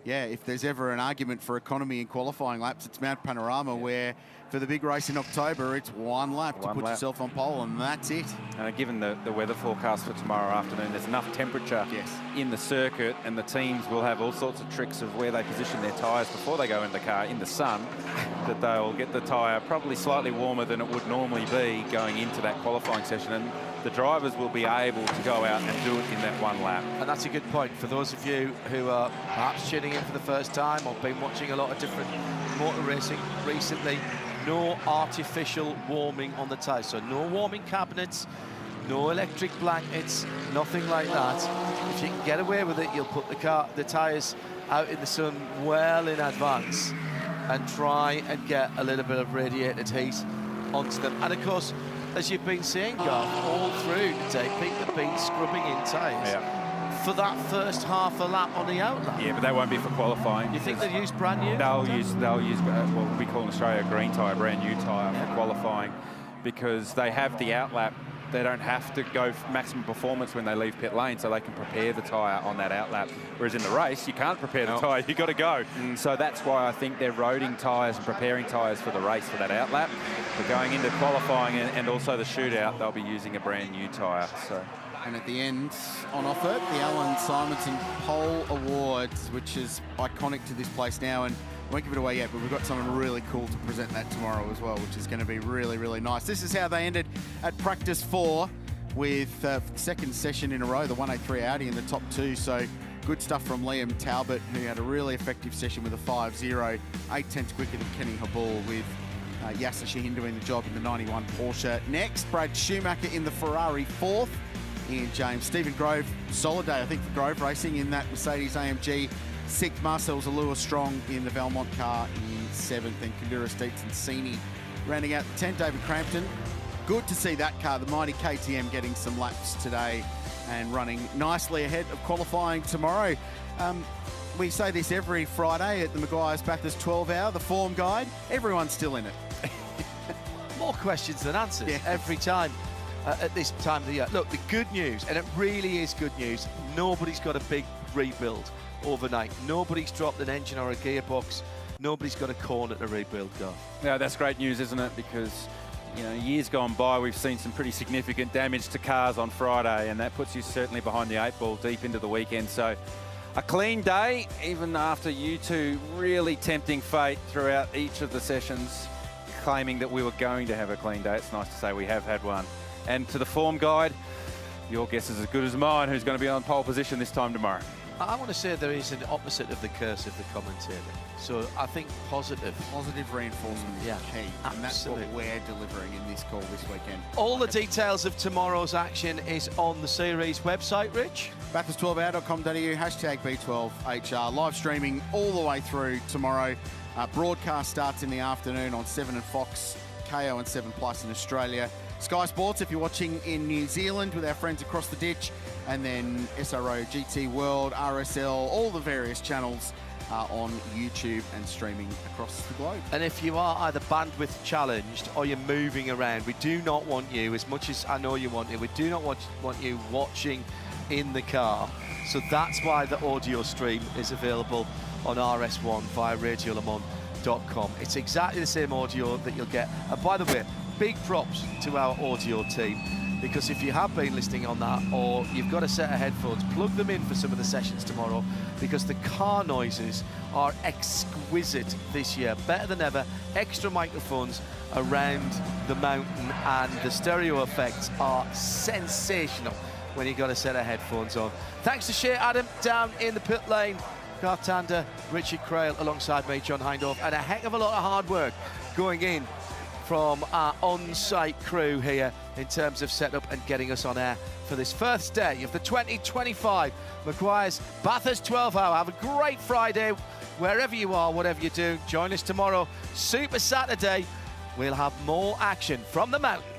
yeah, if there's ever an argument for economy in qualifying laps, it's Mount Panorama, where for the big race in October, it's 1 lap to put yourself on pole, and that's it. And given the weather forecast for tomorrow afternoon, there's enough temperature in the circuit, and the teams will have all sorts of tricks of where they position their tyres before they go into the car in the sun, that they'll get the tyre probably slightly warmer than it would normally be going into that qualifying session, and the drivers will be able to go out and do it in that 1 lap. And that's a good point for those of you who are perhaps tuning in for the first time or been watching a lot of different motor racing recently. No artificial warming on the tyres, so no warming cabinets, no electric blankets, nothing like that. If you can get away with it, you'll put the tyres out in the sun well in advance and try and get a little bit of radiated heat onto them. And of course, as you've been saying, Garth, all through today, people have been scrubbing in tyres for that first half a lap on the outlap. Yeah, but that won't be for qualifying. You think they'll use brand new? They'll use what we call in Australia a green tyre, brand new tyre for qualifying, because they have the outlap. They don't have to go maximum performance when they leave pit lane, so they can prepare the tyre on that outlap. Whereas in the race, you can't prepare the tyre, you've got to go. So that's why I think they're roading tyres and preparing tyres for the race for that outlap. But going into qualifying and also the shootout, they'll be using a brand new tyre. So. And at the end, on offer, the Alan Simonson Pole Awards, which is iconic to this place now, and I won't give it away yet, but we've got someone really cool to present that tomorrow as well, which is going to be really, really nice. This is how they ended at practice 4 with second session in a row, the 183 Audi in the top 2. So good stuff from Liam Talbot, who had a really effective session with a 5.0, 8/10 quicker than Kenny Habul, with Yasser Shahin doing the job in the 91 Porsche. Next, Brad Schumacher in the Ferrari 4th. Ian James, Stephen Grove, solid day, I think, for Grove Racing in that Mercedes AMG 6th. Marcel Zalua strong in the Valmont car in 7th, and Kandura Steetsson-Sini rounding out the 10th. David Crampton, good to see that car, the mighty KTM, getting some laps today and running nicely ahead of qualifying tomorrow. We say this every Friday at the Meguiar's Bathurst 12 Hour, the form guide. Everyone's still in it. More questions than answers every time. At this time of the year. Look, the good news, and it really is good news, nobody's got a big rebuild overnight. Nobody's dropped an engine or a gearbox. Nobody's got a corner to rebuild, Garth. Yeah, that's great news, isn't it? Because, you know, years gone by, we've seen some pretty significant damage to cars on Friday, and that puts you certainly behind the 8 ball deep into the weekend. So a clean day, even after you two really tempting fate throughout each of the sessions, claiming that we were going to have a clean day. It's nice to say we have had one. And to the form guide, your guess is as good as mine who's going to be on pole position this time tomorrow. I want to say there is an opposite of the curse of the commentator. So I think positive. Positive reinforcement is key. And that's what Absolutely. we're delivering in this call this weekend. All the details of tomorrow's action is on the series website, Rich. Bathurst12hour.com.au, hashtag B12HR. Live streaming all the way through tomorrow. Broadcast starts in the afternoon on 7 and Fox, KO and 7+ in Australia. Sky Sports if you're watching in New Zealand with our friends across the ditch. And then SRO, GT World, RSL, all the various channels on YouTube and streaming across the globe. And if you are either bandwidth challenged or you're moving around, we do not want you, as much as I know you want it, we do not want you watching in the car. So that's why the audio stream is available on RS1 via radiolemans.com. It's exactly the same audio that you'll get. And by the way, big props to our audio team, because if you have been listening on that or you've got a set of headphones, plug them in for some of the sessions tomorrow, because the car noises are exquisite this year, better than ever. Extra microphones around the mountain and the stereo effects are sensational when you've got a set of headphones on. Thanks to Shea Adam down in the pit lane, Garth Tander, Richard Crail alongside me, John Hindorf, and a heck of a lot of hard work going in from our on-site crew here in terms of setup and getting us on air for this first day of the 2025 Meguiar's Bathurst 12 Hour. Have a great Friday, wherever you are, whatever you do. Join us tomorrow, Super Saturday. We'll have more action from the mountain.